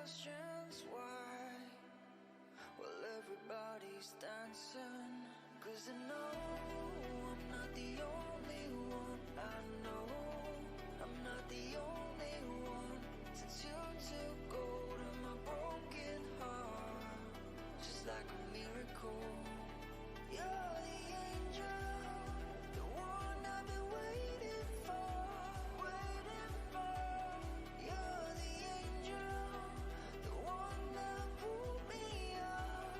questions why. Well, everybody's dancing, 'cause I know I'm not the only one. I know I'm not the only one. Since you took hold of my broken heart, just like a miracle. You're the angel, the one I've been waiting for, waiting for. You're the angel, the one that pulled me out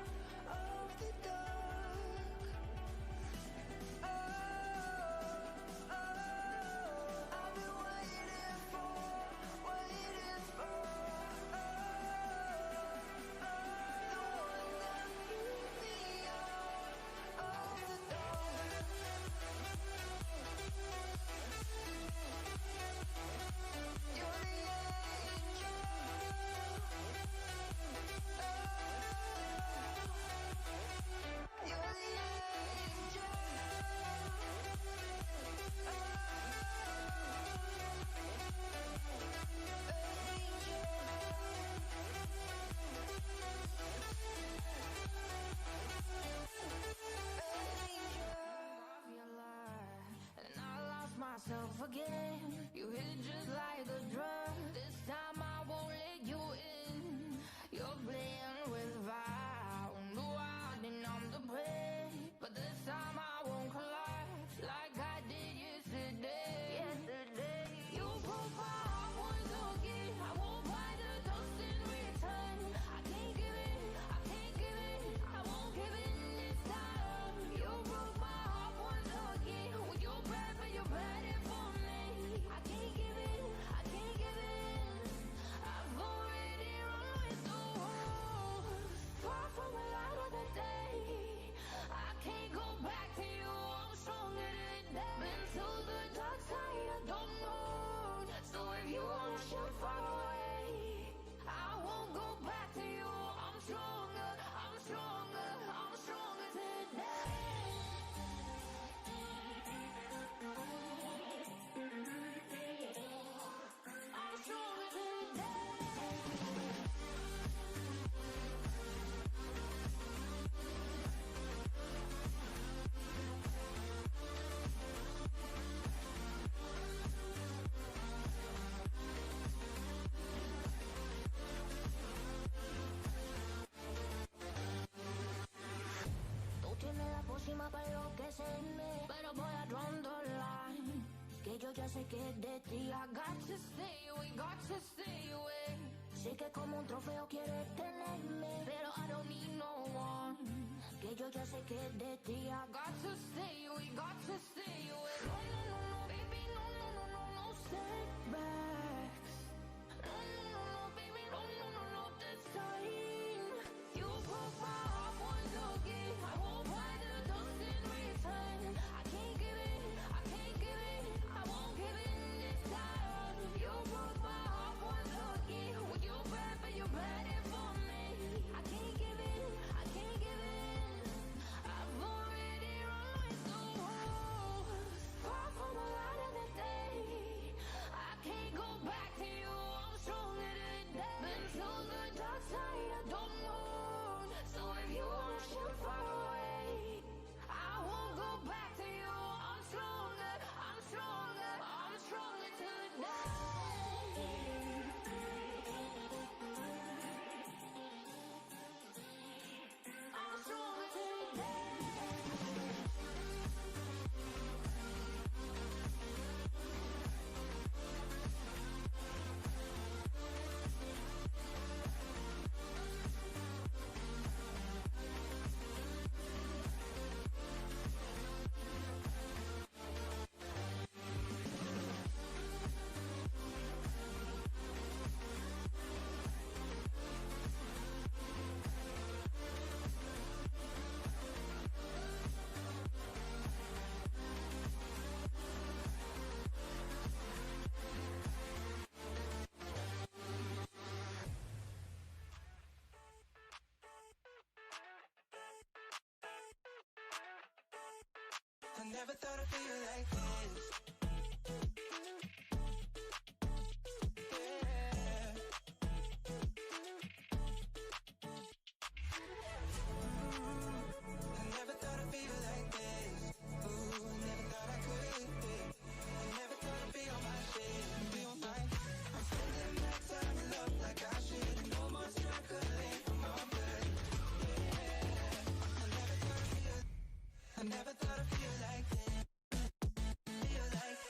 of the dark. Oh, oh, I've been waiting for, waiting for. Oh, oh, the one that pulled me out of the dark. You're the angel. You're the angel. And I lost myself again. You hit just like a drug. This time I won't let you in. You're playing with fire. No, I didn't I'm the prey. But this time I won't collapse like I did yesterday. Yesterday, you broke my heart once again. I won't buy the dust in return. I can't give it, I can't give it, I won't give in this time. You broke my heart once again. When you're bad, but you're bad it for me. I can't give in, I can't give in. I've already run with the wolves. Far from the light of the day. I can't go back to you, I'm stronger today. Been to the dark side, I don't know. So if you wanna shoot far away, I won't go back to you. I'm stronger, I'm stronger, I'm stronger today. I'm stronger today. Tú tienes la pócima para enloquecerme, pero voy a draw the line. Que yo ya sé que es de ti. I got to stay away, got to stay away. Sé que como un trofeo quieres tenerme, pero I don't need no one. Que yo ya sé que es de ti. I got to stay away, got to stay away. No, no, no, no, baby, no, no, no, no, no setbacks. No, no, no, no, baby, no, no, no, no, this time. You broke my heart once again. I won't buy the dust in return. I can't give it, I can't give it, I won't give in this time. You broke my heart once again. When you're bad, but you're bad it for me. I can't give in, I can't give in. I've already run with the wolves. Far from the light of the day. I can't go back to you, I'm stronger today. Been to the dark side, I don't know. So if you wanna shoot far away, I won't go back to you. I'm stronger, I'm stronger, I'm stronger today. I'm stronger today. I never thought I'd feel like this. Yeah. never thought I'd feel like this. Feel like,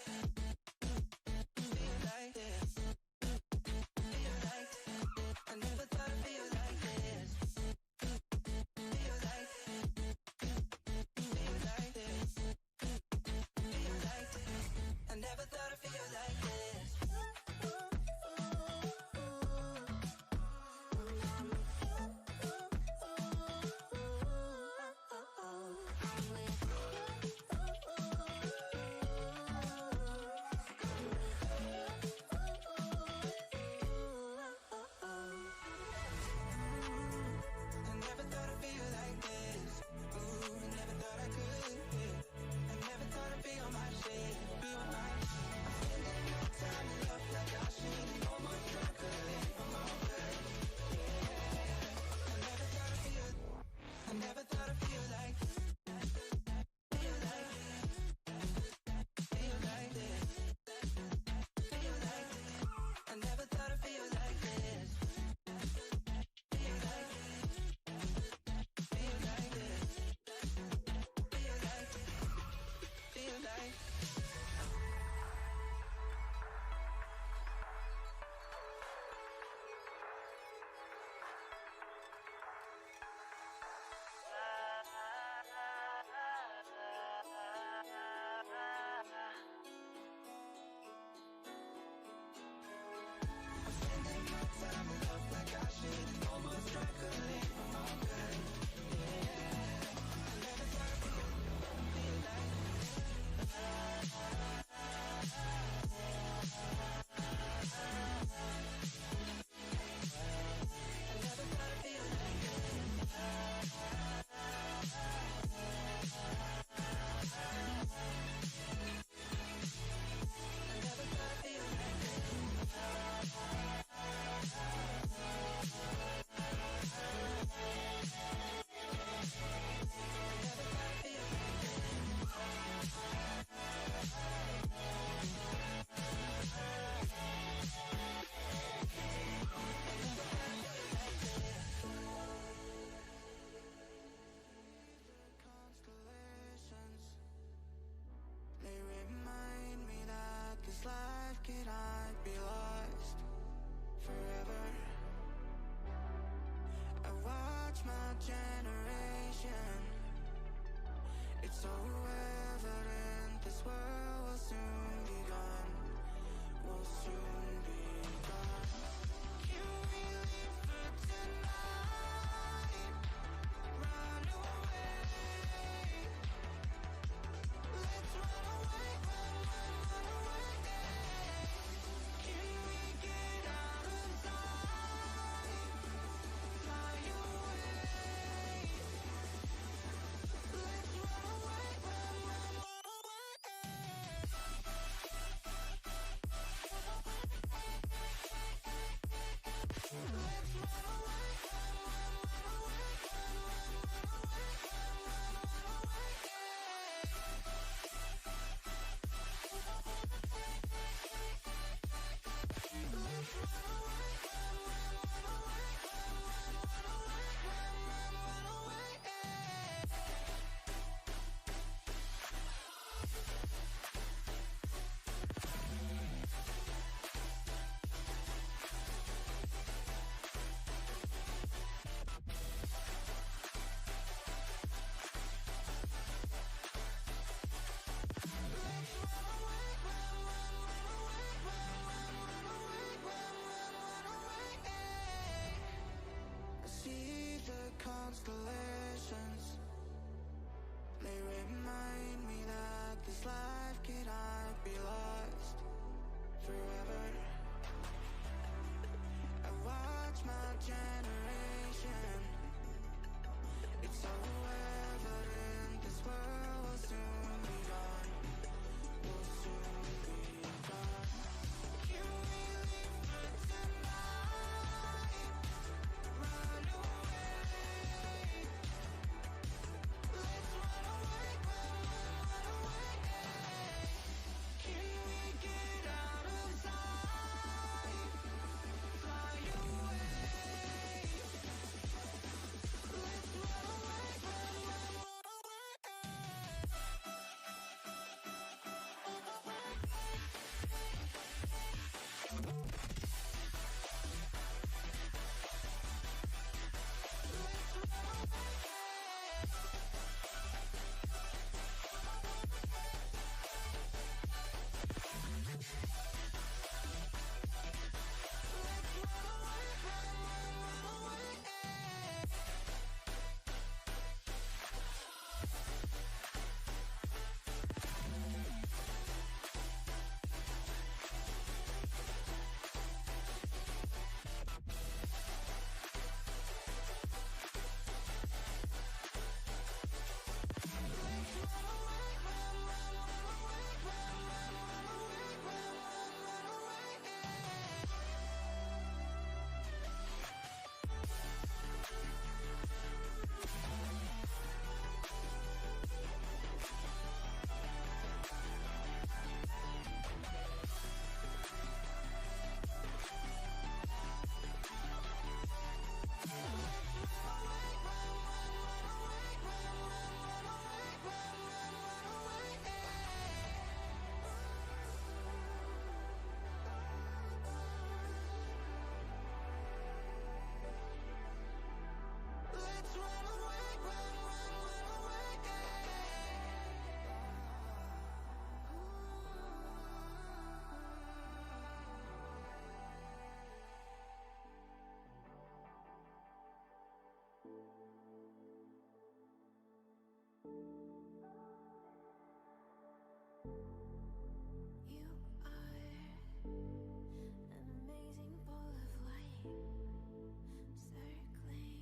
feel like this. Feel like, I never thought I'd feel like this. Feel like, feel like this. Feel like, I never thought I'd feel like this. I never thought I'd feel like this. Ooh, I never thought I could. Yeah. I never thought I'd be on my shit. Be on my. I'm spending no time in love like I should. Almost struggling for my good. Yeah. I never thought I'd feel. I never thought I'd feel like. Feel like. Feel like this. Feel like. I never thought I'd feel like this. Feel like. Feel like this. Feel like. Feel like. I'm spending my time in love like I should. Almost struggling for my good. Yeah. I never thought I'd feel like. I never thought I'd feel like. I never thought I'd feel like. Constellations, they remind me that this life cannot be lost forever. I watch my generation. It's so evident this world will soon be gone. Will soon be gone. Can we live for tonight? Run away. Let's run away, run away. Can we get out of time? Fly away. Let's run away, run constellations, they remind me that this life cannot be lost forever. I watch my generation. It's so evident this world will soon be gone. Will soon be gone. Can we live for tonight? Run away. You are an amazing ball of light, circling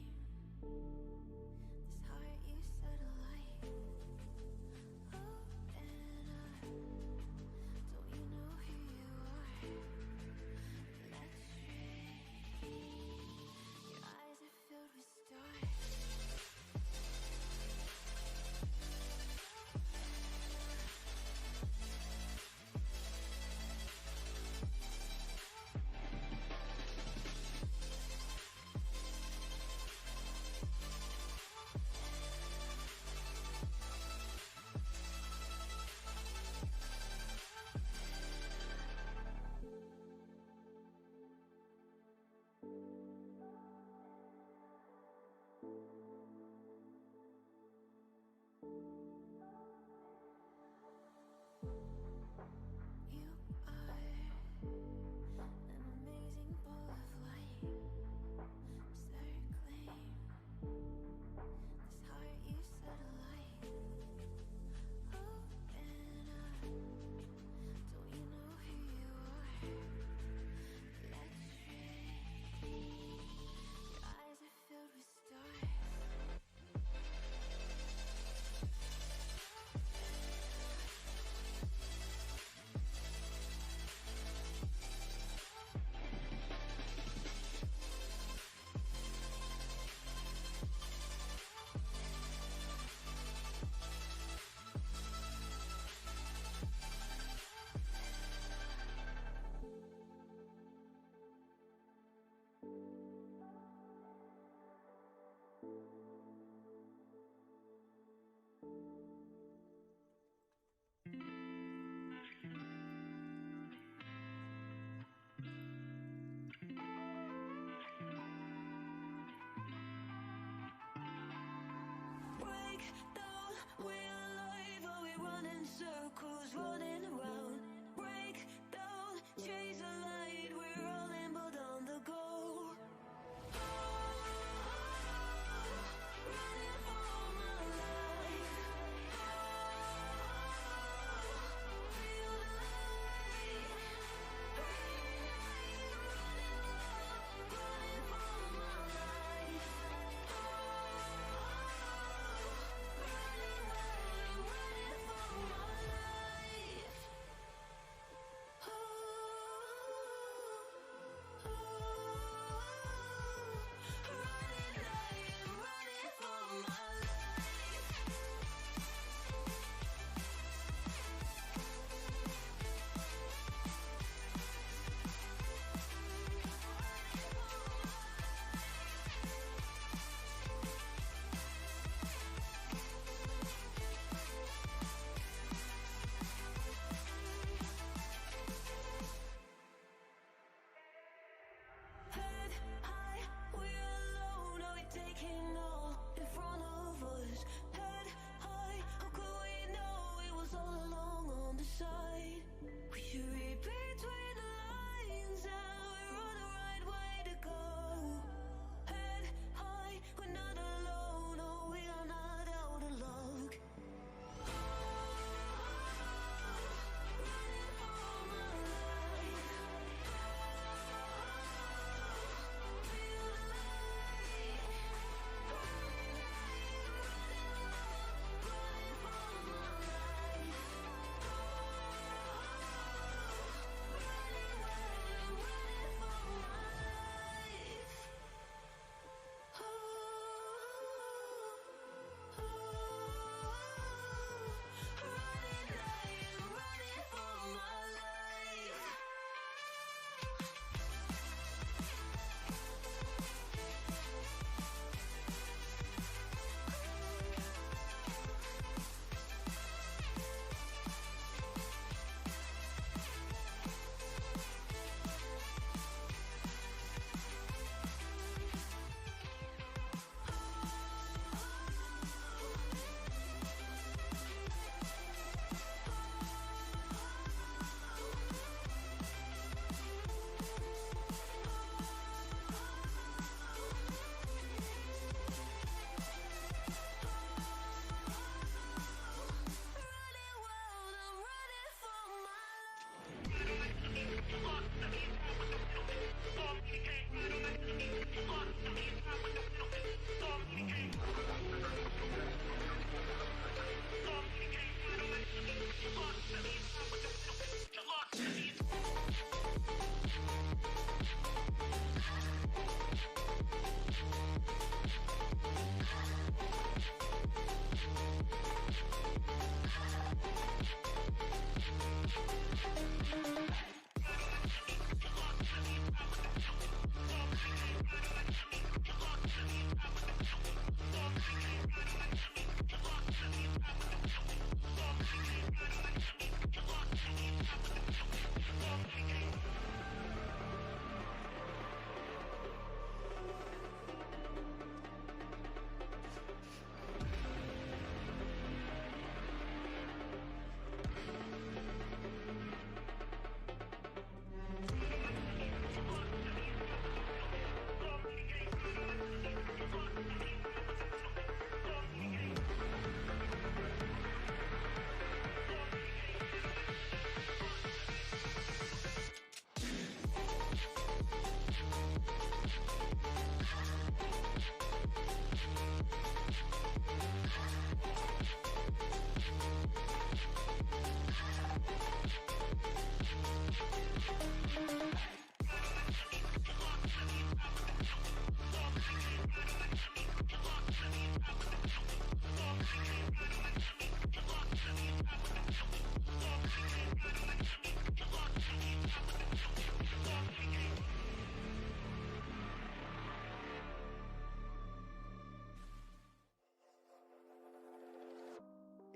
this heart you set alight. Oh, and don't you know who you are? Let's stray. Your eyes are filled with stars. You are an amazing ball of light, circling this heart you set alight. Oh, and don't you know who you are? Let's stray. Your eyes are filled with stars.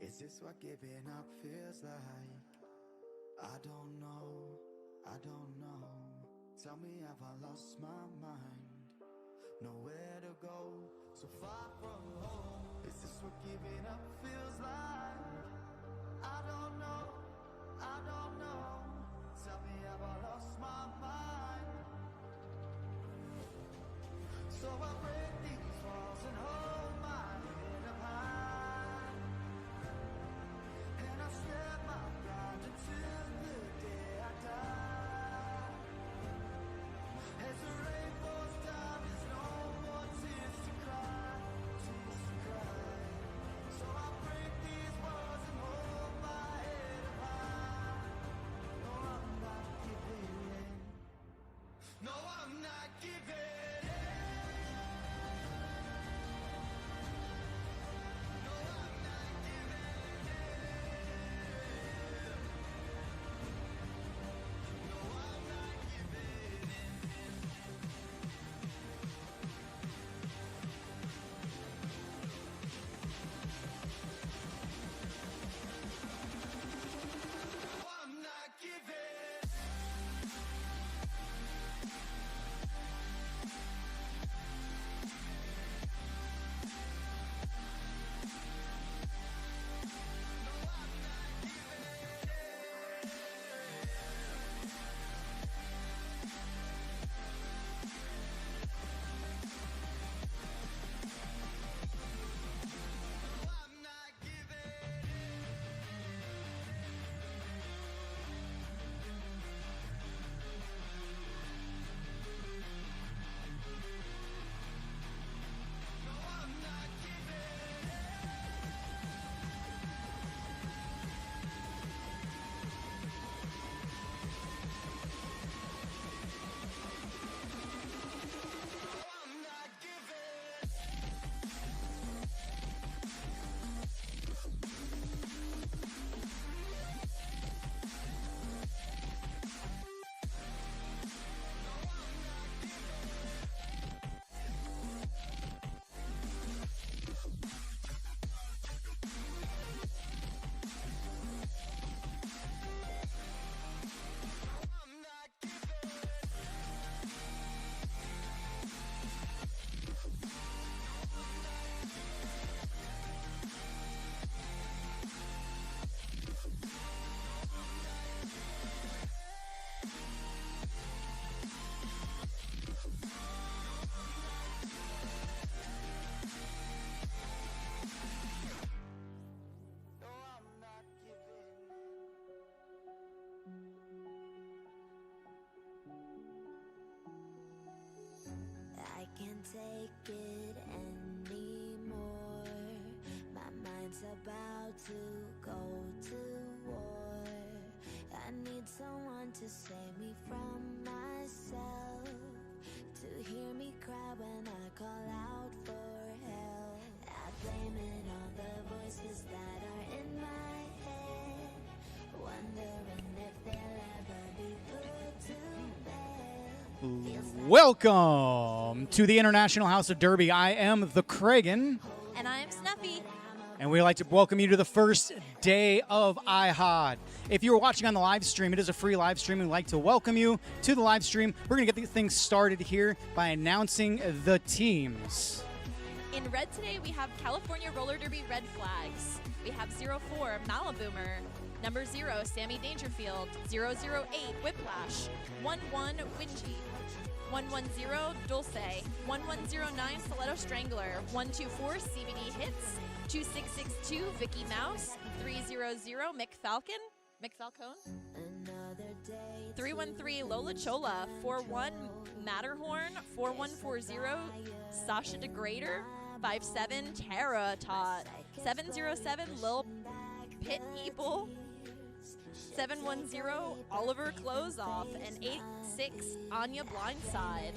Is this what giving up feels like? I don't know, I don't know. Tell me, have I lost my mind? Nowhere to go, so far from home. Is this what giving up feels like? I don't know, I don't know. Tell me, have I lost my mind? So I break these walls and hold my head up high, and I swear my pride until the day I die. As the rain falls down, there's no more tears to cry, tears to cry. So I break these walls and need someone to save me from myself, to hear me cry when I call out for help. I blame it on the voices that are in my head, wondering if they'll ever be put to bed. Welcome to the International House of Derby. I am the Kragan, And I'm Snuffy. and we'd like to welcome you to the first day of IHOD. If you're watching on the live stream, it is a free live stream. We'd like to welcome you to the live stream. We're going to get these things started here by announcing the teams. In red today, we have California Roller Derby red flags. We have 04 Maliboomer, number 0 Sammy Dangerfield, 008 Whiplash, 11 Wingy, 110 Dulce, 1109 Stiletto Strangler, 124 CBD Hits, 2662 Vicky Mouse, 300 McFalcone, 313 Lola Chola, 41 Matterhorn, 4140 Sasha DeGrader, 57 Tara Tot, 707 Lil Pit Eaple, 710 Oliver Closeoff, and 86 Anya Blindside.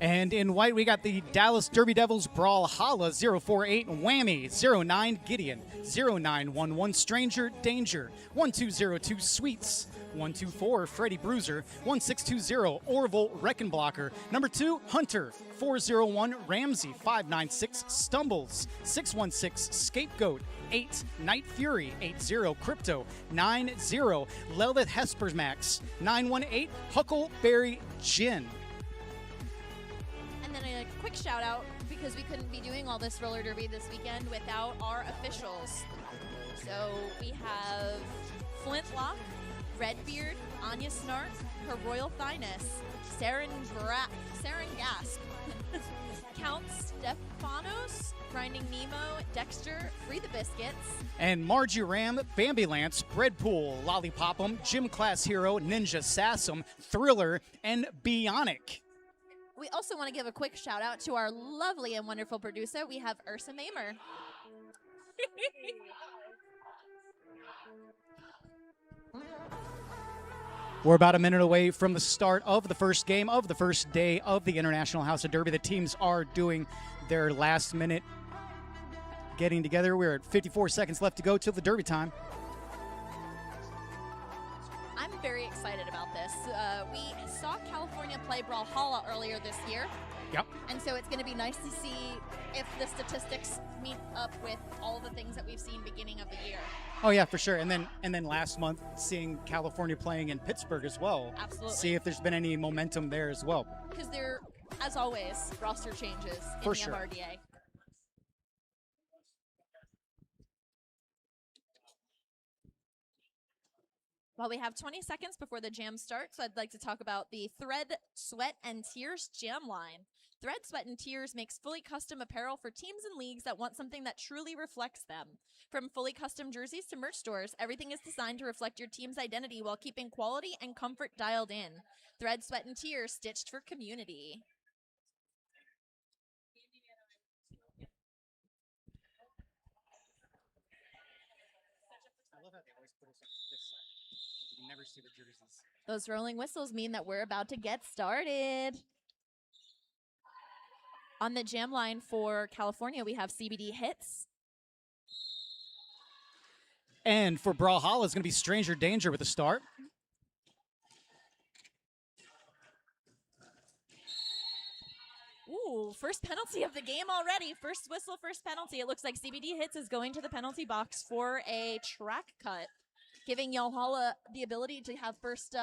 And in white, we got the Dallas Derby Devils Brawl Holla 048 Whammy, 09 Gideon, 0911 Stranger Danger, 1202 Sweets, 124 Freddie Bruiser, 1620 Orville Reckenblocker, number 2 Hunter, 401 Ramsey, 596 Stumbles, 616 Scapegoat, 8 Night Fury, 80 Crypto, 90 Lelith Hespersmax, 918 Huckleberry Gin. And then a quick shout out, because we couldn't be doing all this roller derby this weekend without our officials. So we have Flintlock, Redbeard, Anya Snark, Her Royal Thyness, Saren Gasp, Count Stefanos, Grinding Nemo, Dexter, Free the Biscuits, And Margie Ram, Bambi Lance, Breadpool, Lollipop'em, Gym Class Hero, Ninja Sassum, Thriller, and Bionic. We also want to give a quick shout out to our lovely and wonderful producer. We have Ursa Mamer. We're about a minute away from the start of the first game of the first day of the International House of Derby. The teams are doing their last minute getting together. We're at 54 seconds left to go till the Derby time. I'm very excited about this. We saw California play Brawlhalla earlier this year. Yep. And so it's going to be nice to see if the statistics meet up with all the things that we've seen beginning of the year. Oh yeah, for sure. And then last month seeing California playing in Pittsburgh as well. Absolutely. See if there's been any momentum there as well. Because there, as always, roster changes in For the sure. MRDA. Well, we have 20 seconds before the jam starts, I'd like to talk about the Thread, Sweat, and Tears jam line. Thread, Sweat, and Tears makes fully custom apparel for teams and leagues that want something that truly reflects them. From fully custom jerseys to merch stores, everything is designed to reflect your team's identity while keeping quality and comfort dialed in. Thread, Sweat, and Tears, stitched for community. I love how they always put us on this side. You can never see the jerseys. Those rolling whistles mean that we're about to get started. On the jam line for California, we have CBD Hits. And for Brawlhalla is going to be Stranger Danger with the start. Ooh, first penalty of the game already. First whistle, first penalty. It looks like CBD Hits is going to the penalty box for a track cut, giving Yalhalla the ability to have first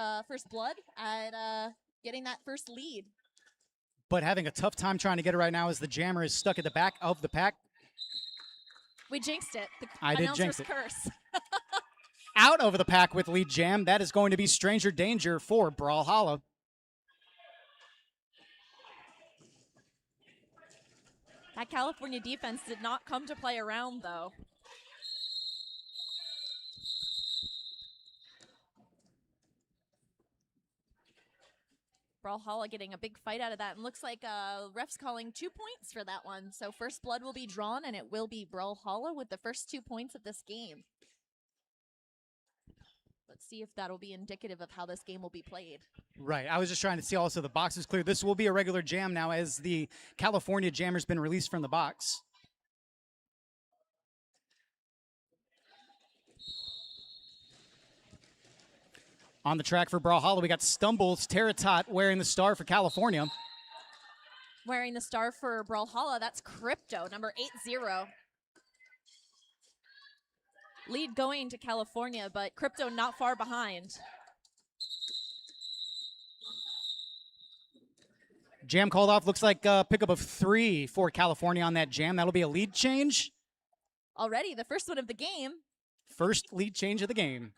blood at getting that first lead. But having a tough time trying to get it right now as the jammer is stuck at the back of the pack. We jinxed it. The I did announcer's jinx it. curse. Out over the pack with lead jam. That is going to be Stranger Danger for Brawlhalla. That California defense did not come to play around, though. Brawlhalla getting a big fight out of that, and looks like ref's calling 2 points for that one. So first blood will be drawn, and it will be Brawlhalla with the first 2 points of this game. But Let's see if that'll be indicative of how this game will be played. Right. I was just trying to see also the box is clear. This will be a regular jam now as the California Jammer's been released from the box. On the track for Brawlhalla, we got Stumbles, Terratot wearing the star for California. Wearing the star for Brawlhalla, that's Crypto, number 80. Lead going to California, but Crypto not far behind. Jam called off. Looks like a pickup of 3 for California on that jam. That'll be a lead change. Already the first one of the game. First lead change of the game.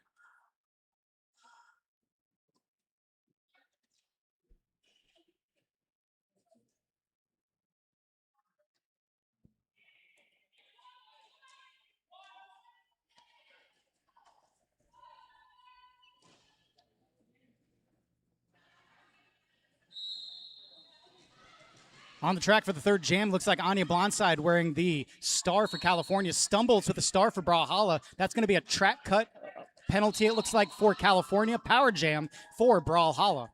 On the track for the third jam, looks like Anya Blindside wearing the star for California. Stumbles with the star for Brawlhalla. That's going to be a track cut penalty, it looks like, for California. Power jam for Brawlhalla.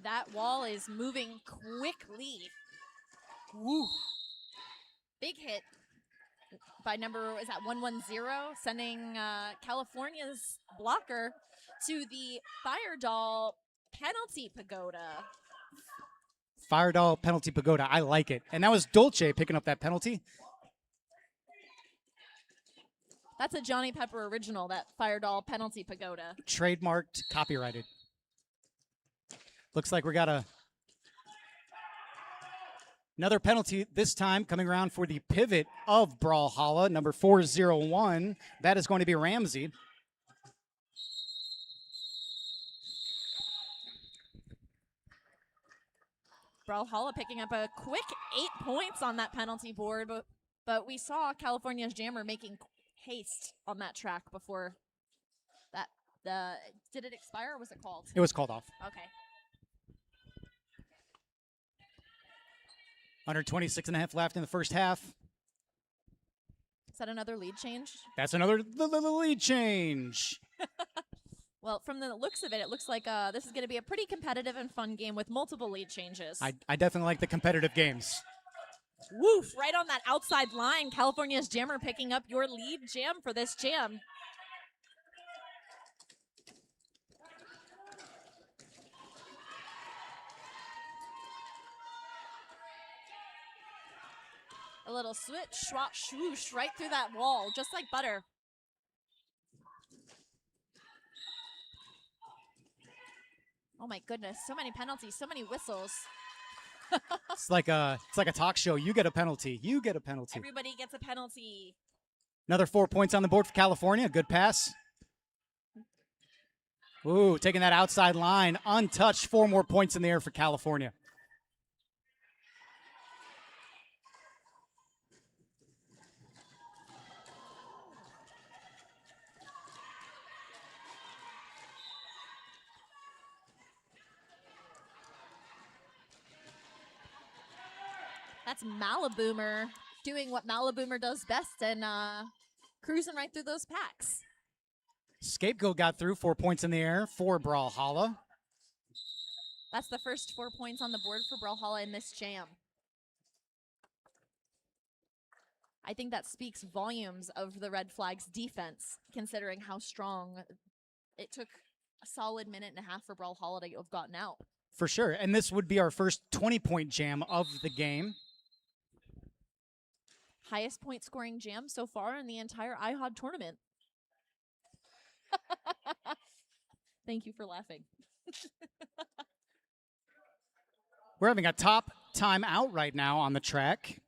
That wall is moving quickly. Woo. Big hit by number, is that 110? Sending California's blocker to the Fire Doll penalty pagoda. Fire Doll penalty pagoda. I like it. And that was Dolce picking up that penalty. That's a Johnny Pepper original, that Fire Doll penalty pagoda. Trademarked, copyrighted. Looks like we got another penalty, this time coming around for the pivot of Brawlhalla, number 401. That is going to be Ramsey. Brawlhalla picking up a quick 8 points on that penalty board, but we saw California's Jammer making haste on that track before that. Did it expire or was it called? It was called off. Okay. Under 26 and a half left in the first half. Is that another lead change? That's another lead change. Well, from the looks of it, it looks like this is going to be a pretty competitive and fun game with multiple lead changes. I definitely like the competitive games. Woof! Right on that outside line, California's Jammer picking up your lead jam for this jam. A little switch, swap, swoosh, right through that wall, just like butter. Oh my goodness, so many penalties, so many whistles. It's like a talk show. You get a penalty. You get a penalty. Everybody gets a penalty. Another 4 points on the board for California. Good pass. Ooh, taking that outside line, untouched. 4 more points in the air for California. That's Maliboomer doing what Maliboomer does best and cruising right through those packs. Scapegoat got through. 4 points in the air for Brawlhalla. That's the first 4 points on the board for Brawlhalla in this jam. I think that speaks volumes of the Red Flag's defense, considering how strong it took a solid minute and a half for Brawlhalla to have gotten out. For sure. And this would be our first 20-point jam of the game. Highest point scoring jam so far in the entire IHOD tournament. Thank you for laughing. We're having a top time out right now on the track.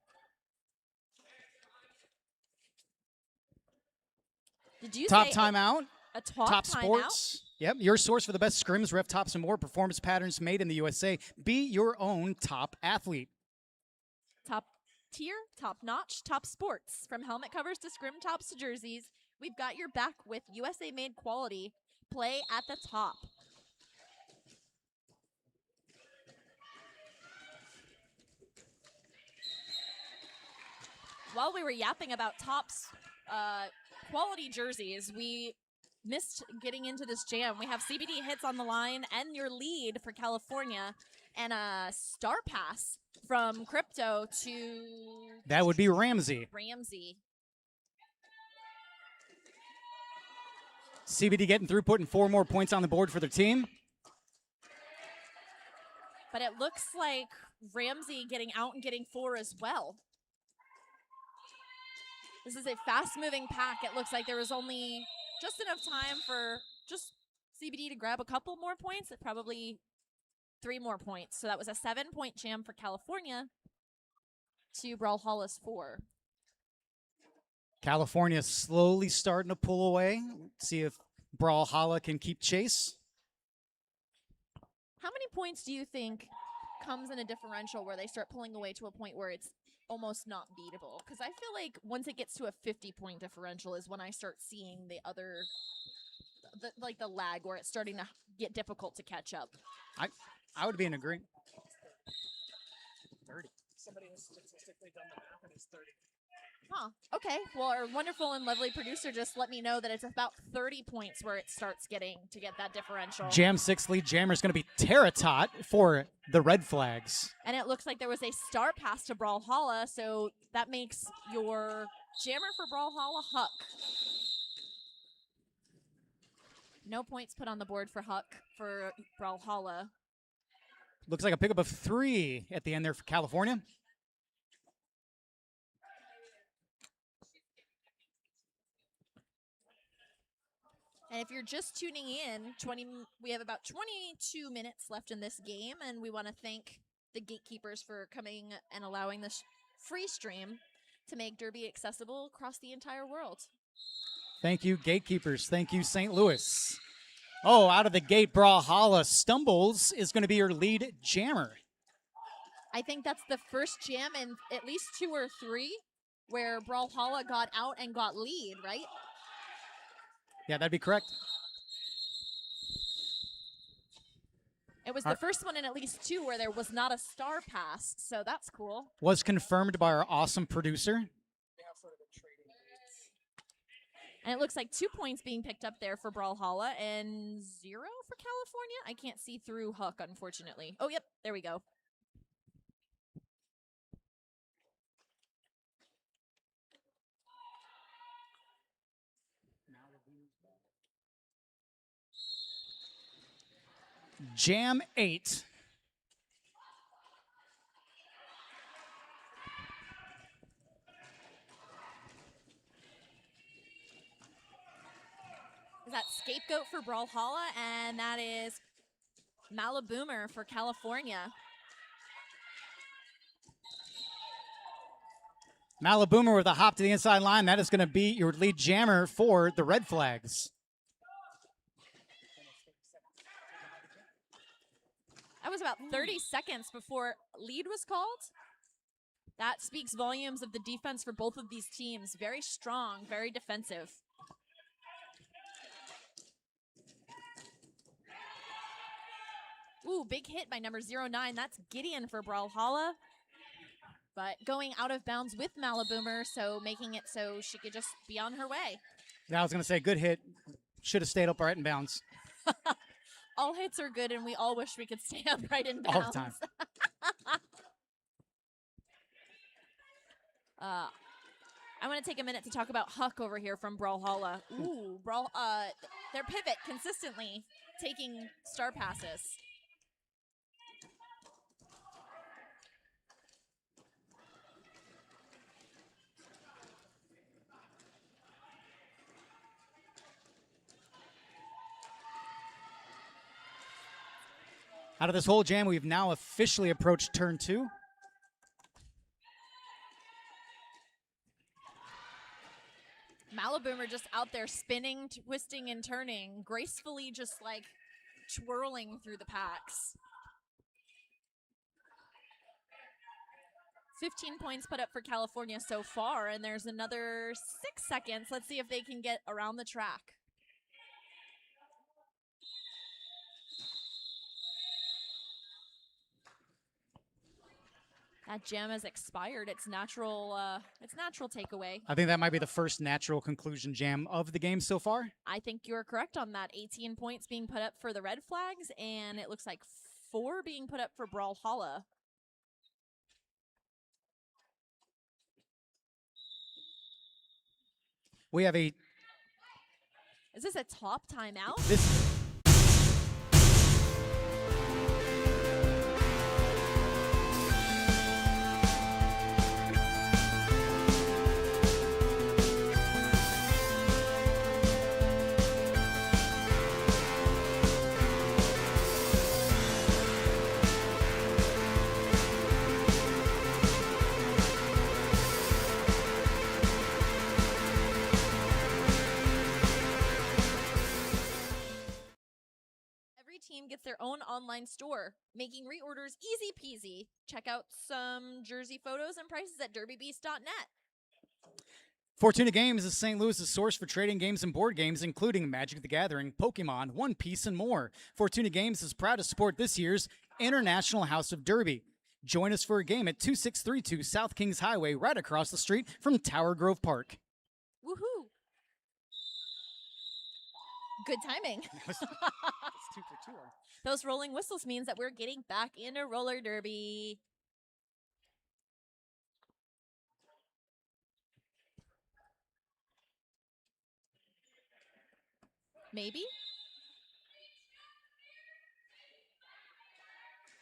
Did you Top say timeout. a top Top timeout? Sports. Yep, your source for the best scrims, ref tops, and more performance patterns made in the USA. Be your own top athlete. Top tier, top notch, top sports. From helmet covers to scrim tops to jerseys, we've got your back with USA made quality. Play at the top. while we were yapping about Topps quality jerseys, we missed getting into this jam. We have CBD hits on the line and your lead for California and a star pass from Crypto to That would be Ramsey. Ramsey. CBD getting through, putting 4 more points on the board for their team. But it looks like Ramsey getting out and getting 4 as well. This is a fast-moving pack. It looks like there was only just enough time for just CBD to grab a couple more points, probably 3 more points. So that was a 7-point jam for California to Brawlhalla's 4. California slowly starting to pull away. See if Brawlhalla can keep chase. How many points do you think comes in a differential where they start pulling away to a point where it's almost not beatable? Because I feel like once it gets to a 50-point differential is when I start seeing the other, the lag where it's starting to get difficult to catch up. I would be in agreement. 30. Somebody has statistically done the math and it's 30. Huh. Okay. Well, our wonderful and lovely producer just let me know that it's about 30 points where it starts getting to get that differential. Jam 6 lead jammer is going to be Terratot for the Red Flags. And it looks like there was a star pass to Brawlhalla, so that makes your jammer for Brawlhalla Huck. No points put on the board for Huck for Brawlhalla. Looks like a pickup of 3 at the end there for California. And if you're just tuning in, we have about 22 minutes left in this game, and we want to thank the gatekeepers for coming and allowing this free stream to make Derby accessible across the entire world. Thank you, gatekeepers. Thank you, St. Louis. Oh, out of the gate, Brawlhalla Stumbles is going to be your lead jammer. I think that's the first jam in at least 2 or 3 where Brawlhalla got out and got lead, right? Yeah, that'd be correct. It was the first one in at least 2 where there was not a star pass, so that's cool. Was confirmed by our awesome producer. They have sort of a trading rates. And it looks like 2 points being picked up there for Brawlhalla and 0 for California. I can't see through Huck, unfortunately. Oh, yep, there we go. Jam 8. Is that Scapegoat for Brawlhalla? And that is Malaboomer for California. Malaboomer with a hop to the inside line. That is going to be your lead jammer for the Red Flags. That was about 30 seconds before lead was called. That speaks volumes of the defense for both of these teams. Very strong, very defensive. Ooh, big hit by number 09. That's Gideon for Brawlhalla. But going out of bounds with Malaboomer, so making it so she could just be on her way. Yeah, I was going to say, good hit. Should have stayed upright in bounds. All hits are good, and we all wish we could stay upright in All bounds. the time. I want to take a minute to talk about Huck over here from Brawlhalla. Ooh, their pivot consistently taking star passes. Out of this whole jam, we've now officially approached turn 2. Malaboomer just out there spinning, twisting, and turning, gracefully just like twirling through the packs. 15 points put up for California so far, and there's another 6 seconds. Let's see if they can get around the track. That gem has expired. Its natural takeaway. I think that might be the first natural conclusion jam of the game so far. I think you're correct on that. 18 points being put up for the red flags, and it looks like 4 being put up for Brawlhalla. We have a Is this a top timeout? this. Every team gets their own online store, making reorders easy peasy. Check out some jersey photos and prices at derbybeast.net. Fortuna Games is St. Louis' source for trading games and board games, including Magic the Gathering, Pokemon, One Piece, and more. Fortuna Games is proud to support this year's International House of Derby. Join us for a game at 2632 South Kings Highway, right across the street from Tower Grove Park. Woohoo! Good timing. It's 2 for 2. Those rolling whistles means that we're getting back into roller derby. Maybe?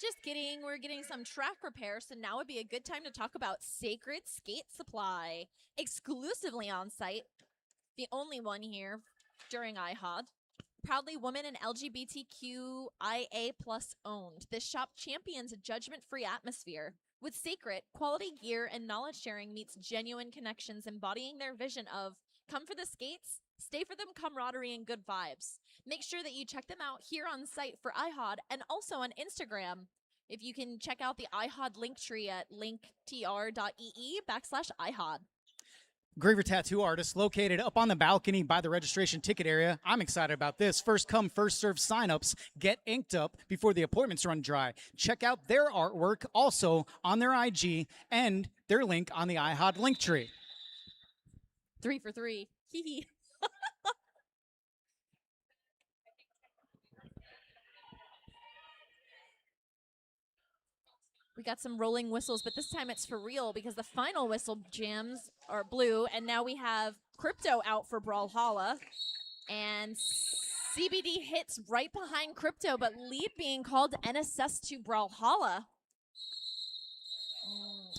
Just kidding. We're getting some track repair, so now would be a good time to talk about Sacred Skate Supply. Exclusively on site. The only one here during IHOD. Proudly woman and LGBTQIA plus owned. This shop champions a judgment-free atmosphere. With Sacred, quality gear and knowledge sharing meets genuine connections, embodying their vision of come for the skates, stay for them camaraderie and good vibes. Make sure that you check them out here on site for IHOD and also on Instagram. If you can check out the IHOD link tree at linktr.ee/IHOD. Graver Tattoo Artist located up on the balcony by the registration ticket area. I'm excited about this. First come, first served signups get inked up before the appointments run dry. Check out their artwork also on their IG and their link on the IHOD link tree. 3 for 3. Hee hee. We got some rolling whistles, but this time it's for real because the final whistle jams are blue, and now we have Crypto out for Brawlhalla. And CBD hits right behind Crypto, but lead being called NSS to Brawlhalla.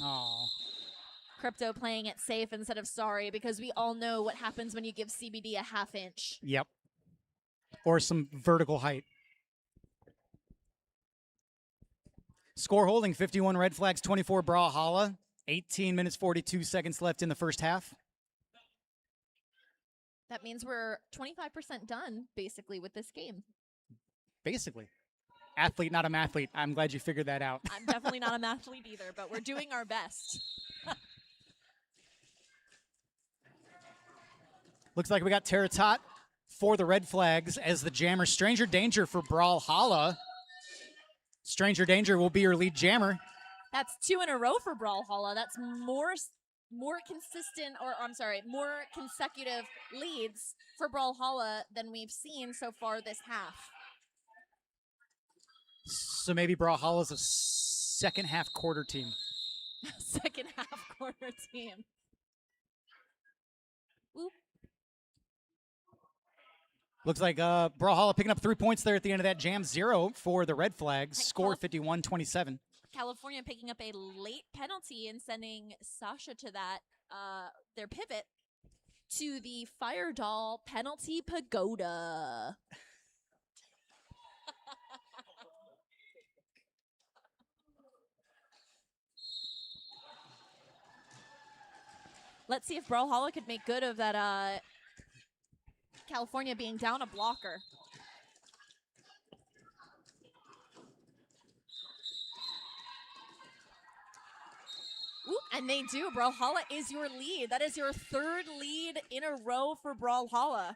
Oh, Crypto playing it safe instead of sorry because we all know what happens when you give CBD a half inch. yep. Or some vertical height. Score holding 51 red flags, 24 Brawlhalla. 18 minutes, 42 seconds left in the first half. That means we're 25% done, basically, with this game. Basically. Athlete, not a mathlete. I'm glad you figured that out. I'm definitely not a mathlete either, but we're doing our best. Looks like we got Terratot for the red flags as the jammer. Stranger Danger for Brawlhalla. Stranger Danger will be your lead jammer. That's 2 in a row for Brawlhalla. That's more consistent, or I'm sorry, more consecutive leads for Brawlhalla than we've seen so far this half. So maybe Brawlhalla's a second half quarter team. Second half quarter team. Oop. Looks like Brawlhalla picking up 3 points there at the end of that jam. 0 for the red flags. Score 51-27. California picking up a late penalty and sending Sasha to that, their pivot, to the Fire Doll penalty pagoda. Let's see if Brawlhalla could make good of that California being down a blocker. Ooh, and they do. Brawlhalla is your lead. That is your third lead in a row for Brawlhalla.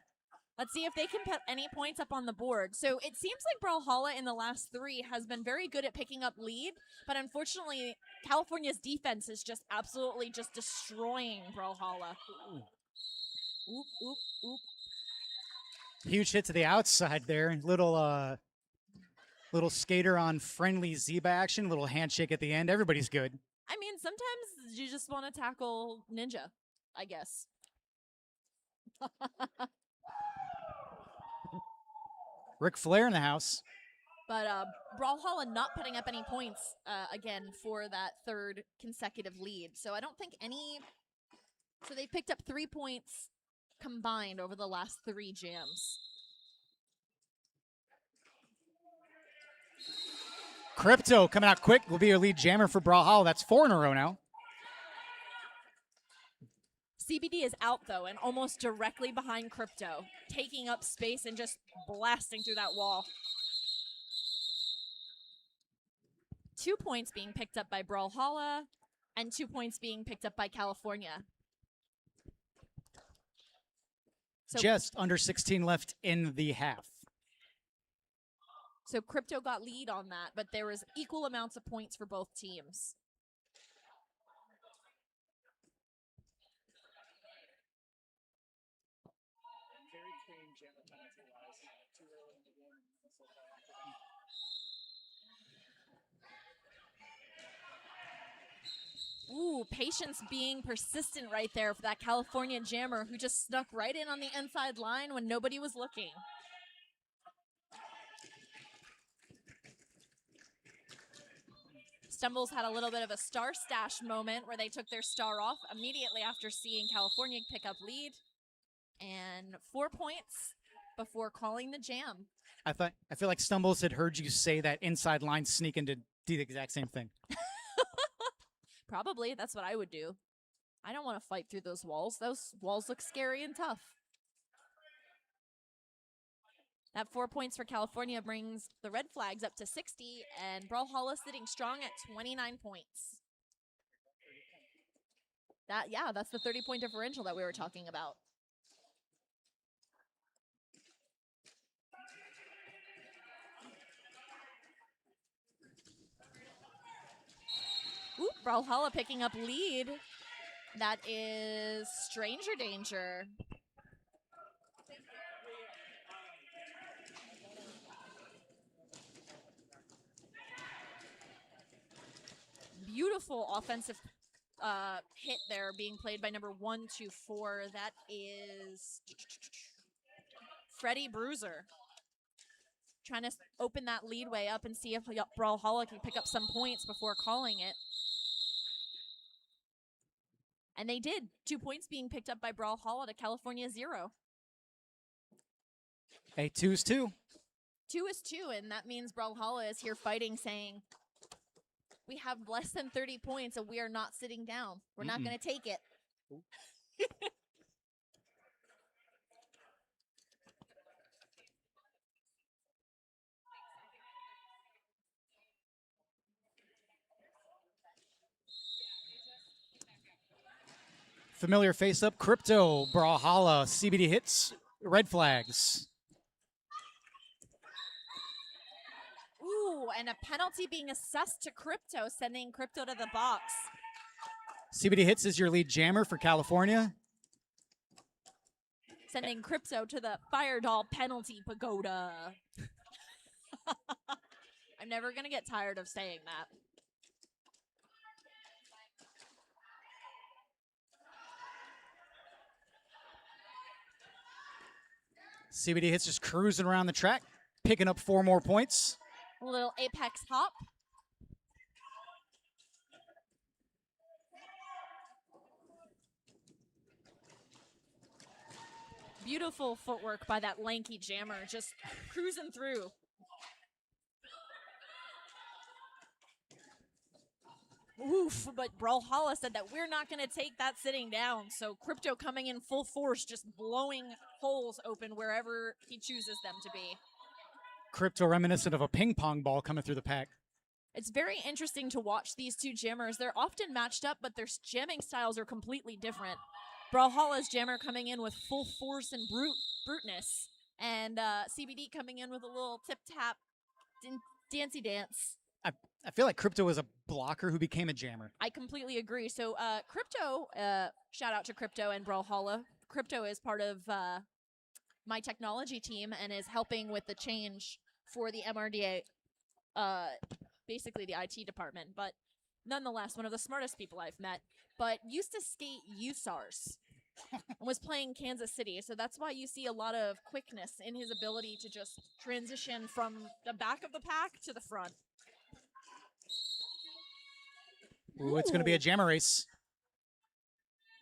Let's see if they can put any points up on the board. So it seems like Brawlhalla in the last 3 has been very good at picking up lead, but unfortunately, California's defense is just absolutely just destroying Brawlhalla. Oop, oop, oop. Huge hit to the outside there. Little skater on friendly Zeba action. Little handshake at the end. Everybody's good. I mean, sometimes you just want to tackle Ninja, I guess. Ric Flair in the house. But Brawlhalla not putting up any points again for that 3rd consecutive lead. So I don't think any. So they picked up 3 points combined over the last 3 jams. Crypto coming out quick will be your lead jammer for Brawlhalla. That's 4 in a row now. CBD is out, though, and almost directly behind Crypto, taking up space and just blasting through that wall. 2 points being picked up by Brawlhalla, and 2 points being picked up by California. So, Just under 16 left in the half. so Crypto got lead on that, but there was equal amounts of points for both teams. Very clean jammer penalty-wise. Too early in the game. And so far after that. Ooh, Patience being persistent right there for that California jammer who just snuck right in on the inside line when nobody was looking. Stumbles had a little bit of a star stash moment where they took their star off immediately after seeing California pick up lead. And 4 points before calling the jam. I feel like Stumbles had heard you say that inside line sneak in to do the exact same thing. Probably, that's what I would do. I don't want to fight through those walls. Those walls look scary and tough. That 4 points for California brings the red flags up to 60, and Brawlhalla sitting strong at 29 points. That's the 30-point differential that we were talking about. Ooh, Brawlhalla picking up lead. That is Stranger Danger. Beautiful offensive hit there being played by number 124. That is Freddie Bruiser. Trying to open that leadway up and see if Brawlhalla can pick up some points before calling it. And they did. 2 points being picked up by Brawlhalla to California 0. Hey, 2 is 2. 2 is 2, and that means Brawlhalla is here fighting, saying, we have less than 30 points and we are not sitting down. We're not going to take it. Familiar face up, Crypto, Brawlhalla, CBD hits, red flags. Ooh, and a penalty being assessed to Crypto, sending Crypto to the box. CBD hits is your lead jammer for California. Sending Crypto to the Fire Doll penalty pagoda. I'm never going to get tired of saying that. CBD hits just cruising around the track, picking up 4 more points. A little apex hop. Beautiful footwork by that lanky jammer, just cruising through. Oof, but Brawlhalla said that we're not going to take that sitting down. So Crypto coming in full force, just blowing holes open wherever he chooses them to be. Crypto reminiscent of a ping pong ball coming through the pack. It's very interesting to watch these two jammers. They're often matched up, but their jamming styles are completely different. Brawlhalla's jammer coming in with full force and brute bruteness. And CBD coming in with a little tip-tap dancey dance. I feel like Crypto was a blocker who became a jammer. I completely agree. So Crypto, shout out to Crypto and Brawlhalla. Crypto is part of my technology team and is helping with the change for the MRDA, basically the IT department. But nonetheless, one of the smartest people I've met. But used to skate USARS and was playing Kansas City. So that's why you see a lot of quickness in his ability to just transition from the back of the pack to the front. Ooh, it's going to be a jammer race.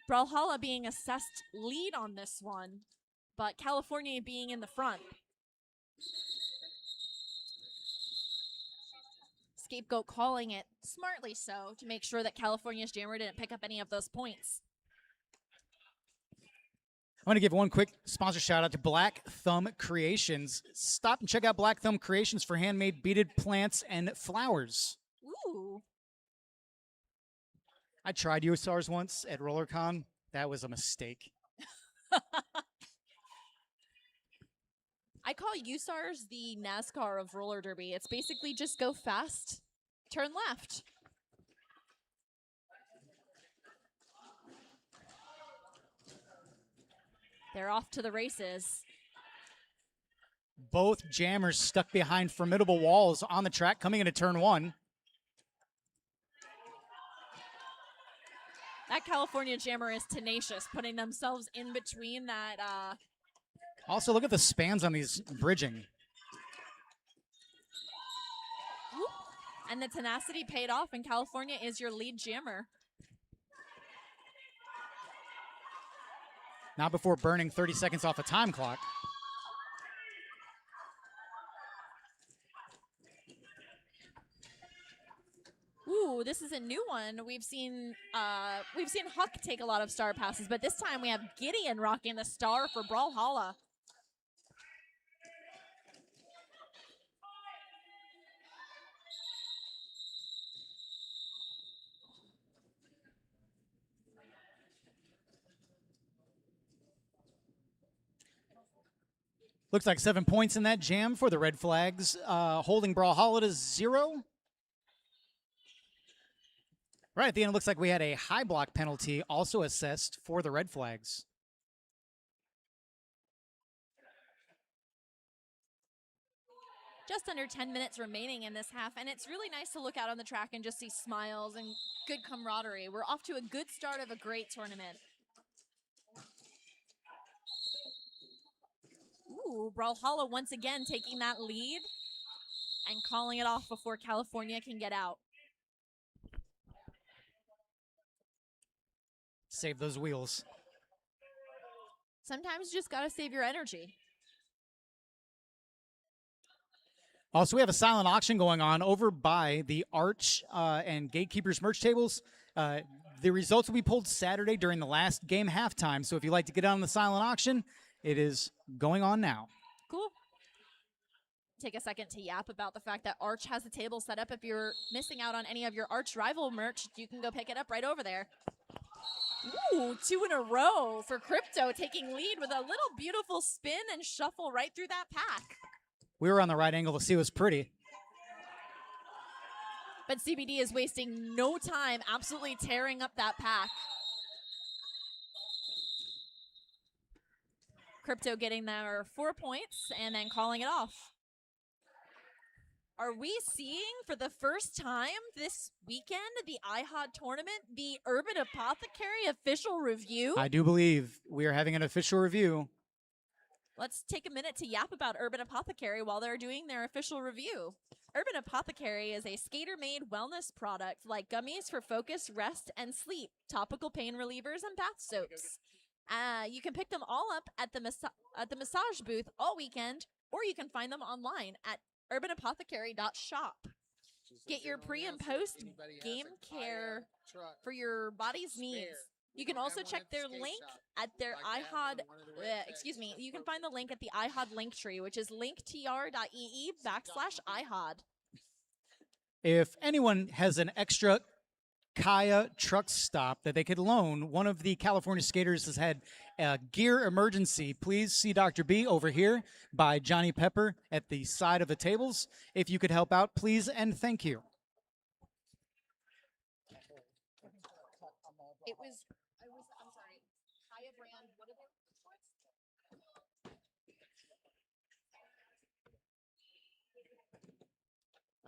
Brawlhalla being assessed lead on this one, but California being in the front. Scapegoat calling it, smartly so, to make sure that California's jammer didn't pick up any of those points. I'm going to give one quick sponsor shout out to Black Thumb Creations. Stop and check out Black Thumb Creations for handmade beaded plants and flowers. Ooh. I tried USARs once at RollerCon. That was a mistake. I call USARS the NASCAR of roller derby. It's basically just go fast, turn left. They're off to the races. Both jammers stuck behind formidable walls on the track coming into turn one. That California jammer is tenacious, putting themselves in between that. Also, look at the spans on these bridging. And the tenacity paid off, and California is your lead jammer. Not before burning 30 seconds off a time clock. Ooh, this is a new one. We've seen Huck take a lot of star passes, but this time we have Gideon rocking the star for Brawlhalla. Looks like 7 points in that jam for the Red Flags, holding Brawlhalla to 0. Right at the end, it looks like we had a high block penalty also assessed for the Red Flags. Just under 10 minutes remaining in this half, and it's really nice to look out on the track and just see smiles and good camaraderie. We're off to a good start of a great tournament. Ooh, Brawlhalla once again taking that lead and calling it off before California can get out. Save those wheels. Sometimes you just gotta save your energy. Also, we have a silent auction going on over by the Arch and Gatekeepers merch tables. The results will be pulled Saturday during the last game halftime. So if you'd like to get on the silent auction, it is going on now. Cool. Take a second to yap about the fact that Arch has a table set up. If you're missing out on any of your Arch rival merch, you can go pick it up right over there. Ooh, 2 in a row for Crypto, taking lead with a little beautiful spin and shuffle right through that pack. We were on the right angle to see it was pretty. But CBD is wasting no time, absolutely tearing up that pack. Crypto getting their 4 points and then calling it off. Are we seeing for the first time this weekend the IHOD tournament, the Urban Apothecary official review? I do believe we are having an official review. Let's take a minute to yap about Urban Apothecary while they're doing their official review. Urban Apothecary is a skater-made wellness product like gummies for focus, rest, and sleep, topical pain relievers, and bath soaps. You can pick them all up at the massage booth all weekend, or you can find them online at urbanapothecary.shop. Get your pre and post game care for your body's needs. You can also check their link at their IHOD, you can find the link at the IHOD link tree, which is linktr.ee/IHOD. If anyone has an extra Kaya truck stop that they could loan. One of the California skaters has had a gear emergency. Please see Dr. B over here by Johnny Pepper at the side of the tables. If you could help out, please and thank you. I'm sorry, Kaya brand, what are their shorts?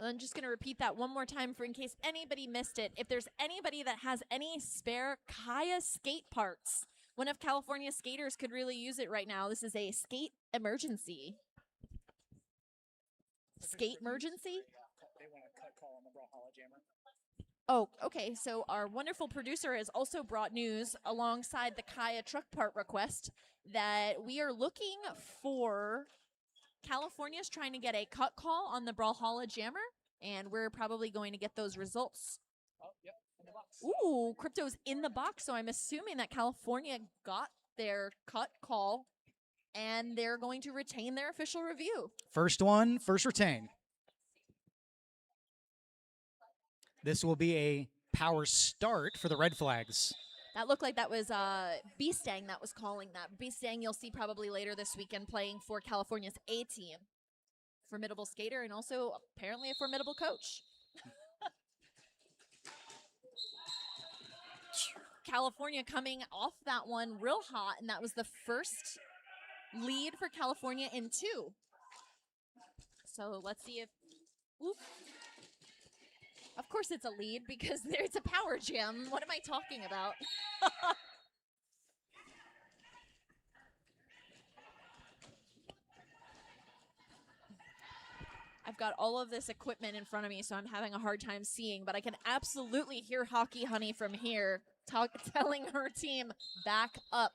I'm just going to repeat that one more time for in case anybody missed it. If there's anybody that has any spare Kaya skate parts, one of California's skaters could really use it right now. This is a skate emergency. Skate emergency? They want a cut call on the Brawlhalla Jammer. Oh, okay. So our wonderful producer has also brought news alongside the Kaya truck part request that we are looking for. California's trying to get a cut call on the Brawlhalla Jammer, and we're probably going to get those results. Oh, yep, in the box. Ooh, crypto's in the box, so I'm assuming that California got their cut call, and they're going to retain their official review. First one, first retain. This will be a power start for the Red Flags. That looked like that was B-Stang that was calling that. B-Stang you'll see probably later this weekend playing for California's A team. Formidable skater and also apparently a formidable coach. California coming off that one real hot, and that was the first lead for California in 2. So let's see if... Oop. Of course it's a lead because there's a power jam. What am I talking about? I've got all of this equipment in front of me, so I'm having a hard time seeing, but I can absolutely hear Hockey Honey from here telling her team back up.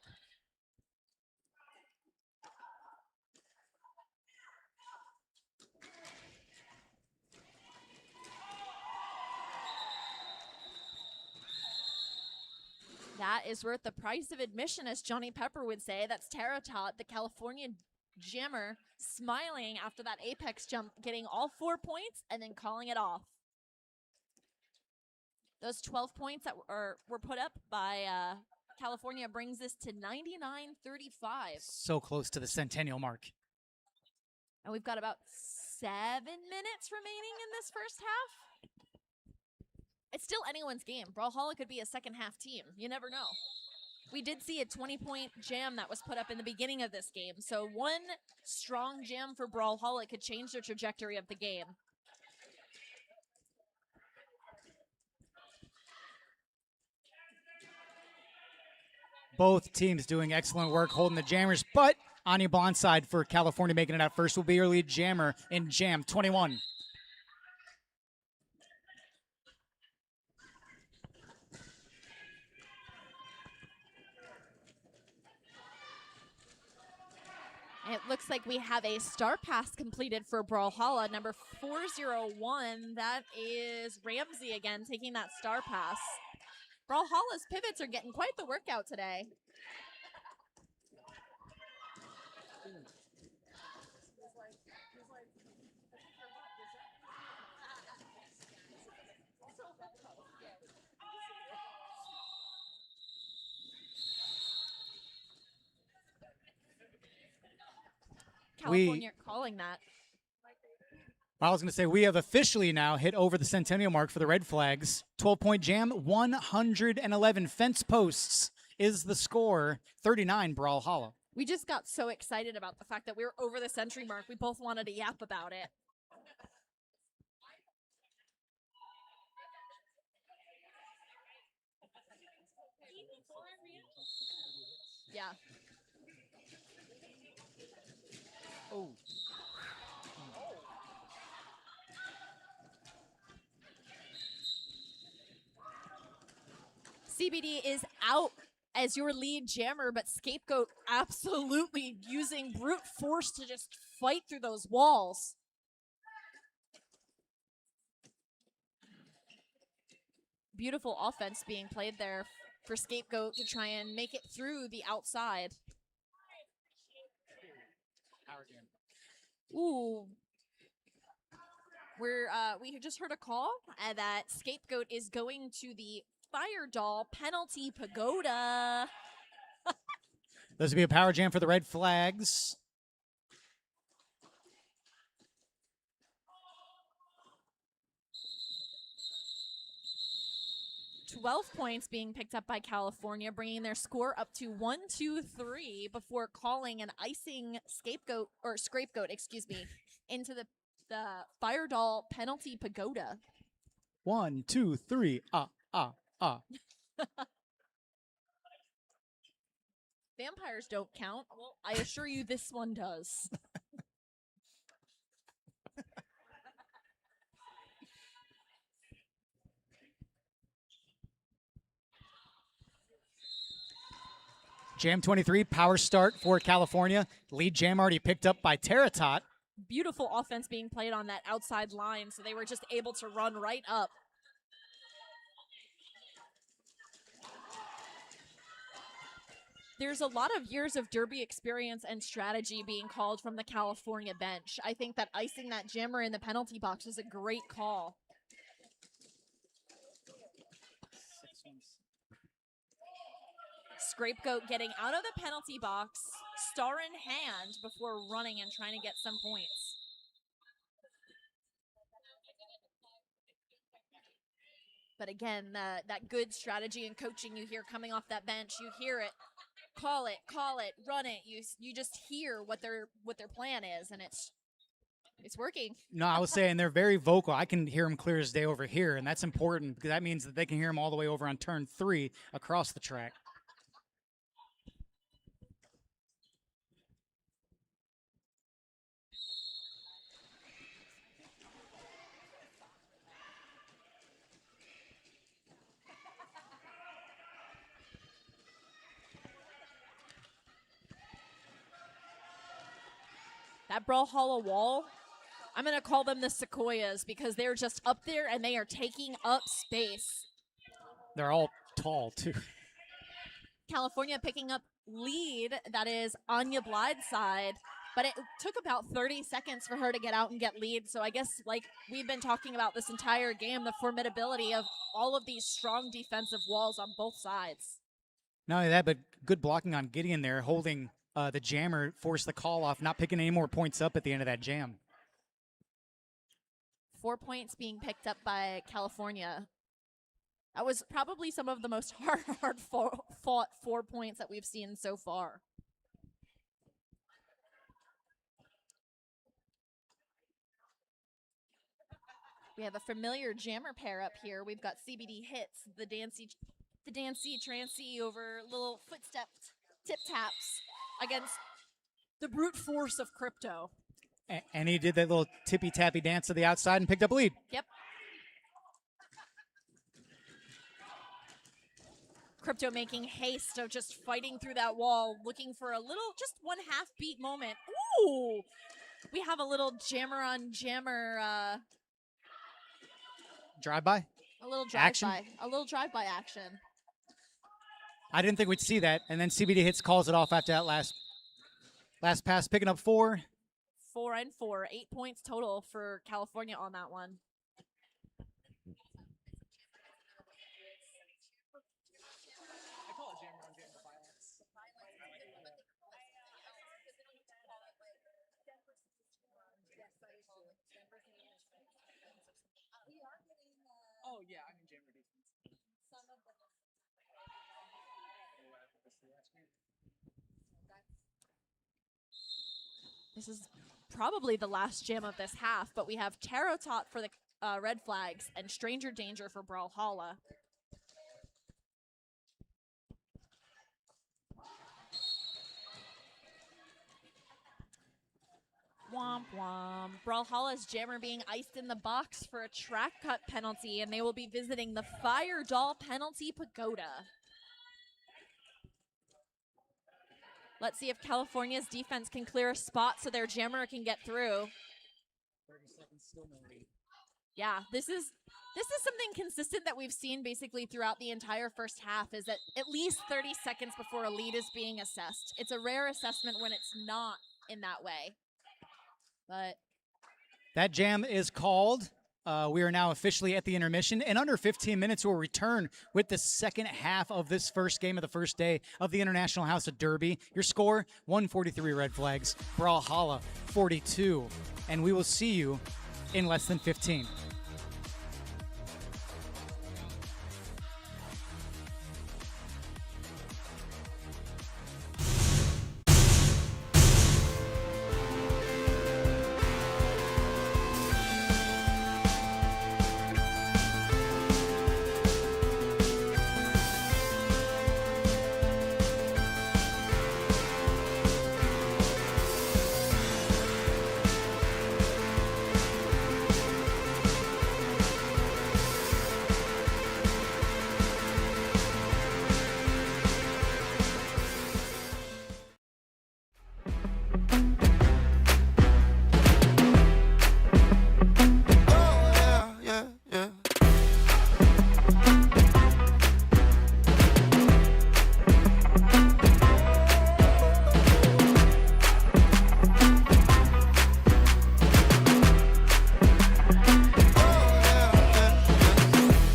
That is worth the price of admission, as Johnny Pepper would say. That's Tara Tot, the California Jammer, smiling after that apex jump, getting all 4 points and then calling it off. Those 12 points that were put up by California brings this to 99-35. So close to the centennial mark. And we've got about 7 minutes remaining in this first half. It's still anyone's game. Brawlhalla could be a second half team. You never know. We did see a 20-point jam that was put up in the beginning of this game. So one strong jam for Brawlhalla could change the trajectory of the game. Both teams doing excellent work holding the jammers, but Anya blindside for California making it out first will be your lead jammer in Jam 21. It looks like we have a star pass completed for Brawlhalla, number 401. That is Ramsey again taking that star pass. Brawlhalla's pivots are getting quite the workout today. California calling that. I was going to say, we have officially now hit over the centennial mark for the Red Flags. 12-point jam, 111 fence posts is the score, 39 Brawlhalla. We just got so excited about the fact that we were over the century mark. We both wanted to yap about it. Yeah. Oh. CBD is out as your lead jammer, but Scapegoat absolutely using brute force to just fight through those walls. Beautiful offense being played there for Scapegoat to try and make it through the outside. Ooh. We just heard a call that Scapegoat is going to the Fire Doll Penalty Pagoda. This will be a power jam for the Red Flags. 12 points being picked up by California, bringing their score up to 1-2-3 before calling an icing scapegoat, excuse me, into the Fire Doll Penalty Pagoda. 1, 2, 3. Vampires don't count. Well, I assure you this one does. Jam 23, power start for California. Lead jam already picked up by Terratot. Beautiful offense being played on that outside line, so they were just able to run right up. There's a lot of years of Derby experience and strategy being called from the California bench. I think that icing that jammer in the penalty box was a great call. Scapegoat getting out of the penalty box, star in hand, before running and trying to get some points. But again, that good strategy and coaching you hear coming off that bench, you hear it, call it, run it. You just hear what their plan is, and it's working. No, I was saying they're very vocal. I can hear them clear as day over here, and that's important because that means that they can hear them all the way over on turn 3 across the track. That Brawlhalla wall, I'm going to call them the Sequoias because they're just up there and they are taking up space. They're all tall, too. California picking up lead, that is Anya Blythe's side, but it took about 30 seconds for her to get out and get lead. So I guess, like we've been talking about this entire game, the formidability of all of these strong defensive walls on both sides. Not only that, but good blocking on Gideon there, holding the jammer, forced the call off, not picking any more points up at the end of that jam. 4 points being picked up by California. That was probably some of the most hard fought 4 points that we've seen so far. We have a familiar jammer pair up here. We've got CBD Hits, the Dancy Trancy over little footstep tip taps against the brute force of Crypto. And he did that little tippy-tappy dance to the outside and picked up lead. Yep. Crypto making haste of just fighting through that wall, looking for a little, just 1/2 beat moment. Ooh! We have a little jammer on jammer. Drive-by? A little Action? drive-by. A little drive-by action. I didn't think we'd see that. And then CBD Hits calls it off after that last pass, picking up 4. 4 and 4. 8 points total for California on that one. I call it jammer on jammer violence. Oh yeah, I mean jammer defense. This is probably the last jam of this half, but we have Terratot for the Red Flags and Stranger Danger for Brawlhalla. Womp womp. Brawlhalla's jammer being iced in the box for a track cut penalty, and they will be visiting the Fire Doll Penalty Pagoda. Let's see if California's defense can clear a spot so their jammer can get through. 30 seconds, still no lead. Yeah, this is something consistent that we've seen basically throughout the entire first half, is that at least 30 seconds before a lead is being assessed. It's a rare assessment when it's not in that way. But That jam is called. We are now officially at the intermission. In under 15 minutes, we'll return with the second half of this first game of the first day of the International House of Derby. Your score, 143 Red Flags, Brawlhalla 42. And we will see you in less than 15. Oh, yeah, yeah, yeah.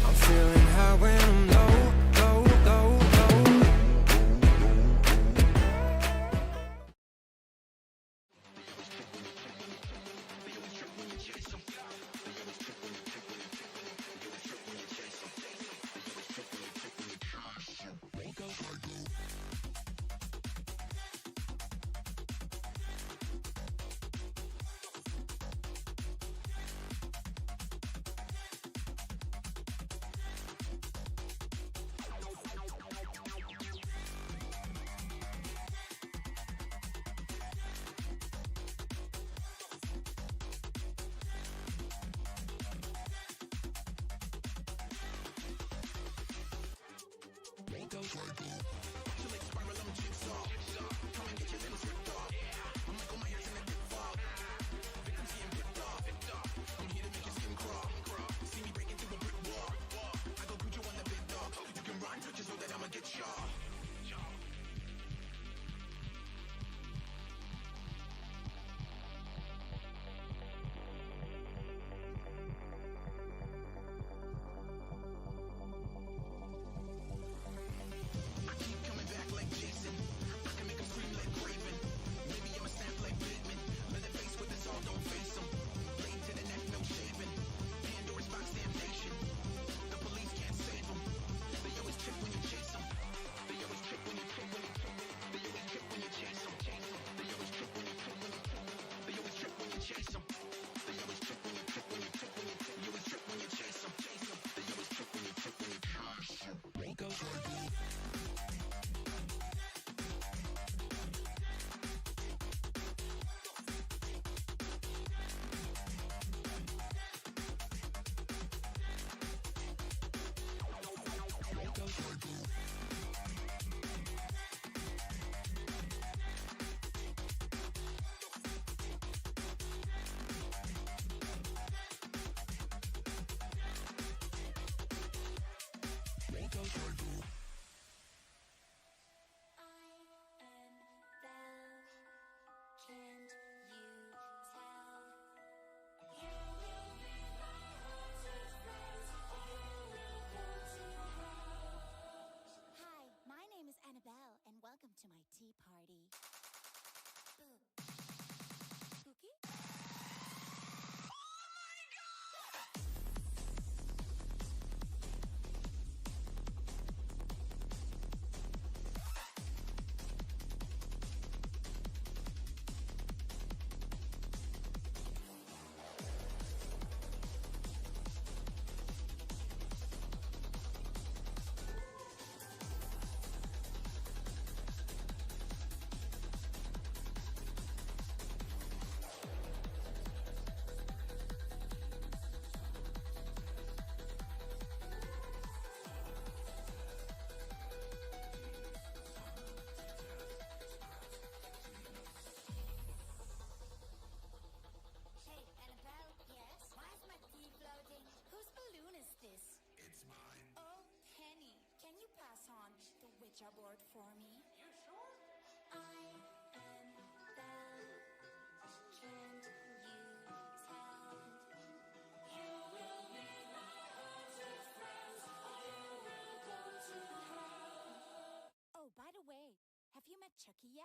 I'm feeling high when I'm low, low, low, low. Hi, my name is Annabelle, and welcome to my tea party. Cookie? Hey, Annabelle, yes? Why is my tea floating? Whose balloon is this? It's mine. Oh, Penny, can you pass on the Ouija board for me? You sure? I am Belle. Can't you tell?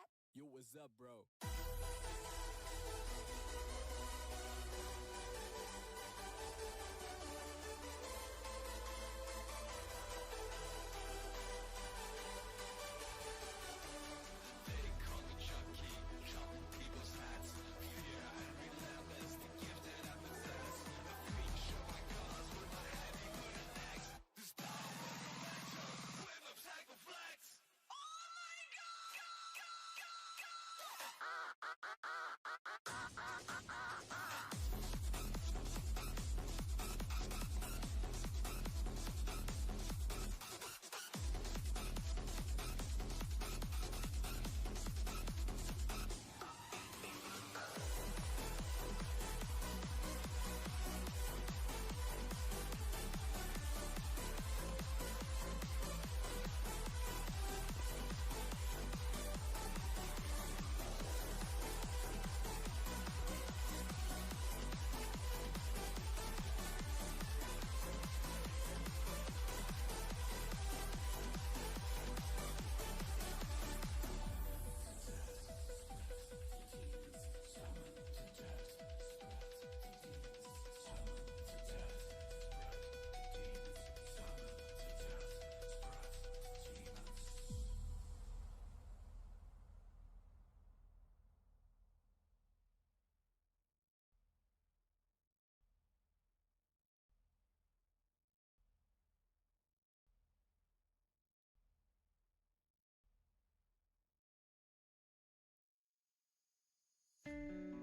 yet? Yo, what's up, bro?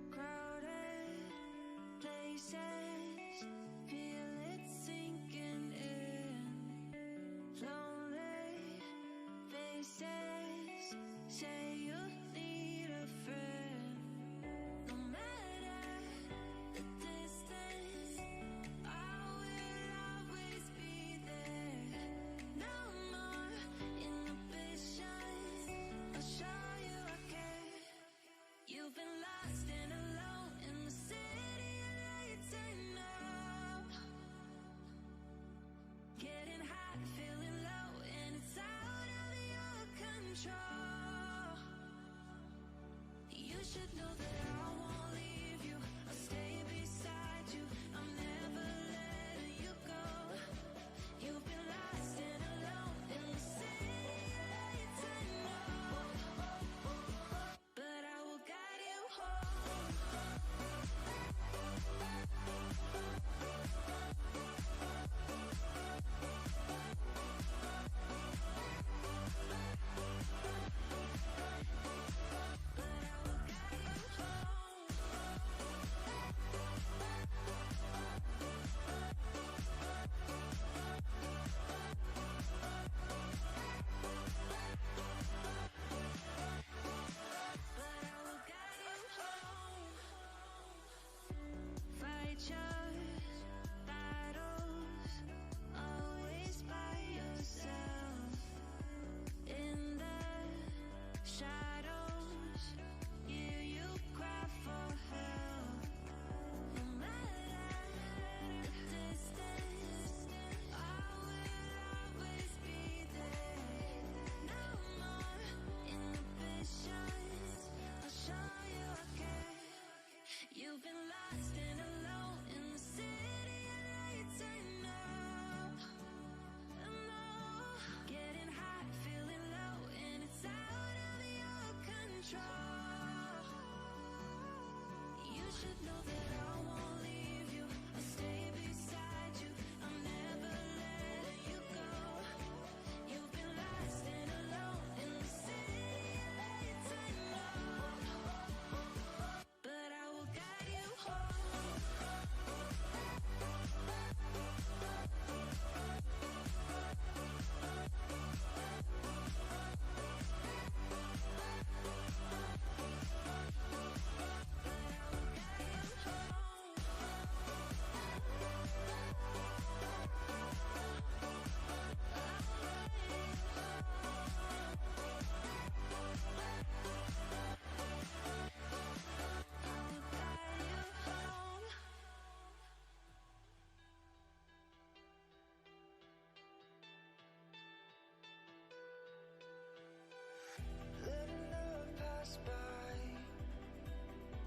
Crowded places, feel it sinking in. Lonely faces, say you need a friend. No matter the distance, I will always be there. No more inhibitions, I'll show you I care. You've been lost and alone in the city of lights and no. Getting hot, feeling low, and it's out of your control. You should know that I won't leave you. I'll stay beside you. I'm never letting you go. You've been lost and alone in the city of lights and no. But I will guide you home. You've been lost and alone in the city of lights and no. Getting hot, feeling low, and it's out of your control. You should know that I won't leave you. I'll stay beside you. I'm never letting you go. You've been lost and alone in the city of lights and no. But I will guide you home. But I will guide you home.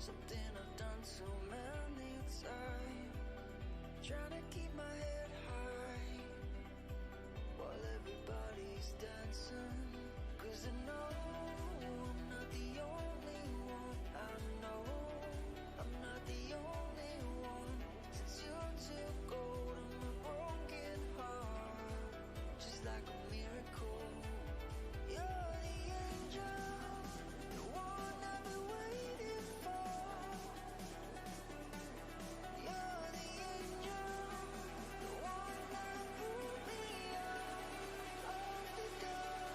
something I've done so many times. Trying to keep my head high while everybody's dancing. 'Cause I know I'm not the only one. I know I'm not the only one. Since you took hold of my broken heart, just like a miracle. You're the angel, the one I've been waiting for. You're the angel, the one that pulled me out of the dark.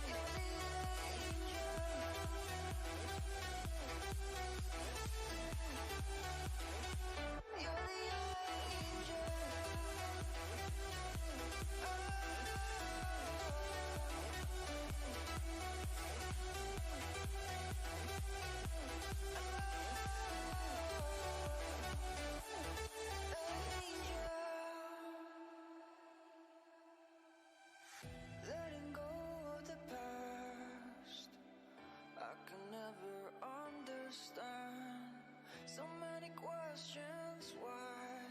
You're the angel. You're the angel. Letting go of the past, I can never understand. So many questions why,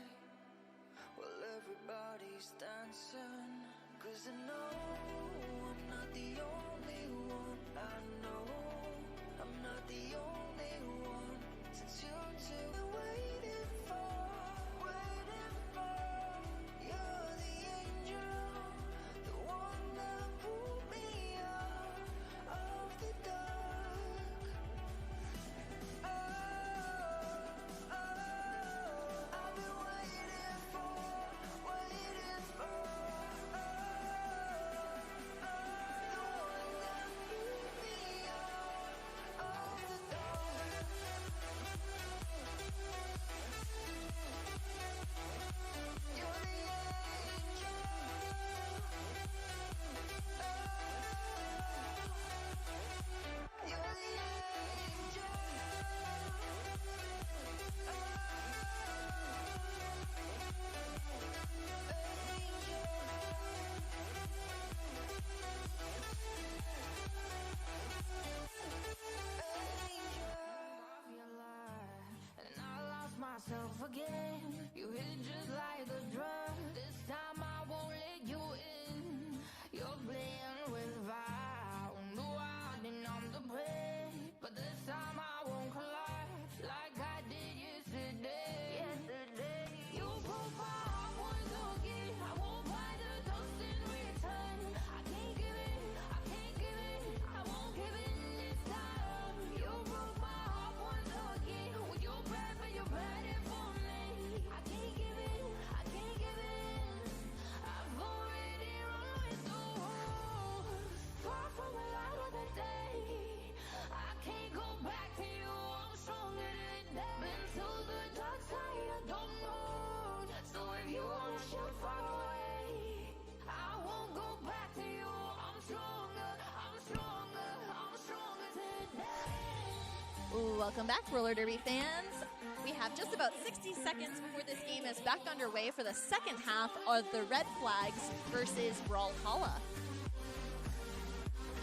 well, everybody's dancing. 'Cause I know I'm not the only one. I know I'm not the only one. Since you two been waiting for, you're the angel, the one that pulled me out of the dark. I've been waiting for, the one that pulled me out of the dark. You're the angel. You're the angel. And I lost myself again. You hit just like a drug. This time I won't let you in. You're playing with fire. No, I didn't on the prey. But this time I won't collide like I did yesterday. You broke my heart once again. I won't buy the dust in return. I can't give it, I can't give it, I won't give it this time. You broke my heart once again. With your bad, but you're bad it for me. I can't give it, I can't give it. I've already run with the wolves. Far from the light of the day. I can't go back to you. I'm stronger than been to the dark side. I don't know. So if you wanna shoot far away, I won't go back to you. I'm stronger. I'm stronger. I'm stronger today. Welcome back, roller derby fans. We have just about 60 seconds before this game is back underway for the second half of the Red Flags versus Brawlhalla.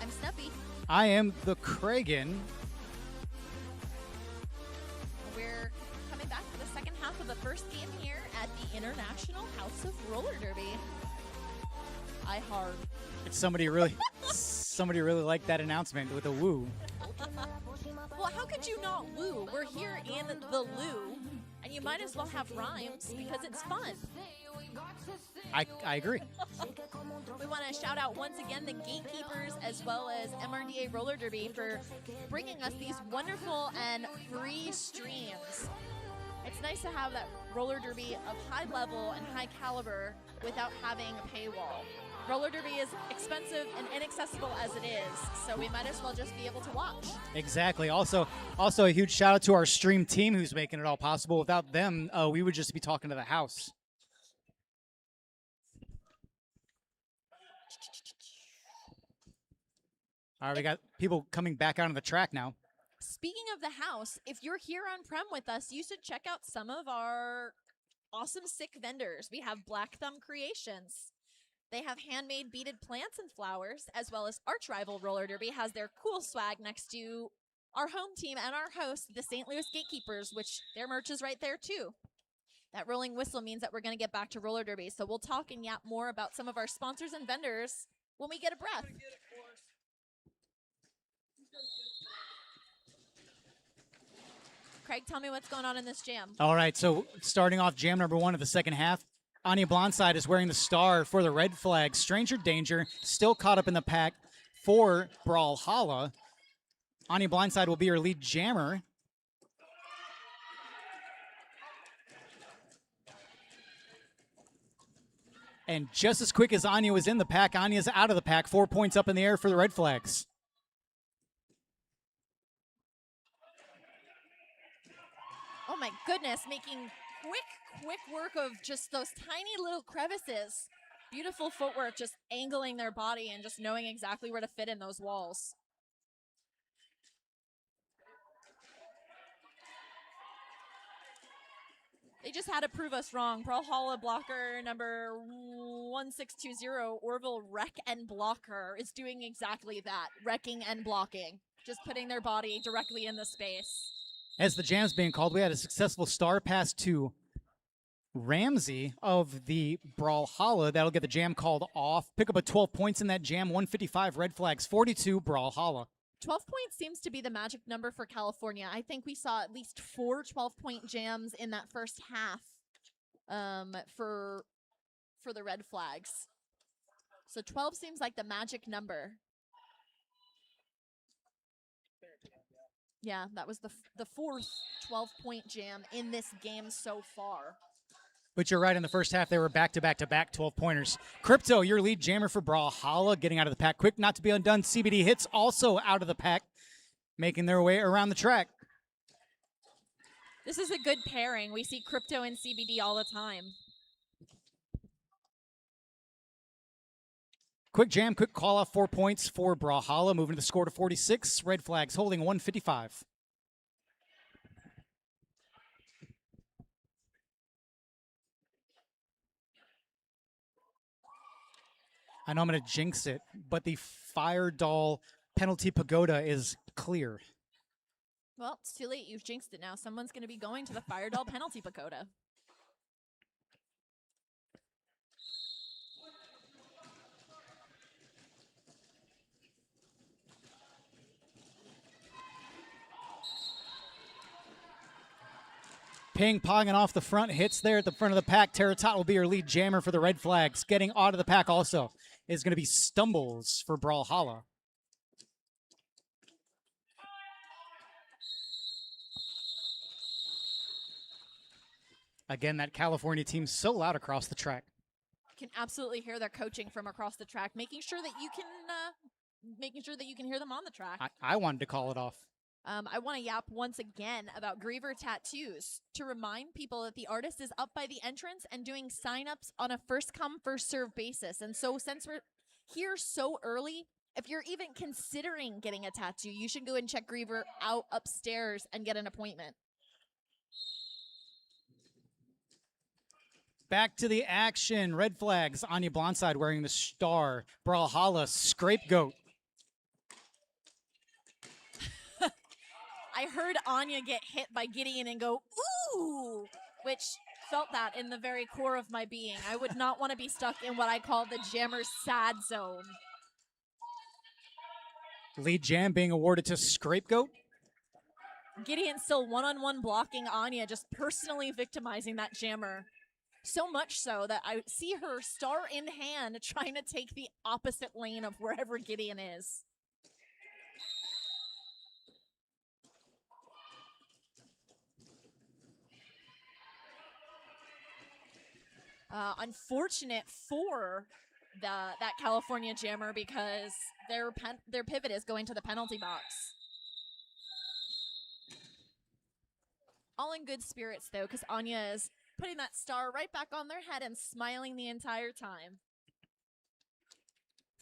I'm Snuppy. I am the Kragan. We're coming back for the second half of the first game here at the International House of Roller Derby. IHOD. It's somebody really liked that announcement with a woo. Well, how could you not woo? We're here in the loo, and you might as well have rhymes because it's fun. I agree. We want to shout out once again the gatekeepers as well as MRDA Roller Derby for bringing us these wonderful and free streams. It's nice to have that roller derby of high level and high caliber without having a paywall. Roller derby is expensive and inaccessible as it is, so we might as well just be able to watch. Exactly. Also a huge shout out to our stream team who's making it all possible. Without them, we would just be talking to the house. All right, we got people coming back out on the track now. Speaking of the house, if you're here on Prem with us, you should check out some of our awesome sick vendors. We have Black Thumb Creations. They have handmade beaded plants and flowers, as well as arch rival Roller Derby has their cool swag next to our home team and our host, the St. Louis Gatekeepers, which their merch is right there too. That rolling whistle means that we're going to get back to roller derby, so we'll talk and yap more about some of our sponsors and vendors when we get a breath. Craig, tell me what's going on in this jam. All right, so starting off jam number 1 of the second half, Anya Blindside is wearing the star for the red flag. Stranger Danger still caught up in the pack for Brawlhalla. Anya Blindside will be her lead jammer. And just as quick as Anya was in the pack, Anya's out of the pack. 4 points up in the air for the red flags. Oh my goodness, making quick work of just those tiny little crevices. Beautiful footwork, just angling their body and just knowing exactly where to fit in those walls. They just had to prove us wrong. Brawlhalla blocker number 1620, Orville Wreck and Blocker, is doing exactly that. Wrecking and blocking. Just putting their body directly in the space. As the jam's being called, we had a successful star pass to Ramsey of the Brawlhalla. That'll get the jam called off. Pick up a 12 points in that jam. 155 red flags, 42 Brawlhalla. 12 points seems to be the magic number for California. I think we saw at least 4 12-point jams in that first half for the red flags. So 12 seems like the magic number. Yeah, that was the fourth 12-point jam in this game so far. But you're right, in the first half, they were back-to-back-to-back 12-pointers. Crypto, your lead jammer for Brawlhalla, getting out of the pack quick, not to be undone. CBD Hits also out of the pack, making their way around the track. This is a good pairing. We see Crypto and CBD all the time. Quick jam, quick call off, 4 points for Brawlhalla, moving the score to 46. Red flags holding 155. I know I'm going to jinx it, but the Fire Doll penalty pagoda is clear. Well, it's too late. You've jinxed it now. Someone's going to be going to the Fire Doll penalty pagoda. Ping-ponging off the front, hits there at the front of the pack. Terratot will be your lead jammer for the red flags. Getting out of the pack also is going to be Stumbles for Brawlhalla. Again, that California team so loud across the track. You can absolutely hear their coaching from across the track, making sure that you can hear them on the track. I wanted to call it off. I want to yap once again about Griever Tattoos to remind people that the artist is up by the entrance and doing signups on a first come, first serve basis. And so since we're here so early, if you're even considering getting a tattoo, you should go and check Griever out upstairs and get an appointment. Back to the action. Red flags. Anya Blindside wearing the star. Brawlhalla, Scapegoat. I heard Anya get hit by Gideon and go, ooh, which felt that in the very core of my being. I would not want to be stuck in what I call the jammer's sad zone. Lead jam being awarded to Scapegoat. Gideon still one-on-one blocking Anya, just personally victimizing that jammer. So much so that I see her star in hand trying to take the opposite lane of wherever Gideon is. Unfortunate for that California jammer because their pivot is going to the penalty box. All in good spirits though, because Anya is putting that star right back on their head and smiling the entire time.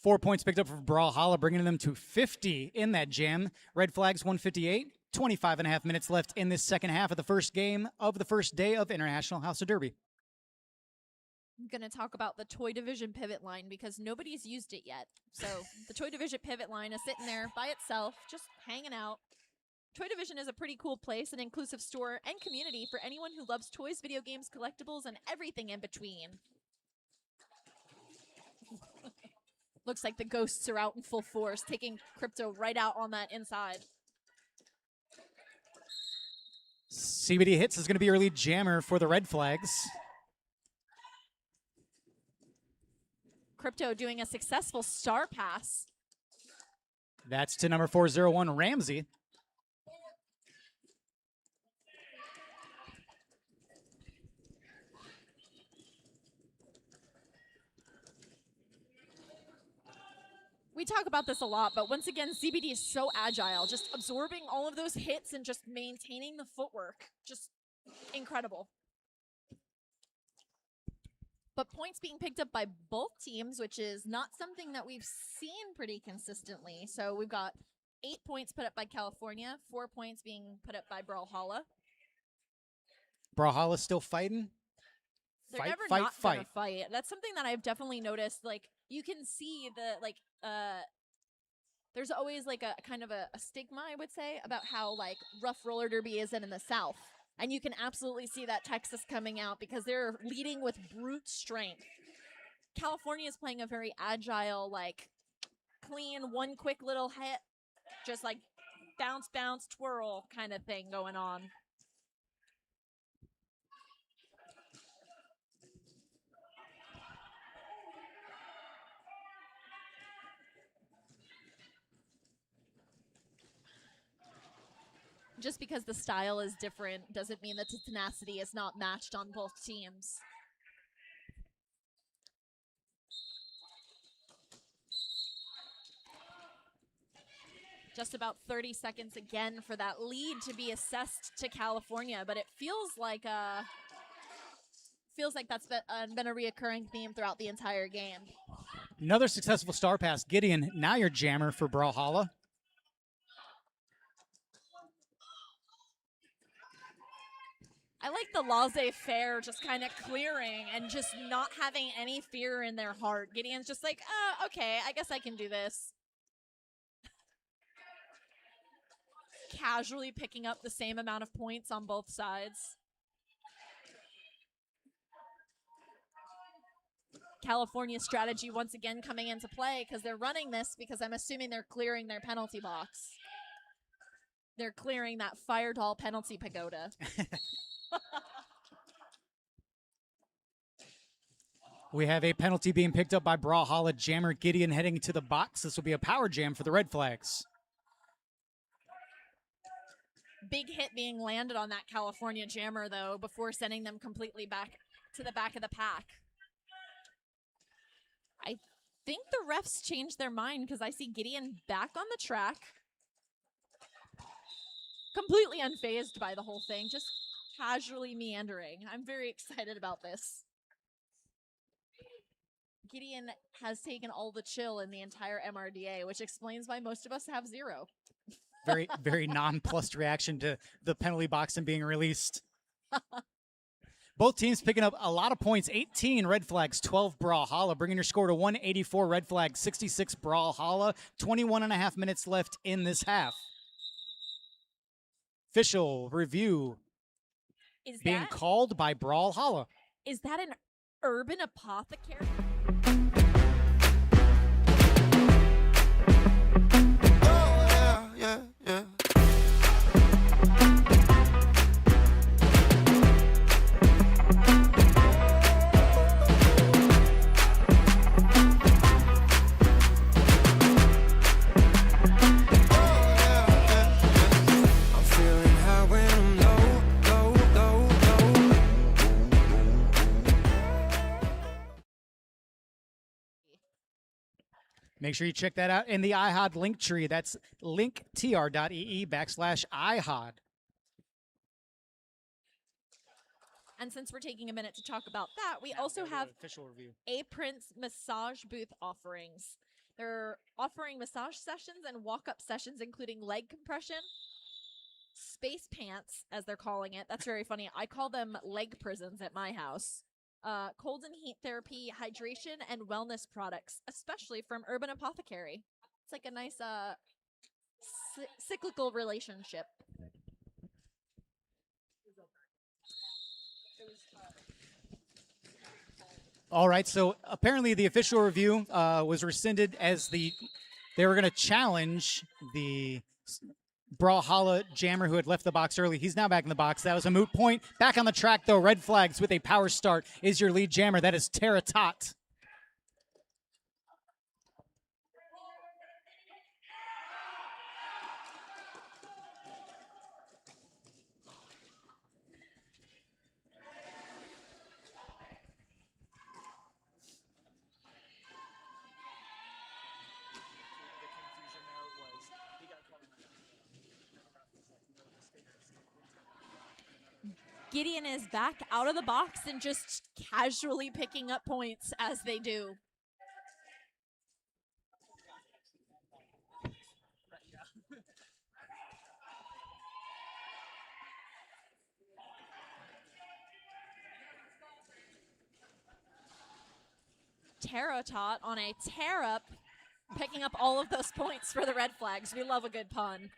4 points picked up for Brawlhalla, bringing them to 50 in that jam. Red flags 158. 25 and a half minutes left in this second half of the first game of the first day of International House of Derby. I'm going to talk about the Toy Division pivot line because nobody's used it yet. So the Toy Division pivot line is sitting there by itself, just hanging out. Toy Division is a pretty cool place, an inclusive store and community for anyone who loves toys, video games, collectibles, and everything in between. Looks like the ghosts are out in full force, taking Crypto right out on that inside. CBD Hits is going to be your lead jammer for the Red Flags. Crypto doing a successful star pass. That's to number 401, Ramsey. We talk about this a lot, but once again, CBD is so agile, just absorbing all of those hits and just maintaining the footwork. Just incredible. But points being picked up by both teams, which is not something that we've seen pretty consistently. So we've got 8 points put up by California, 4 points being put up by Brawlhalla. Brawlhalla still fighting. They're never not gonna fight. That's something that I've definitely noticed. Like, you can see the, like, there's always, like, a kind of a stigma, I would say, about how, like, rough roller derby is in the South. And you can absolutely see that Texas coming out because they're leading with brute strength. California is playing a very agile, like, clean, one quick little hit, just like bounce, bounce, twirl kind of thing going on. Just because the style is different doesn't mean that the tenacity is not matched on both teams. Just about 30 seconds again for that lead to be assessed to California, but it feels like that's been a reoccurring theme throughout the entire game. Another successful star pass. Gideon, now your jammer for Brawlhalla. I like the laissez-faire just kind of clearing and just not having any fear in their heart. Gideon's just like, oh, okay, I guess I can do this. Casually picking up the same amount of points on both sides. California's strategy once again coming into play because they're running this because I'm assuming they're clearing their penalty box. They're clearing that fire doll penalty pagoda. We have a penalty being picked up by Brawlhalla jammer Gideon heading to the box. This will be a power jam for the Red Flags. Big hit being landed on that California jammer, though, before sending them completely back to the back of the pack. I think the refs changed their mind because I see Gideon back on the track. Completely unfazed by the whole thing, just casually meandering. I'm very excited about this. Gideon has taken all the chill in the entire MRDA, which explains why most of us have 0. Very, very nonplussed reaction to the penalty box and being released. Both teams picking up a lot of points. 18 Red Flags, 12 Brawlhalla, bringing your score to 184 Red Flags, 66 Brawlhalla. 21.5 minutes left in this half. Official review being called by Brawlhalla. Is that an urban apothecary? Yeah. I'm feeling high when I'm low. Make sure you check that out in the IHOD link tree. That's linktr.ee/IHOD. And since we're taking a minute to talk about that, we also have official review. Prince massage booth offerings. They're offering massage sessions and walk-up sessions, including leg compression, space pants, as they're calling it. That's very funny. I call them leg prisons at my house. cold and heat therapy, hydration, and wellness products, especially from Urban Apothecary. It's like a nice cyclical relationship. All right, so apparently the official review was rescinded as they were going to challenge the Brawlhalla jammer who had left the box early. He's now back in the box. That was a moot point. Back on the track, though, red flags with a power start is your lead jammer. That is Tara Tot. The confusion there was he got called in the Gideon is back out of the box and just casually picking up points as they do. Tara Tot on a tear up, picking up all of those points for the red flags. We love a good pun.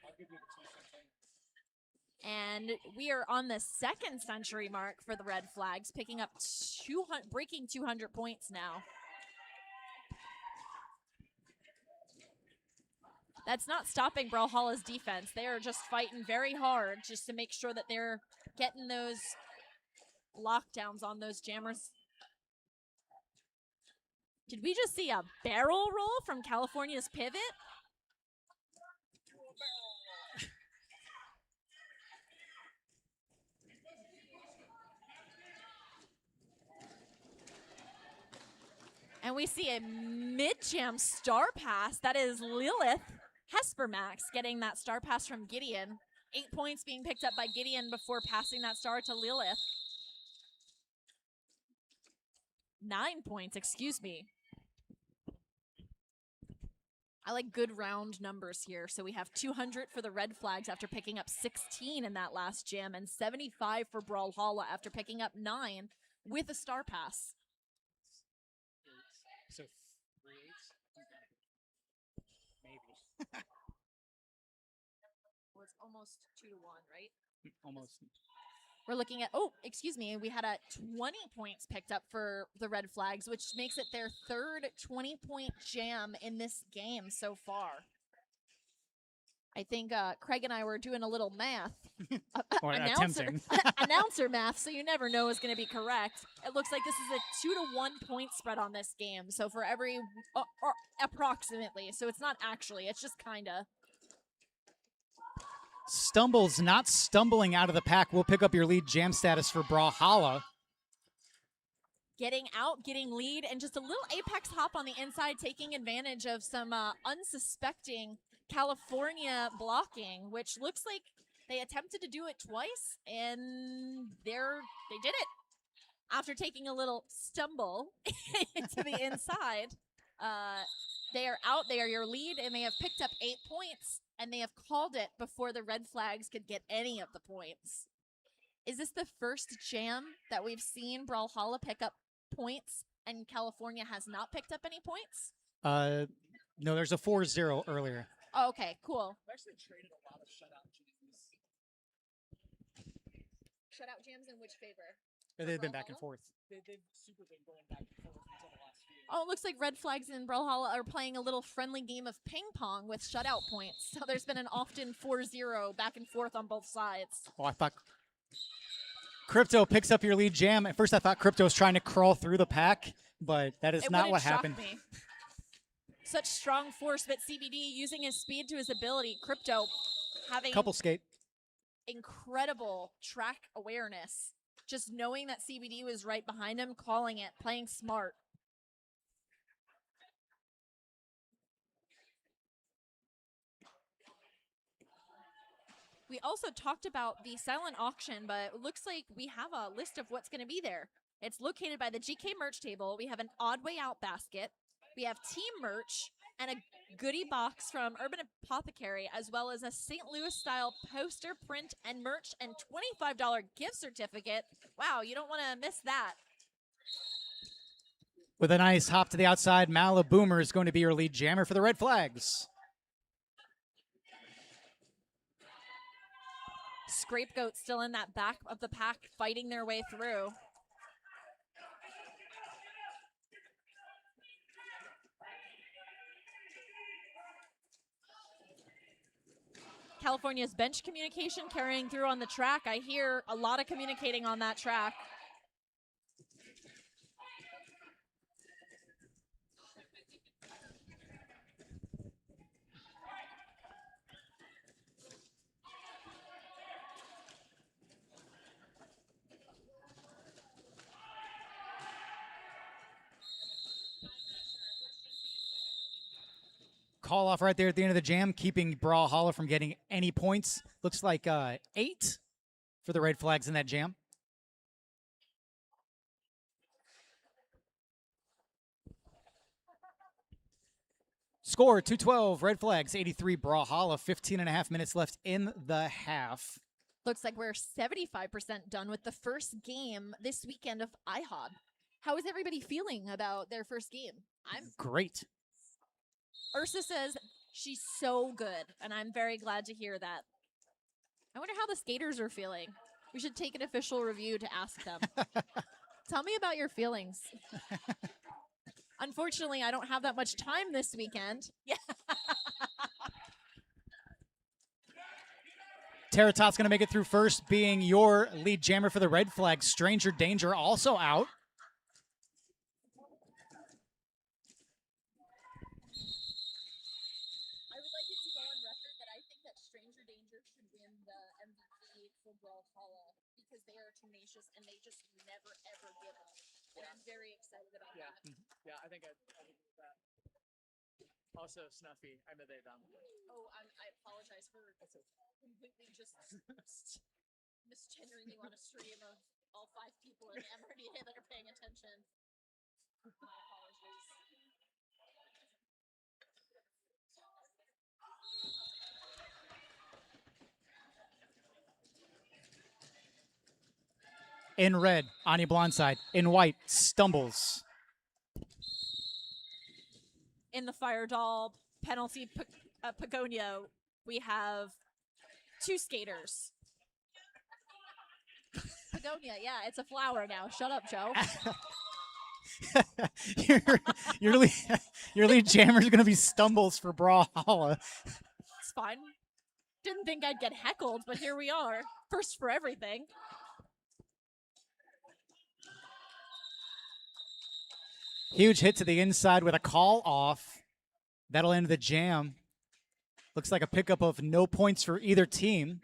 And we are on the 2nd century mark for the red flags, picking up 200, breaking 200 points now. That's not stopping Brawlhalla's defense. They are just fighting very hard just to make sure that they're getting those lockdowns on those jammers. Did we just see a barrel roll from California's Pivot? And we see a mid-jam star pass. That is Lilith Hespermax getting that star pass from Gideon. 8 points being picked up by Gideon before passing that star to Lilith. 9 points, excuse me. I like good round numbers here. So we have 200 for the red flags after picking up 16 in that last jam, and 75 for Brawlhalla after picking up 9 with a star pass. So 3 8s? Maybe. Well, it's almost 2 to 1, right? Almost. We're looking at, oh, excuse me, we had a 20 points picked up for the red flags, which makes it their 3rd 20-point jam in this game so far. I think Craig and I were doing a little math. Or attempting. Announcer math, so you never know is going to be correct. It looks like this is a 2 to 1 point spread on this game. So for every, or approximately. So it's not actually, it's just kind of. Stumbles not stumbling out of the pack will pick up your lead jam status for Brawlhalla. Getting out, getting lead, and just a little apex hop on the inside, taking advantage of some unsuspecting California blocking, which looks like they attempted to do it twice, and they did it. After taking a little stumble to the inside, they are out. They are your lead, and they have picked up 8 points, and they have called it before the red flags could get any of the points. Is this the first jam that we've seen Brawlhalla pick up points, and California has not picked up any points? No, there's a 4-0 earlier. Oh, okay, cool. I've actually traded a lot of shutout jams. Shutout jams in which favor? They've been back and forth. They've super been going back and forth until the last few. Oh, it looks like red flags and Brawlhalla are playing a little friendly game of ping pong with shutout points. So there's been an often 4-0 back and forth on both sides. Oh, I thought Crypto picks up your lead jam. At first I thought Crypto was trying to crawl through the pack, but that is not what happened. Me. Such strong force, but CBD using his speed to his ability. Crypto having Couple skate. Incredible track awareness. Just knowing that CBD was right behind him, calling it, playing smart. We also talked about the silent auction, but it looks like we have a list of what's going to be there. It's located by the GK merch table. We have an Odd Way Out basket. We have team merch and a goodie box from Urban Apothecary, as well as a St. Louis style poster, print, and merch, and $25 gift certificate. Wow, you don't want to miss that. With a nice hop to the outside, Malaboomer is going to be your lead jammer for the Red Flags. Scapegoat still in that back of the pack, fighting their way through. California's bench communication carrying through on the track. I hear a lot of communicating on that track. Call off right there at the end of the jam, keeping Brawlhalla from getting any points. Looks like 8 for the Red Flags in that jam. Score 212, Red Flags 83, Brawlhalla, 15.5 minutes left in the half. Looks like we're 75% done with the first game this weekend of IHOD. How is everybody feeling about their first game? I'm Great. Ursa says she's so good, and I'm very glad to hear that. I wonder how the skaters are feeling. We should take an official review to ask them. Tell me about your feelings. Unfortunately, I don't have that much time this weekend. Yeah. Terratot's going to make it through first, being your lead jammer for the Red Flags. Stranger Danger also out. I would like it to go on record that I think that Stranger Danger should win the MVP for Brawlhalla because they are tenacious and they just never ever give up. And I'm very excited about Yeah. that. Yeah, I think I agree with that. Also, Snuffy. I know they them. Oh, I apologize for completely just misgendering you on a stream of all 5 people in the MRDA that are paying attention. My apologies. In red, Anya Blindside. In white, Stumbles. In the Fire Doll penalty Pagonia, we have 2 skaters. Pagonia, yeah, it's a flower now. Shut up, Joe. your lead jammer is going to be Stumbles for Brawlhalla. It's fine. Didn't think I'd get heckled, but here we are. First for everything. Huge hit to the inside with a call off. That'll end the jam. Looks like a pickup of no points for either team.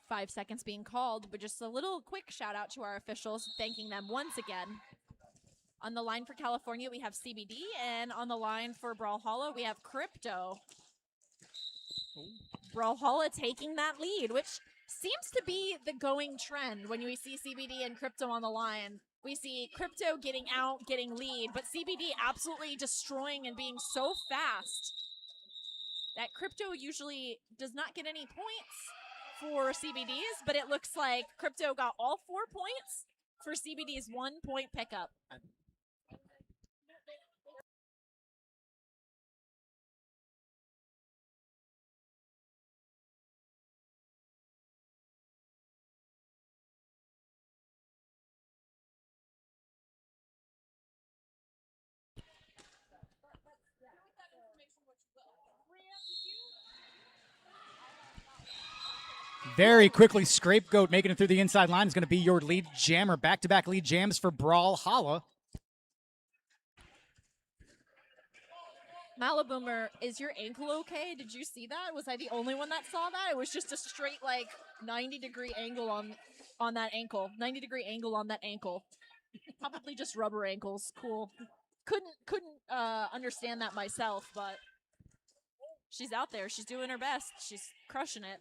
Five seconds being called, but just a little quick shout out to our officials, thanking them once again. On the line for California, we have CBD, and on the line for Brawlhalla, we have Crypto. Brawlhalla taking that lead, which seems to be the going trend when we see CBD and Crypto on the line. We see Crypto getting out, getting lead, but CBD absolutely destroying and being so fast that Crypto usually does not get any points for CBDs, but it looks like Crypto got all 4 points for CBD's 1 point pickup. Very quickly, Scapegoat making it through the inside line is going to be your lead jammer. Back-to-back lead jams for Brawlhalla. Malaboomer, is your ankle okay? Did you see that? Was I the only one that saw that? It was just a straight, like, 90-degree angle on that ankle. 90-degree angle on that ankle. Probably just rubber ankles. Cool. Couldn't understand that myself, but she's out there. She's doing her best. She's crushing it.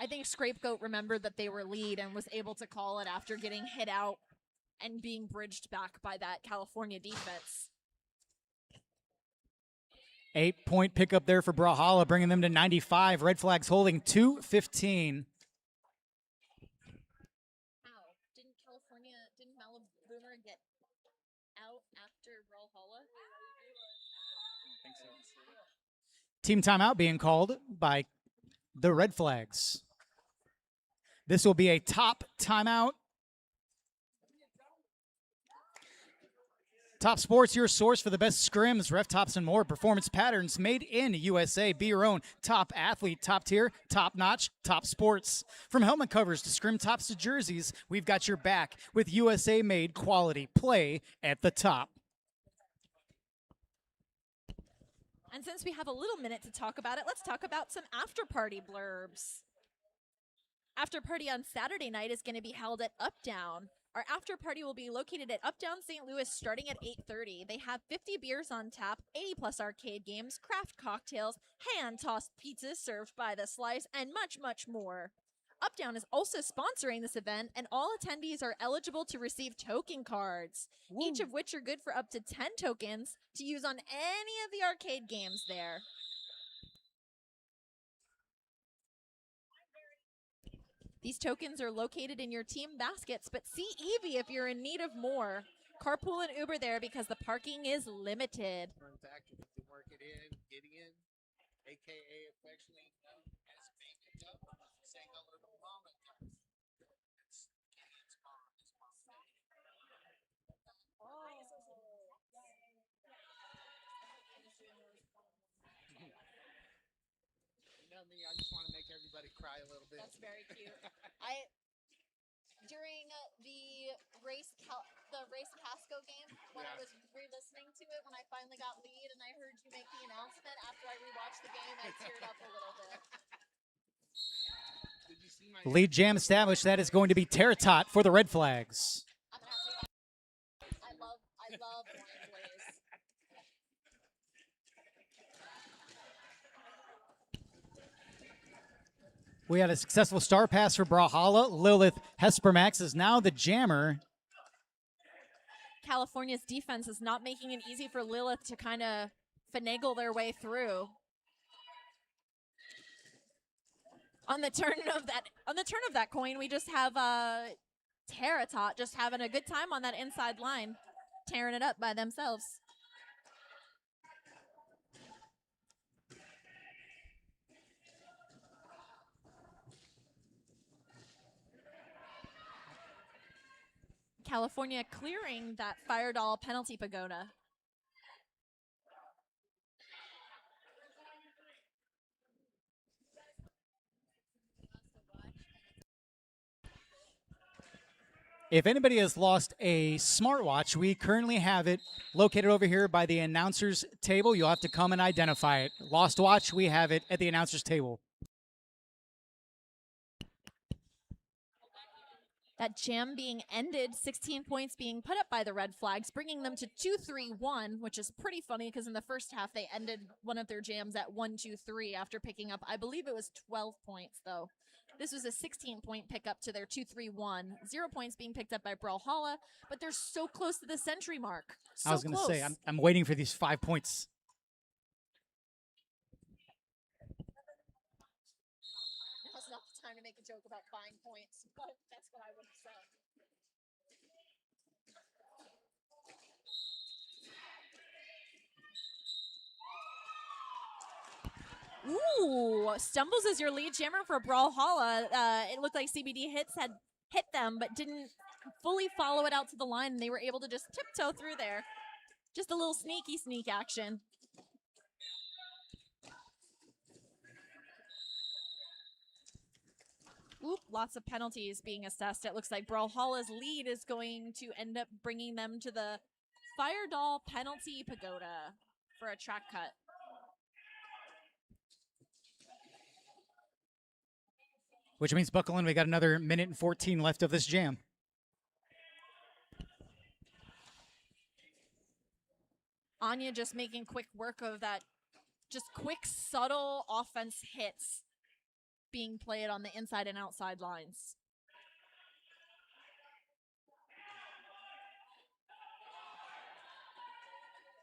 I think Scrapegoat remembered that they were lead and was able to call it after getting hit out and being bridged back by that California defense. 8-point pickup there for Brawlhalla, bringing them to 95. Red Flags holding 2:15. Didn't Malaboomer get out after Brawlhalla? Team timeout being called by the Red Flags. This will be a top timeout. Top Sports, your source for the best scrims, ref tops, and more. Performance patterns made in USA. Be your own top athlete, top tier, top notch, Top Sports. From helmet covers to scrim tops to jerseys, we've got your back with USA made quality. Play at the top. And since we have a little minute to talk about it, let's talk about some after party blurbs. After party on Saturday night is going to be held at Uptown. Our after party will be located at Uptown St. Louis starting at 8:30. They have 50 beers on tap, 80 plus arcade games, craft cocktails, hand-tossed pizzas served by the slice, and much, much more. Uptown is also sponsoring this event, and all attendees are eligible to receive token cards, each of which are good for up to 10 tokens to use on any of the arcade games there. These tokens are located in your team baskets, but see Evie if you're in need of more. Carpool and Uber there because the parking is limited. Activate to work it in, Gideon, aka affectionately known as Baby Duck, saying hello to Mama Duck. That's Gideon's mom. His mom. You know me, I just want to make everybody cry a little bit. That's very cute. During the race Casco game, when I was re-listening to it, when I finally got lead and I heard you make the announcement after I rewatched the game, I teared up a little bit. Did you see my Lead jam established. That is going to be Terratot for the Red Flags. I'm gonna have to. I love Orange Blaze. We had a successful star pass for Brawlhalla. Lilith Hespermax is now the jammer. California's defense is not making it easy for Lilith to kind of finagle their way through. On the turn of that coin, we just have Terratot just having a good time on that inside line, tearing it up by themselves. California clearing that Fire Doll penalty pagoda. If anybody has lost a smartwatch, we currently have it located over here by the announcer's table. You'll have to come and identify it. Lost watch, we have it at the announcer's table. That jam being ended, 16 points being put up by the Red Flags, bringing them to 2-3-1, which is pretty funny because in the first half they ended one of their jams at 1-2-3 after picking up, I believe it was 12 points though. This was a 16-point pickup to their 2-3-1. 0 points being picked up by Brawlhalla, but they're so close to the century mark. So I was going to close. say, I'm waiting for these 5 points. Now's not the time to make a joke about buying points, but that's what I would have said. Ooh, Stumbles is your lead jammer for Brawlhalla. It looked like CBD hits had hit them, but didn't fully follow it out to the line, and they were able to just tiptoe through there. Just a little sneak action. Oop, lots of penalties being assessed. It looks like Brawlhalla's lead is going to end up bringing them to the Fire Doll penalty pagoda for a track cut. Which means, buckle in, we got another minute and 14 left of this jam. Anya just making quick work of that, just quick, subtle offense hits. being played on the inside and outside lines.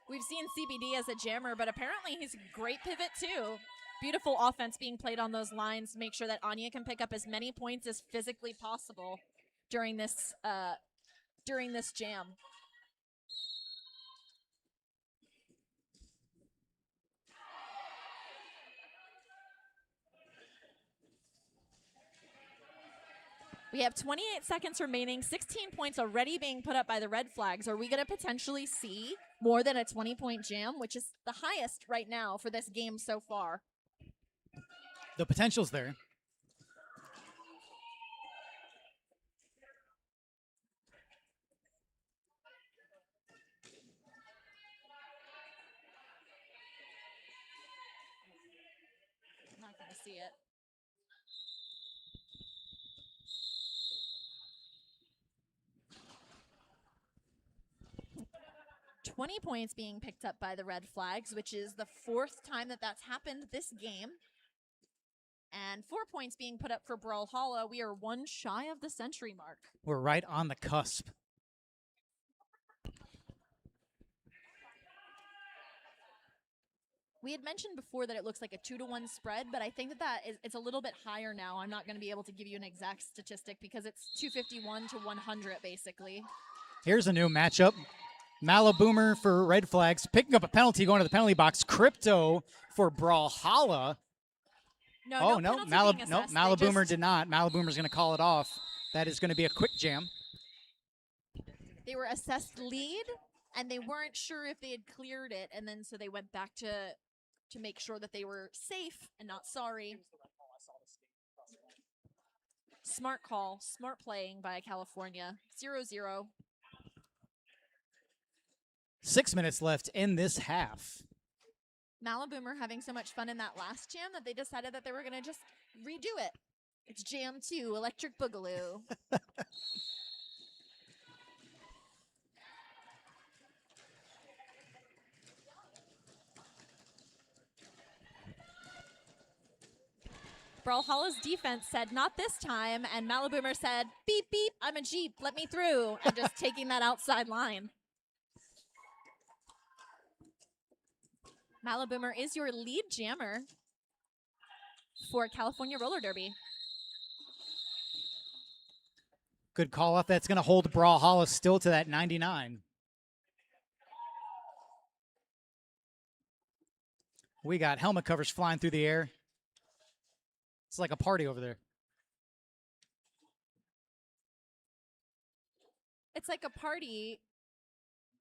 We've seen CBD as a jammer, but apparently he's a great pivot too. Beautiful offense being played on those lines to make sure that Anya can pick up as many points as physically possible during this jam. We have 28 seconds remaining, 16 points already being put up by the red flags. Are we going to potentially see more than a 20-point jam, which is the highest right now for this game so far? The potential's there. I'm not going to see it. $20 points being picked up by the red flags, which is the fourth time that that's happened this game. And 4 points being put up for Brawlhalla. We are one shy of the century mark. We're right on the cusp. We had mentioned before that it looks like a 2-to-1 spread, but I think that it's a little bit higher now. I'm not going to be able to give you an exact statistic because it's 251 to 100 basically. Here's a new matchup. Malaboomer for red flags, picking up a penalty, going to the penalty box. Crypto for Brawlhalla. No, Malaboomer did not. Malaboomer's going to call it off. That is going to be a quick jam. They were assessed lead, and they weren't sure if they had cleared it, and then so they went back to make sure that they were safe and not sorry. Smart call, smart playing by California. 0-0. 6 minutes left in this half. Malaboomer having so much fun in that last jam that they decided that they were going to just redo it. It's Jam 2, Electric Boogaloo. Brawlhalla's defense said, not this time, and Malaboomer said, beep, beep, I'm a Jeep, let me through, and just taking that outside line. Malaboomer is your lead jammer for California Roller Derby. Good call off. That's going to hold Brawlhalla still to that 99. We got helmet covers flying through the air. It's like a party over there. It's like a party.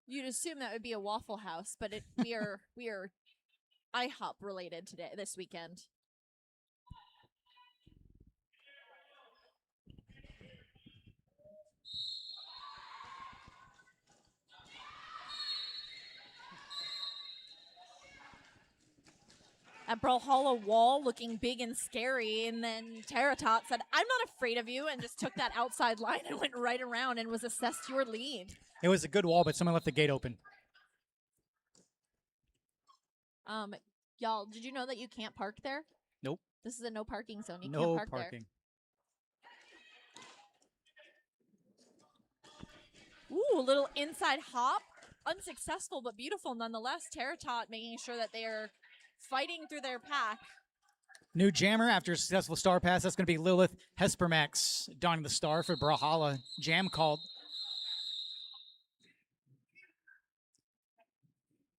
You'd assume that would be a Waffle House, but we are IHOP related today, this weekend. At Brawlhalla wall looking big and scary, and then Teratot said, I'm not afraid of you, and just took that outside line and went right around and was assessed your lead. It was a good wall, but someone left the gate open. Y'all, did you know that you can't park there? Nope. This is a no parking zone. You No can't park parking. there. Ooh, a little inside hop. Unsuccessful, but beautiful nonetheless. Teratot making sure that they are fighting through their pack. New jammer after a successful star pass. That's going to be Lilith Hespermax donning the star for Brawlhalla. Jam called.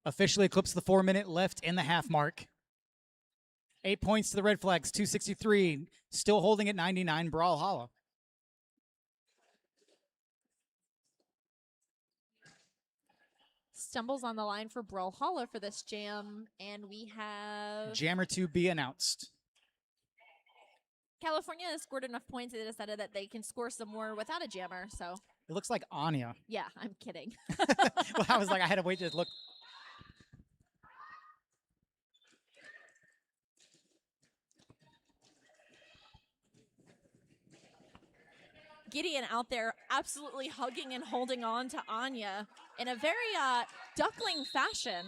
Officially eclipsed the 4 minute left in the half mark. 8 points to the red flags, 263. Still holding at 99, Brawlhalla. Stumbles on the line for Brawlhalla for this jam, and we have Jammer to be announced. California has scored enough points they decided that they can score some more without a jammer, so It looks like Anya. yeah, I'm kidding. Well, I was like, I had to wait to look. Gideon out there absolutely hugging and holding on to Anya in a very duckling fashion.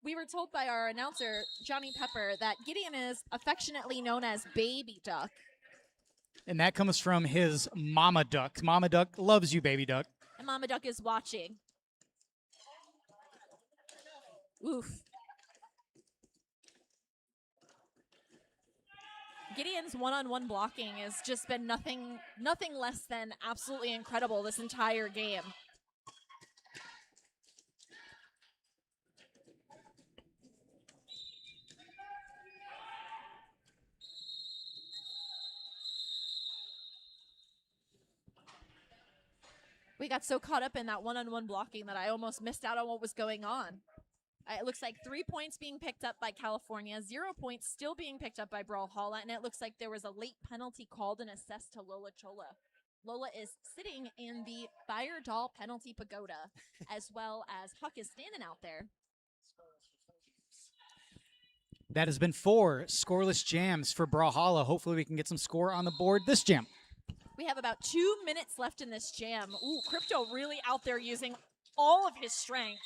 We were told by our announcer, Johnny Pepper, that Gideon is affectionately known as Baby Duck. And that comes from his Mama Duck. Mama Duck loves you, Baby Duck. And Mama Duck is watching. Oof. Gideon's one-on-one blocking has just been nothing less than absolutely incredible this entire game. We got so caught up in that one-on-one blocking that I almost missed out on what was going on. It looks like 3 points being picked up by California, 0 points still being picked up by Brawlhalla, and it looks like there was a late penalty called and assessed to Lola Chola. Lola is sitting in the Fire Doll penalty pagoda, as well as Huck is standing out there. That has been 4 scoreless jams for Brawlhalla. Hopefully we can get some score on the board this jam. We have about 2 minutes left in this jam. Ooh, Crypto really out there using all of his strength.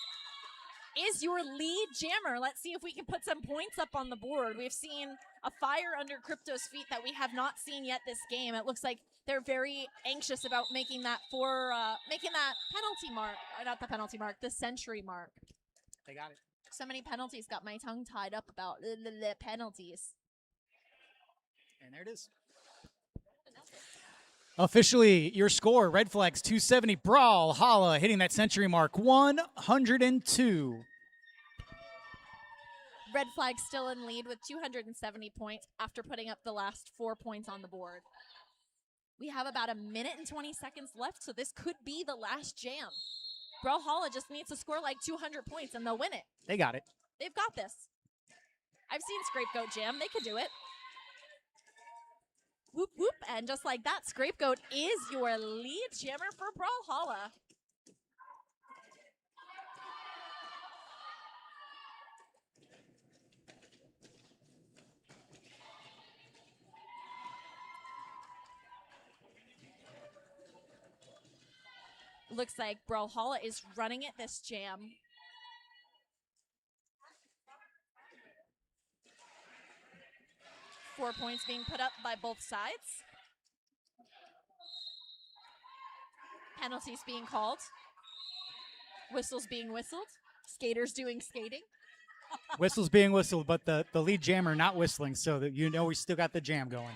Is your lead jammer. Let's see if we can put some points up on the board. We've seen a fire under Crypto's feet that we have not seen yet this game. It looks like they're very anxious about making that penalty mark. Not the penalty mark, the century mark. They got it. So many penalties, got my tongue tied up about the penalties. And there it is. Officially, your score, Red Flags 270, Brawlhalla hitting that century mark, 102. Red Flag still in lead with 270 points after putting up the last 4 points on the board. We have about 1 minute and 20 seconds left, so this could be the last jam. Brawlhalla just needs to score like 200 points and they'll win it. They got it. They've got this. I've seen Scapegoat jam. They could do it. Whoop, whoop. And just like that, Scapegoat is your lead jammer for Brawlhalla. Looks like Brawlhalla is running it this jam. Four points being put up by both sides. Penalties being called. Whistles being whistled. Skaters doing skating. Whistles being whistled, but the lead jammer not whistling, so that you know we still got the jam going.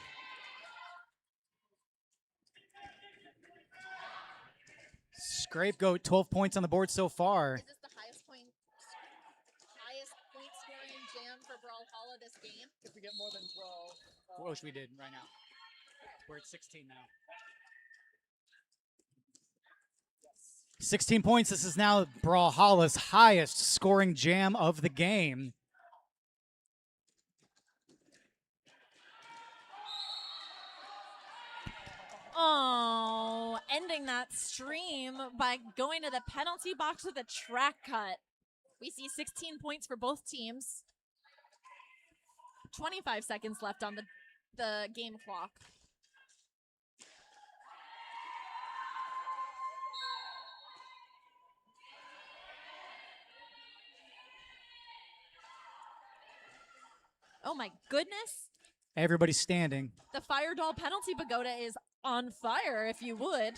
Scapegoat, 12 points on the board so far. Is this the highest point scoring jam for Brawlhalla this game? If we get more than 12. Wish we did right now. We're at 16 now. 16 points. This is now Brawlhalla's highest scoring jam of the game. Oh, ending that stream by going to the penalty box with a track cut. We see 16 points for both teams. 25 seconds left on the game clock. Oh my goodness. Everybody's standing. The Fire Doll penalty pagoda is on fire, if you would.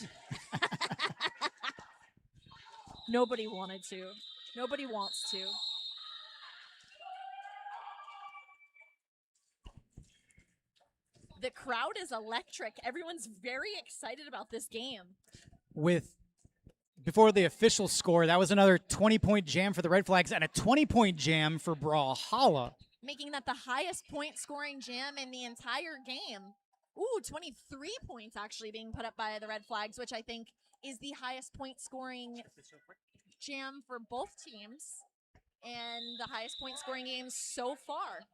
Nobody wanted to. Nobody wants to. The crowd is electric. Everyone's very excited about this game. Before the official score, that was another 20-point jam for the Red Flags and a 20-point jam for Brawlhalla. Making that the highest point scoring jam in the entire game. Ooh, 23 points actually being put up by the Red Flags, which I think is the highest point scoring jam for both teams and the highest point scoring game so far.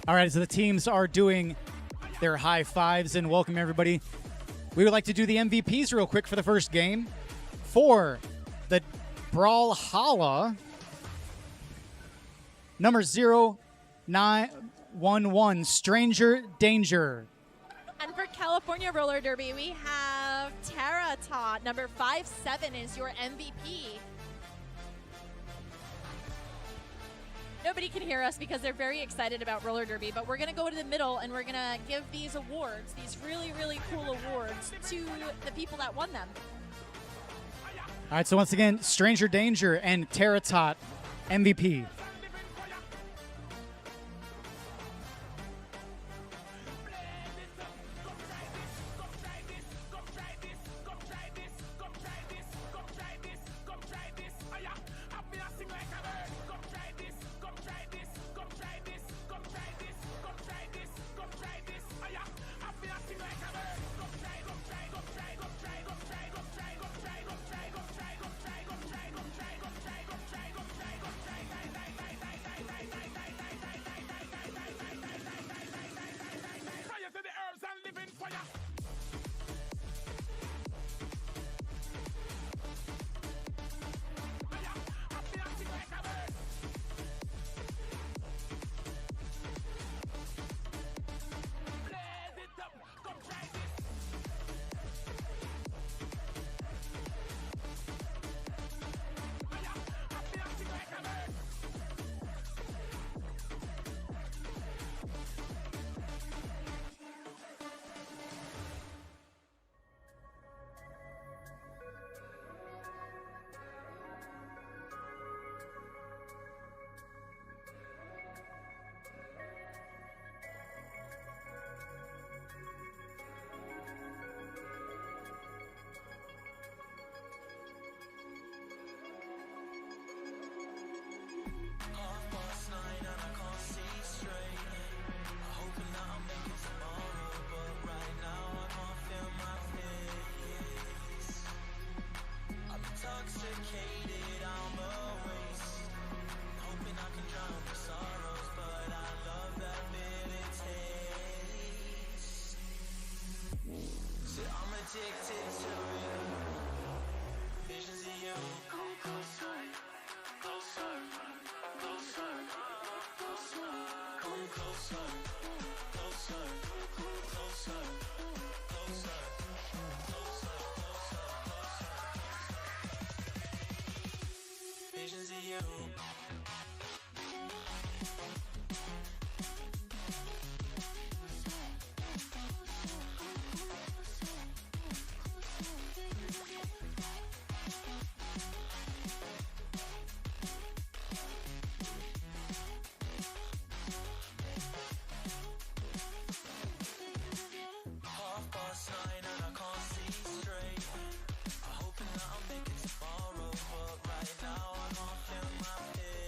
All right, so the teams are doing their high fives and welcome everybody. We would like to do the MVPs real quick for the first game. For the Brawlhalla, number 0911, Stranger Danger. And for California Roller Derby, we have Tara Tot. Number 57 is your MVP. Nobody can hear us because they're very excited about roller derby, but we're going to go to the middle and we're going to give these awards, these really, really cool awards, to the people that won them. All right, so once again, Stranger Danger and Tara Tot, MVP. Tomorrow, but right now I'm off in my bed.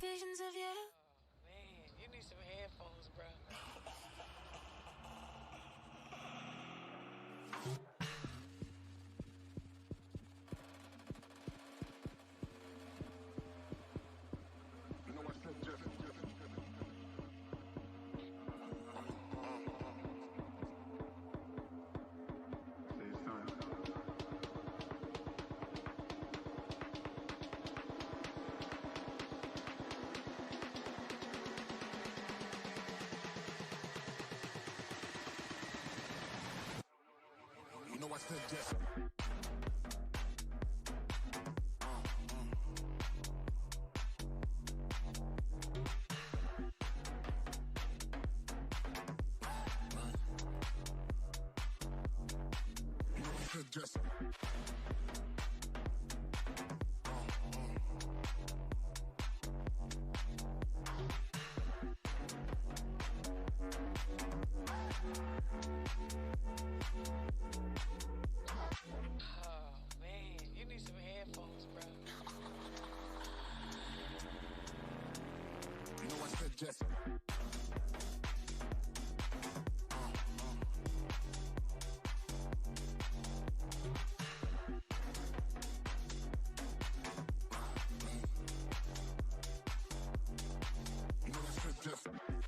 Visions of you. Man, you need some headphones, bro. You know I said just. Say something. You know I said just. You know I said just. Oh, man, you need some headphones, bro. You know I said just. You know I said just. Say something.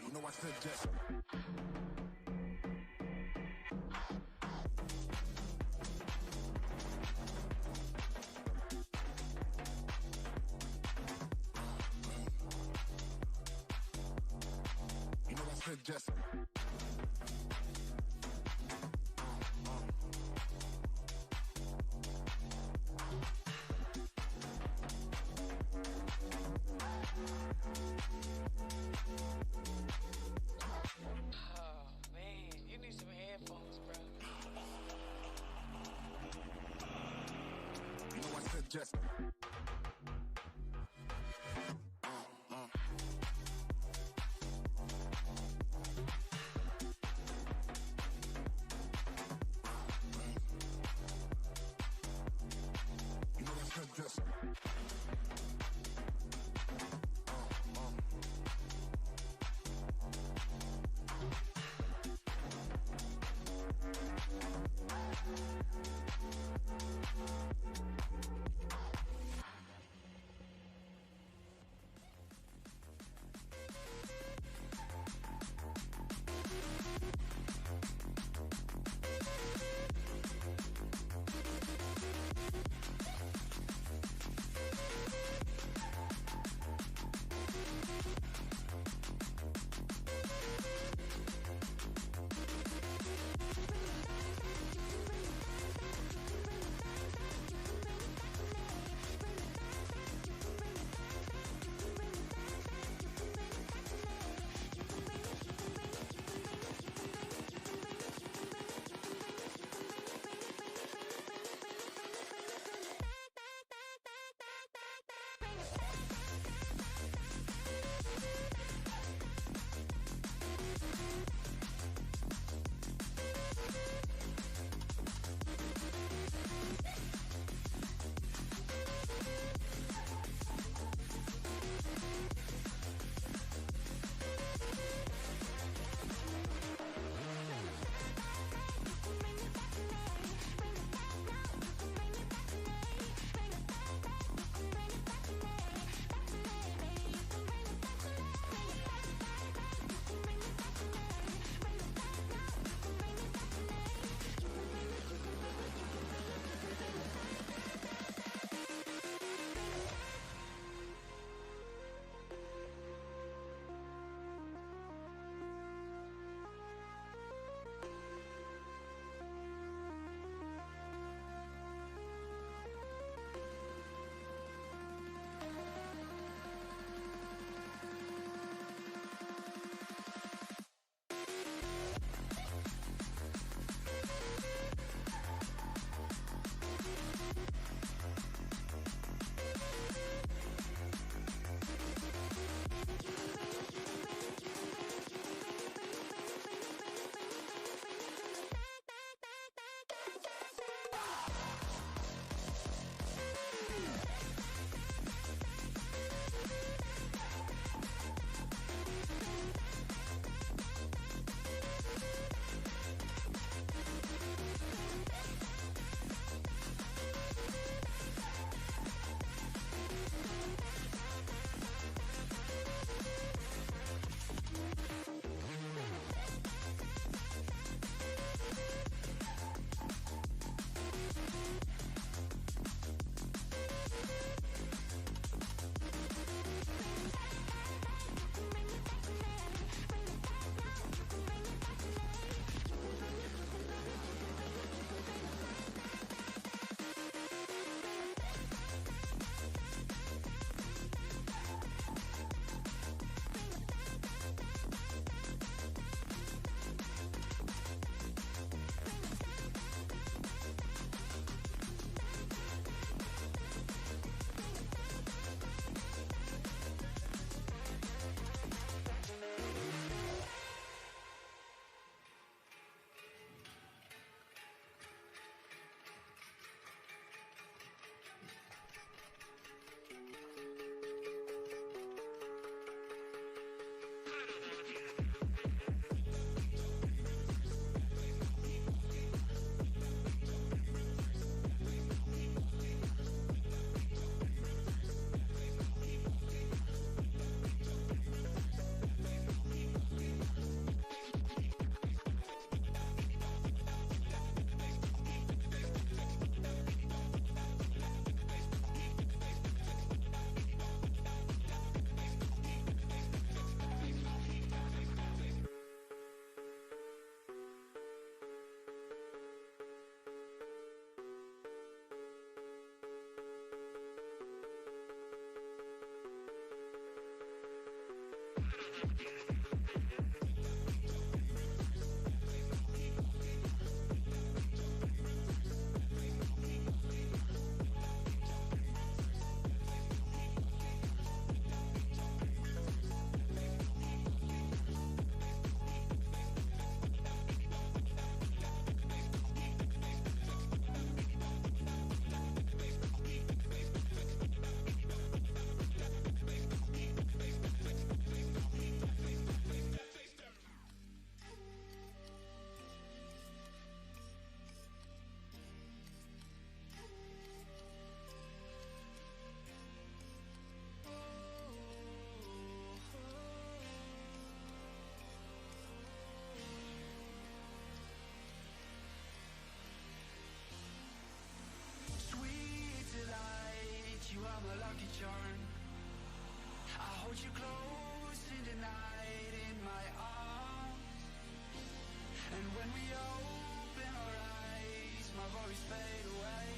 You know I said just. You know I said just. Oh, man, you need some headphones, bro. You know I said just. Sweet delight, you are my lucky charm. I hold you close in the night in my arms. And when we open our eyes, my worries fade away.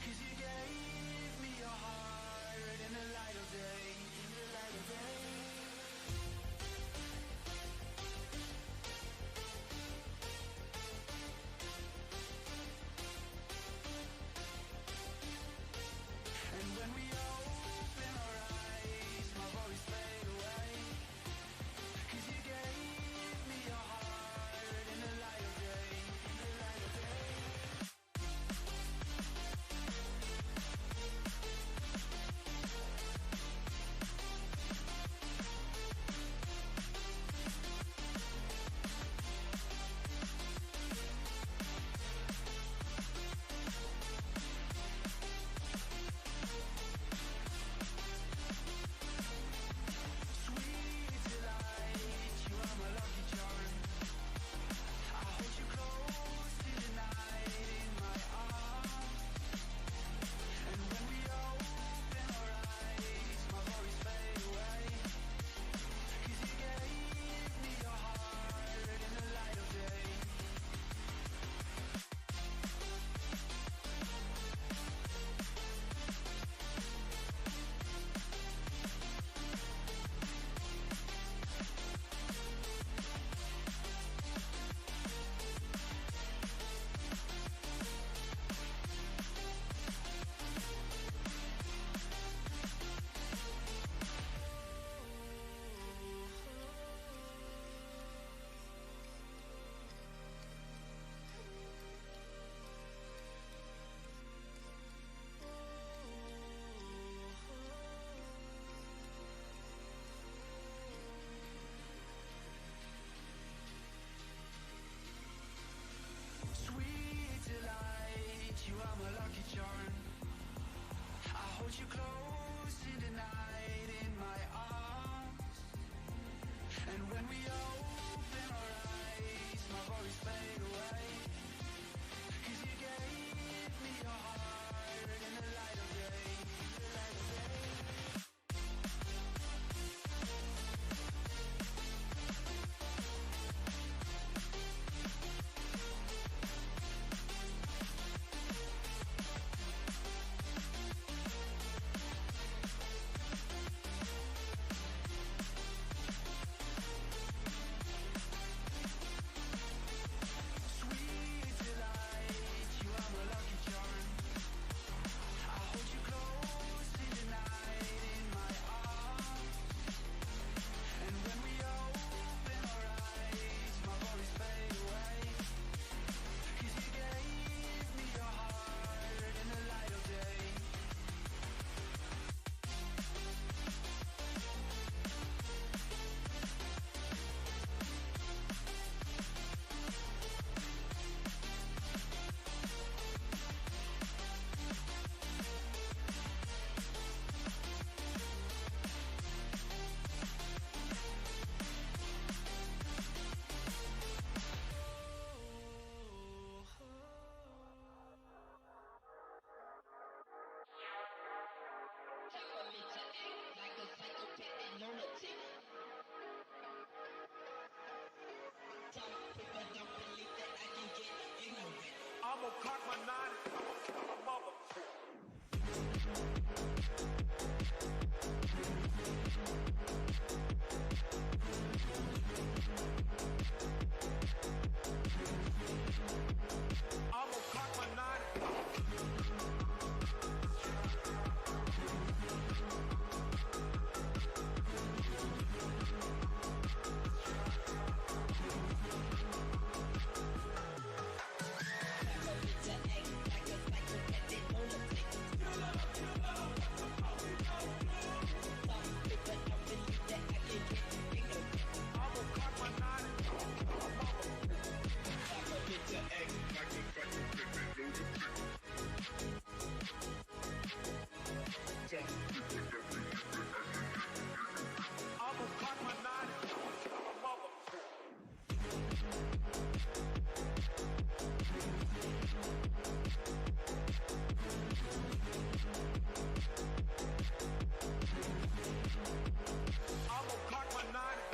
'Cause you gave me your heart in the light of day, in the light of day. And when we open our eyes, my worries fade away. 'Cause you gave me your heart in the light of day, in the light of day. Sweet delight, you are my lucky charm. I hold you close in the night in my arms. And when we open our eyes, my worries fade away. 'Cause you gave me your heart in the light of day. Sweet delight, you are my lucky charm. I hold you close in the night in my arms. And when we open our eyes, my worries fade away. 'Cause you gave me your heart in the light of day, in the light of day. Sweet delight, you are my lucky charm. I hold you close in the night in my arms. And when we open our eyes, my worries fade away. 'Cause you gave me your heart in the light of day. I'ma cock my nine, I'ma fuck my mother. I'ma cock my nine. I'ma cock my nine. I'ma cock my nine. Mother. I'ma cock my nine.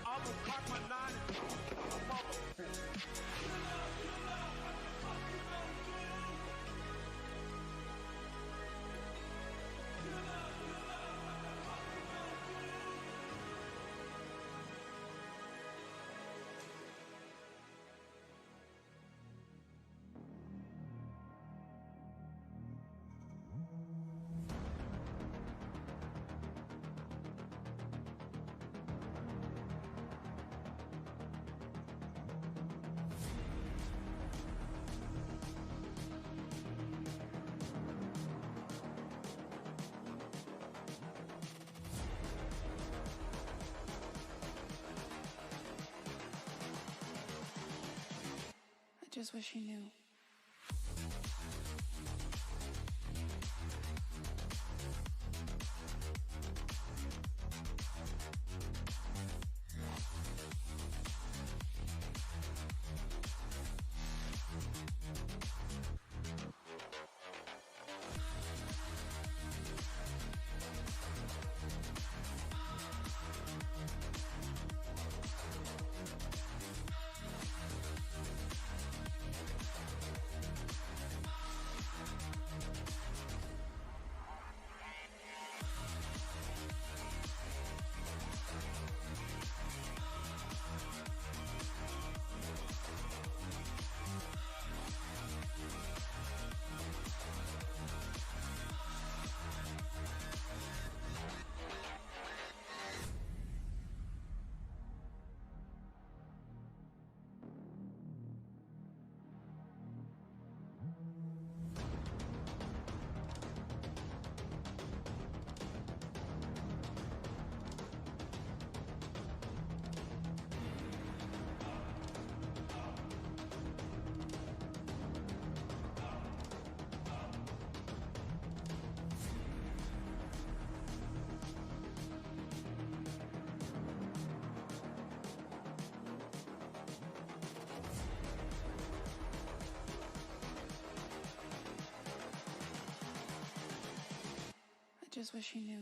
I'ma cock my nine. I'ma cock my nine. I just wish you knew. I just wish you knew.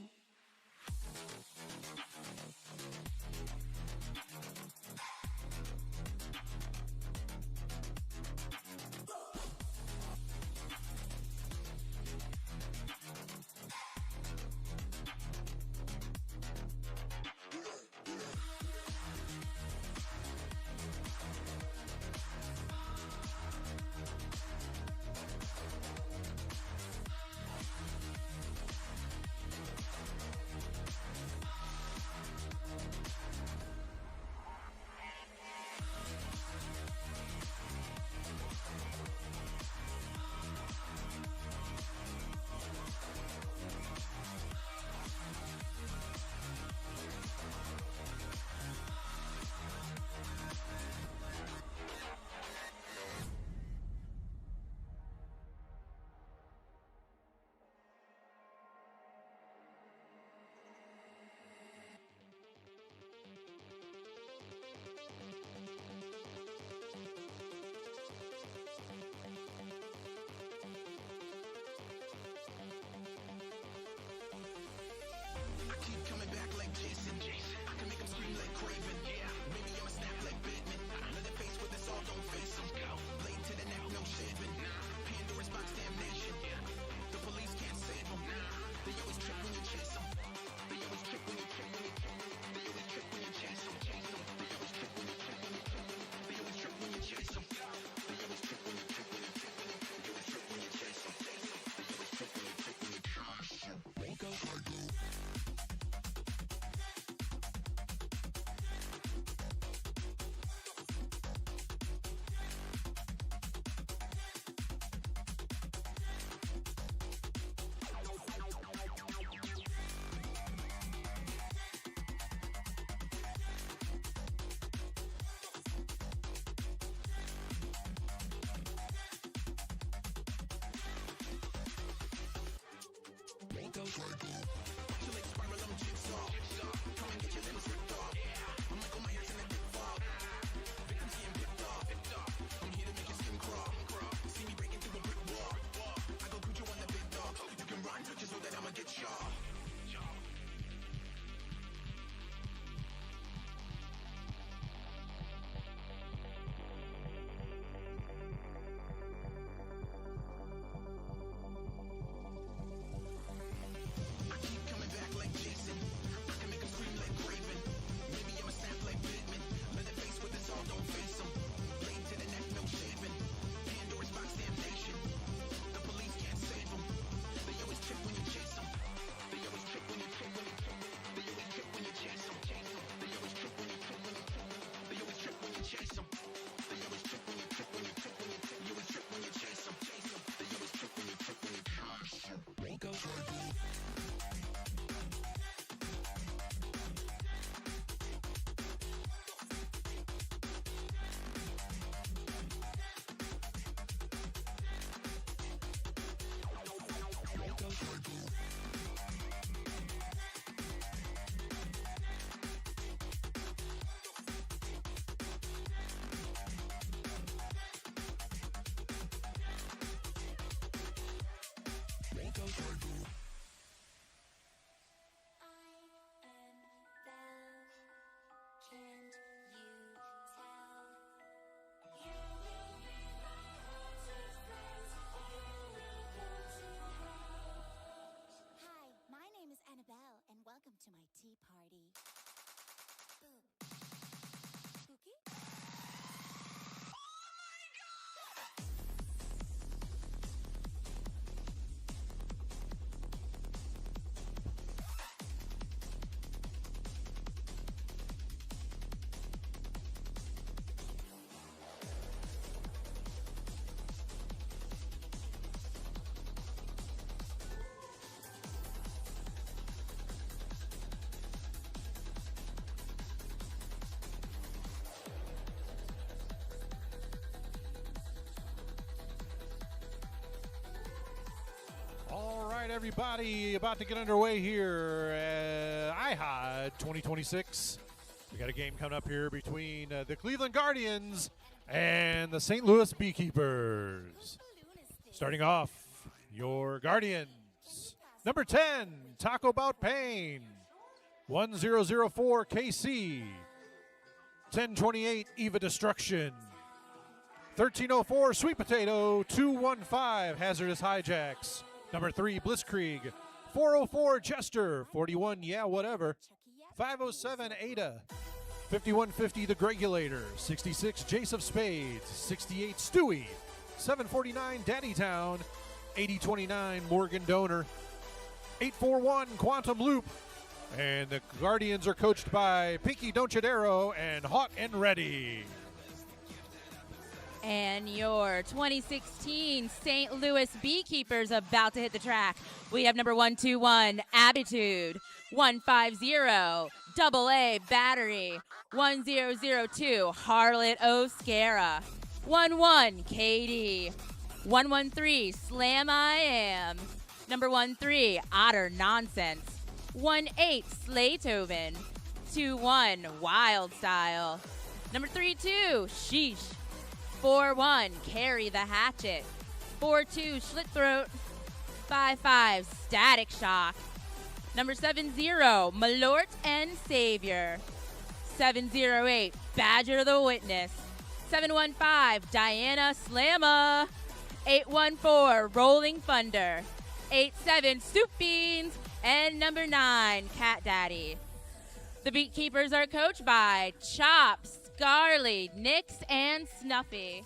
Hi, my name is Annabelle, and welcome to my tea party. Spooky? All right, everybody, about to get underway here at IHOD 2026. We got a game coming up here between the Cleveland Guardians and the St. Louis Beekeepers. Starting off, your Guardians. Number 10, Taco Bout Pain. 1004 KC. 1028 Eva Destruction. 1304 Sweet Potato. 215 Hazardous Hijacks. Number 3, Blitzkrieg. 404 Jester. 41 Yeah Whatever. 507 Ada. 5150 The Gregulator. 66 Jace of Spades. 68 Stewie. 749 Daddy Town. 8029 Morgan Donor. 841 Quantum Loop. And the Guardians are coached by Pinky Donchadero and Hot and Ready. And your 2016 St. Louis Beekeepers about to hit the track. We have number 121, Attitude. 150, Double A Battery. 1002, Harlot O'Scara. 11, Katie. 113, Slam I Am. Number 13, Otter Nonsense. 18, Slaytoven. 21, Wild Style. Number 32, Sheesh. 4-1, Carry the Hatchet. 4-2, Slit Throat. 5-5, Static Shock. Number 70, Malort and Savior. 708, Badger the Witness. 715, Diana Slamma. 814, Rolling Thunder. 87, Soup Beans. And number 9, Cat Daddy. The Beatkeepers are coached by Chops, Scarly, Nix, and Snuffy.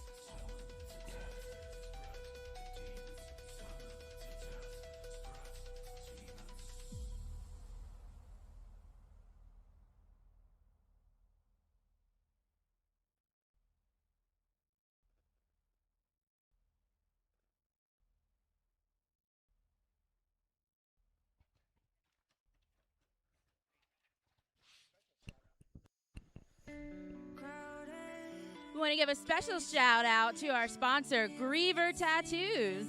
We want to give a special shout out to our sponsor, Griever Tattoos.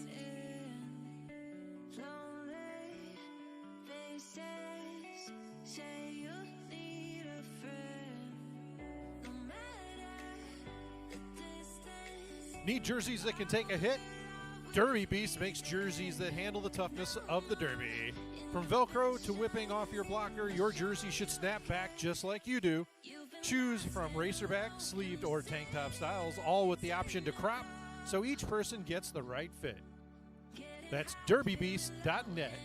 Need jerseys that can take a hit? Derby Beast makes jerseys that handle the toughness of the Derby. From Velcro to whipping off your blocker, your jersey should snap back just like you do. Choose from racerback, sleeved, or tank top styles, all with the option to crop, so each person gets the right fit. That's derbybeast.net.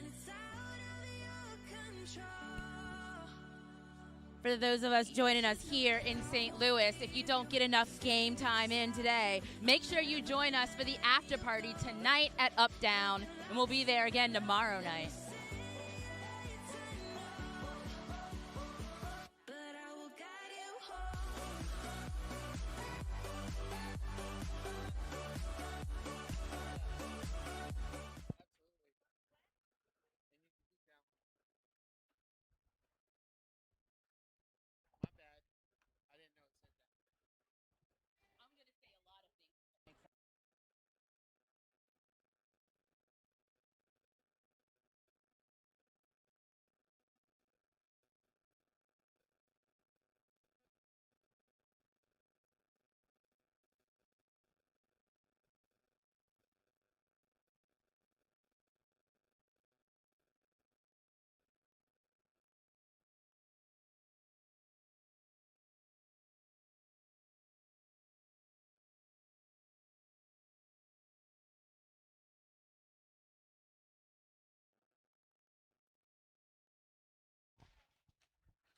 For those of us joining us here in St. Louis, if you don't get enough game time in today, make sure you join us for the after party tonight at Up Down, and we'll be there again tomorrow night.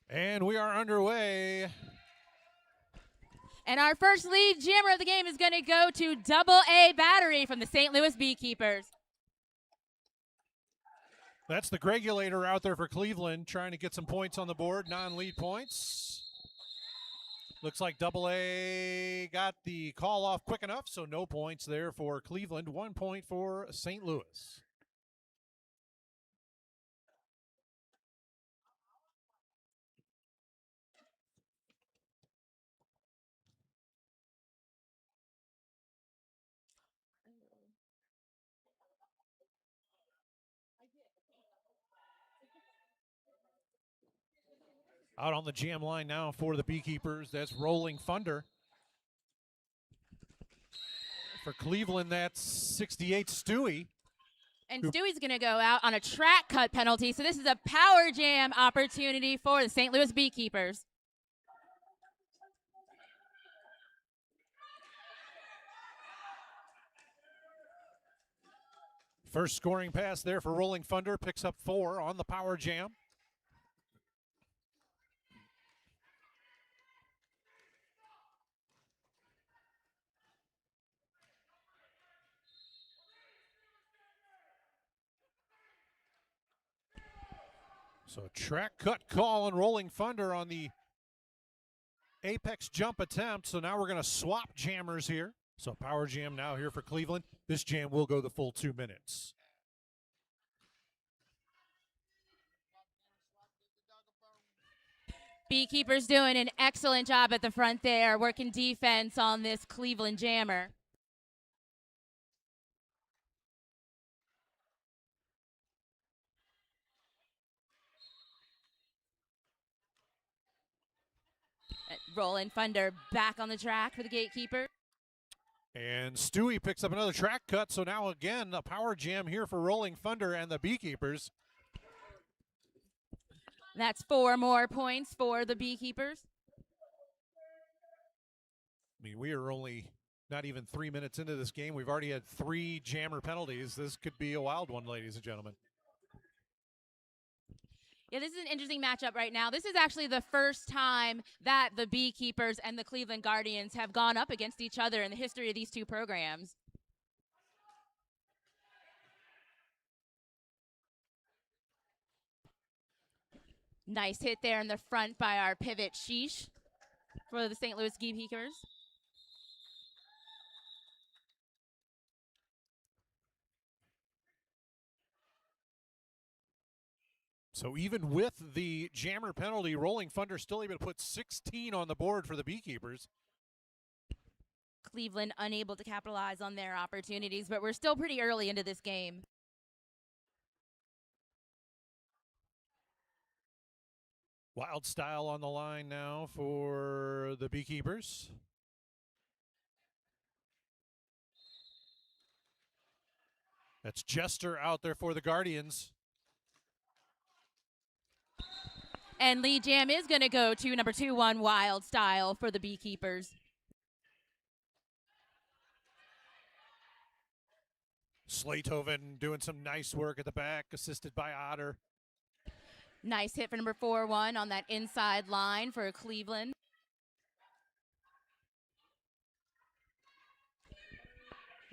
And we are underway. And our first lead jammer of the game is going to go to Double A Battery from the St. Louis Beekeepers. That's the Gregulator out there for Cleveland, trying to get some points on the board, non-lead points. Looks like Double A got the call off quick enough, so no points there for Cleveland. 1 point for St. Louis. Out on the jam line now for the Beekeepers, that's Rolling Thunder. For Cleveland, that's 68 Stewie. And Stewie's going to go out on a track cut penalty, so this is a power jam opportunity for the St. Louis Beekeepers. First scoring pass there for Rolling Thunder, picks up 4 on the power jam. So track cut call and Rolling Thunder on the apex jump attempt. So now we're going to swap jammers here. So power jam now here for Cleveland. This jam will go the full 2 minutes. Beekeepers doing an excellent job at the front there, working defense on this Cleveland jammer. Rolling Thunder back on the track for the gatekeeper. And Stewie picks up another track cut. So now again, a power jam here for Rolling Thunder and the Beekeepers. That's 4 more points for the Beekeepers. I mean, we are only not even 3 minutes into this game. We've already had 3 jammer penalties. This could be a wild one, ladies and gentlemen. Yeah, this is an interesting matchup right now. This is actually the first time that the Beekeepers and the Cleveland Guardians have gone up against each other in the history of these two programs. Nice hit there in the front by our pivot Sheesh for the St. Louis Beekeepers. So even with the jammer penalty, Rolling Thunder still able to put 16 on the board for the Beekeepers. Cleveland unable to capitalize on their opportunities, but we're still pretty early into this game. Wild Style on the line now for the Beekeepers. That's Jester out there for the Guardians. And lead jam is going to go to number 2-1 Wild Style for the Beekeepers. Slaytoven doing some nice work at the back, assisted by Otter. Nice hit for number 4-1 on that inside line for Cleveland.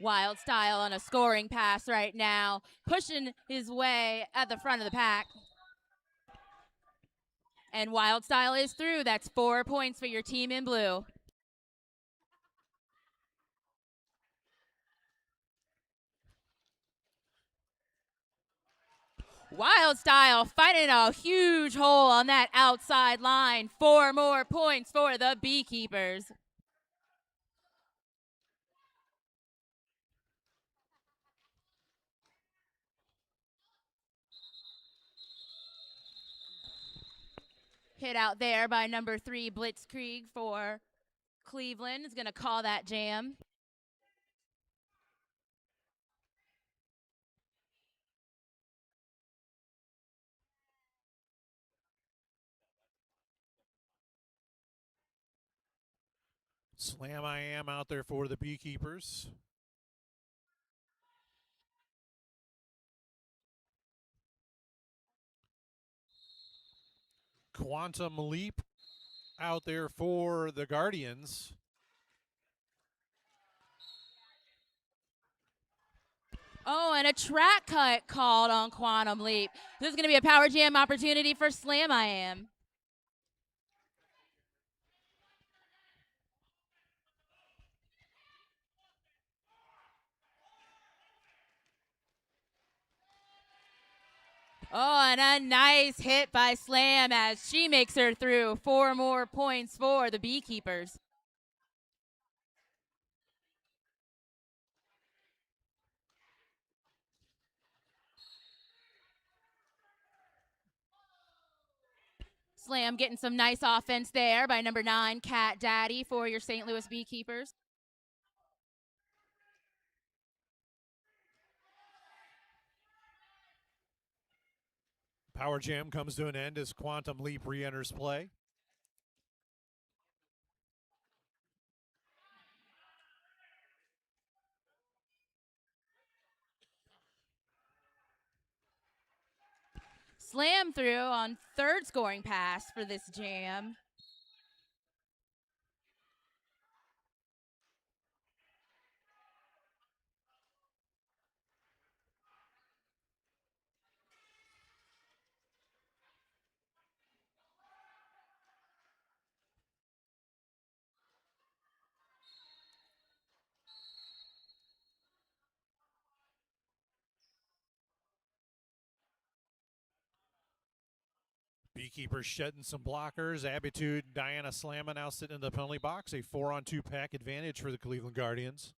Wild Style on a scoring pass right now, pushing his way at the front of the pack. And Wild Style is through. That's 4 points for your team in blue. Wild Style finding a huge hole on that outside line. 4 more points for the Beekeepers. Hit out there by number 3 Blitzkrieg for Cleveland. Is going to call that jam. Slam I Am out there for the Beekeepers. Quantum Leap out there for the Guardians. Oh, and a track cut called on Quantum Leap. This is going to be a power jam opportunity for Slam I Am. Oh, and a nice hit by Slam as she makes her through. 4 more points for the Beekeepers. Slam getting some nice offense there by number 9, Cat Daddy for your St. Louis Beekeepers. Power Jam comes to an end as Quantum Leap re-enters play. Slam through on 3rd scoring pass for this jam. Beekeepers shedding some blockers. Abitude, Diana Slamma now sitting in the penalty box. A 4-on-2 pack advantage for the Cleveland Guardians.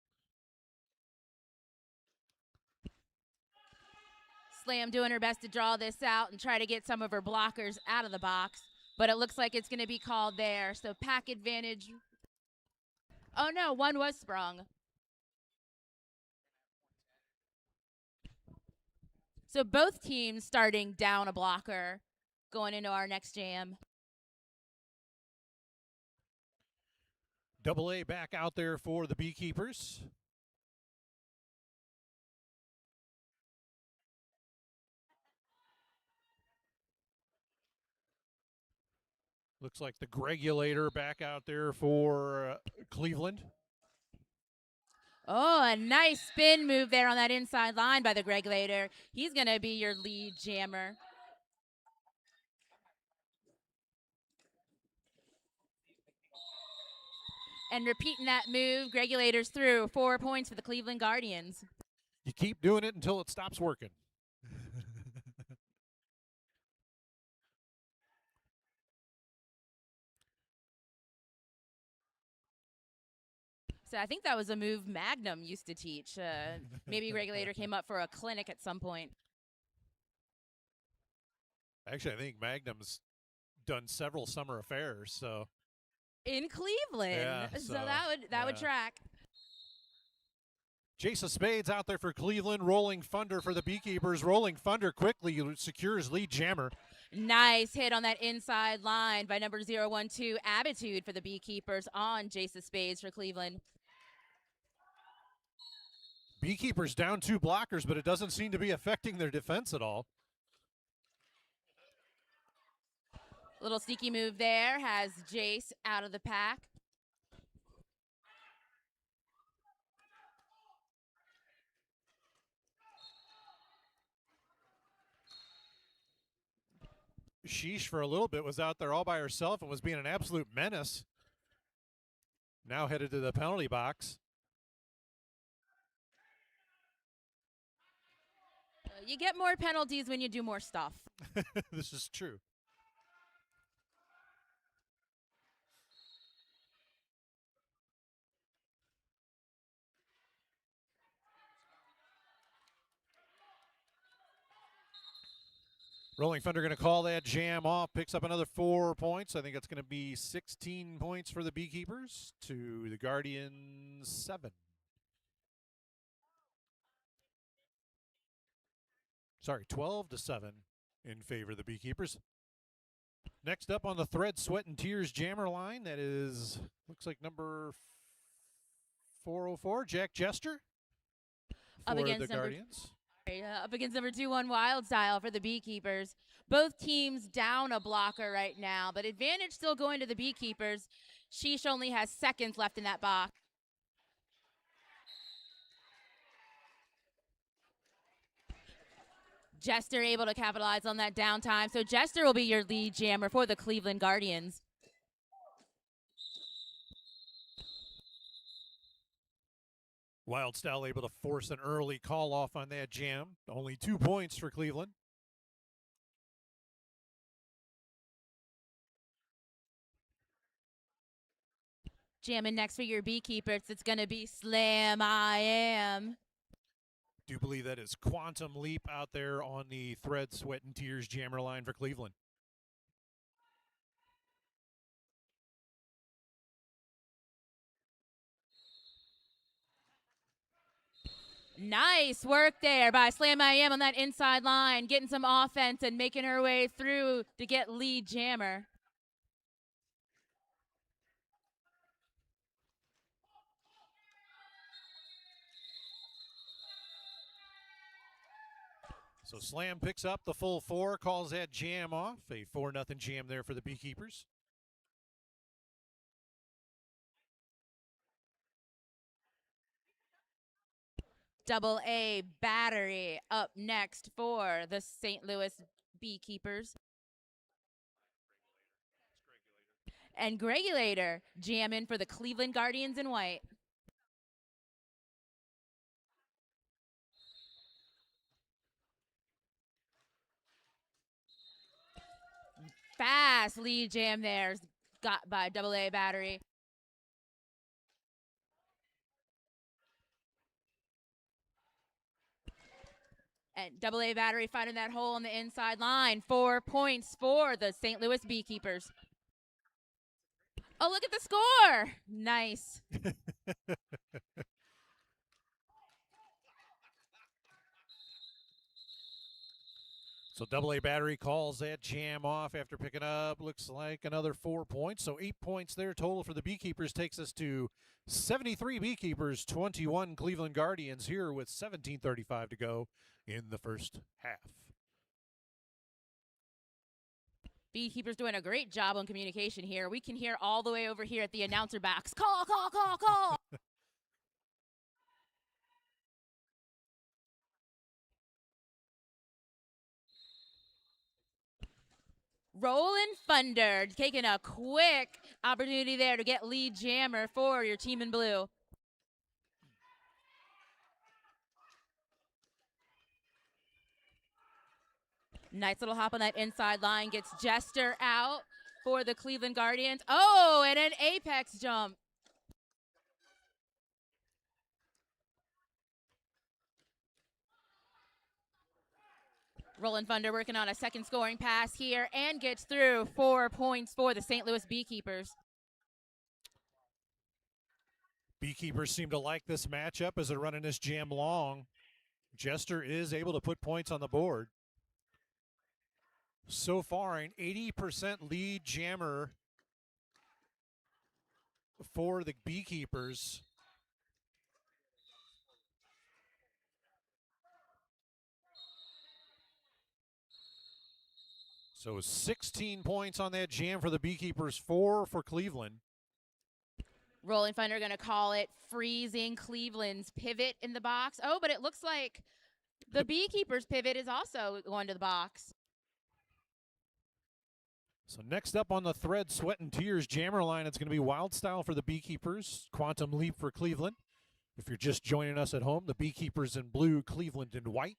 Slam doing her best to draw this out and try to get some of her blockers out of the box, but it looks like it's going to be called there. So pack advantage. Oh no, one was sprung. So both teams starting down a blocker. going into our next jam. Double A back out there for the Beekeepers. Looks like the Gregulator back out there for Cleveland. Oh, a nice spin move there on that inside line by the Gregulator. He's going to be your lead jammer. And repeating that move, Gregulator's through. 4 points for the Cleveland Guardians. You keep doing it until it stops working. So I think that was a move Magnum used to teach. Maybe Regulator came up for a clinic at some point. Actually, I think Magnum's done several summer affairs, so in Cleveland. Yeah, so that would track. Jace of Spades out there for Cleveland. Rolling Thunder for the Beekeepers. Rolling Thunder quickly secures lead jammer. Nice hit on that inside line by number 012, Attitude for the Beekeepers on Jace of Spades for Cleveland. Beekeepers down 2 blockers, but it doesn't seem to be affecting their defense at all. Little sneaky move there has Jace out of the pack. Sheesh for a little bit was out there all by herself and was being an absolute menace. Now headed to the penalty box. You get more penalties when you do more stuff. This is true. Rolling Thunder going to call that jam off, picks up another 4 points. I think it's going to be 16 points for the Beekeepers to the Guardians 7. Sorry, 12-7 in favor of the Beekeepers. Next up on the Thread, Sweat, and Tears jammer line, that is, looks like number 404, Jack Jester for the Guardians. Up against number 21, Wild Style for the Beekeepers. Both teams down a blocker right now, but advantage still going to the Beekeepers. Sheesh only has seconds left in that box. Jester able to capitalize on that downtime. So Jester will be your lead jammer for the Cleveland Guardians. Wild Style able to force an early call off on that jam. Only 2 points for Cleveland. Jamming next for your Beekeepers, it's going to be Slam I Am. Do believe that is Quantum Leap out there on the Thread, Sweat, and Tears jammer line for Cleveland. Nice work there by Slam I Am on that inside line, getting some offense and making her way through to get lead jammer. So Slam picks up the full 4, calls that jam off. A 4-0 jam there for the Beekeepers. Double A Battery up next for the St. Louis Beekeepers. And Gregulator jamming for the Cleveland Guardians in white. Fast lead jam there, got by Double A Battery. And Double A Battery finding that hole on the inside line. 4 points for the St. Louis Beekeepers. Oh, look at the score. Nice. So AA Battery calls that jam off after picking up, looks like another 4 points. So 8 points there total for the Beekeepers takes us to 73 Beekeepers, 21 Cleveland Guardians here with 17:35 to go in the first half. Beekeepers doing a great job on communication here. We can hear all the way over here at the announcer box. Call, call, call, call. Roland Thunder taking a quick opportunity there to get lead jammer for your team in blue. Nice little hop on that inside line. Gets Jester out for the Cleveland Guardians. Oh, and an apex jump. Roland Thunder working on a second scoring pass here and gets through. 4 points for the St. Louis Beekeepers. Beekeepers seem to like this matchup as they're running this jam long. Jester is able to put points on the board. So far, an 80% lead jammer for the Beekeepers. So 16 points on that jam for the Beekeepers, 4 for Cleveland. Rolling Thunder going to call it freezing Cleveland's pivot in the box. Oh, but it looks like the Beekeepers pivot is also going to the box. So next up on the Thread, Sweat and Tears jammer line, it's going to be Wild Style for the Beekeepers, Quantum Leap for Cleveland. If you're just joining us at home, the Beekeepers in blue, Cleveland in white.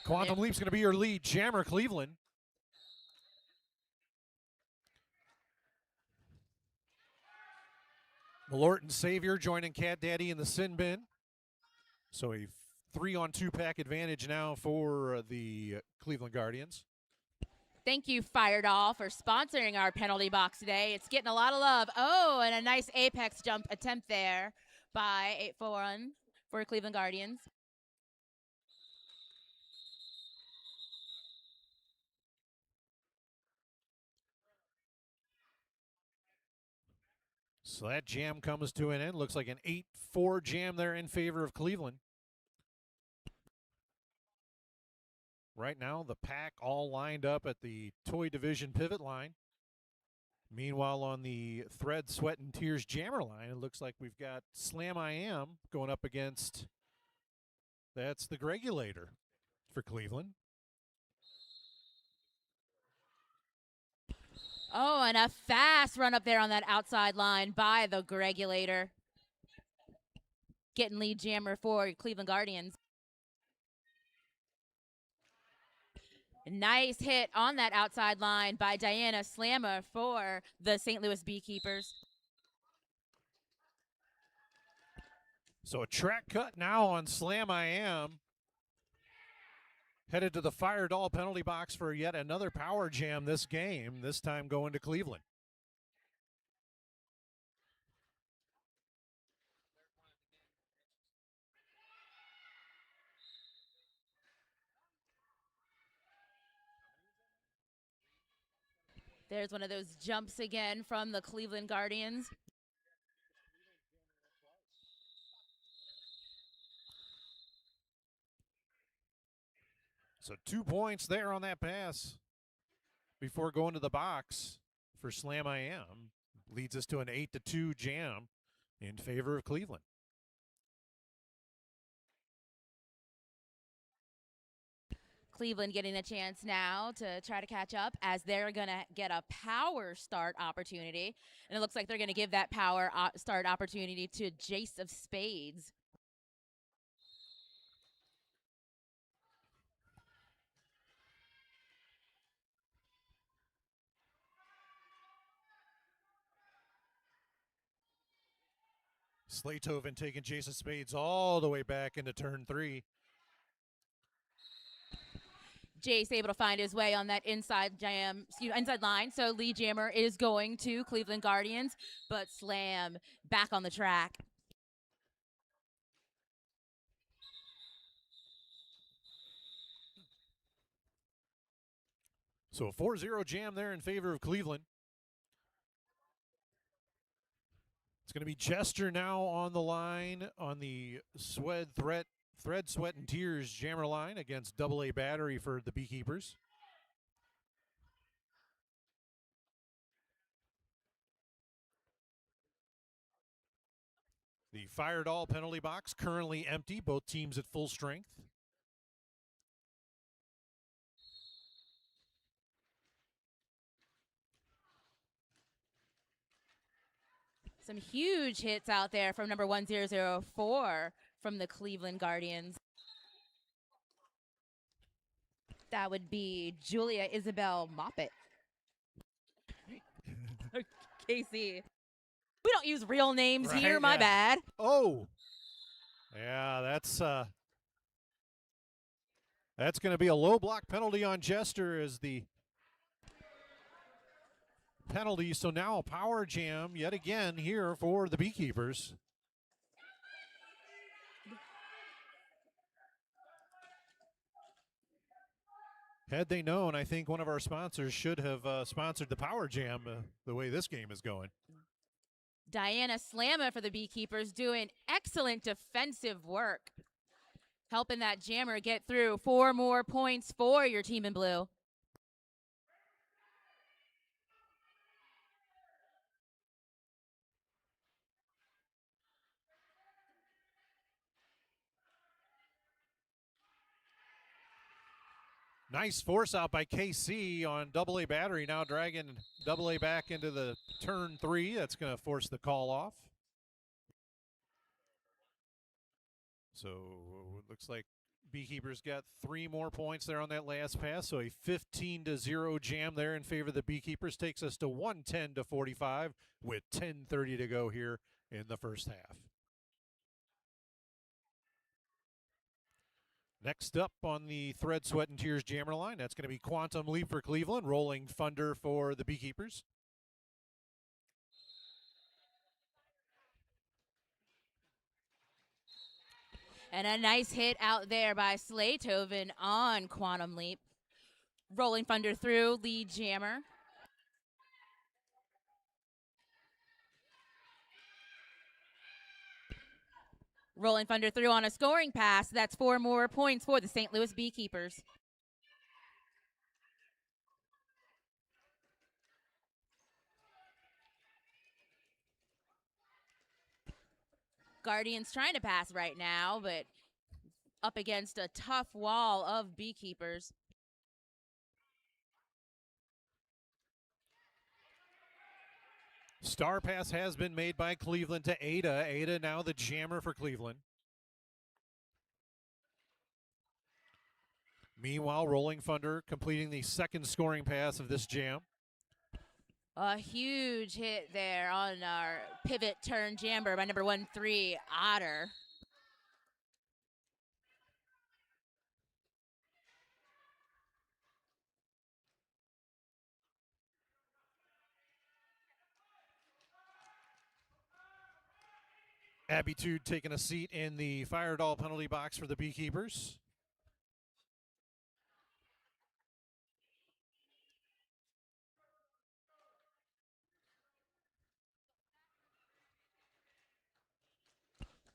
Quantum Leap's going to be your lead jammer, Cleveland. Malort Savior joining Cat Daddy in the sin bin. So a 3-on-2 pack advantage now for the Cleveland Guardians. Thank you, Fire Doll, for sponsoring our penalty box today. It's getting a lot of love. Oh, and a nice apex jump attempt there by 841 for Cleveland Guardians. So that jam comes to an end. Looks like an 8-4 jam there in favor of Cleveland. Right now, the pack all lined up at the Toy Division pivot line. Meanwhile, on the Thread, Sweat, and Tears jammer line, it looks like we've got Slam I Am going up against, that's the Gregulator for Cleveland. Oh, and a fast run up there on that outside line by the Gregulator. Getting lead jammer for Cleveland Guardians. Nice hit on that outside line by Diana Slammer for the St. Louis Beekeepers. So a track cut now on Slam I Am. Headed to the Fire Doll penalty box for yet another power jam this game, this time going to Cleveland. There's one of those jumps again from the Cleveland Guardians. So 2 points there on that pass before going to the box for Slam I Am. Leads us to an 8-2 jam in favor of Cleveland. Cleveland getting a chance now to try to catch up as they're going to get a power start opportunity. And it looks like they're going to give that power start opportunity to Jace of Spades. Slaytoven taking Jason Spades all the way back into turn 3. Jace able to find his way on that inside inside line. So Lee Jammer is going to Cleveland Guardians, but Slam back on the track. So a 4-0 jam there in favor of Cleveland. It's going to be Jester now on the line on the Thread, Sweat, and Tears jammer line against AA Battery for the Beekeepers. The Fire Doll penalty box currently empty, both teams at full strength. Some huge hits out there from number 1004 from the Cleveland Guardians. That would be Julia Isabel Moppet. Casey. We don't use real names Right, here, my bad. Oh. Yeah, that's going to be a low block penalty on Jester as the penalty. So now a power jam yet again here for the Beekeepers. Had they known, I think one of our sponsors should have sponsored the power jam the way this game is going. Diana Slamma for the Beekeepers doing excellent defensive work, helping that jammer get through. 4 more points for your team in blue. Nice force out by KC on AA Battery, now dragging AA back into the turn 3. That's going to force the call off. So it looks like Beekeepers got 3 more points there on that last pass. So a 15-0 jam there in favor of the Beekeepers takes us to 110-45 with 10:30 to go here in the first half. Next up on the Thread, Sweat, and Tears jammer line, that's going to be Quantum Leap for Cleveland, Rolling Thunder for the Beekeepers. And a nice hit out there by Slaytoven on Quantum Leap. Rolling Thunder through, lead jammer. Rolling Thunder through on a scoring pass. That's 4 more points for the St. Louis Beekeepers. Guardians trying to pass right now, but up against a tough wall of Beekeepers. Star pass has been made by Cleveland to Ada. Ada now the jammer for Cleveland. Meanwhile, Rolling Thunder completing the second scoring pass of this jam. A huge hit there on our pivot turn jammer by number 13, Otter. Abitude taking a seat in the Fire Doll penalty box for the Beekeepers.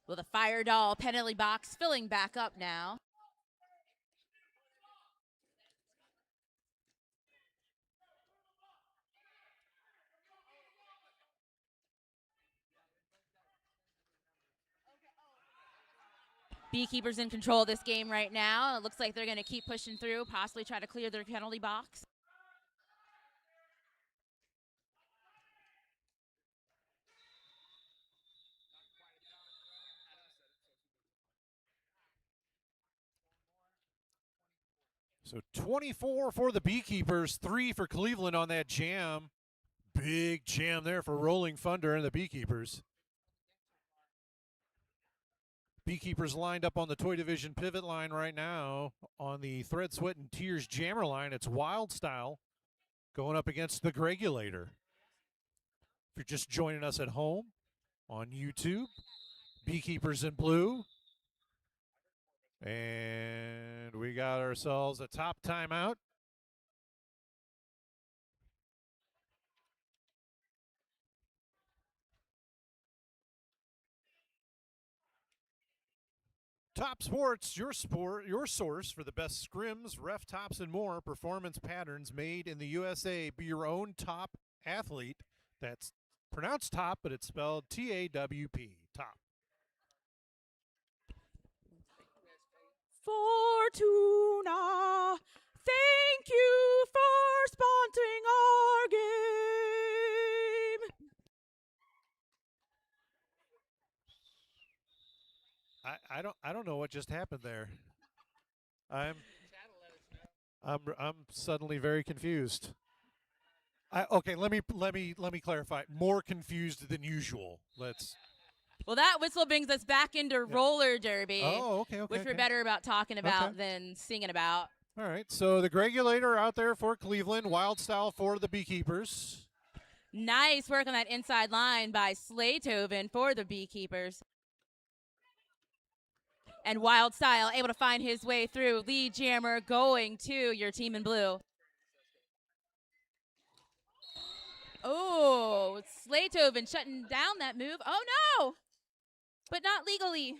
Well, the Fire Doll penalty box filling back up now. Beekeepers in control of this game right now. It looks like they're going to keep pushing through, possibly try to clear their penalty box. So 24 for the Beekeepers, 3 for Cleveland on that jam. Big jam there for Rolling Thunder and the Beekeepers. Beekeepers lined up on the Toy Division pivot line right now. On the Thread, Sweat, and Tears jammer line, it's Wild Style going up against the Gregulator. If you're just joining us at home on YouTube, Beekeepers in blue. And we got ourselves a top timeout. Top Sports, your source for the best scrims, ref tops, and more performance patterns made in the USA. Be your own top athlete. That's pronounced top, but it's spelled T-A-W-P. Top. Fortuna, thank you for sponsoring our game. I don't know what just happened there. I'm suddenly very confused. Okay, let me clarify. More confused than usual. Well, that whistle brings us back into roller derby. Oh, okay, which we're better about talking about than singing about. All right, so the Gregulator out there for Cleveland, Wild Style for the Beekeepers. Nice work on that inside line by Slaytoven for the Beekeepers. And Wild Style able to find his way through. Lead jammer going to your team in blue. Oh, Slaytoven shutting down that move. Oh, no! But not legally.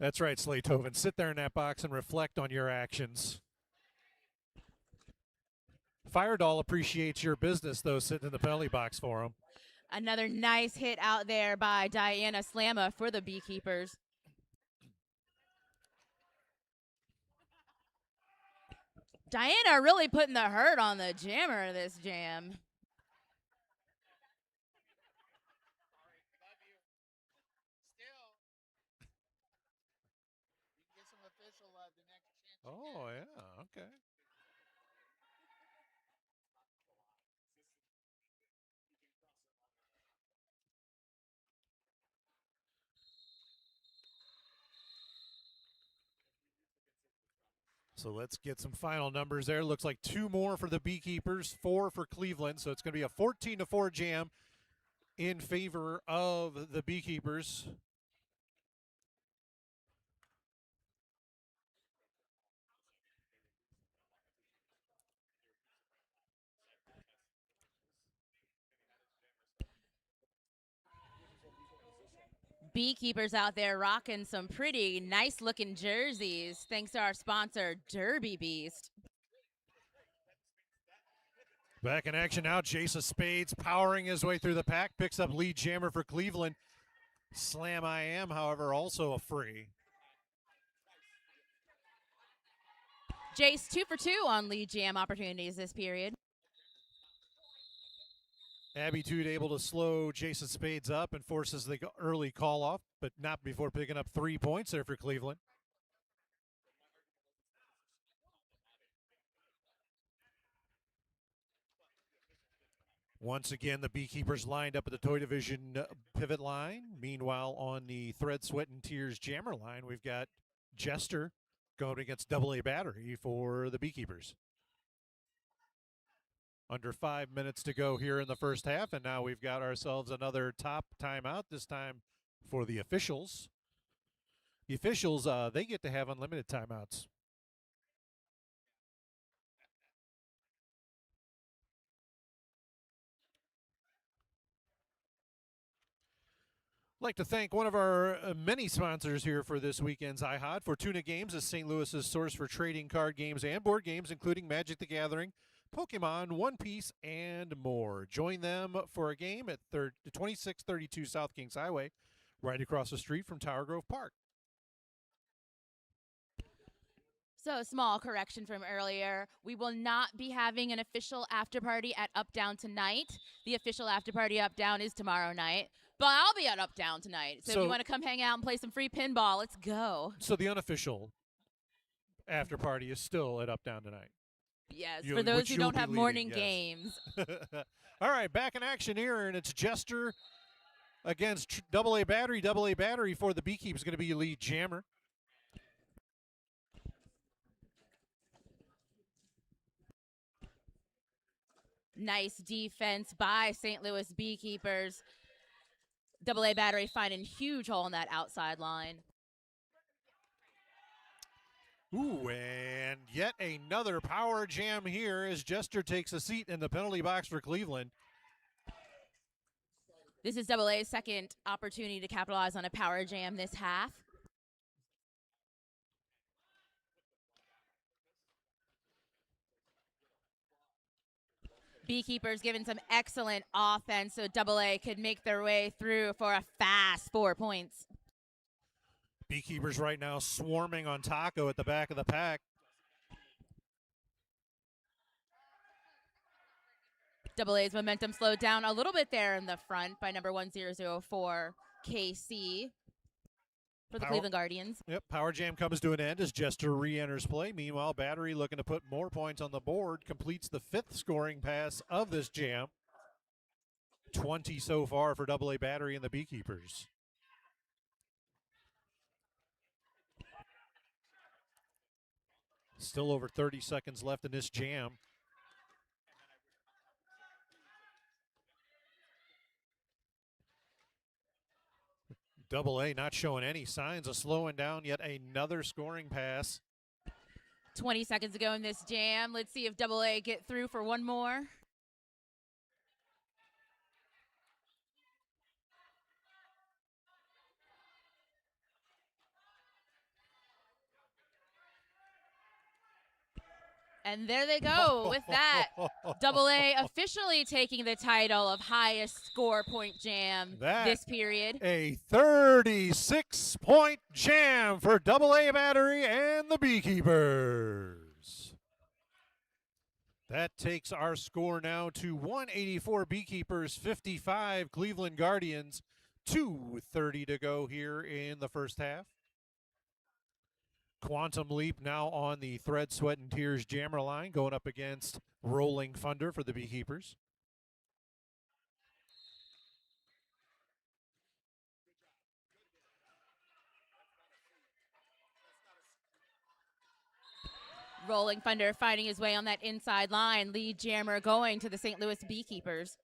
That's right, Slaytoven. Sit there in that box and reflect on your actions. Firedoll appreciates your business, though, sitting in the penalty box for him. Another nice hit out there by Diana Slamma for the Beekeepers. Diana really putting the hurt on the jammer this jam. Oh, yeah, okay. So let's get some final numbers there. Looks like 2 more for the Beekeepers, 4 for Cleveland. So it's going to be a 14-4 jam in favor of the Beekeepers. Beekeepers out there rocking some pretty nice looking jerseys thanks to our sponsor Derby Beast. Back in action now, Jason Spades powering his way through the pack, picks up lead jammer for Cleveland. Slam I Am, however, also a free. Jace 2 for 2 on lead jam opportunities this period. Abitude able to slow Jason Spades up and forces the early call off, but not before picking up 3 points there for Cleveland. Once again, the Beekeepers lined up at the Toy Division pivot line. Meanwhile, on the Thread, Sweat, and Tears jammer line, we've got Jester going against AA Battery for the Beekeepers. Under 5 minutes to go here in the first half, and now we've got ourselves another top timeout, this time for the officials. The officials, they get to have unlimited timeouts. I'd like to thank one of our many sponsors here for this weekend's IHOD. Fortuna Games is St. Louis's source for trading card games and board games, including Magic the Gathering, Pokemon, One Piece, and more. Join them for a game at 2632 South Kings Highway, right across the street from Tower Grove Park. So a small correction from earlier. We will not be having an official after party at Up Down tonight. The official after party Up Down is tomorrow night. But I'll be at Up Down tonight. So if you want to come hang out and play some free pinball, let's go. So the unofficial after party is still at Up Down tonight. Yes, You- for those which who you'll don't be have leading, morning yes. games. All right, back in action here, and it's Jester against Double A Battery. Double A Battery for the Beekeep is going to be your lead jammer. Nice defense by St. Louis Beekeepers. Double A Battery finding huge hole in that outside line. Ooh, and yet another power jam here as Jester takes a seat in the penalty box for Cleveland. This is Double A's second opportunity to capitalize on a power jam this half. Beekeepers given some excellent offense so Double A could make their way through for a fast 4 points. Beekeepers right now swarming on Taco at the back of the pack. Double A's momentum slowed down a little bit there in the front by number 1004 KC for the Cleveland Guardians. Yep, power jam comes to an end as Jester re-enters play. Meanwhile, Battery looking to put more points on the board, completes the 5th scoring pass of this jam. 20 so far for Double A Battery and the Beekeepers. Still over 30 seconds left in this jam. Double A not showing any signs of slowing down. Yet another scoring pass. 20 seconds ago in this jam. Let's see if Double A get through for one more. And there they go with that. Double A officially taking the title of highest score point jam this period. A 36-point jam for Double A Battery and the Beekeepers. That takes our score now to 184 Beekeepers, 55 Cleveland Guardians, 2:30 to go here in the first half. Quantum Leap now on the Thread, Sweat, and Tears jammer line, going up against Rolling Thunder for the Beekeepers. Rolling Thunder finding his way on that inside line. Lead jammer going to the St. Louis Beekeepers.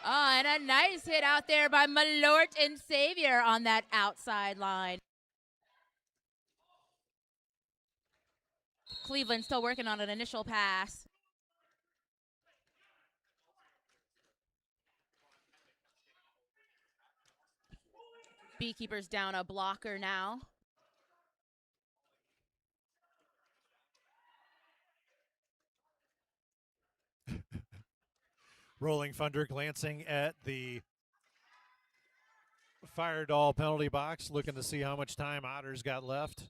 Oh, and a nice hit out there by Malort and Savior on that outside line. Cleveland still working on an initial pass. Beekeepers down a blocker now. Rolling Thunder glancing at the fire doll penalty box, looking to see how much time Otter's got left.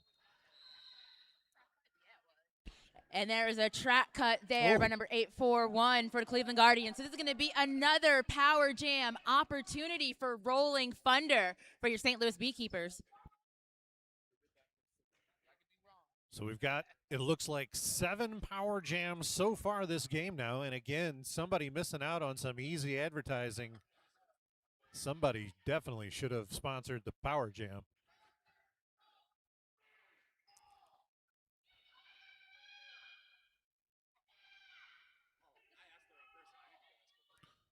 And there is a track cut there by number 841 for the Cleveland Guardians. So this is going to be another power jam opportunity for Rolling Thunder for your St. Louis Beekeepers. So we've got, it looks like 7 power jams so far this game now. And again, somebody missing out on some easy advertising. Somebody definitely should have sponsored the power jam.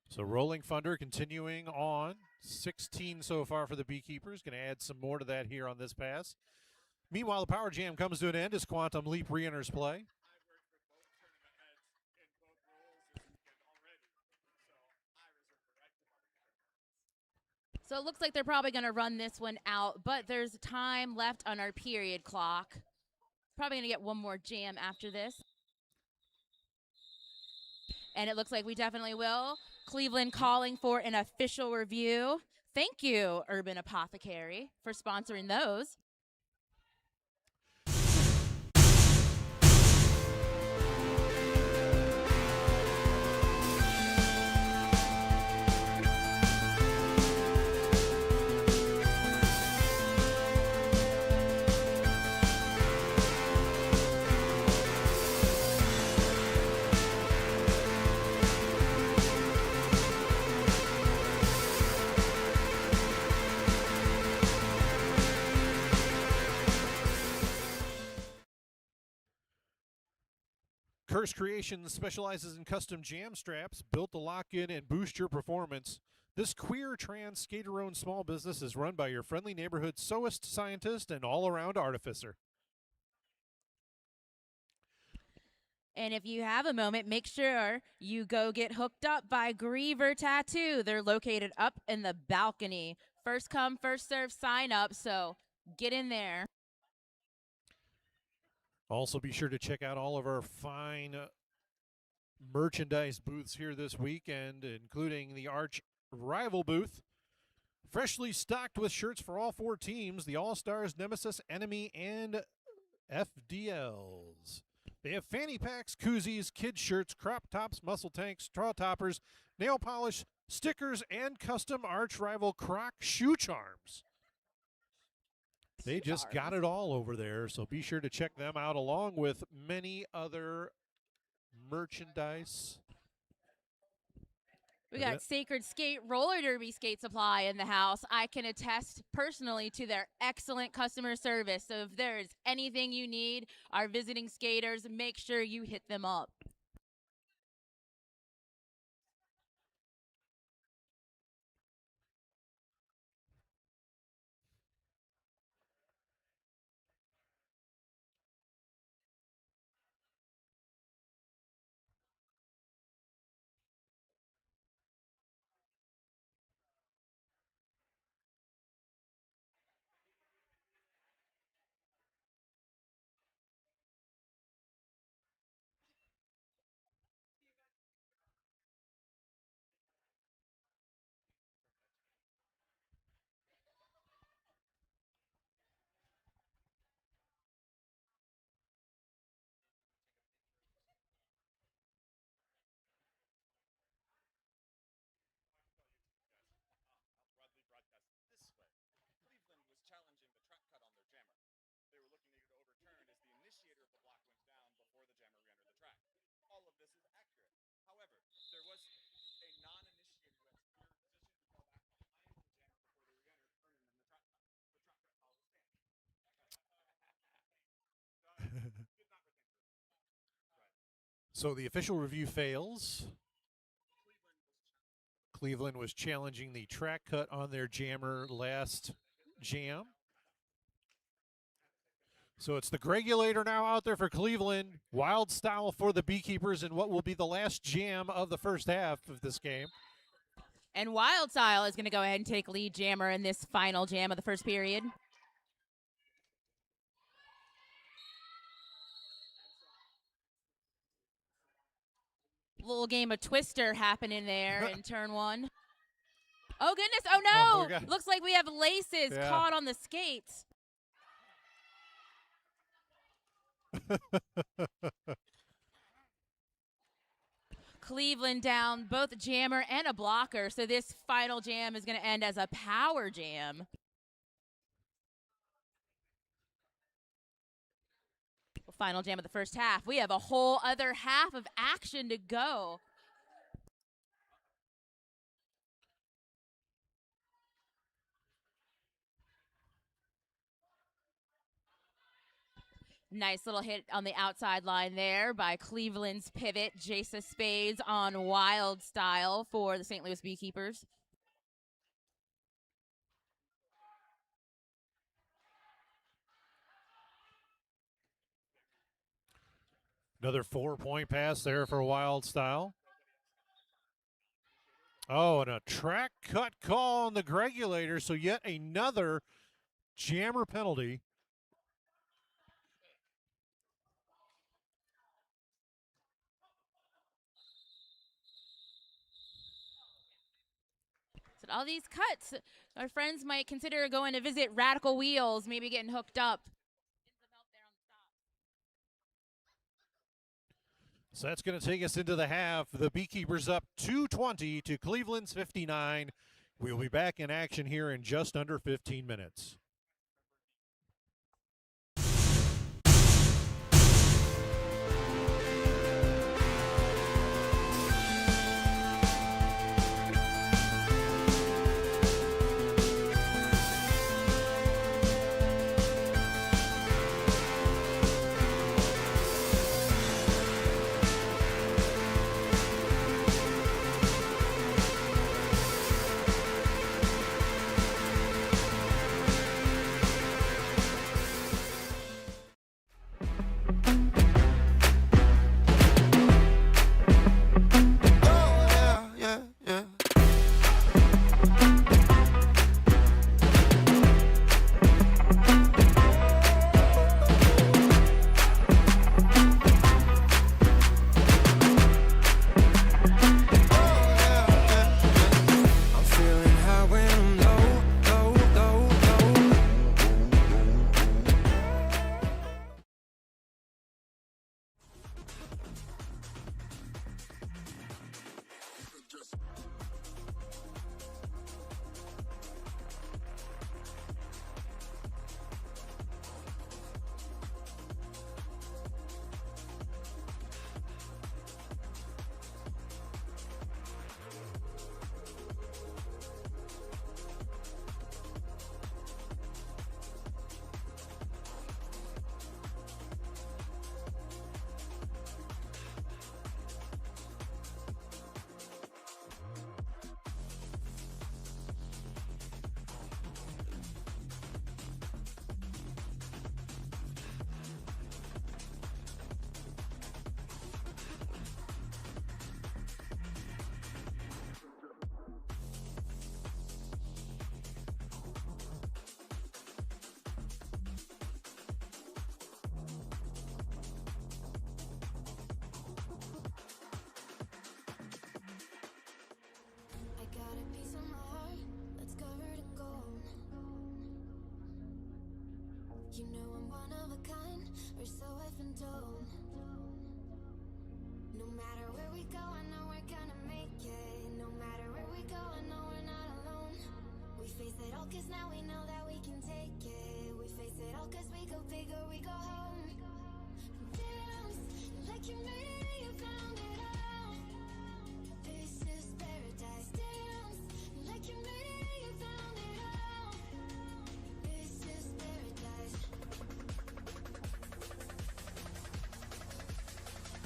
So Rolling Thunder continuing on. 16 so far for the Beekeepers. Going to add some more to that here on this pass. Meanwhile, the power jam comes to an end as Quantum Leap re-enters play. So it looks like they're probably going to run this one out, but there's time left on our period clock. Probably going to get one more jam after this. And it looks like we definitely will. Cleveland calling for an official review. Thank you, Urban Apothecary, for sponsoring those. Curse Creations specializes in custom jam straps built to lock in and boost your performance. This queer trans skater-owned small business is run by your friendly neighborhood sewist, scientist, and all-around artificer. And if you have a moment, make sure you go get hooked up by Griever Tattoo. They're located up in the balcony. First come, first serve sign up, so get in there. Also, be sure to check out all of our fine merchandise booths here this weekend, including the Arch Rival booth. Freshly stocked with shirts for all 4 teams, the All-Stars, Nemesis, Enemy, and FDLs. They have fanny packs, koozies, kids shirts, crop tops, muscle tanks, straw toppers, nail polish, stickers, and custom Arch Rival Croc shoe charms. They just got it all over there, so be sure to check them out along with many other merchandise. We got Sacred Skate Roller Derby Skate Supply in the house. I can attest personally to their excellent customer service. So if there is anything you need, our visiting skaters, make sure you hit them up. So the official review fails. Cleveland was challenging the track cut on their jammer last jam. So it's the Gregulator now out there for Cleveland. Wild Style for the Beekeepers in what will be the last jam of the first half of this game. And Wild Style is going to go ahead and take lead jammer in this final jam of the first period. Little game of Twister happening there in turn 1. Oh, goodness. Oh, no. Looks like we have laces caught on the skates. Cleveland down both jammer and a blocker, so this final jam is going to end as a power jam. Final jam of the first half. We have a whole other half of action to go. Nice little hit on the outside line there by Cleveland's pivot, Jason Spades on Wild Style for the St. Louis Beekeepers. Another 4-point pass there for Wild Style. Oh, and a track cut call on the Gregulator, so yet another jammer penalty. So all these cuts, our friends might consider going to visit Radical Wheels, maybe getting hooked up. So that's going to take us into the half. The Beekeepers up 220 to Cleveland's 59. We'll be back in action here in just under 15 minutes. You know I'm one of a kind, we're so effing dope. No matter where we go, I know we're gonna make it. No matter where we go, I know we're not alone. We face it all cause now we know that we can take it. We face it all cause we go big or we go home. Dance like you made it, you found it all. This is paradise. Dance like you made it, you found it all. This is paradise.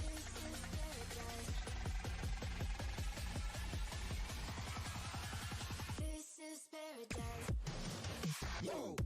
This is paradise. This is paradise. Yo.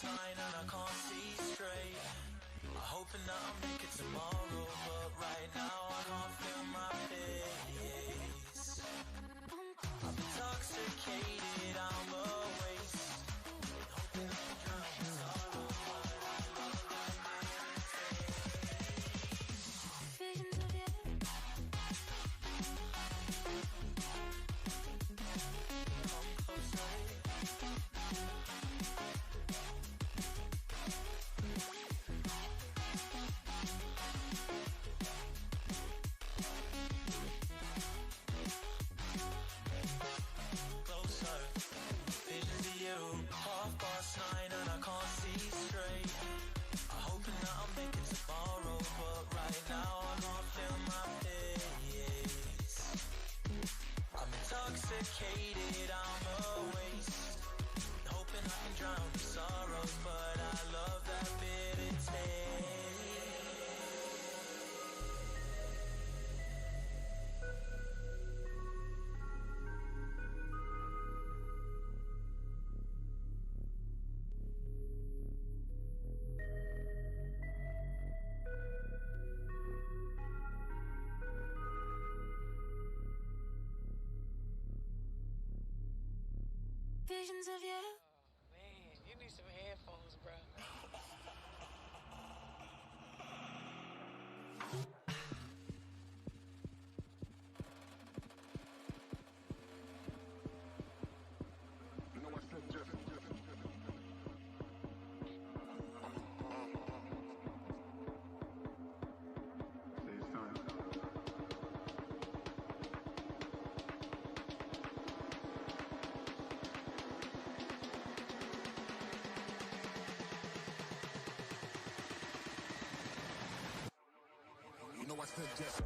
sign and I can't see straight. I'm hoping that I'll make it tomorrow, but right now I can't feel my face. I'm intoxicated, I'm a waste. Hoping I can drown in sorrow, but I love that taste. Visions of you. Come closer. Closer. Visions of you. 9:30 and I can't see straight. I'm hoping that I'll make it tomorrow, but right now I can't feel my face. I'm intoxicated, I'm a waste. Hoping I can drown the sorrows, but I love that bitter taste. Visions of you. Man, you need some headphones, bro. You know I said just. Say son. You know I said just.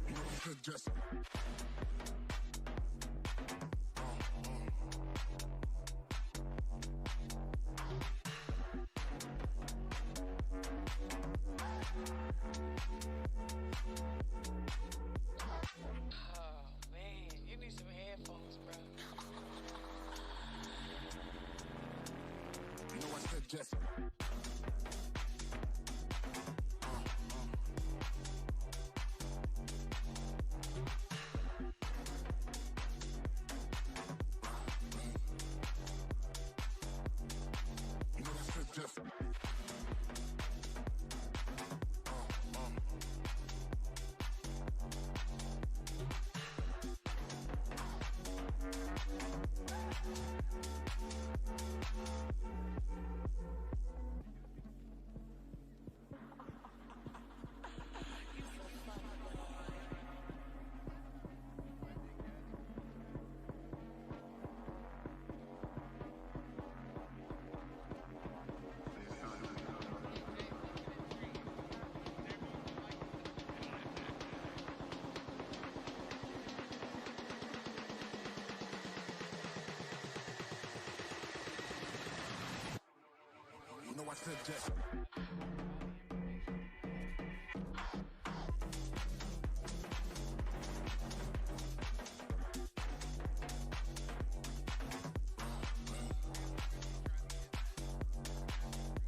You know I said just. Oh, man, you need some headphones, bro. You know I said just.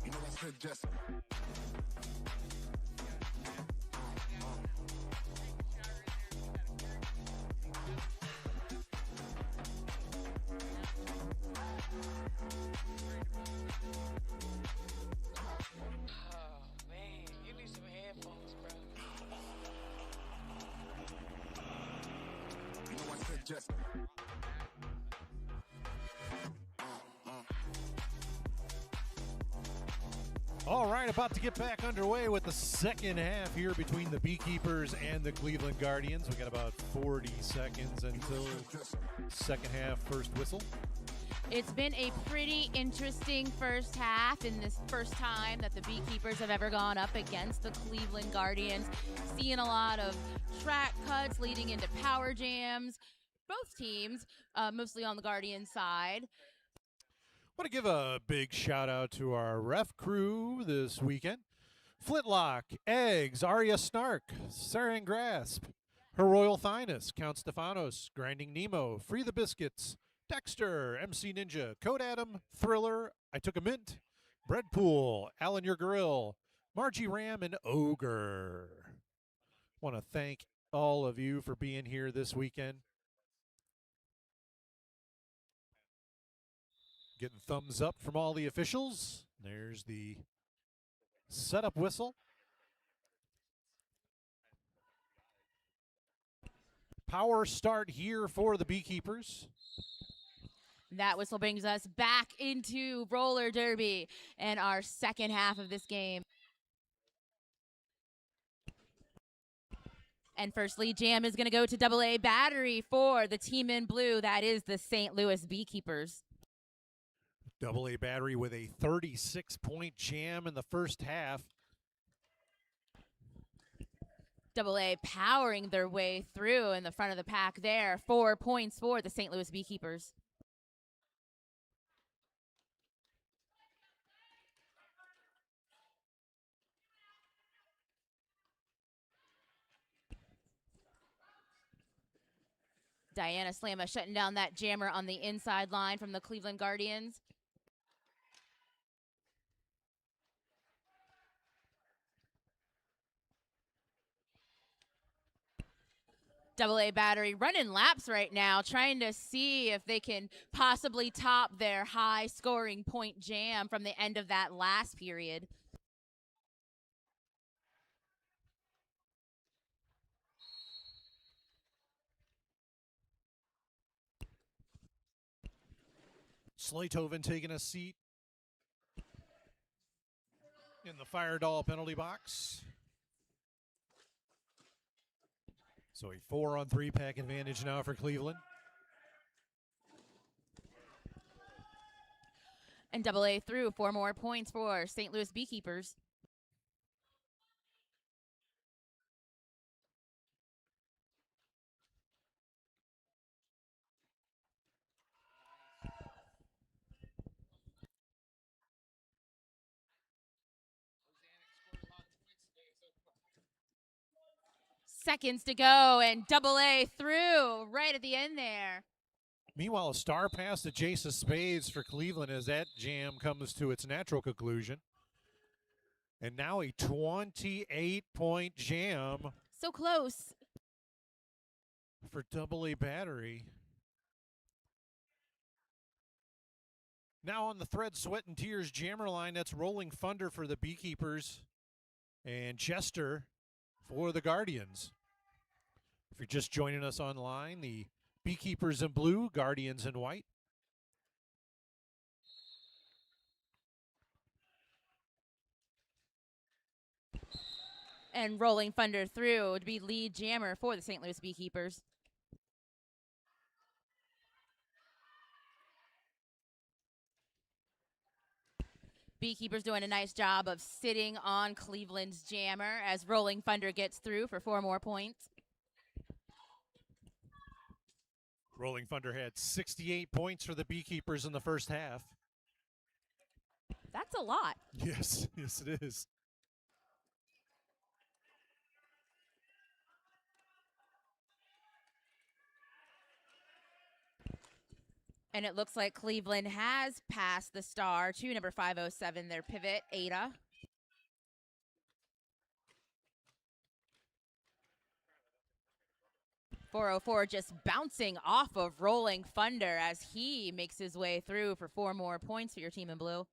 You know I said just. You know I said just. You know I said just. Oh, man, you need some headphones, bro. You know I said just. All right, about to get back underway with the second half here between the Beekeepers and the Cleveland Guardians. We got about 40 seconds until second half first whistle. It's been a pretty interesting first half in this first time that the Beekeepers have ever gone up against the Cleveland Guardians. Seeing a lot of track cuts leading into power jams. Both teams, mostly on the Guardian side. Want to give a big shout out to our ref crew this weekend. Flintlock, Eggs, Arya Snark, Saran Grasp, Her Royal Thyness, Count Stefanos, Grinding Nemo, Free the Biscuits, Dexter, MC Ninja, Code Adam, Thriller, I Took a Mint, Breadpool, Alan Your Grill, Margie Ram, and Ogre. Want to thank all of you for being here this weekend. Getting thumbs up from all the officials. There's the setup whistle. Power start here for the Beekeepers. That whistle brings us back into roller derby and our second half of this game. And first lead jam is going to go to AA battery for the team in blue. That is the St. Louis Beekeepers. AA battery with a 36-point jam in the first half. AA powering their way through in the front of the pack there. 4 points for the St. Louis Beekeepers. Diana Slamma shutting down that jammer on the inside line from the Cleveland Guardians. AA battery running laps right now, trying to see if they can possibly top their high scoring point jam from the end of that last period. Slaytoven taking a seat in the fire doll penalty box. So a 4-on-3 pack advantage now for Cleveland. And AA through 4 more points for St. Louis Beekeepers. Seconds to go, and AA through right at the end there. Meanwhile, a star pass to Jace of Spades for Cleveland as that jam comes to its natural conclusion. And now a 28-point jam. So close. For AA battery. Now on the Thread, Sweat, and Tears jammer line, that's Rolling Thunder for the Beekeepers and Chester for the Guardians. If you're just joining us online, the Beekeepers in blue, Guardians in white. And Rolling Thunder through to be lead jammer for the St. Louis Beekeepers. Beekeepers doing a nice job of sitting on Cleveland's jammer as Rolling Thunder gets through for 4 more points. Rolling Thunder had 68 points for the Beekeepers in the first half. That's a lot. Yes, yes it is. And it looks like Cleveland has passed the star to number 507, their pivot, Ada. .404 just bouncing off of Rolling Thunder as he makes his way through for 4 more points for your team in blue.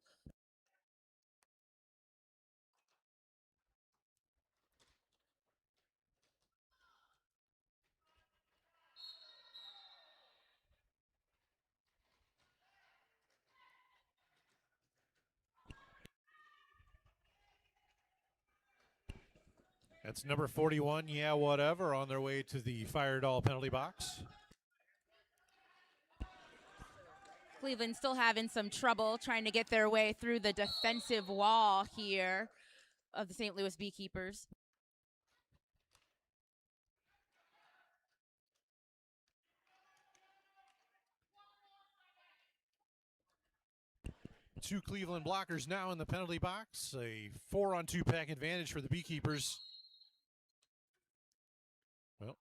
That's number 41, yeah, whatever, on their way to the fire doll penalty box. Cleveland still having some trouble trying to get their way through the defensive wall here of the St. Louis Beekeepers. Two Cleveland blockers now in the penalty box. A 4-on-2 pack advantage for the Beekeepers. Well,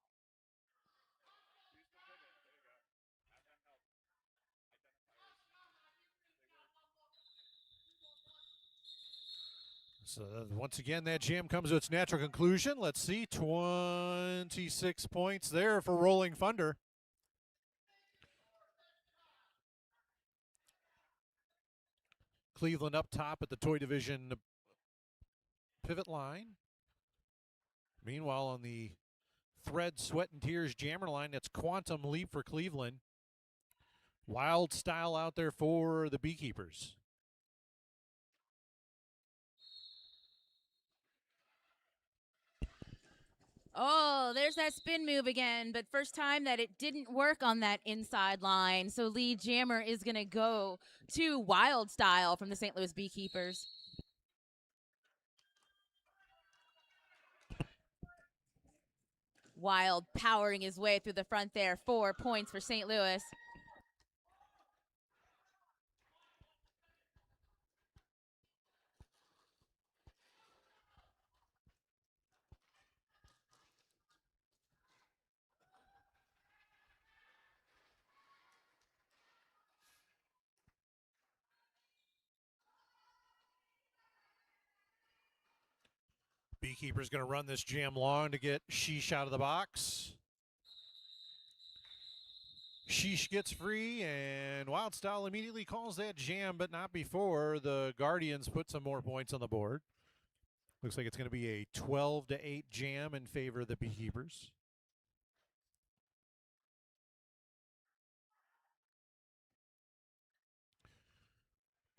so once again, that jam comes to its natural conclusion. Let's see, 26 points there for Rolling Thunder. Cleveland up top at the toy division pivot line. Meanwhile, on the Thread, Sweat, and Tears jammer line, that's Quantum Leap for Cleveland. Wild Style out there for the Beekeepers. Oh, there's that spin move again, but first time that it didn't work on that inside line. So lead jammer is going to go to Wild Style from the St. Louis Beekeepers. Wild powering his way through the front there. 4 points for St. Louis. Beekeeper's going to run this jam long to get Sheesh out of the box. Sheesh gets free, and Wild Style immediately calls that jam, but not before the Guardians put some more points on the board. Looks like it's going to be a 12-8 jam in favor of the Beekeepers.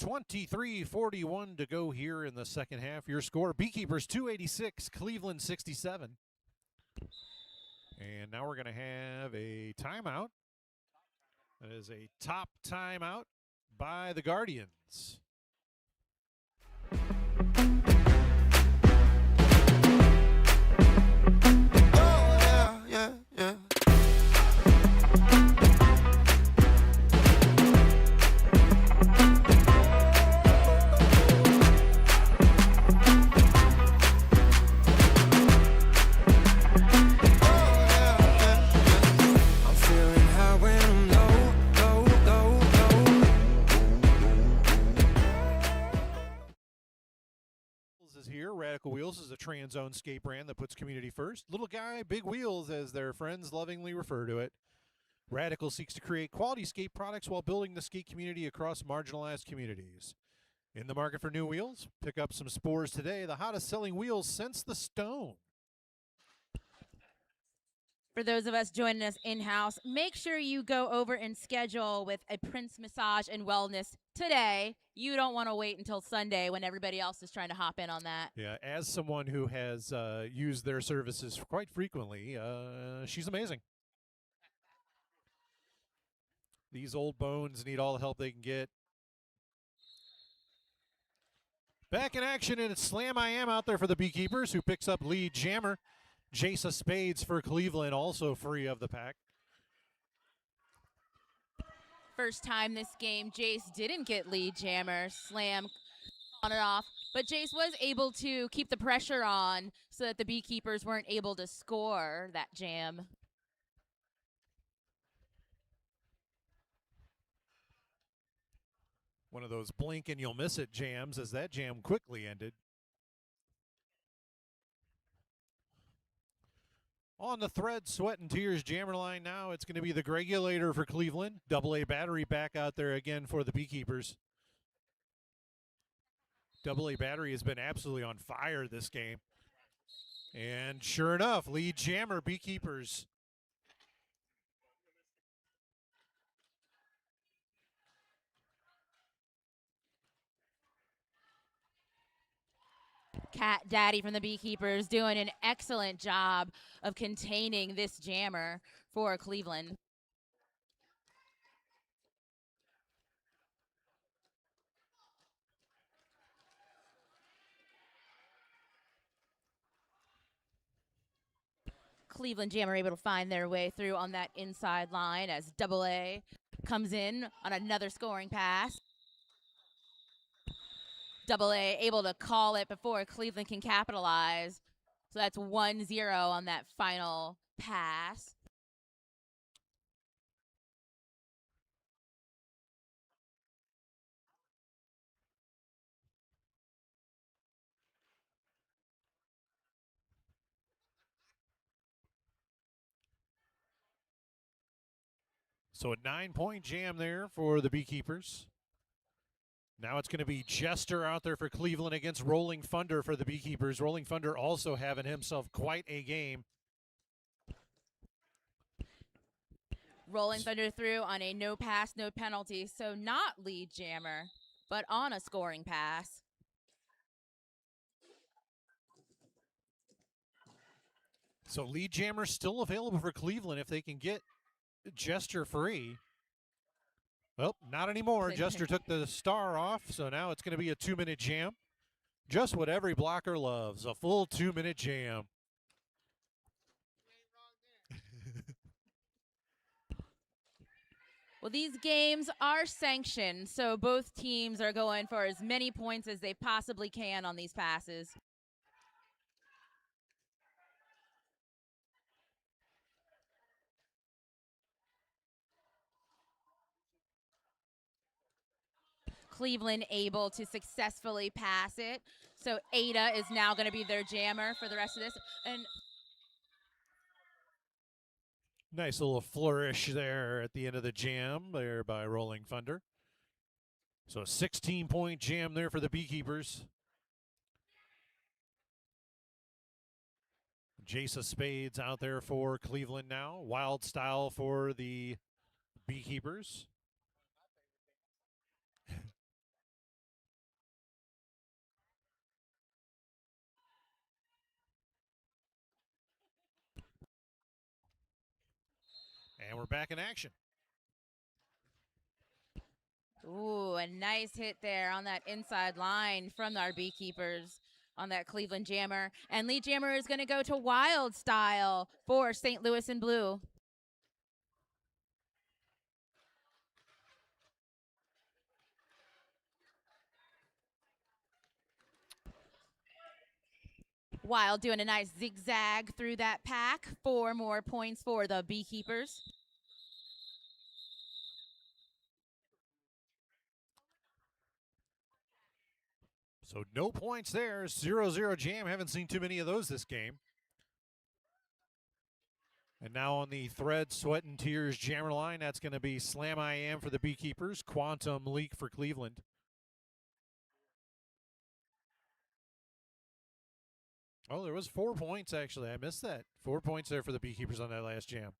.23:41 to go here in the second half. Your score, Beekeepers 286, Cleveland 67. And now we're going to have a timeout. That is a top timeout by the Guardians. Oh, yeah, yeah. Is here. Radical Wheels is a trans-owned skate brand that puts community first. Little guy, big wheels, as their friends lovingly refer to it. Radical seeks to create quality skate products while building the skate community across marginalized communities. In the market for new wheels? Pick up some Spores today, the hottest selling wheels since the Stone. For those of us joining us in-house, make sure you go over and schedule with a Prince Massage and Wellness today. You don't want to wait until Sunday when everybody else is trying to hop in on that. Yeah, as someone who has used their services quite frequently, she's amazing. These old bones need all the help they can get. Back in action, and it's Slam I Am out there for the Beekeepers, who picks up lead jammer. Jace of Spades for Cleveland, also free of the pack. First time this game, Jace didn't get lead jammer. Slam on it off. But Jace was able to keep the pressure on so that the Beekeepers weren't able to score that jam. One of those blink and you'll miss it jams, as that jam quickly ended. On the Thread, Sweat, and Tears jammer line now, it's going to be the Gregulator for Cleveland. AA battery back out there again for the Beekeepers. AA battery has been absolutely on fire this game. And sure enough, lead jammer, Beekeepers. Cat Daddy from the Beekeepers doing an excellent job of containing this jammer for Cleveland. Cleveland jammer able to find their way through on that inside line as AA comes in on another scoring pass. Double A able to call it before Cleveland can capitalize. So that's 1-0 on that final pass. So a 9-point jam there for the Beekeepers. Now it's going to be Jester out there for Cleveland against Rolling Thunder for the Beekeepers. Rolling Thunder also having himself quite a game. Rolling Thunder through on a no pass, no penalty. So not lead jammer, but on a scoring pass. So lead jammer still available for Cleveland if they can get Jester free. Well, not anymore. Jester took the star off, so now it's going to be a 2-minute jam. Just what every blocker loves, a full 2-minute jam. Well, these games are sanctioned, so both teams are going for as many points as they possibly can on these passes. Cleveland able to successfully pass it. So Ada is now going to be their jammer for the rest of this. And nice little flourish there at the end of the jam there by Rolling Thunder. So a 16-point jam there for the Beekeepers. Jace of Spades out there for Cleveland now. Wild Style for the Beekeepers. And we're back in action. ooh, a nice hit there on that inside line from our Beekeepers on that Cleveland jammer. And lead jammer is going to go to Wild Style for St. Louis in blue. Wild doing a nice zigzag through that pack. 4 more points for the Beekeepers. So no points there. 0-0 jam. Haven't seen too many of those this game. And now on the Thread, Sweat, and Tears jammer line, that's going to be Slam I Am for the Beekeepers, Quantum Leak for Cleveland. Oh, there was 4 points, actually. I missed that. 4 points there for the Beekeepers on that last jam.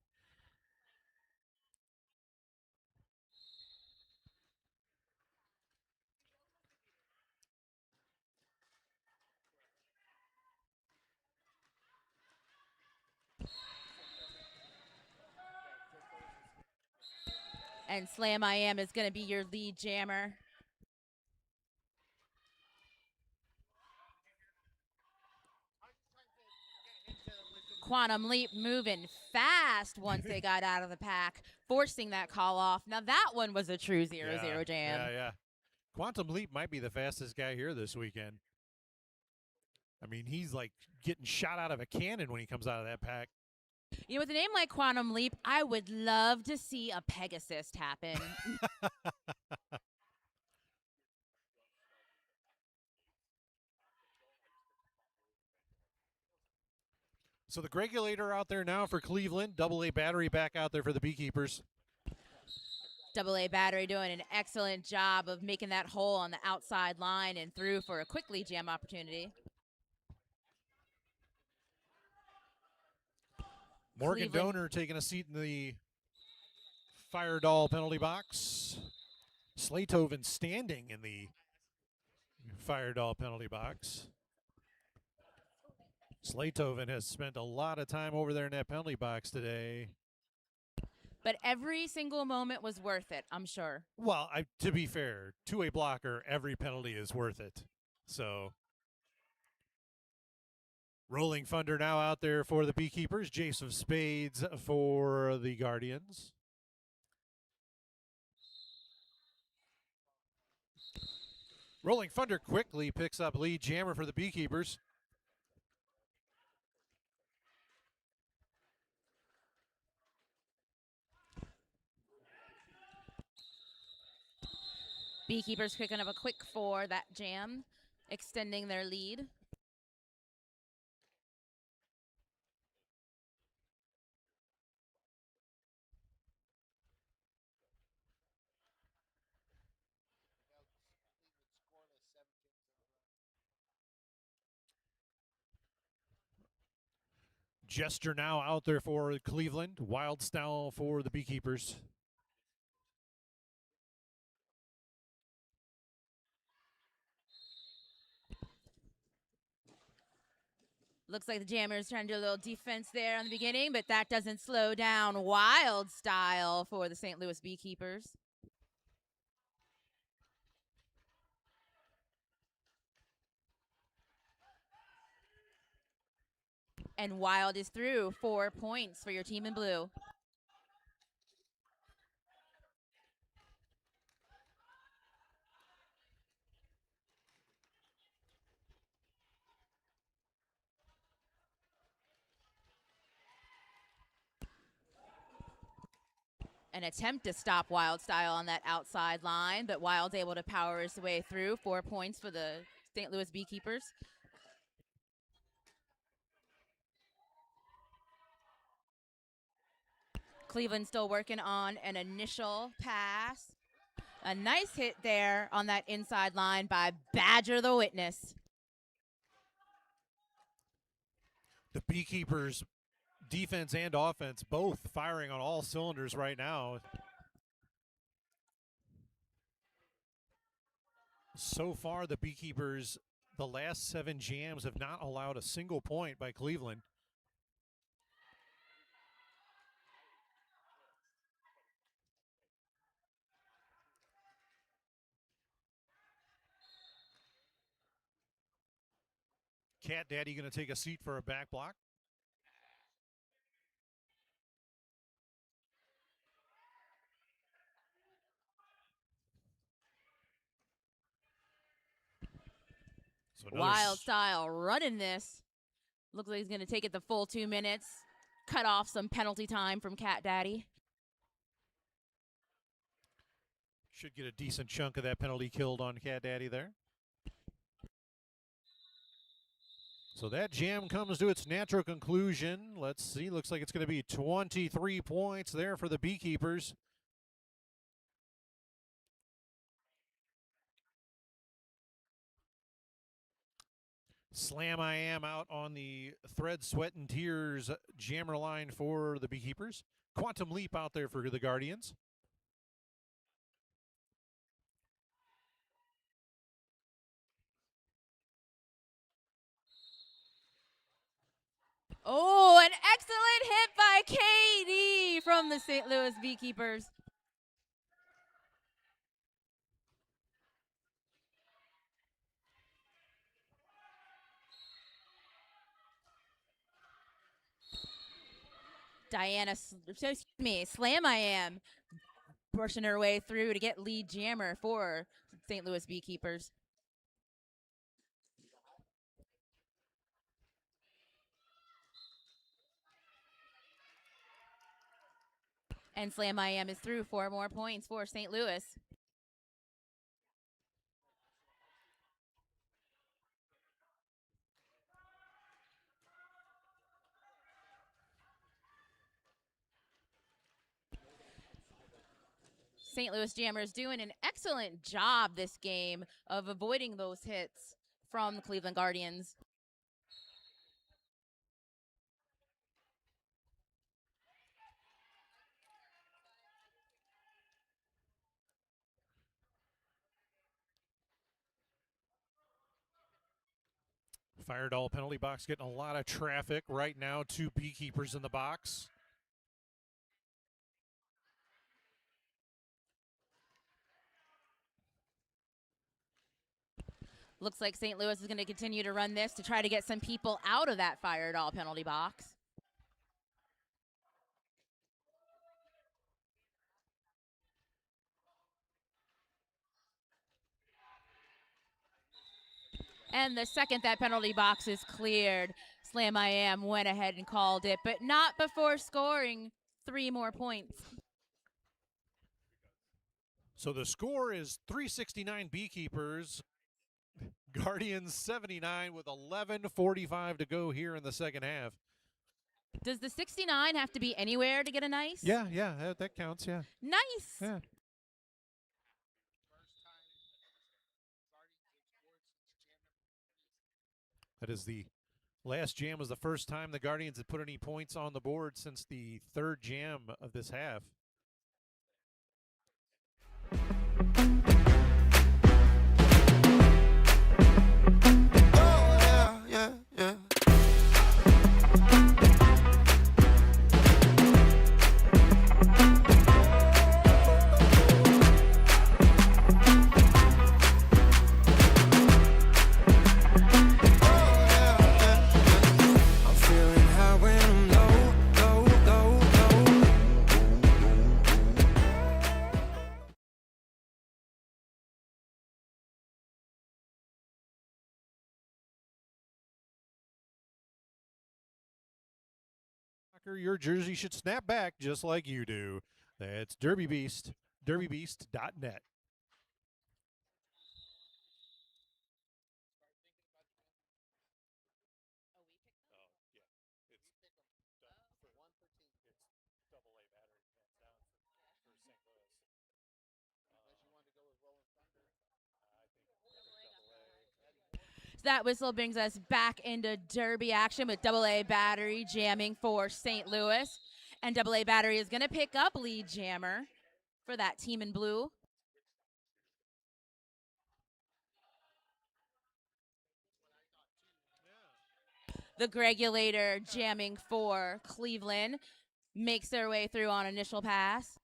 And Slam I Am is going to be your lead jammer. Quantum Leap moving fast once they got out of the pack, forcing that call off. Now that one was a true 0-0 jam. Yeah. Quantum Leap might be the fastest guy here this weekend. I mean, he's like getting shot out of a cannon when he comes out of that pack. You know, with a name like Quantum Leap, I would love to see a Pegasus happen. So the Gregulator out there now for Cleveland. AA battery back out there for the Beekeepers. AA battery doing an excellent job of making that hole on the outside line and through for a quick lead jam opportunity. Morgan Cleveland. Donor taking a seat in the Fire Doll penalty box. Slaytoven standing in the Fire Doll penalty box. Slaytoven has spent a lot of time over there in that penalty box today. But every single moment was worth it, I'm sure. Well, to be fair, to a blocker, every penalty is worth it. So, Rolling Thunder now out there for the Beekeepers. Jace of Spades for the Guardians. Rolling Thunder quickly picks up lead jammer for the Beekeepers. Beekeepers picking up a quick 4 that jam, extending their lead. Jester now out there for Cleveland. Wild Style for the Beekeepers. Looks like the Jammers trying to do a little defense there on the beginning, but that doesn't slow down Wild Style for the St. Louis Beekeepers. And Wild is through. 4 points for your team in blue. An attempt to stop Wild Style on that outside line, but Wild's able to power his way through. 4 points for the St. Louis Beekeepers. Cleveland still working on an initial pass. A nice hit there on that inside line by Badger the Witness. The Beekeepers defense and offense both firing on all cylinders right now. So far, the Beekeepers, the last 7 jams have not allowed a single point by Cleveland. Cat Daddy going to take a seat for a back block. So Wild Style running this. Looks like he's going to take it the full 2 minutes. Cut off some penalty time from Cat Daddy. Should get a decent chunk of that penalty killed on Cat Daddy there. So that jam comes to its natural conclusion. Let's see. Looks like it's going to be 23 points there for the Beekeepers. Slam I Am out on the Thread, Sweat, and Tears jammer line for the Beekeepers. Quantum Leap out there for the Guardians. Oh, an excellent hit by KD from the St. Louis Beekeepers. Slam I Am, pushing her way through to get lead jammer for St. Louis Beekeepers. And Slam I Am is through. 4 more points for St. Louis. St. Louis Jammers doing an excellent job this game of avoiding those hits from the Cleveland Guardians. Fire Doll penalty box getting a lot of traffic right now. 2 Beekeepers in the box. Looks like St. Louis is going to continue to run this to try to get some people out of that Fire Doll penalty box. And the second that penalty box is cleared, Slam I Am went ahead and called it, but not before scoring 3 more points. So the score is 369 Beekeepers, Guardians 79 with 11:45 to go here in the second half. Does the 69 have to be anywhere to get a nice? Yeah, that counts, yeah. Nice. Yeah. That is the last jam was the first time the Guardians had put any points on the board since the third jam of this half. Yeah. I'm feeling high when I'm low. Your jersey should snap back just like you do. That's Derby Beast, derbybeast.net. That whistle brings us back into Derby action with AA Battery jamming for St. Louis. And AA Battery is going to pick up lead jammer for that team in blue. The Gregulator jamming for Cleveland makes their way through on initial pass.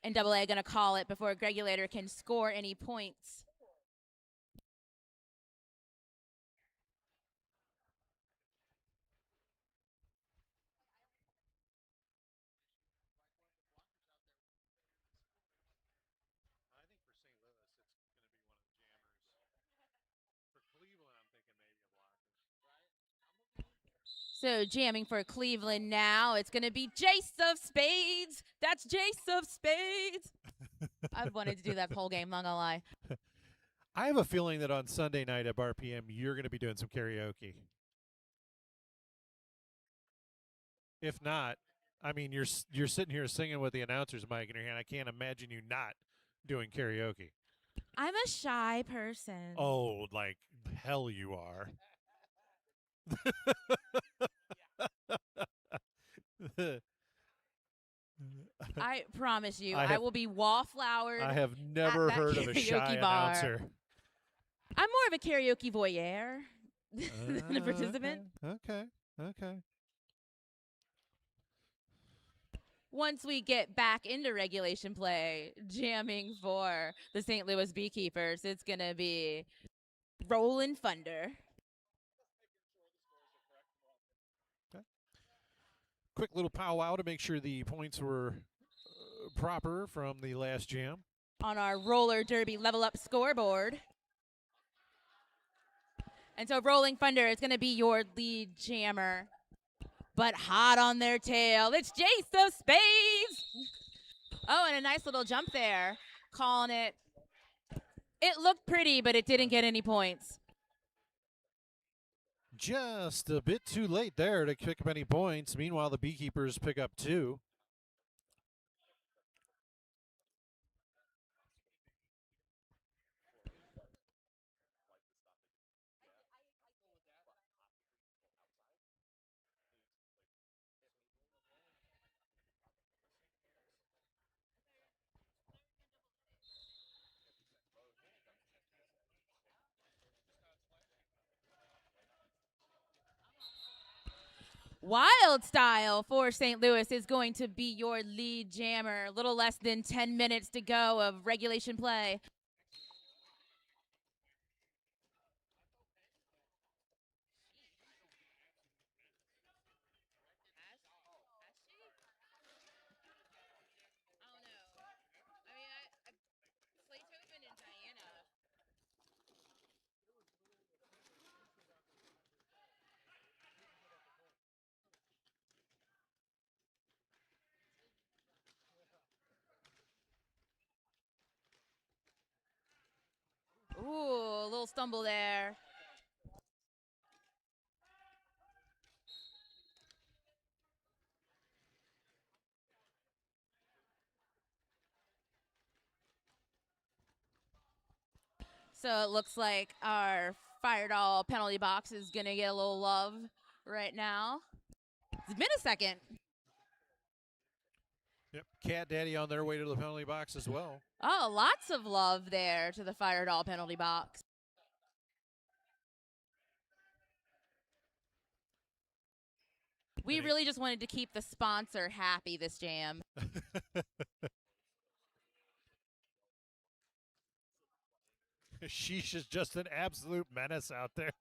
And AA going to call it before Gregulator can score any points. So jamming for Cleveland now. It's going to be Jace of Spades. That's Jace of Spades. I've wanted to do that whole game, not gonna lie. I have a feeling that on Sunday night at Bar PM, you're going to be doing some karaoke. If not, I mean, you're sitting here singing with the announcer's mic in your hand. I can't imagine you not doing karaoke. I'm a shy person. Oh, like hell you are. I promise you, I will be wallflowered. I have never heard of a shy bar. announcer. I'm more of a karaoke voyeur than a participant. Okay. Once we get back into regulation play, jamming for the St. Louis Beekeepers, it's going to be Rollin' Thunder. Quick little powwow to make sure the points were proper from the last jam. On our roller derby level up scoreboard. And so Rolling Thunder is going to be your lead jammer. But hot on their tail, it's Jace of Spades. Oh, and a nice little jump there. Calling it. It looked pretty, but it didn't get any points. Just a bit too late there to pick up any points. Meanwhile, the Beekeepers pick up 2. Wild Style for St. Louis is going to be your lead jammer. A little less than 10 minutes to go of regulation play. stumble there. So it looks like our fire doll penalty box is going to get a little love right now. It's been a second. Yep, Cat Daddy on their way to the penalty box as well. Oh, lots of love there to the fire doll penalty box. We really just wanted to keep the sponsor happy this jam. Sheesh is just an absolute menace out there.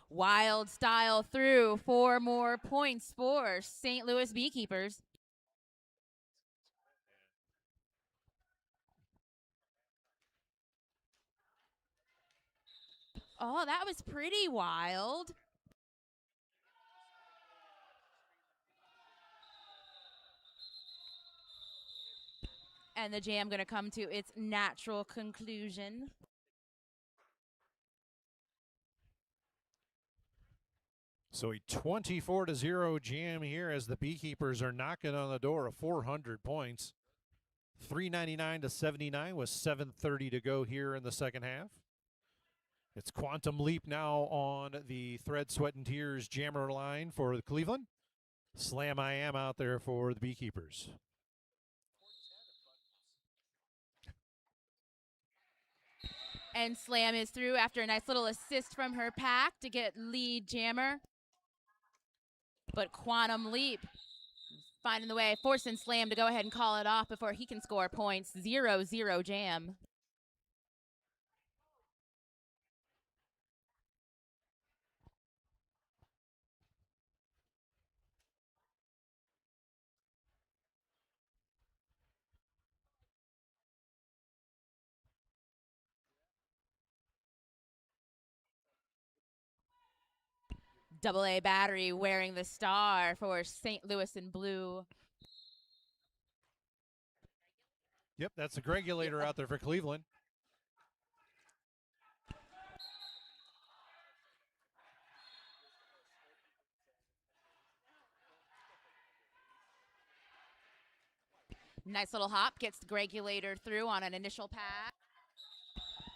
Wild style through 4 more points for St. Louis Beekeepers. Oh, that was pretty wild. And the jam going to come to its natural conclusion. So a 24-0 jam here as the Beekeepers are knocking on the door of 400 points. 399 to 79 with 7:30 to go here in the second half. It's Quantum Leap now on the Thread, Sweat, and Tears jammer line for the Cleveland. Slam I Am out there for the Beekeepers. And Slam is through after a nice little assist from her pack to get lead jammer. But Quantum Leap finding the way, forcing Slam to go ahead and call it off before he can score points. 0-0 jam. AA battery wearing the star for St. Louis in blue. Yep, that's a Gregulator out there for Cleveland. Nice little hop, gets the Gregulator through on an initial pass.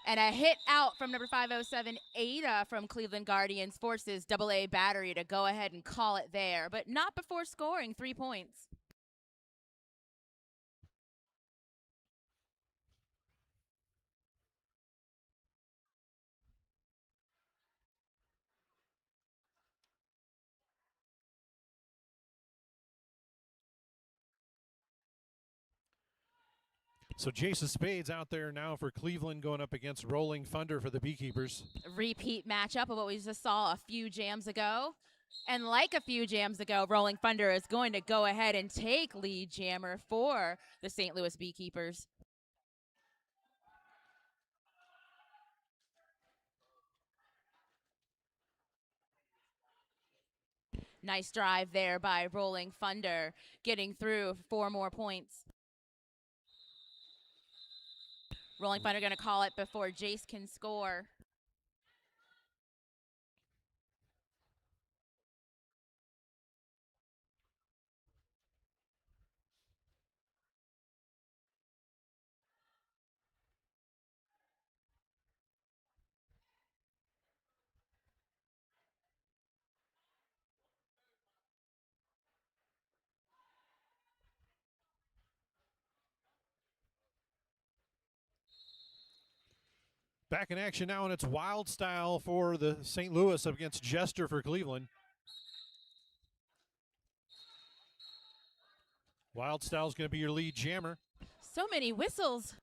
And a hit out from number 507, Ada from Cleveland Guardians, forces AA battery to go ahead and call it there, but not before scoring 3 points. So Jason Spades out there now for Cleveland going up against Rolling Thunder for the Beekeepers. Repeat matchup of what we just saw a few jams ago. And like a few jams ago, Rolling Thunder is going to go ahead and take lead jammer for the St. Louis Beekeepers. Nice drive there by Rolling Thunder, getting through 4 more points. Rolling Thunder going to call it before Jace can score. Back in action now, and it's Wild Style for the St. Louis up against Jester for Cleveland. Wild Style is going to be your lead jammer. So many whistles.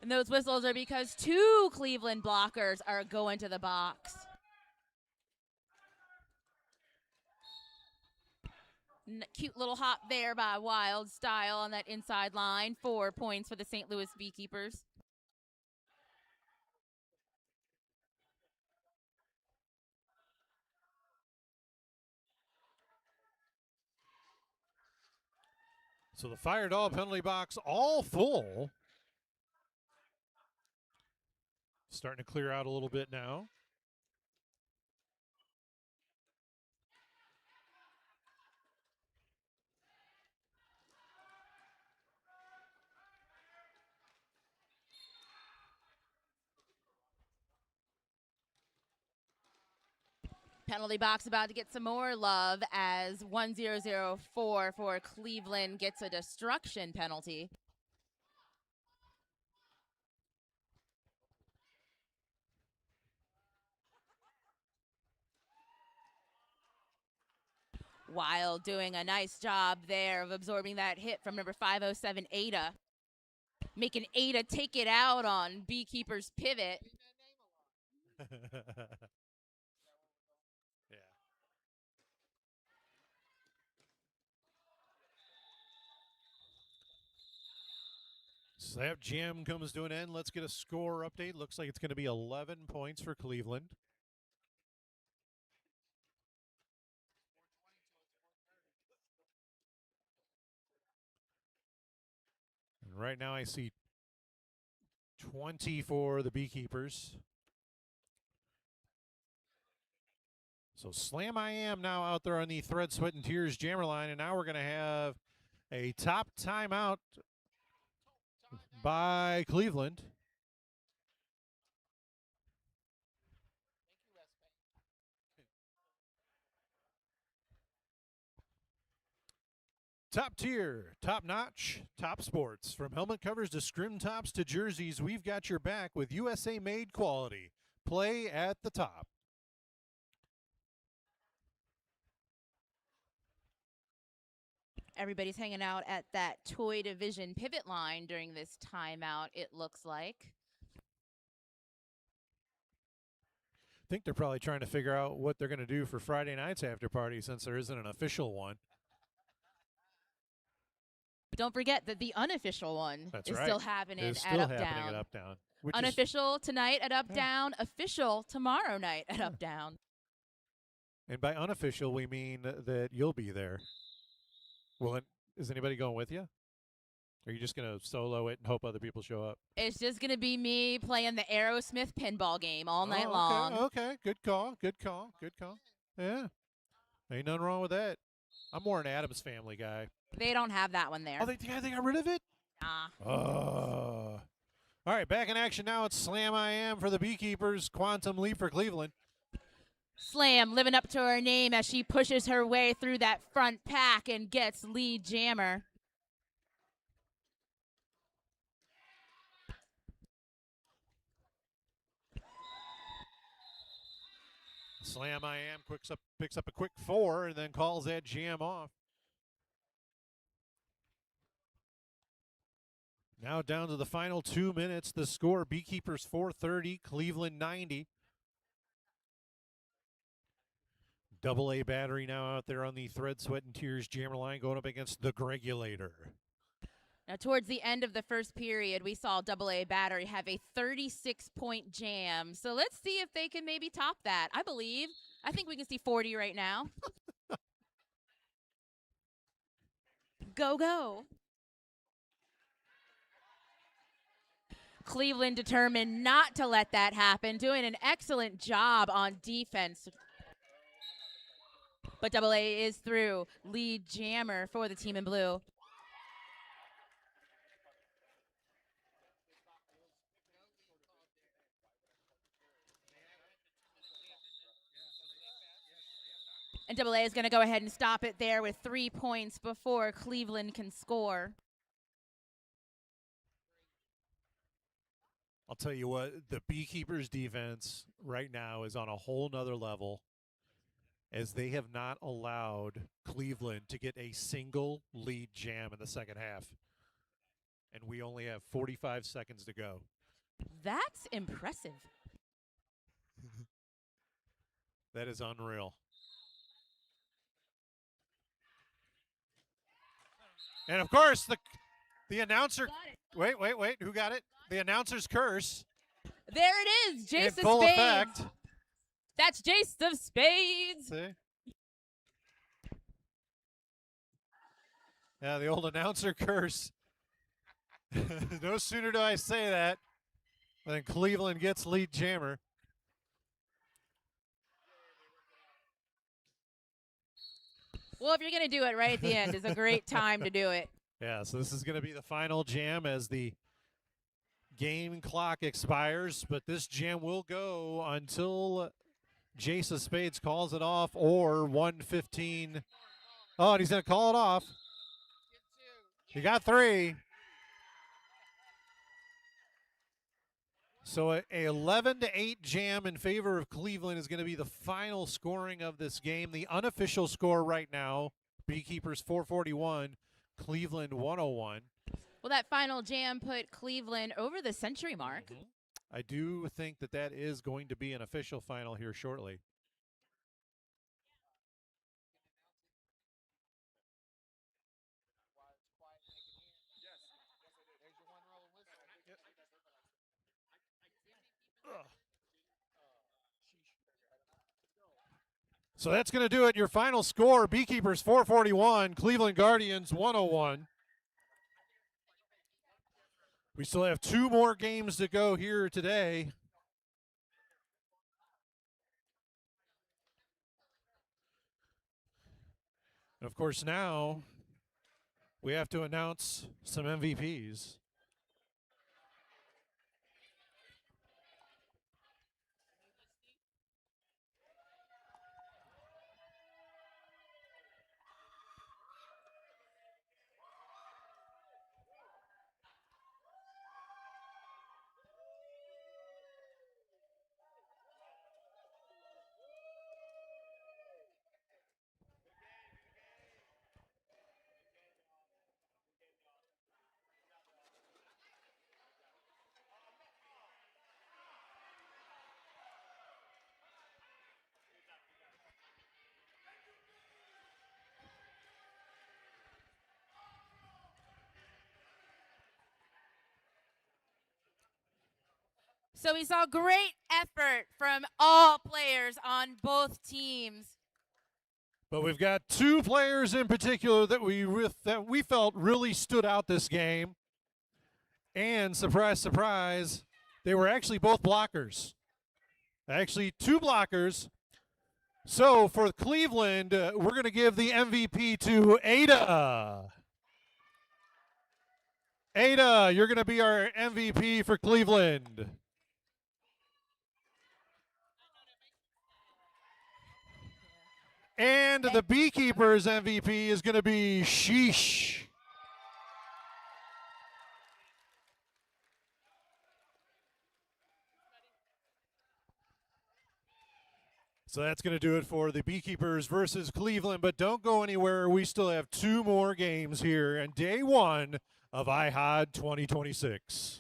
And those whistles are because 2 Cleveland blockers are going to the box. Cute little hop there by Wild Style on that inside line. 4 points for the St. Louis Beekeepers. So the fire doll penalty box all full. Starting to clear out a little bit now. Penalty box about to get some more love as 1004 for Cleveland gets a destruction penalty. Wild doing a nice job there of absorbing that hit from number 507 Ada. Making Ada take it out on Beekeeper's pivot. Yeah. Slap Jam comes to an end. Let's get a score update. Looks like it's going to be 11 points for Cleveland. And right now I see 20 for the Beekeepers. So Slam I Am now out there on the Thread, Sweat, and Tears jammer line, and now we're going to have a top timeout by Cleveland. Top tier, top notch, top sports. From helmet covers to scrim tops to jerseys, we've got your back with USA made quality. Play at the top. Everybody's hanging out at that toy division pivot line during this timeout, it looks like. I think they're probably trying to figure out what they're going to do for Friday night's after party since there isn't an official one. But don't forget that the unofficial one is right. still happening It's at still Up happening Down. at Up Down. Which Unofficial tonight at Up Down, official tomorrow night at Up Down. And by unofficial, we mean that you'll be there. Well, is anybody going with you? Or are you just going to solo it and hope other people show up? It's just going to be me playing the Aerosmith pinball game all night okay, long. Okay, good call, good call, good call. Yeah, ain't nothing wrong with that. I'm more an Addams Family guy. They don't have that one there. Oh, they got rid of it? Nah. All right, back in action now. It's Slam I Am for the Beekeepers, Quantum Leap for Cleveland. Slam living up to her name as she pushes her way through that front pack and gets lead jammer. Slam I Am picks up a quick 4 and then calls that jam off. Now down to the final 2 minutes. The score, Beekeepers 430, Cleveland 90. Double A battery now out there on the Thread, Sweat, and Tears jammer line going up against the Gregulator. Now, towards the end of the first period, we saw Double A Battery have a 36-point jam. So let's see if they can maybe top that. I think we can see 40 right now. Go, go. Cleveland determined not to let that happen, doing an excellent job on defense. But Double A is through. Lead jammer for the team in blue. And Double A is going to go ahead and stop it there with 3 points before Cleveland can score. I'll tell you what, the Beekeepers defense right now is on a whole nother level, as they have not allowed Cleveland to get a single lead jam in the second half. And we only have 45 seconds to go. That's impressive. That is unreal. And of course, the announcer. Wait. Who got it? The announcer's curse. There it is. Jace in full of Spades. effect. That's Jace of Spades. See? Yeah, the old announcer curse. No sooner do I say that than Cleveland gets lead jammer. Well, if you're going to do it right at the end, it's a great time to do it. Yeah, so this is going to be the final jam as the game clock expires, but this jam will go until Jace of Spades calls it off or 1:15. Oh, and he's going to call it off. He got 3. So a 11-8 jam in favor of Cleveland is going to be the final scoring of this game. The unofficial score right now, Beekeepers 441, Cleveland 101. Well, that final jam put Cleveland over the century mark. I do think that that is going to be an official final here shortly. So that's going to do it. Your final score, Beekeepers 441, Cleveland Guardians 101. We still have 2 more games to go here today. And of course, now we have to announce some MVPs. So we saw great effort from all players on both teams. But we've got 2 players in particular that we felt really stood out this game. And surprise, surprise, they were actually both blockers. Actually, 2 blockers. So for Cleveland, we're going to give the MVP to Ada. Ada, you're going to be our MVP for Cleveland. And the Beekeepers MVP is going to be Sheesh. So that's going to do it for the Beekeepers versus Cleveland. But don't go anywhere. We still have 2 more games here and day 1 of IHOD 2026.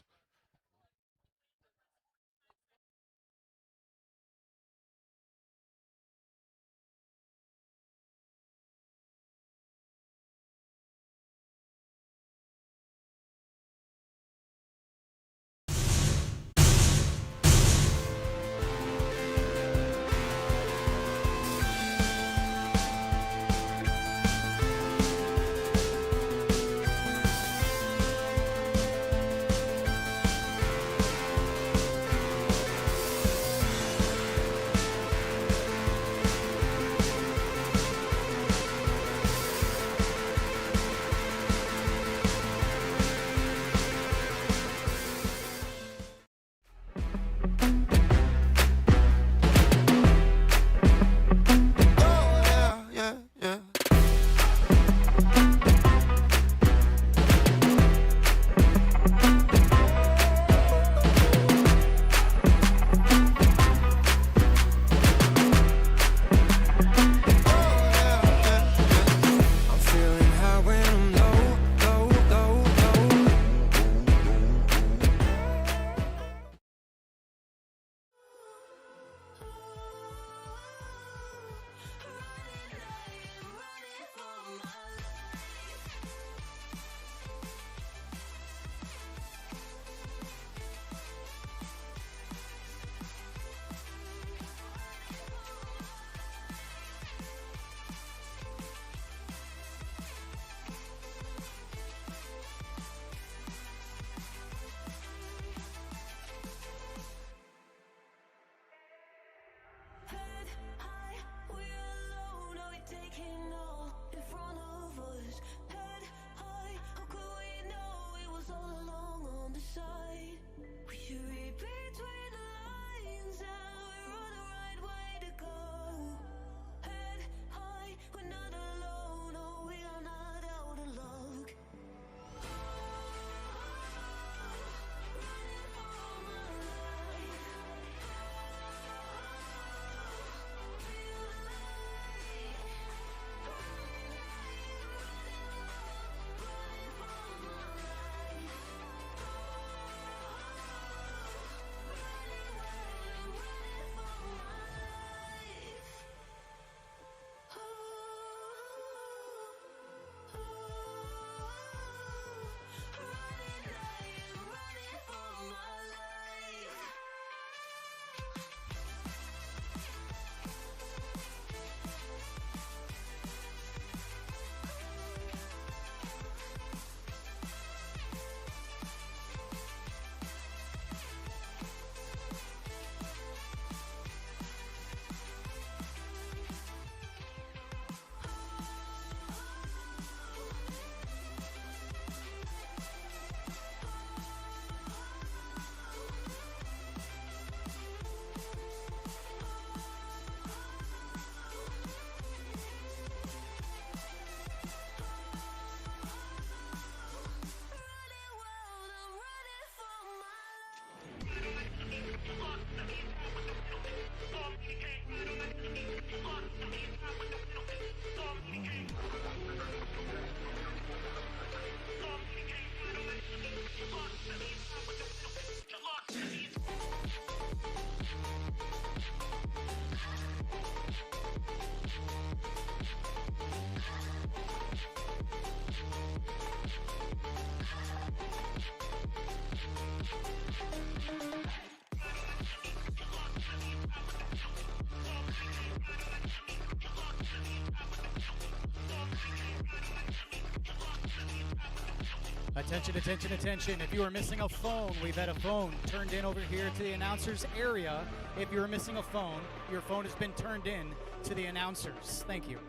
Attention, attention, attention. If you are missing a phone, we've had a phone turned in over here to the announcers area. If you are missing a phone, your phone has been turned in to the announcers. Thank you.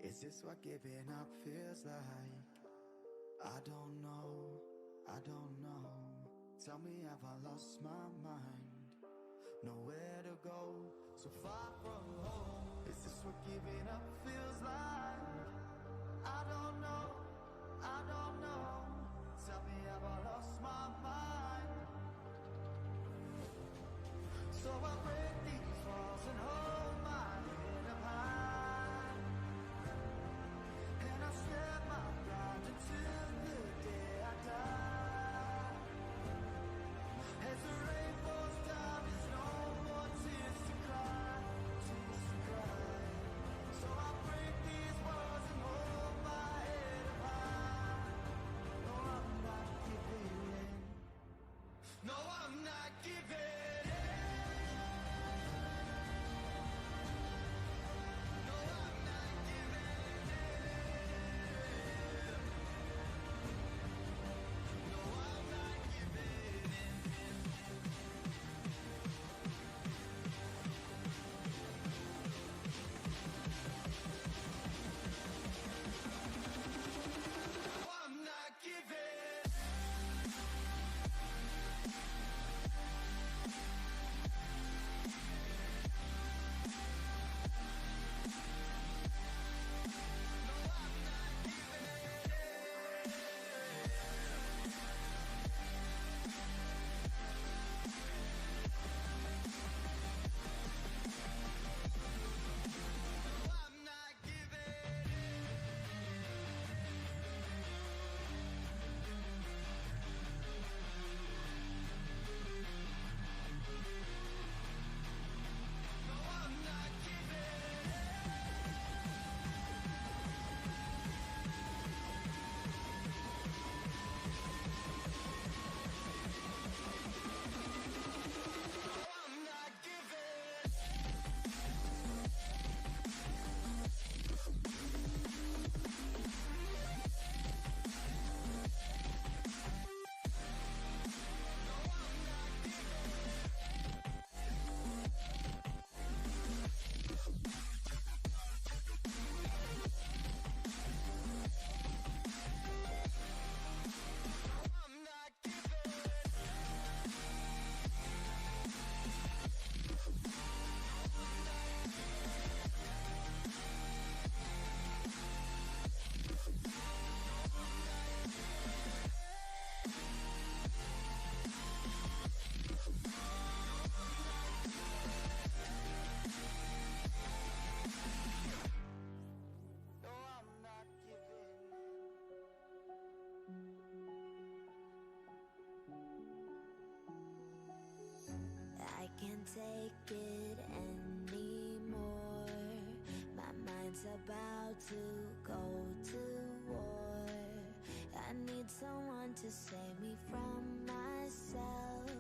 Is this what giving up feels like? I don't know, I don't know. Tell me, have I lost my mind? Nowhere to go, so far from home. Is this what giving up feels like? I don't know, I don't know. Tell me, have I lost my mind? So I break these walls and hold my head up high, and I step my pride until the day I die. As the rain falls down, there's no more tears to cry, tears to cry. So I break these walls and hold my head up high. No, I'm not giving in. No, I'm not giving in. I can't take it anymore. My mind's about to go to war. I need someone to save me from myself,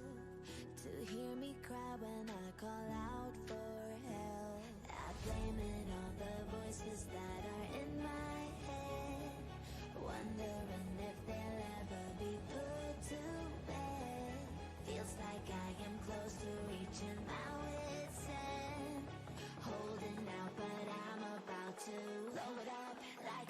to hear me cry when I call out for help. I blame it on the voices that are in my head, wondering if they'll ever be put to bed. Feels like I am close to reaching my wit's end, holding out, but I'm about to blow it up like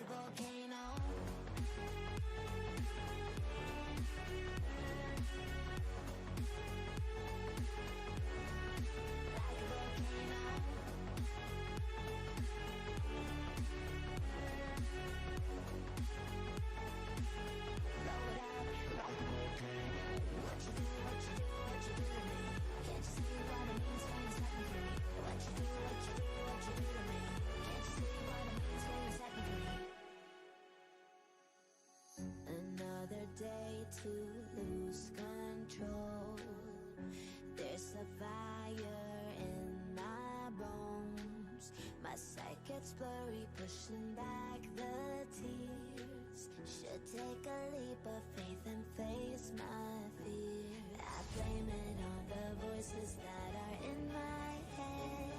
voices that are in my head,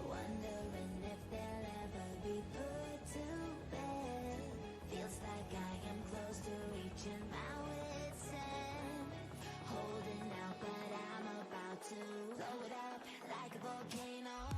wondering if they'll ever be put to bed. Feels like I am close to reaching my wit's end, holding out, but I'm about to blow it up like a volcano.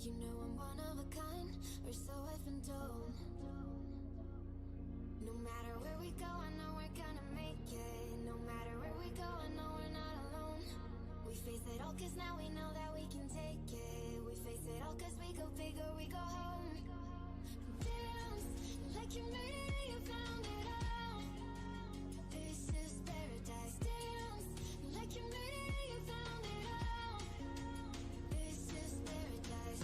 You know I'm one of a kind, or so I've been told. No matter where we go, I know we're gonna make it. No matter where we go, I know we're not alone. We face it all cause now we know that we can take it. We face it all cause we go big or we go home. Dance like you made it, you found it all. This is paradise. Dance like you made it, you found it all. This is paradise.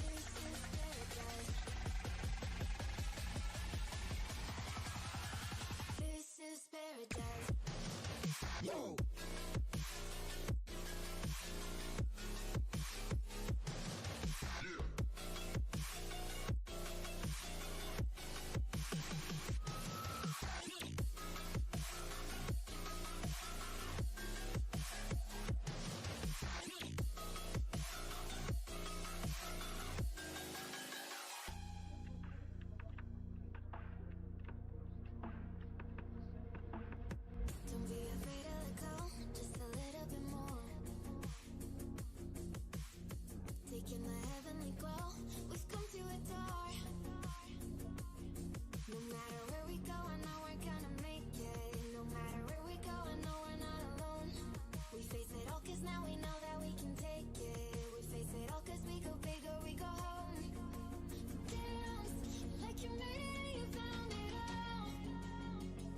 This is paradise. This is paradise. Yo. Don't be afraid to let go, just a little bit more. Taking the heavenly glow, we've come to adore. No matter where we go, I know we're gonna make it. No matter where we go, I know we're not alone. We face it all cause now we know that we can take it. We face it all cause we go big or we go home. Dance like you made it, you found it all.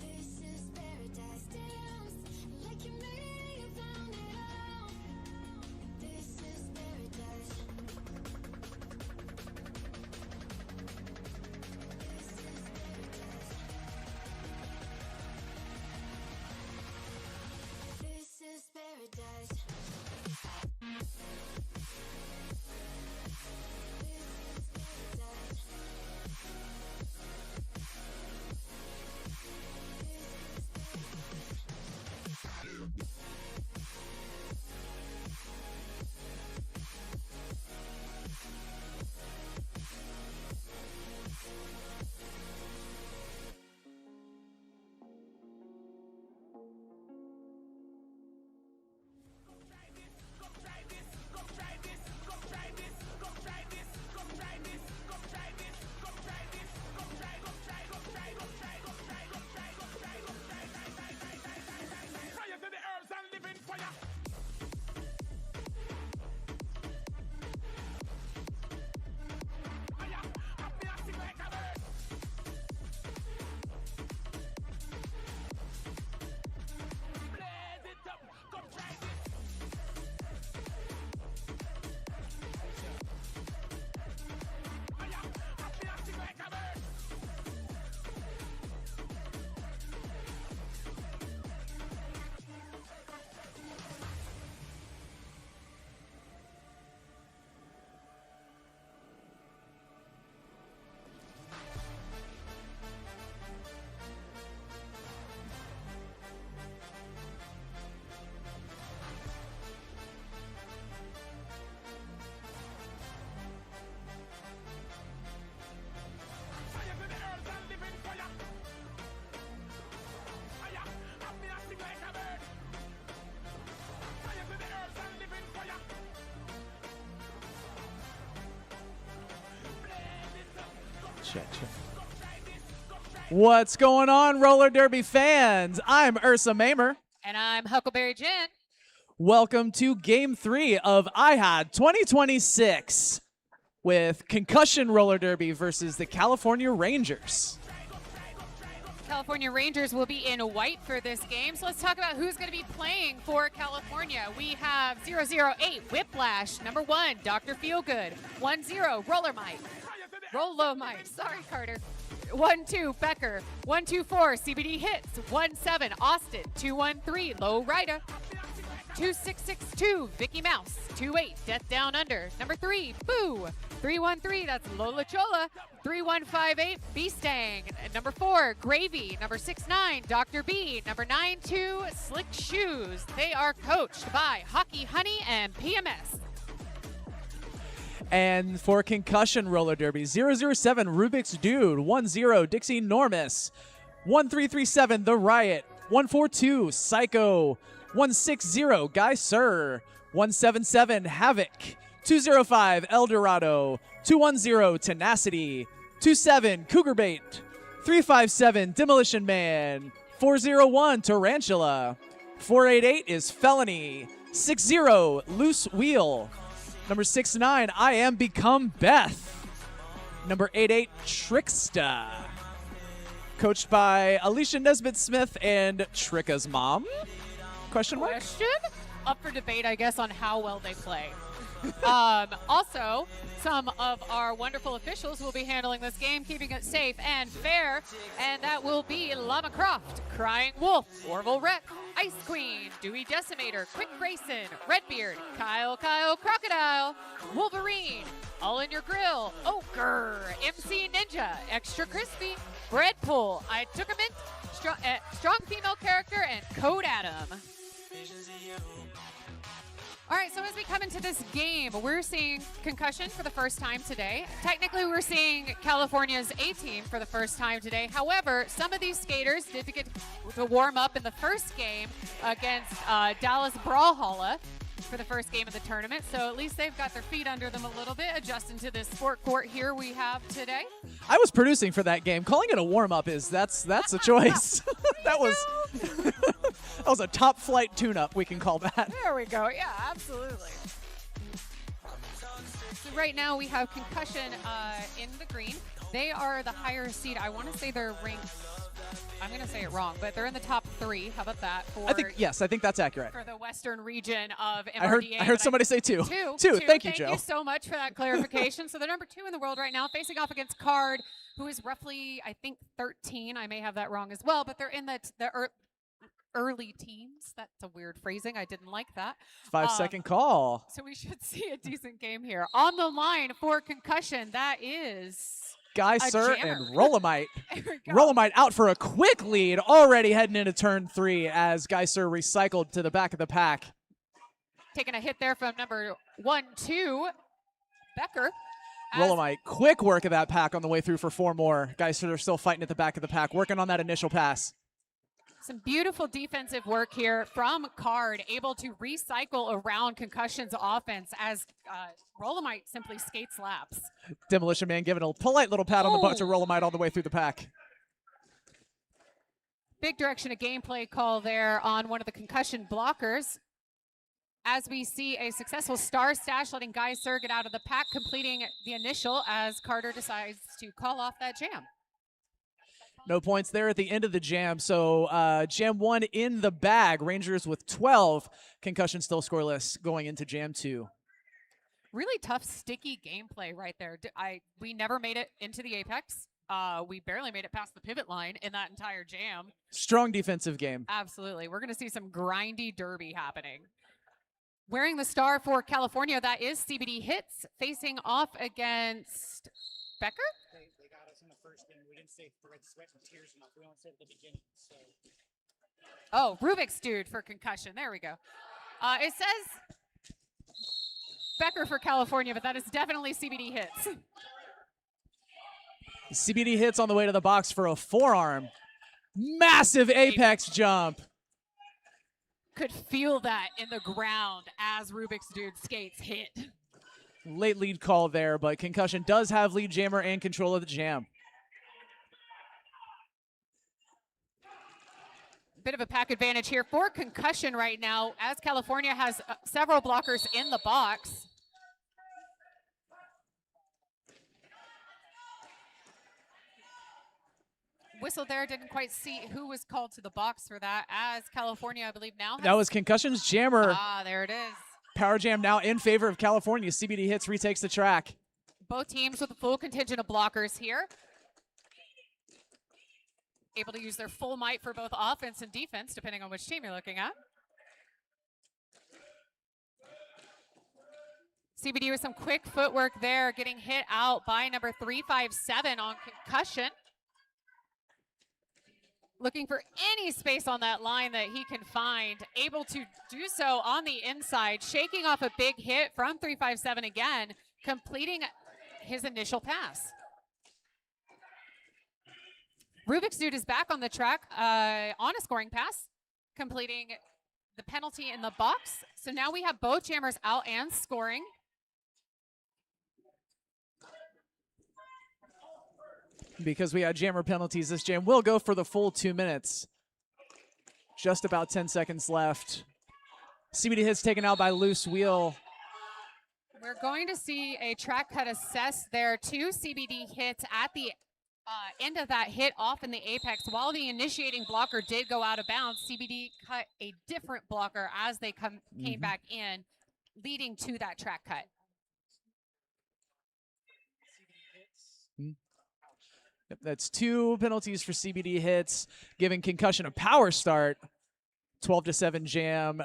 This is paradise. Dance like you made it, you found it all. This is paradise. This is paradise. This is paradise. Fire to the herbs and living fire. Fire, up me a sing like a bird. Blaze it up, come try this. Fire, up me a sing like a bird. Fire to the herbs and living fire. Fire, up me a sing like a bird. Fire to the herbs and living fire. Blaze it up, come Check. try this, come try What's going on, roller derby fans? I'm Ursa Mamer. And I'm Huckleberry Jen. Welcome to Game 3 of IHOD 2026 with Concussion Roller Derby versus the California Rangers. California Rangers will be in white for this game. So let's talk about who's going to be playing for California. We have 008 Whiplash, number 1 Dr. Feelgood, 1-0 Rolomite. Sorry, Carter. 1-2 Becker, 1-2-4 CBD Hits, 1-7 Austin, 2-1-3 Low Rider, 2-6-6-2 Vicky Mouse, 2-8 Death Down Under, number 3 Boo, 3-1-3 that's Lola Chola, 3-1-5-8 Beastang, number 4 Gravy, number 6-9 Dr. B, number 9-2 Slick Shoes. They are coached by Hockey Honey and PMS. And for Concussion Roller Derby, 007 Rubik's Dude, 1-0 Dixie Normus, 1337 The Riot, 142 Psycho, 160, Guy Sir. 177, Havoc. 205, Eldorado. 210, Tenacity. 27, Cougar Bait. 357, Demolition Man. 401, Tarantula. 488 is Felony. 60, Loose Wheel. Number 69, I Am Become Beth. Number 88, Tricksta. Coached by Alicia Nesbitt Smith and Tricka's mom? Question mark? Question? Up for debate, I guess, on how well they play. Also, some of our wonderful officials will be handling this game, keeping it safe and fair, and that will be Llama Croft, Crying Wolf, Orville Rec, Ice Queen, Dewey Decimator, Quick Grayson, Redbeard, Kyle Crocodile, Wolverine, All in Your Grill, Ochre, MC Ninja, Extra Crispy, Bread Pull, I Took a Mint, Strong Female Character, and Code Adam. All right, so as we come into this game, we're seeing Concussion for the first time today. Technically, we're seeing California's A-team for the first time today. However, some of these skaters did get to warm up in the first game against Dallas Brawlhalla for the first game of the tournament. So at least they've got their feet under them a little bit, adjusting to this sport court here we have today. I was producing for that game. Calling it a warm-up that's a choice. That was a top flight tune-up, we can call that. There we go. Yeah, absolutely. So right now we have Concussion in the green. They are the higher seed. I want to say they're ranked, I'm going to say it wrong, but they're in the top 3. How about that? I think that's accurate. For the western region of MRDA. I heard somebody say 2. 2. Thank you, Joe. Thank you so much for that clarification. So they're number 2 in the world right now, facing off against Card, who is roughly, I think, 13. I may have that wrong as well, but they're in the early teens. That's a weird phrasing. I didn't like that. 5-second call. So we should see a decent game here. On the line for Concussion, that is Guy Sir jammer. and Rolomite. Rolomite out for a quick lead, already heading into turn 3 as Guy Sir recycled to the back of the pack. Taking a hit there from number 1-2, Becker. Rolomite, quick work of that pack on the way through for 4 more. Guy Sir are still fighting at the back of the pack, working on that initial pass. Some beautiful defensive work here from Card, able to recycle around Concussion's offense as Rolomite simply skates laps. Demolition Man giving a polite little pat on the butt to Rolomite all the way through the pack. Big direction of gameplay call there on one of the Concussion blockers. As we see a successful star stash, letting Guy Sir get out of the pack, completing the initial as Carter decides to call off that jam. No points there at the end of the jam. So jam 1 in the bag. Rangers with 12. Concussion still scoreless going into jam 2. Really tough, sticky gameplay right there. We never made it into the apex. We barely made it past the pivot line in that entire jam. Strong defensive game. Absolutely. We're going to see some grindy derby happening. Wearing the star for California, that is CBD Hits, facing off against Becker? They got us in the first game. We didn't say sweat and tears enough. We only said at the beginning. So. Oh, Rubik's Dude for Concussion. There we go. It says Becker for California, but that is definitely CBD Hits. CBD Hits on the way to the box for a forearm. Massive apex jump. Could feel that in the ground as Rubik's Dude skates hit. Late lead call there, but Concussion does have lead jammer and control of the jam. Bit of a pack advantage here for Concussion right now, as California has several blockers in the box. Whistle there, didn't quite see who was called to the box for that, as California, I believe now has... That was Concussion's jammer. There it is. Power jam now in favor of California. CBD Hits retakes the track. Both teams with a full contingent of blockers here. Able to use their full might for both offense and defense, depending on which team you're looking at. CBD with some quick footwork there, getting hit out by number 357 on Concussion. Looking for any space on that line that he can find. Able to do so on the inside, shaking off a big hit from 357 again, completing his initial pass. Rubik's Dude is back on the track on a scoring pass, completing the penalty in the box. So now we have both jammers out and scoring. Because we had jammer penalties, this jam will go for the full 2 minutes. Just about 10 seconds left. CBD hits taken out by loose wheel. We're going to see a track cut assess there. 2 CBD hits at the end of that hit off in the apex. While the initiating blocker did go out of bounds, CBD cut a different blocker as they came back in, leading to that track cut. That's 2 penalties for CBD hits, giving Concussion a power start. 12-7 jam.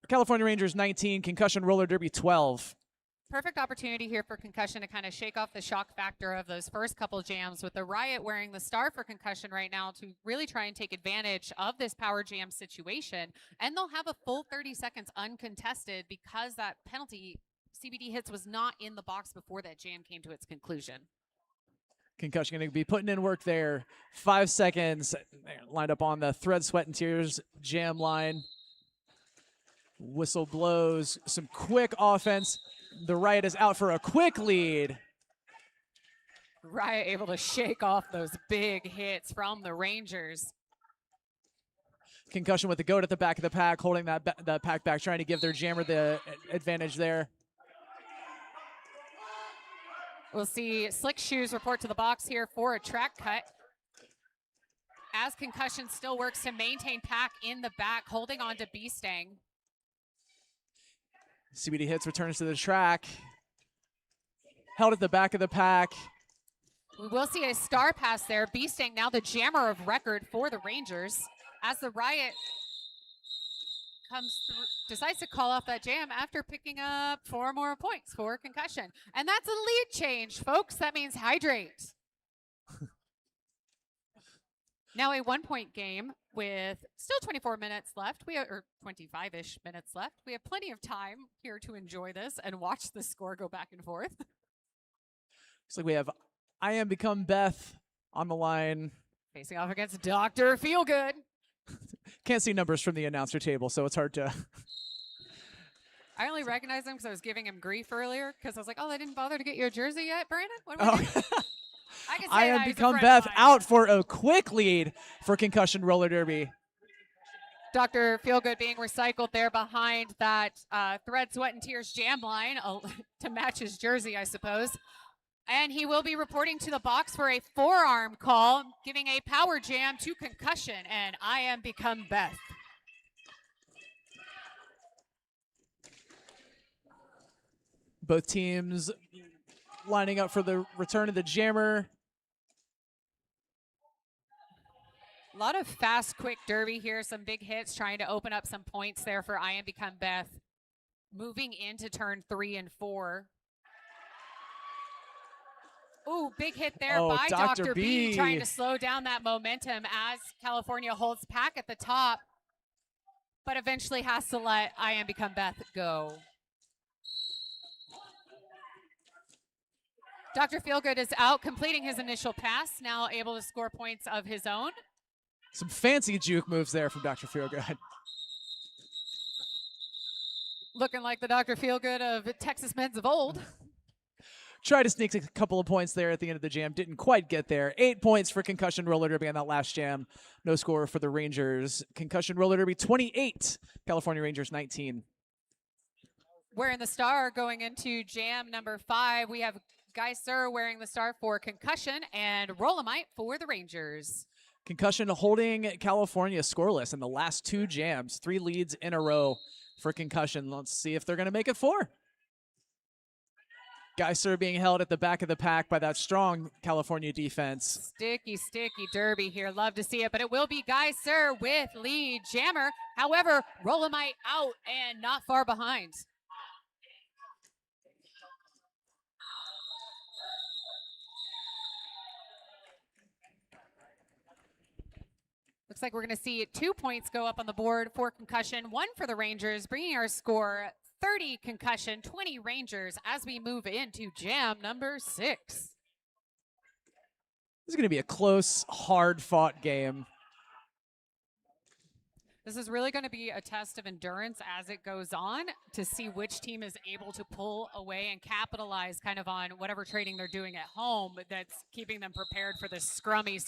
California Rangers 19, Concussion Roller Derby 12. Perfect opportunity here for Concussion to kind of shake off the shock factor of those first couple jams, with the Riot wearing the star for Concussion right now to really try and take advantage of this power jam situation. And they'll have a full 30 seconds uncontested because that penalty, CBD hits, was not in the box before that jam came to its conclusion. Concussion going to be putting in work there. 5 seconds. Lined up on the Thread, Sweat, and Tears jam line. Whistle blows. Some quick offense. The Riot is out for a quick lead. Riot able to shake off those big hits from the Rangers. Concussion with the goat at the back of the pack, holding that pack back, trying to give their jammer the advantage there. We'll see Slick Shoes report to the box here for a track cut. As Concussion still works to maintain pack in the back, holding on to B-Stang. CBD hits, returns to the track. Held at the back of the pack. We will see a star pass there. B-Stang now the jammer of record for the Rangers. As the Riot comes through, decides to call off that jam after picking up 4 more points for Concussion. And that's a lead change, folks. That means hydrate. Now a 1-point game with still 24 minutes left. Or 25-ish minutes left. We have plenty of time here to enjoy this and watch the score go back and forth. Looks like we have I Am Become Beth on the line. Facing off against Dr. Feelgood. Can't see numbers from the announcer table, so it's hard to... I only recognize him because I was giving him grief earlier because I was like, oh, they didn't bother to get you a jersey yet, Brandon? What do we do? I can say I Am Become Beth out for a quick lead for Concussion Roller Derby. Dr. Feelgood being recycled there behind that Thread, Sweat, and Tears jam line to match his jersey, I suppose. And he will be reporting to the box for a forearm call, giving a power jam to Concussion, and I Am Become Beth. Both teams lining up for the return of the jammer. A lot of fast, quick derby here. Some big hits trying to open up some points there for I Am Become Beth. Moving into turn 3 and 4. Ooh, big hit there by Dr. B, trying to slow down that momentum as California holds pack at the top, but eventually has to let I Am Become Beth go. Dr. Feelgood is out, completing his initial pass, now able to score points of his own. Some fancy juke moves there from Dr. Feelgood. Looking like the Dr. Feelgood of Texas men's of old. Tried to sneak a couple of points there at the end of the jam. Didn't quite get there. 8 points for Concussion Roller Derby on that last jam. No score for the Rangers. Concussion Roller Derby 28. California Rangers 19. Wearing the star going into jam number 5. We have Guy Sir wearing the star for Concussion and Rollamite for the Rangers. Concussion holding California scoreless in the last 2 jams. 3 leads in a row for Concussion. Let's see if they're going to make it 4. Geiser being held at the back of the pack by that strong California defense. Sticky derby here. Love to see it, but it will be Geiser with lead jammer. However, Rollamite out and not far behind. Looks like we're going to see 2 points go up on the board for Concussion, 1 for the Rangers, bringing our score 30 Concussion, 20 Rangers as we move into jam number 6. This is going to be a close, hard-fought game. This is really going to be a test of endurance as it goes on to see which team is able to pull away and capitalize kind of on whatever training they're doing at home that's keeping them prepared for this scrummy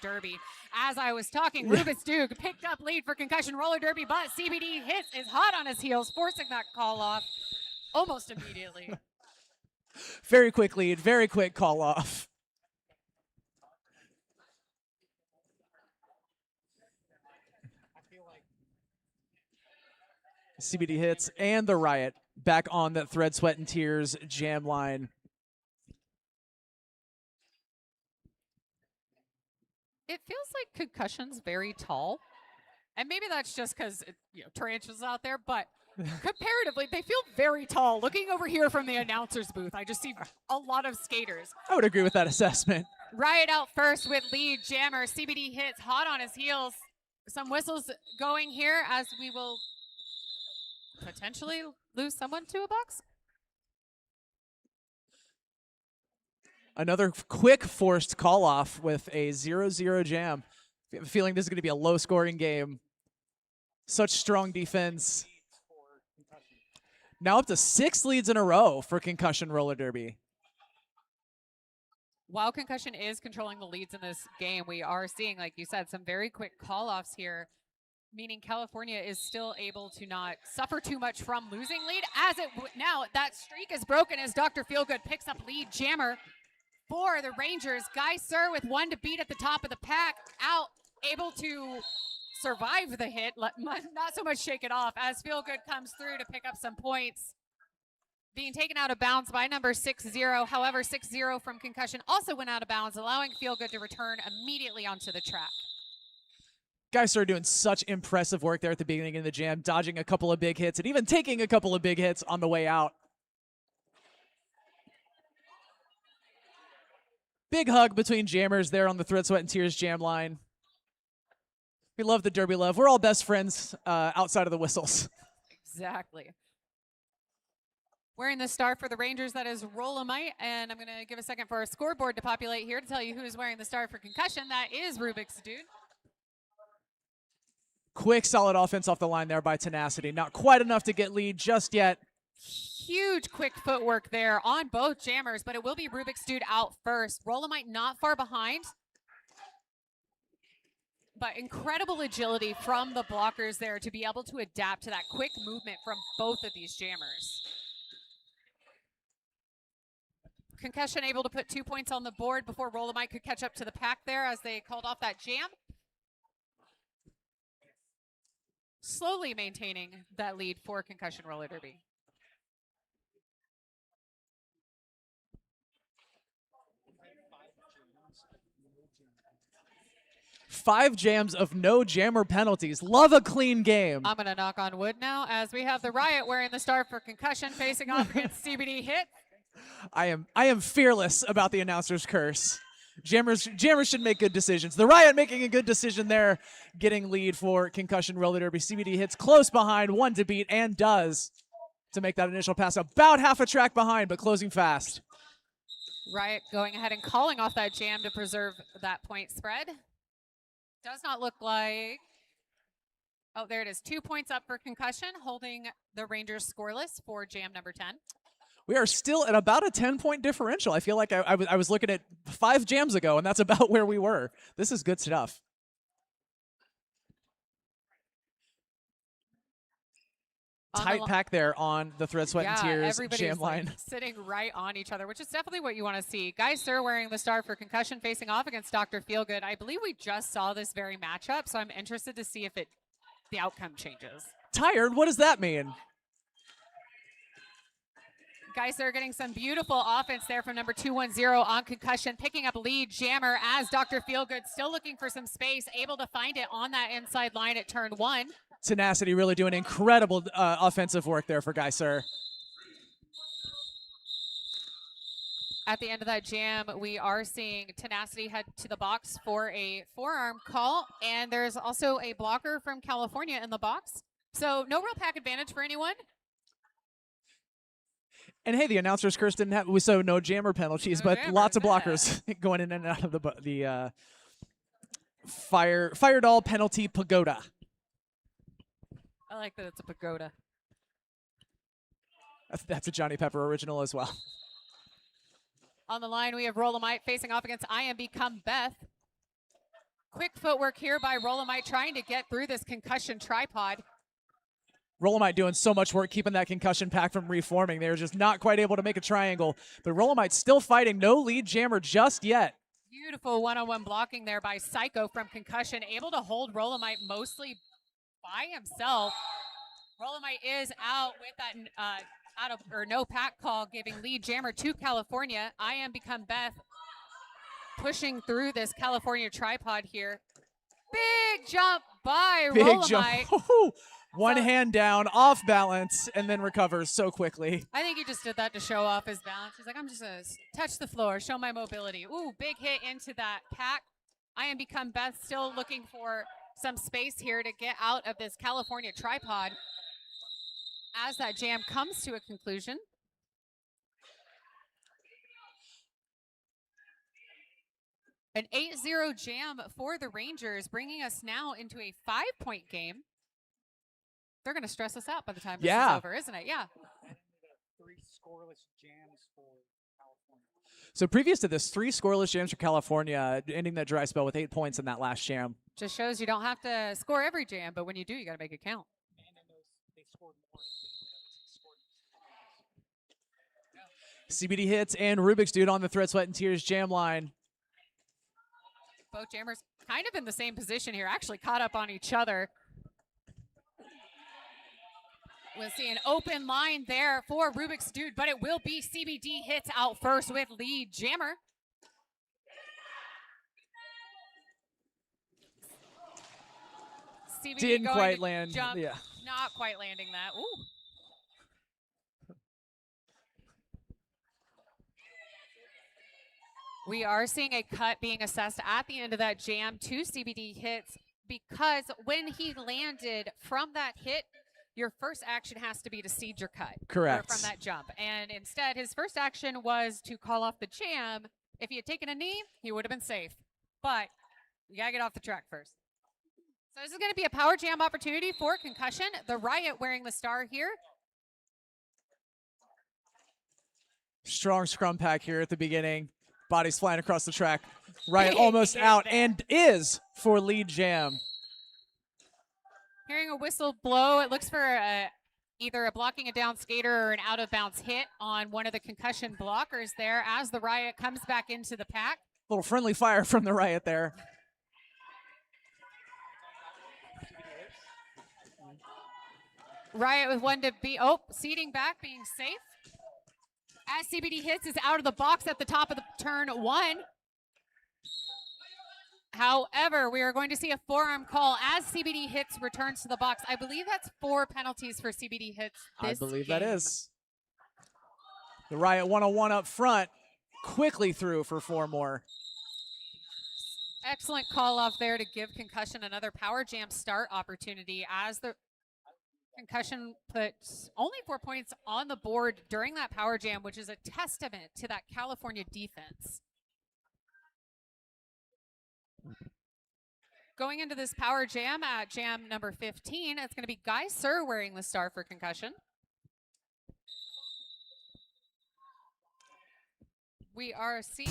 derby. As I was talking, Rubik's Duke picked up lead for Concussion Roller Derby, but CBD hits is hot on his heels, forcing that call off almost immediately. Very quick lead, very quick call off. CBD hits and the Riot back on that Thread, Sweat, and Tears jam line. It feels like Concussion's very tall. And maybe that's just because, tarantulas out there, but comparatively, they feel very tall. Looking over here from the announcer's booth, I just see a lot of skaters. I would agree with that assessment. Riot out first with lead jammer. CBD hits hot on his heels. Some whistles going here as we will potentially lose someone to a box. Another quick forced call off with a 0-0 jam. I have a feeling this is going to be a low scoring game. Such strong defense. Now up to 6 leads in a row for Concussion Roller Derby. While Concussion is controlling the leads in this game, we are seeing, like you said, some very quick call-offs here, meaning California is still able to not suffer too much from losing lead. Now that streak is broken as Dr. Feelgood picks up lead jammer for the Rangers. Guy Sir with 1 to beat at the top of the pack, out, able to survive the hit, not so much shake it off as Feelgood comes through to pick up some points. Being taken out of bounds by number 6-0. However, 6-0 from Concussion also went out of bounds, allowing Feelgood to return immediately onto the track. Guys are doing such impressive work there at the beginning of the jam, dodging a couple of big hits and even taking a couple of big hits on the way out. Big hug between jammers there on the Thread, Sweat, and Tears jam line. We love the Derby love. We're all best friends outside of the whistles. Exactly. Wearing the star for the Rangers, that is Rolomite, and I'm going to give a second for our scoreboard to populate here to tell you who's wearing the star for Concussion. That is Rubik's Dude. Quick, solid offense off the line there by Tenacity. Not quite enough to get lead just yet. Huge quick footwork there on both jammers, but it will be Rubik's Dude out first. Rolomite not far behind, but incredible agility from the blockers there to be able to adapt to that quick movement from both of these jammers. Concussion able to put 2 points on the board before Rolomite could catch up to the pack there as they called off that jam. Slowly maintaining that lead for Concussion Roller Derby. Five jams of no jammer penalties. Love a clean game. I'm going to knock on wood now as we have the Riot wearing the star for Concussion facing off against CBD Hit. I am fearless about the announcer's curse. Jammers should make good decisions. The Riot making a good decision there, getting lead for Concussion Roller Derby. CBD Hits close behind, 1 to beat, and does to make that initial pass. About half a track behind, but closing fast. Riot going ahead and calling off that jam to preserve that point spread. Does not look like... Oh, there it is. 2 points up for Concussion, holding the Rangers scoreless for jam number 10. We are still at about a 10-point differential. I feel like I was looking at 5 jams ago, and that's about where we were. This is good stuff. Tight pack there on the Thread, Sweat, and Tears jam line. Like sitting right on each other, which is definitely what you want to see. Guy Sir wearing the star for Concussion facing off against Dr. Feelgood. I believe we just saw this very matchup, so I'm interested to see if the outcome changes. Tired? What does that mean? Guys are getting some beautiful offense there from number 210 on Concussion, picking up lead jammer as Dr. Feelgood still looking for some space, able to find it on that inside line at turn 1. Tenacity really doing incredible offensive work there for Guy Sir. At the end of that jam, we are seeing Tenacity head to the box for a forearm call, and there's also a blocker from California in the box. So no real pack advantage for anyone. And hey, the announcer's curse didn't have, so no jammer penalties, but lots of blockers going in and out of the fire doll penalty pagoda. I like that it's a pagoda. That's a Johnny Pepper original as well. On the line, we have Rolomite facing off against I Am Become Beth. Quick footwork here by Rolomite trying to get through this concussion tripod. Rolomite doing so much work keeping that concussion pack from reforming. They're just not quite able to make a triangle. But Rolomite still fighting. No lead jammer just yet. Beautiful one-on-one blocking there by Psycho from concussion. Able to hold Rolomite mostly by himself. Rolomite is out with that no pack call, giving lead jammer to California. I Am Become Beth pushing through this California tripod here. Big jump by Rolomite. One hand down, off balance, and then recovers so quickly. I think he just did that to show off his balance. He's like, I'm just going to touch the floor, show my mobility. Ooh, big hit into that pack. I Am Become Beth still looking for some space here to get out of this California tripod as that jam comes to a conclusion. An 8-0 jam for the Rangers, bringing us now into a 5-point game. They're going to stress us out by the time this is over, isn't it? Yeah. 3 scoreless jams for California. So previous to this, 3 scoreless jams for California, ending that dry spell with 8 points in that last jam. Just shows you don't have to score every jam, but when you do, you got to make it count. And in those, they scored more than CBD hits and Rubik's Dude on the Thread, Sweat, and Tears jam line. Both jammers kind of in the same position here, actually caught up on each other. We'll see an open line there for Rubik's Dude, but it will be CBD hits out first with lead jammer. CBD Didn't going quite to land. Jump, Yeah. not quite landing that. Ooh. We are seeing a cut being assessed at the end of that jam to CBD hits, because when he landed from that hit, your first action has to be to seed your cut. Correct. From that jump. And instead, his first action was to call off the jam. If he had taken a knee, he would have been safe. But you got to get off the track first. So this is going to be a power jam opportunity for concussion. The Riot wearing the star here. Strong scrum pack here at the beginning. Bodies flying across the track. Riot almost out and is for lead jam. Hearing a whistle blow, it looks for either a blocking a down skater or an out of bounds hit on one of the concussion blockers there as the Riot comes back into the pack. Little friendly fire from the Riot there. Riot with one to be, seating back, being safe. As CBD hits is out of the box at the top of the turn 1. However, we are going to see a forearm call as CBD hits returns to the box. I believe that's 4 penalties for CBD hits this I believe game. that is. The Riot 101 up front, quickly through for 4 more. Excellent call off there to give concussion another power jam start opportunity as the concussion puts only 4 points on the board during that power jam, which is a testament to that California defense. Going into this power jam at jam number 15, it's going to be Guy Sir wearing the star for concussion. We are seeing...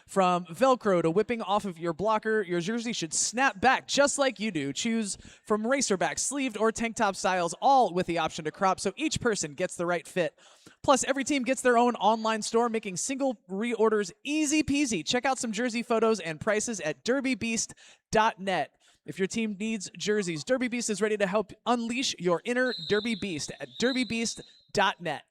From Velcro to whipping off of your blocker, your jersey should snap back just like you do. Choose from racerback, sleeved, or tank top styles, all with the option to crop, so each person gets the right fit. Plus, every team gets their own online store, making single reorders easy peasy. Check out some jersey photos and prices at derbybeast.net. If your team needs jerseys, Derby Beast is ready to help unleash your inner Derby Beast at derbybeast.net.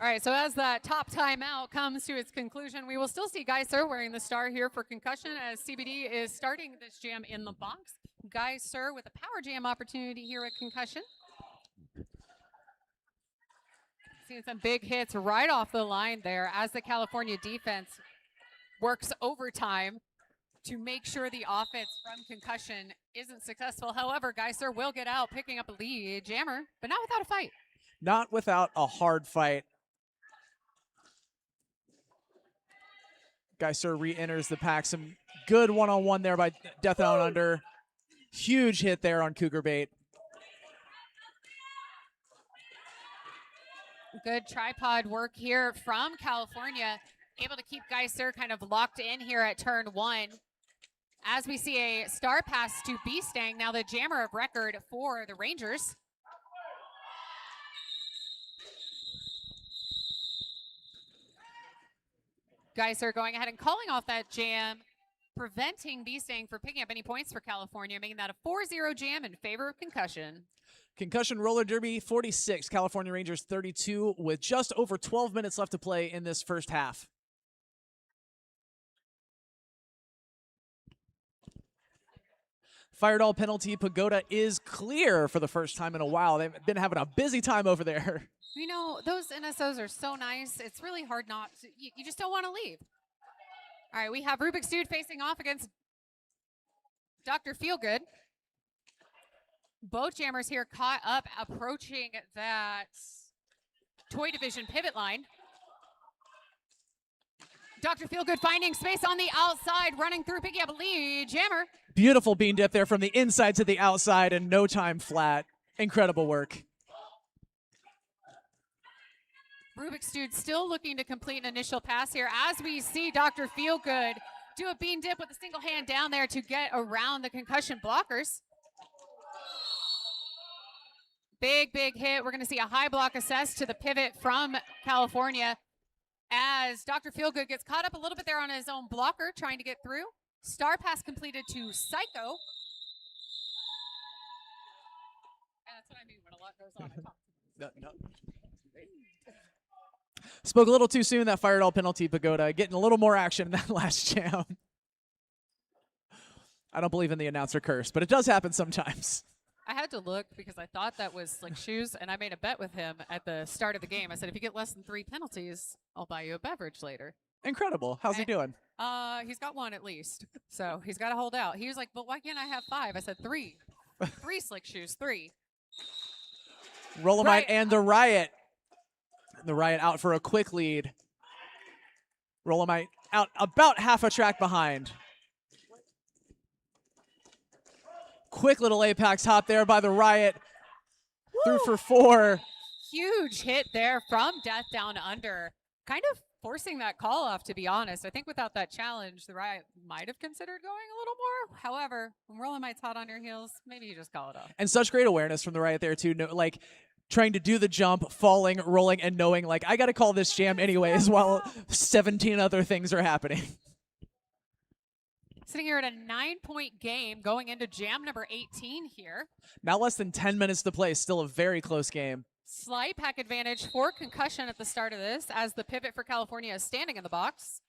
All right, so as that top timeout comes to its conclusion, we will still see Geiser wearing the star here for concussion as CBD is starting this jam in the box. Geiser with a power jam opportunity here at concussion. Seeing some big hits right off the line there as the California defense works overtime to make sure the offense from concussion isn't successful. However, Geiser will get out, picking up a lead jammer, but not without a fight. Not without a hard fight. Geiser re-enters the pack. Some good one-on-one there by Death Down Under. Huge hit there on Cougar Bait. Good tripod work here from California. Able to keep Geiser kind of locked in here at turn 1. As we see a star pass to Beastang, now the jammer of record for the Rangers. Geiser going ahead and calling off that jam, preventing Beastang from picking up any points for California, making that a 4-0 jam in favor of concussion. Concussion Roller Derby 46, California Rangers 32, with just over 12 minutes left to play in this first half. Firedoll penalty Pagoda is clear for the first time in a while. They've been having a busy time over there. You know, those NSOs are so nice. It's really hard not to, you just don't want to leave. All right, we have Rubik's Dude facing off against Dr. Feelgood. Both jammers here caught up, approaching that toy division pivot line. Dr. Feelgood finding space on the outside, running through, picking up a lead. Jammer. Beautiful bean dip there from the inside to the outside and no time flat. Incredible work. Rubik's Dude still looking to complete an initial pass here as we see Dr. Feelgood do a bean dip with a single hand down there to get around the concussion blockers. Big, big hit. We're going to see a high block assessed to the pivot from California as Dr. Feelgood gets caught up a little bit there on his own blocker, trying to get through. Star pass completed to Psycho. And that's what I mean when a lot goes on. I talk too much. Spoke a little too soon, that Firedoll penalty Pagoda. Getting a little more action in that last jam. I don't believe in the announcer curse, but it does happen sometimes. I had to look because I thought that was Slick Shoes, and I made a bet with him at the start of the game. I said, if you get less than 3 penalties, I'll buy you a beverage later. Incredible. How's he doing? He's got 1 at least, so he's got to hold out. He was like, but why can't I have 5? I said 3. 3 Slick Shoes, 3. Rolomite Right. and the Riot. The Riot out for a quick lead. Rolomite out about half a track behind. Quick little Apex hop there by the Riot. Through for 4. Huge hit there from Death Down Under. Kind of forcing that call off, to be honest. I think without that challenge, the Riot might have considered going a little more. However, when Rolomite's hot on your heels, maybe you just call it off. And such great awareness from the Riot there, too. No, like, trying to do the jump, falling, rolling, and knowing, like, I got to call this jam anyways while 17 other things are happening. Sitting here at a 9-point game going into jam number 18 here. Now less than 10 minutes to play. Still a very close game. Slight pack advantage for concussion at the start of this as the pivot for California is standing in the box.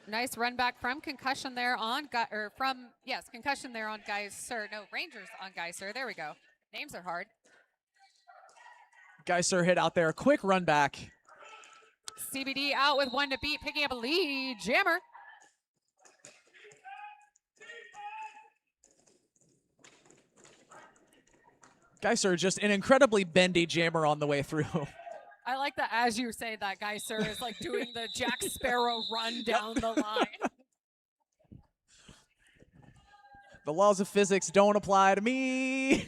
Nice run back from concussion there on, concussion there on Geiser. No, Rangers on Geiser. There we go. Names are hard. Geiser hit out there. Quick run back. CBD out with 1 to beat, picking up a lead. Jammer. Geiser just an incredibly bendy jammer on the way through. I like that as you say that Geiser is like doing the Jack Sparrow run down the line. The laws of physics don't apply to me.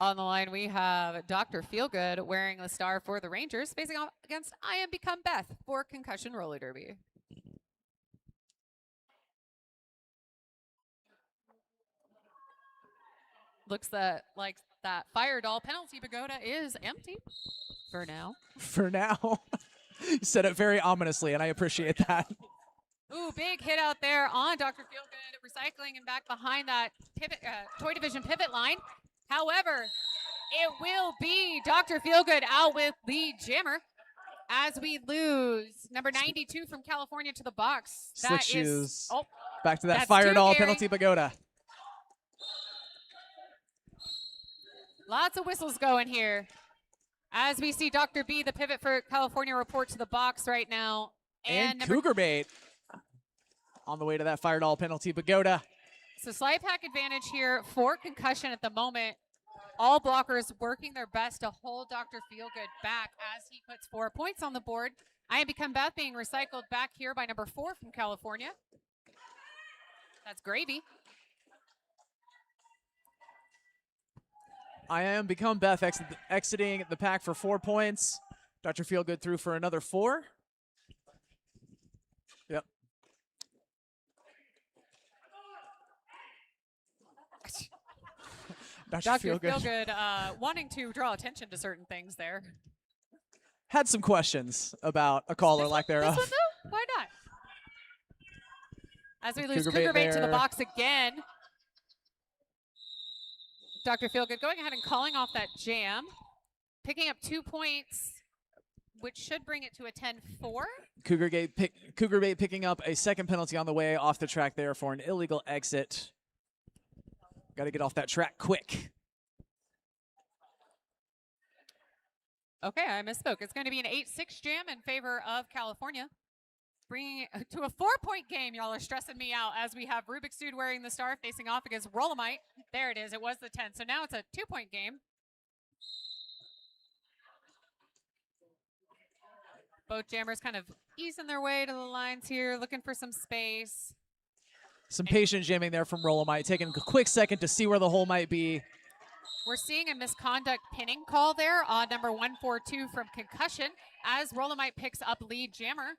On the line, we have Dr. Feelgood wearing the star for the Rangers, facing off against I Am Become Beth for Concussion Roller Derby. Looks like that Firedoll penalty Pagoda is empty for now. For now. You said it very ominously, and I appreciate that. Ooh, big hit out there on Dr. Feelgood, recycling and back behind that pivot, Toy Division pivot line. However, it will be Dr. Feelgood out with lead jammer as we lose number 92 from California to the box. Slick shoes. Oh, back to that that's fire two, doll Gary. penalty pagoda. Lots of whistles going here. As we see Dr. B, the pivot for California, report to the box right now. And number Cougar bait on the way to that fire doll penalty pagoda. So slide pack advantage here for concussion at the moment. All blockers working their best to hold Dr. Feelgood back as he puts 4 points on the board. I Am Become Beth being recycled back here by number 4 from California. That's gravy. I Am Become Beth exiting the pack for 4 points. Dr. Feelgood through for another 4. Yep. Dr. Feelgood wanting to draw attention to certain things there. Had some questions about a call or lack thereof. This one though? Why not? As we lose Cougar Cougar bait bait to the there. box again. Dr. Feelgood going ahead and calling off that jam. Picking up 2 points, which should bring it to a 10-4. Cougar bait picking up a second penalty on the way off the track there for an illegal exit. Got to get off that track quick. Okay, I misspoke. It's going to be an 8-6 jam in favor of California. Bringing it to a 4-point game. Y'all are stressing me out as we have Rubik's Dude wearing the star facing off against Rollamite. There it is. It was the 10. So now it's a 2-point game. Both jammers kind of easing their way to the lines here, looking for some space. Some patient jamming there from Rollamite, taking a quick second to see where the hole might be. We're seeing a misconduct pinning call there on number 142 from Concussion as Rollamite picks up lead jammer.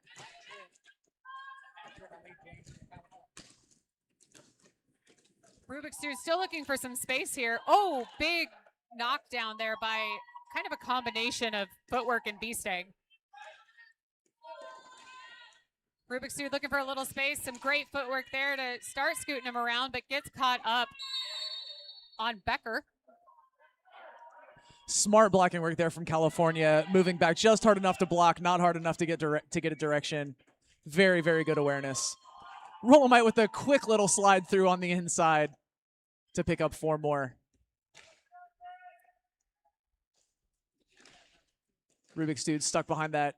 Rubik's Dude still looking for some space here. Oh, big knockdown there by kind of a combination of footwork and B-stang. Rubik's Dude looking for a little space. Some great footwork there to start scooting him around, but gets caught up on Becker. Smart blocking work there from California, moving back just hard enough to block, not hard enough to get a direction. Very, very good awareness. Rollamite with a quick little slide through on the inside to pick up 4 more. Rubik's Dude stuck behind that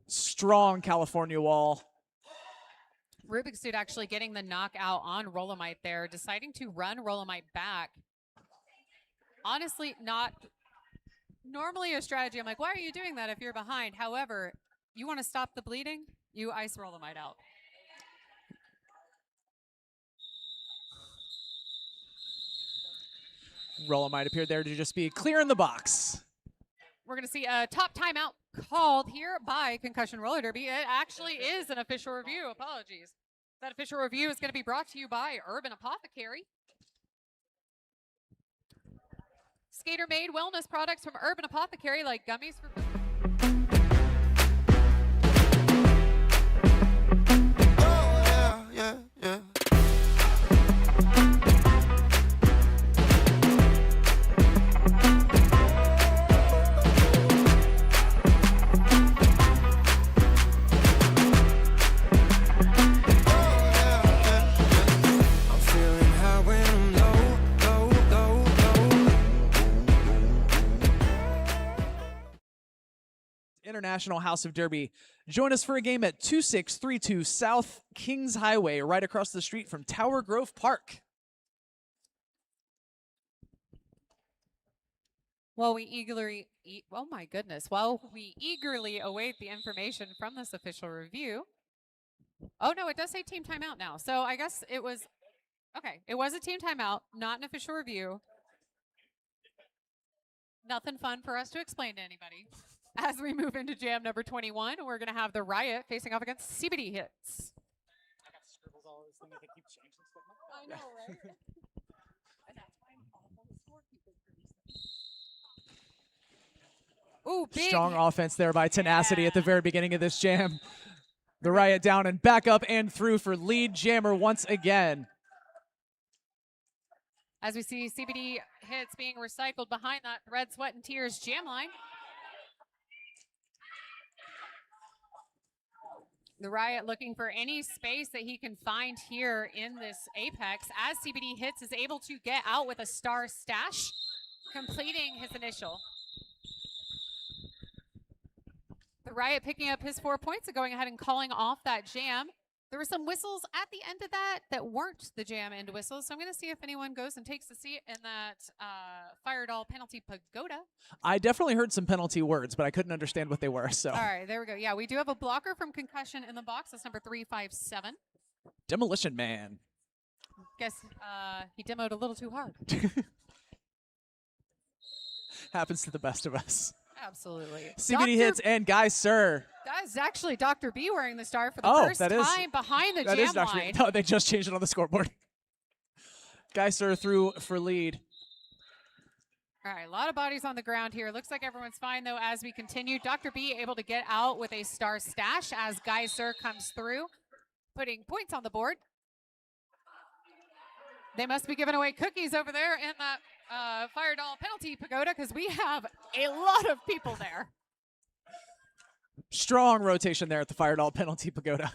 strong California wall. Rubik's Dude actually getting the knockout on Rollamite there, deciding to run Rollamite back. Honestly, not normally a strategy. I'm like, why are you doing that if you're behind? However, you want to stop the bleeding, you ice Rollamite out. Rollamite appeared there to just be clear in the box. We're going to see a top timeout called here by Concussion Roller Derby. It actually is an official review. Apologies. That official review is going to be brought to you by Urban Apothecary. Skater-made wellness products from Urban Apothecary like gummies for... Yeah. I'm feeling high when I'm low. International House of Derby. Join us for a game at 2632 South Kings Highway, right across the street from Tower Grove Park. While we eagerly await the information from this official review. Oh no, it does say team timeout now. So I guess it was, okay, it was a team timeout, not an official review. Nothing fun for us to explain to anybody. As we move into jam number 21, we're going to have the Riot facing off against CBD Hits. I got scribbles all over this thing. They keep changing stuff. I know, right? And that's why I'm awful scorekeeper for these things. Ooh, big Strong offense there by Tenacity at the very beginning of this jam. The Riot down and back up and through for lead jammer once again. As we see CBD hits being recycled behind that Red Sweat and Tears jam line. The Riot looking for any space that he can find here in this Apex as CBD Hits is able to get out with a star stash, completing his initial. The Riot picking up his 4 points and going ahead and calling off that jam. There were some whistles at the end of that weren't the jam end whistles, so I'm going to see if anyone goes and takes a seat in that Fire Doll penalty pagoda. I definitely heard some penalty words, but I couldn't understand what they were. So. All right, there we go. Yeah, we do have a blocker from Concussion in the box. That's number 357. Demolition Man. Guess he demoed a little too hard. Happens to the best of us. Absolutely. CBD Hits and Guy Sir. That is actually Dr. B wearing the star for the first time behind the jam line. No, they just changed it on the scoreboard. Guy Sir through for lead. All right, a lot of bodies on the ground here. Looks like everyone's fine, though, as we continue. Dr. B able to get out with a star stash as Guy Sir comes through, putting points on the board. They must be giving away cookies over there in that Fire Doll penalty pagoda because we have a lot of people there. Strong rotation there at the Fire Doll penalty pagoda.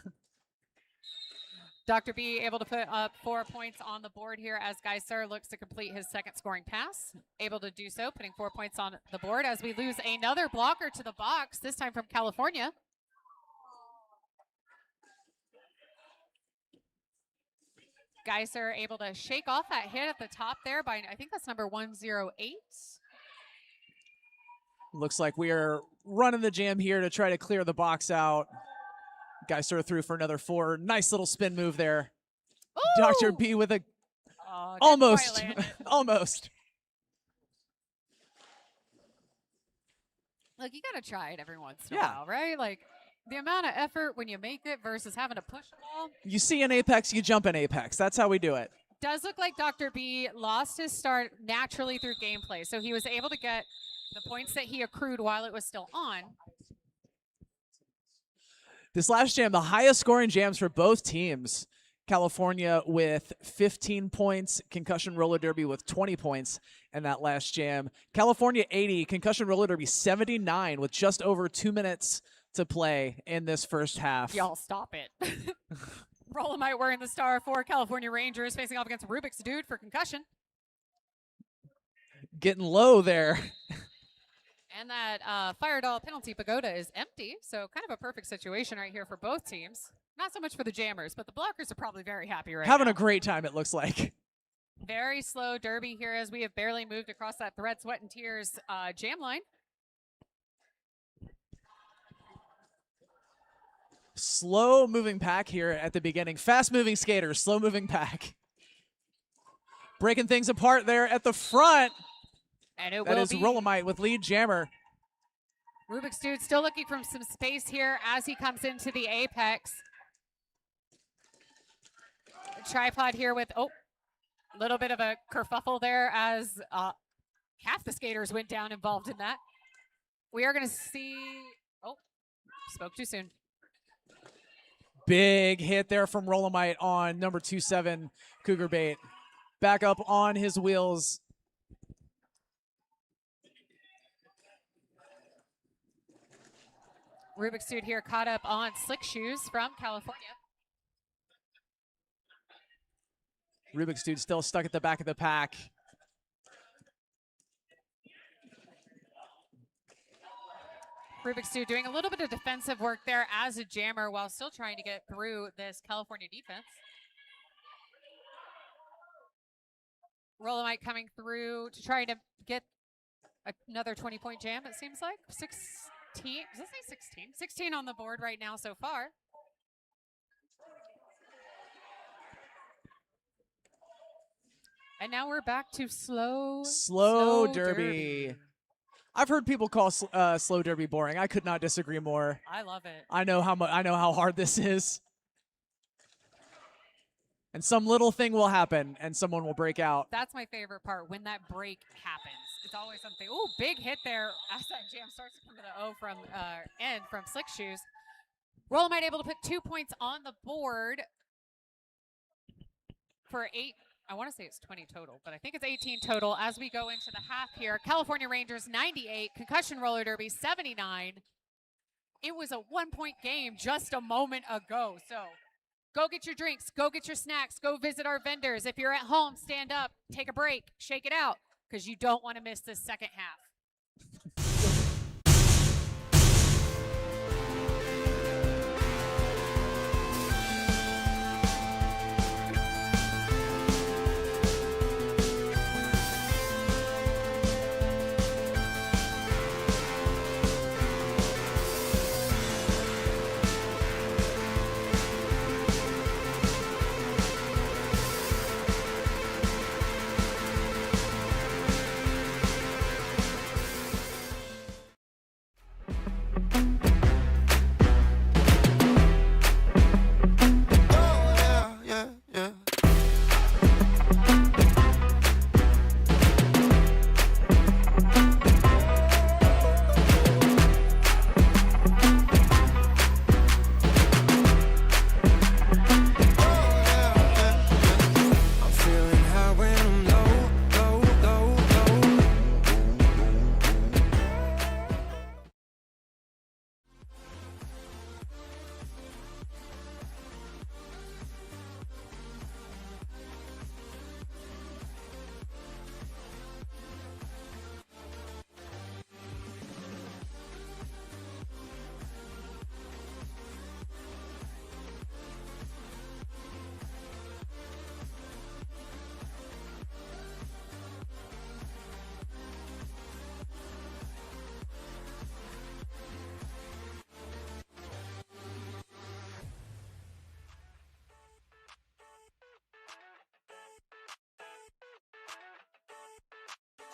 Dr. B able to put up 4 points on the board here as Guy Sir looks to complete his second scoring pass. Able to do so, putting 4 points on the board as we lose another blocker to the box, this time from California. Guy Sir able to shake off that hit at the top there by, I think that's number 108. Looks like we are running the jam here to try to clear the box out. Guy Sir through for another 4. Nice little spin move there. Ooh! Dr. B with a almost. Almost. Look, you got to try it every once in a while, right? Like, the amount of effort when you make it versus having to push the ball. You see an Apex, you jump in Apex. That's how we do it. Does look like Dr. B lost his start naturally through gameplay, so he was able to get the points that he accrued while it was still on. This last jam, the highest scoring jams for both teams. California with 15 points, Concussion Roller Derby with 20 points in that last jam. California 80, Concussion Roller Derby 79 with just over 2 minutes to play in this first half. Y'all stop it. Rollamite wearing the star for California Rangers facing off against Rubik's Dude for Concussion. Getting low there. And that Fire Doll penalty pagoda is empty, so kind of a perfect situation right here for both teams. Not so much for the jammers, but the blockers are probably very happy right Having now. a great time, it looks like. Very slow derby here as we have barely moved across that Red Sweat and Tears jam line. Slow moving pack here at the beginning. Fast moving skaters, slow moving pack. Breaking things apart there at the front. And it that will is be Rollamite with lead jammer. Rubik's Dude still looking for some space here as he comes into the Apex. The tripod here with, a little bit of a kerfuffle there as half the skaters went down involved in that. We are going to see, spoke too soon. Big hit there from Rollamite on number 27, Cougar Bait. Back up on his wheels. Rubik's Dude here caught up on Slick Shoes from California. Rubik's Dude still stuck at the back of the pack. Rubik's Dude doing a little bit of defensive work there as a jammer while still trying to get through this California defense. Rollamite coming through to try to get another 20-point jam, it seems like. 16, does that say 16? 16 on the board right now so far. And now we're back to slow derby. I've heard people call slow derby boring. I could not disagree more. I love it. I know how hard this is. And some little thing will happen, and someone will break out. That's my favorite part, when that break happens. It's always something. Oh, big hit there as that jam starts to come to the O from end from Slick Shoes. Rollamite able to put 2 points on the board for 8. I want to say it's 20 total, but I think it's 18 total as we go into the half here. California Rangers 98, Concussion Roller Derby 79. It was a 1-point game just a moment ago. So go get your drinks, go get your snacks, go visit our vendors. If you're at home, stand up, take a break, shake it out, because you don't want to miss this second half.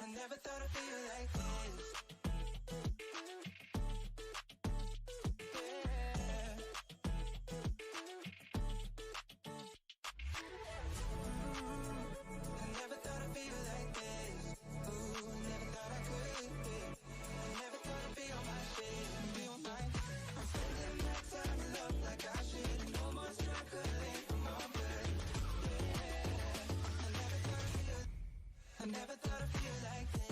I never thought I'd feel like this. Yeah. I never thought I'd feel like this. Ooh, never thought I could. I never thought I'd be on my shit, be on my. I'm spending my time in love like I should. No more struggling for my good. Yeah. I never thought I'd feel like this.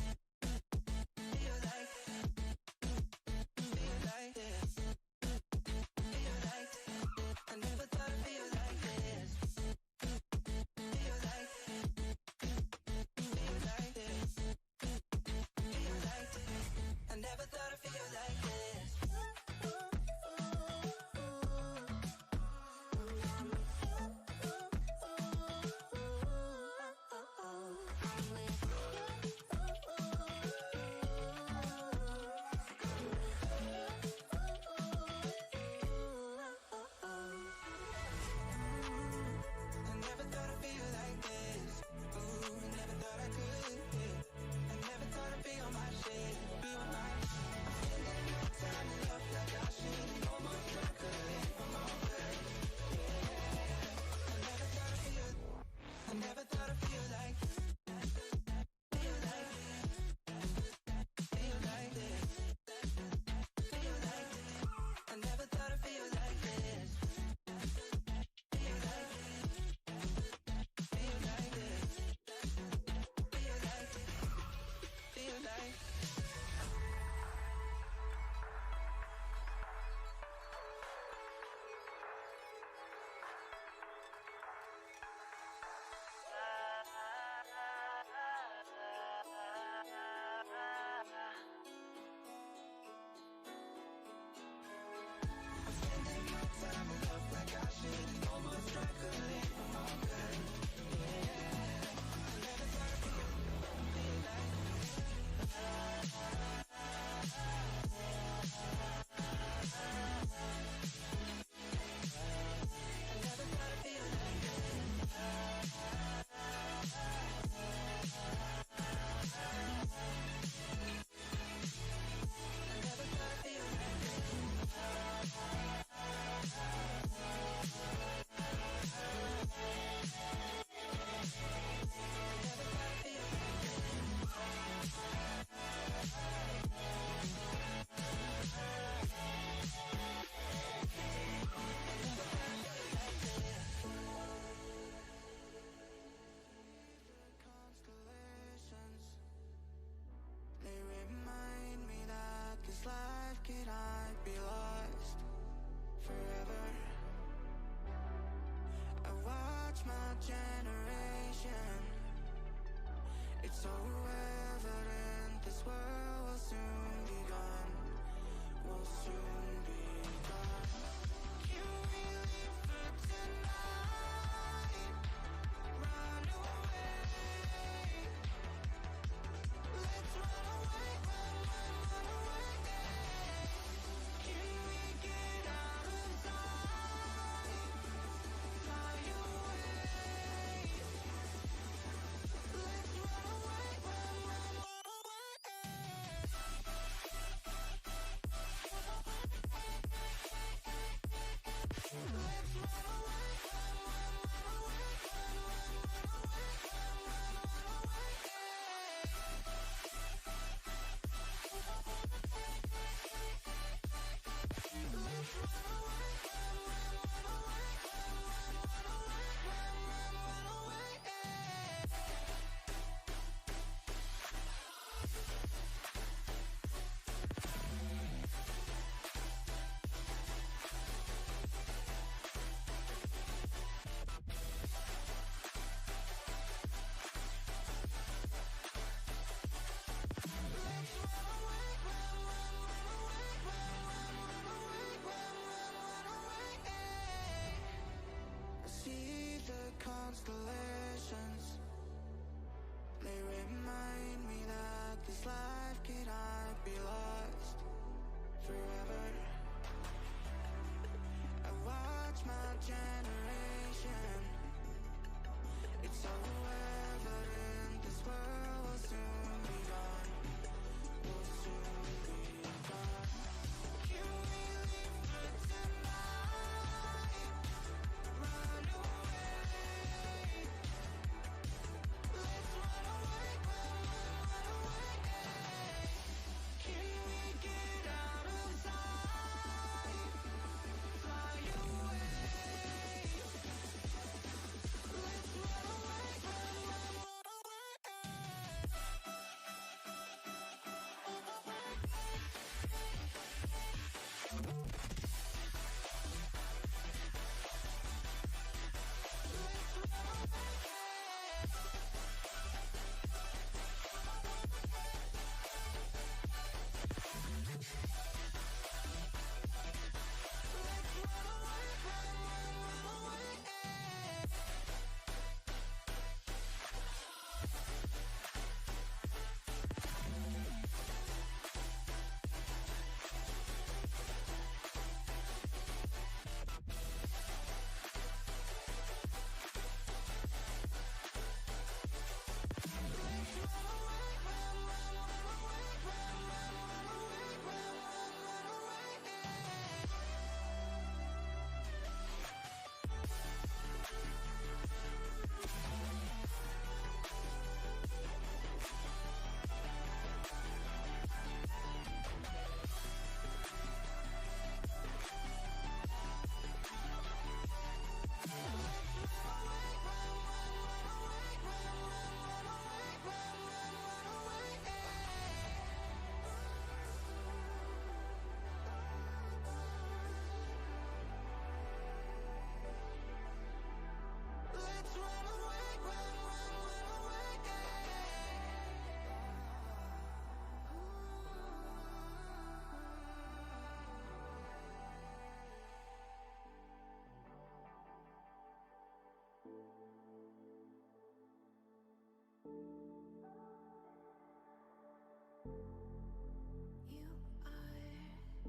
You are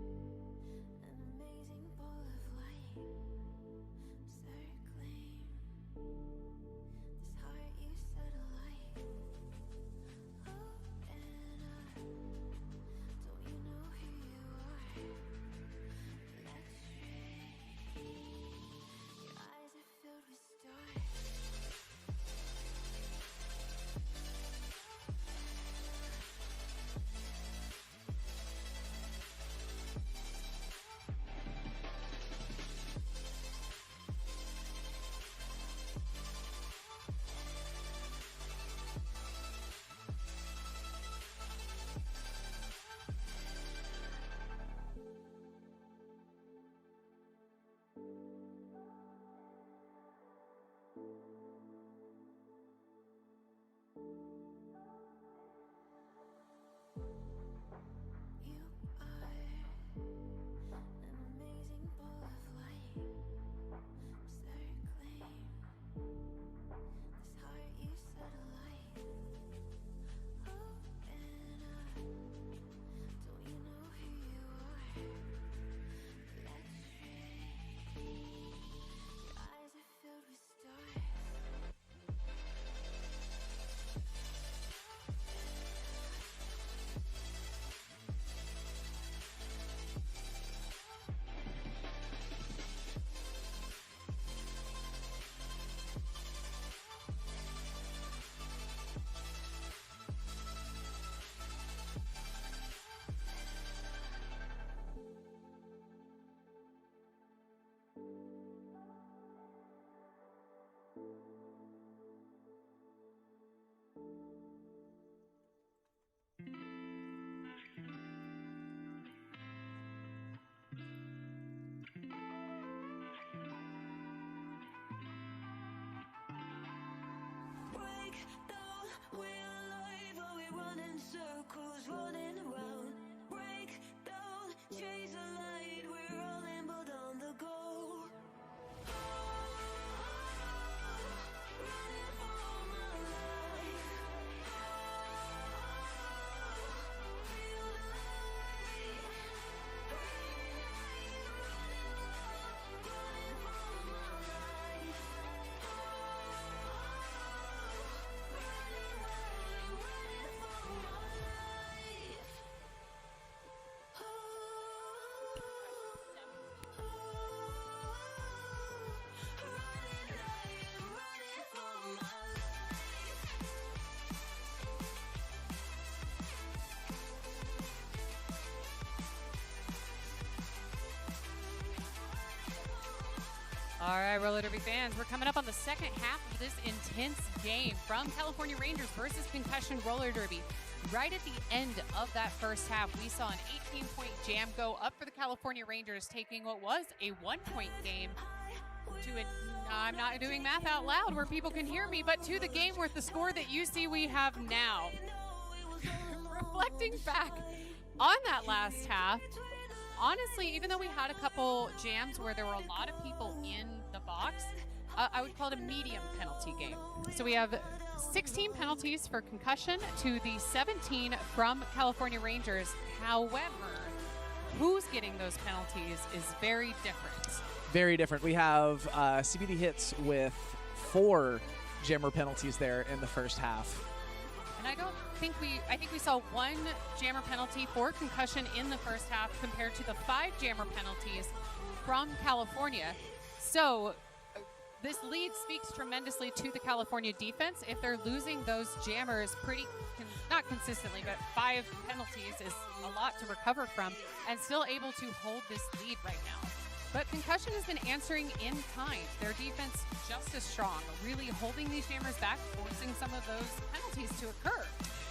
an amazing ball of light, circling this heart you set alight. Open up, don't you know who you are? Let's stray. Your eyes are filled with stars. You are an amazing ball of light, circling this heart you set alight. Open up, don't you know who you are? Let's stray. Your eyes are filled with stars. Break down, we're alive, are we running circles, running around? Break down, chase the light, we're rolling but on the go. Running for my life. Feel the light. Running for my life. All right, roller derby fans, we're coming up on the second half of this intense game from California Rangers versus Concussion Roller Derby. Right at the end of that first half, we saw an 18-point jam go up for the California Rangers, taking what was a 1-point game to a, I'm not doing math out loud where people can hear me, but to the game with the score that you see we have now. Reflecting back on that last half, honestly, even though we had a couple jams where there were a lot of people in the box, I would call it a medium penalty game. So we have 16 penalties for Concussion to the 17 from California Rangers. However, who's getting those penalties is very different. Very different. We have CBD hits with 4 jammer penalties there in the first half. And I think we saw 1 jammer penalty for Concussion in the first half compared to the 5 jammer penalties from California. So this lead speaks tremendously to the California defense. If they're losing those jammers not consistently, but 5 penalties is a lot to recover from, and still able to hold this lead right now. But Concussion has been answering in kind. Their defense just as strong, really holding these jammers back, forcing some of those penalties to occur.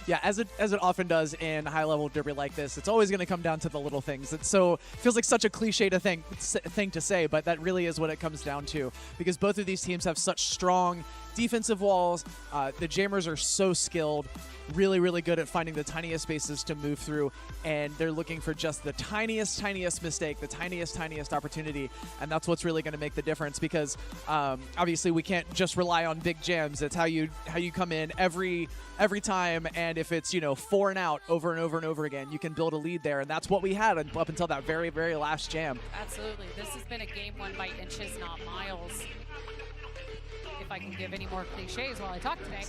Yeah, as it often does in high-level derby like this, it's always going to come down to the little things. It feels like such a cliche thing to say, but that really is what it comes down to, because both of these teams have such strong defensive walls. The jammers are so skilled, really, really good at finding the tiniest spaces to move through, and they're looking for just the tiniest mistake, the tiniest opportunity, and that's what's really going to make the difference, because obviously we can't just rely on big jams. It's how you come in every time, and if it's 4 and out over and over and over again, you can build a lead there, and that's what we had up until that very, very last jam. Absolutely. This has been a game won by inches, not miles. If I can give any more cliches while I talk today.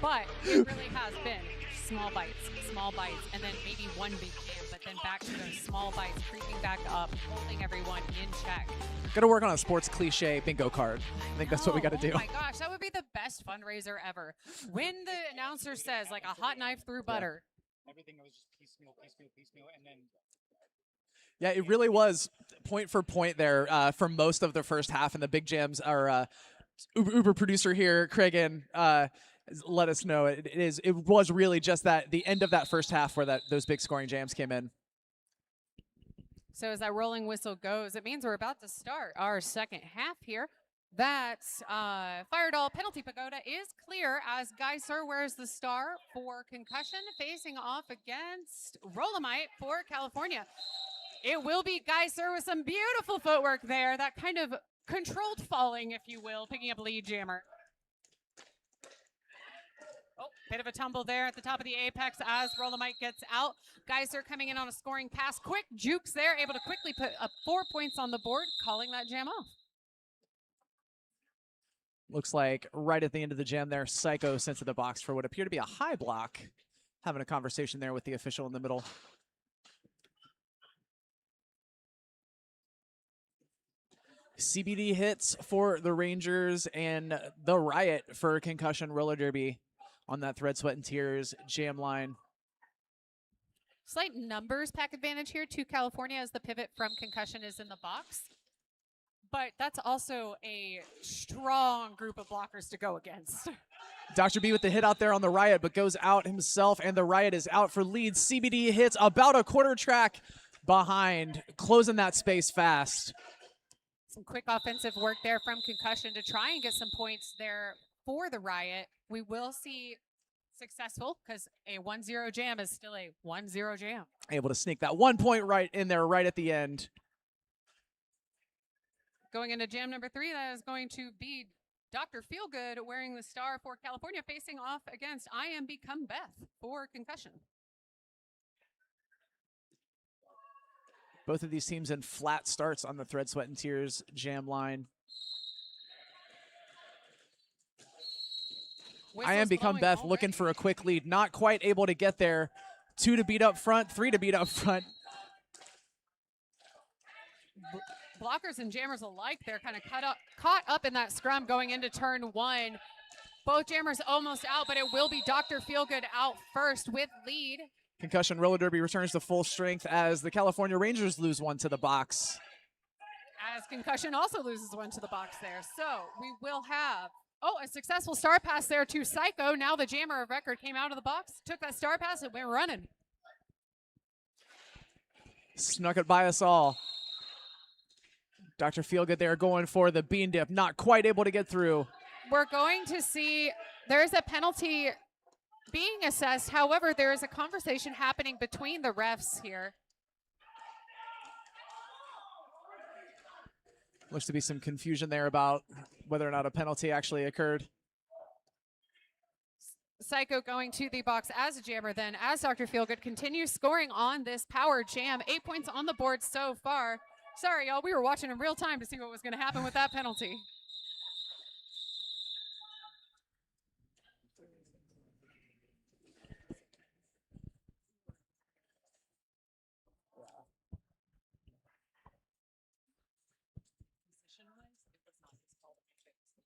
But it really has been small bites, and then maybe one big jam, but then back to those small bites, creeping back up, holding everyone in check. Got to work on a sports cliche bingo card. I think that's what we got to do. Oh my gosh, that would be the best fundraiser ever. When the announcer says, like, a hot knife through butter. Everything was just piecemeal, and then. Yeah, it really was point for point there for most of the first half, and the big jams are Uber producer here, Cragen, let us know it was really just the end of that first half where those big scoring jams came in. So as that rolling whistle goes, it means we're about to start our second half here. That Firedoll penalty pagoda is clear as Geyser wears the star for Concussion, facing off against Rolomite for California. It will be Geyser with some beautiful footwork there, that kind of controlled falling, if you will, picking up lead jammer. Oh, bit of a tumble there at the top of the apex as Rolomite gets out. Geyser coming in on a scoring pass. Quick jukes there, able to quickly put up 4 points on the board, calling that jam off. Looks like right at the end of the jam there, Psycho sent to the box for what appeared to be a high block. Having a conversation there with the official in the middle. CBD hits for the Rangers and the Riot for Concussion Roller Derby on that Thread, Sweat, and Tears jam line. Slight numbers pack advantage here to California as the pivot from Concussion is in the box. But that's also a strong group of blockers to go against. Dr. B with the hit out there on the Riot, but goes out himself, and the Riot is out for lead. CBD hits about a quarter track behind, closing that space fast. Some quick offensive work there from Concussion to try and get some points there for the Riot. We will see successful because a 1-0 jam is still a 1-0 jam. Able to sneak that 1 point right in there right at the end. Going into jam number 3, that is going to be Dr. Feelgood wearing the star for California, facing off against I Am Become Beth for Concussion. Both of these teams in flat starts on the Thread, Sweat, and Tears jam line. I Am Become Beth already. Looking for a quick lead. Not quite able to get there. 2 to beat up front, 3 to beat up front. Blockers and jammers alike, they're kind of caught up in that scrum going into turn 1. Both jammers almost out, but it will be Dr. Feelgood out first with lead. Concussion Roller Derby returns to full strength as the California Rangers lose 1 to the box. As Concussion also loses 1 to the box there. So we will have, a successful star pass there to Psycho. Now the jammer of record came out of the box, took that star pass, and went running. Snuck it by us all. Dr. Feelgood there going for the bean dip, not quite able to get through. We're going to see there's a penalty being assessed. However, there is a conversation happening between the refs here. Looks to be some confusion there about whether or not a penalty actually occurred. Psycho going to the box as a jammer then, as Dr. Feelgood continues scoring on this power jam. 8 points on the board so far. Sorry, y'all, we were watching in real time to see what was going to happen with that penalty.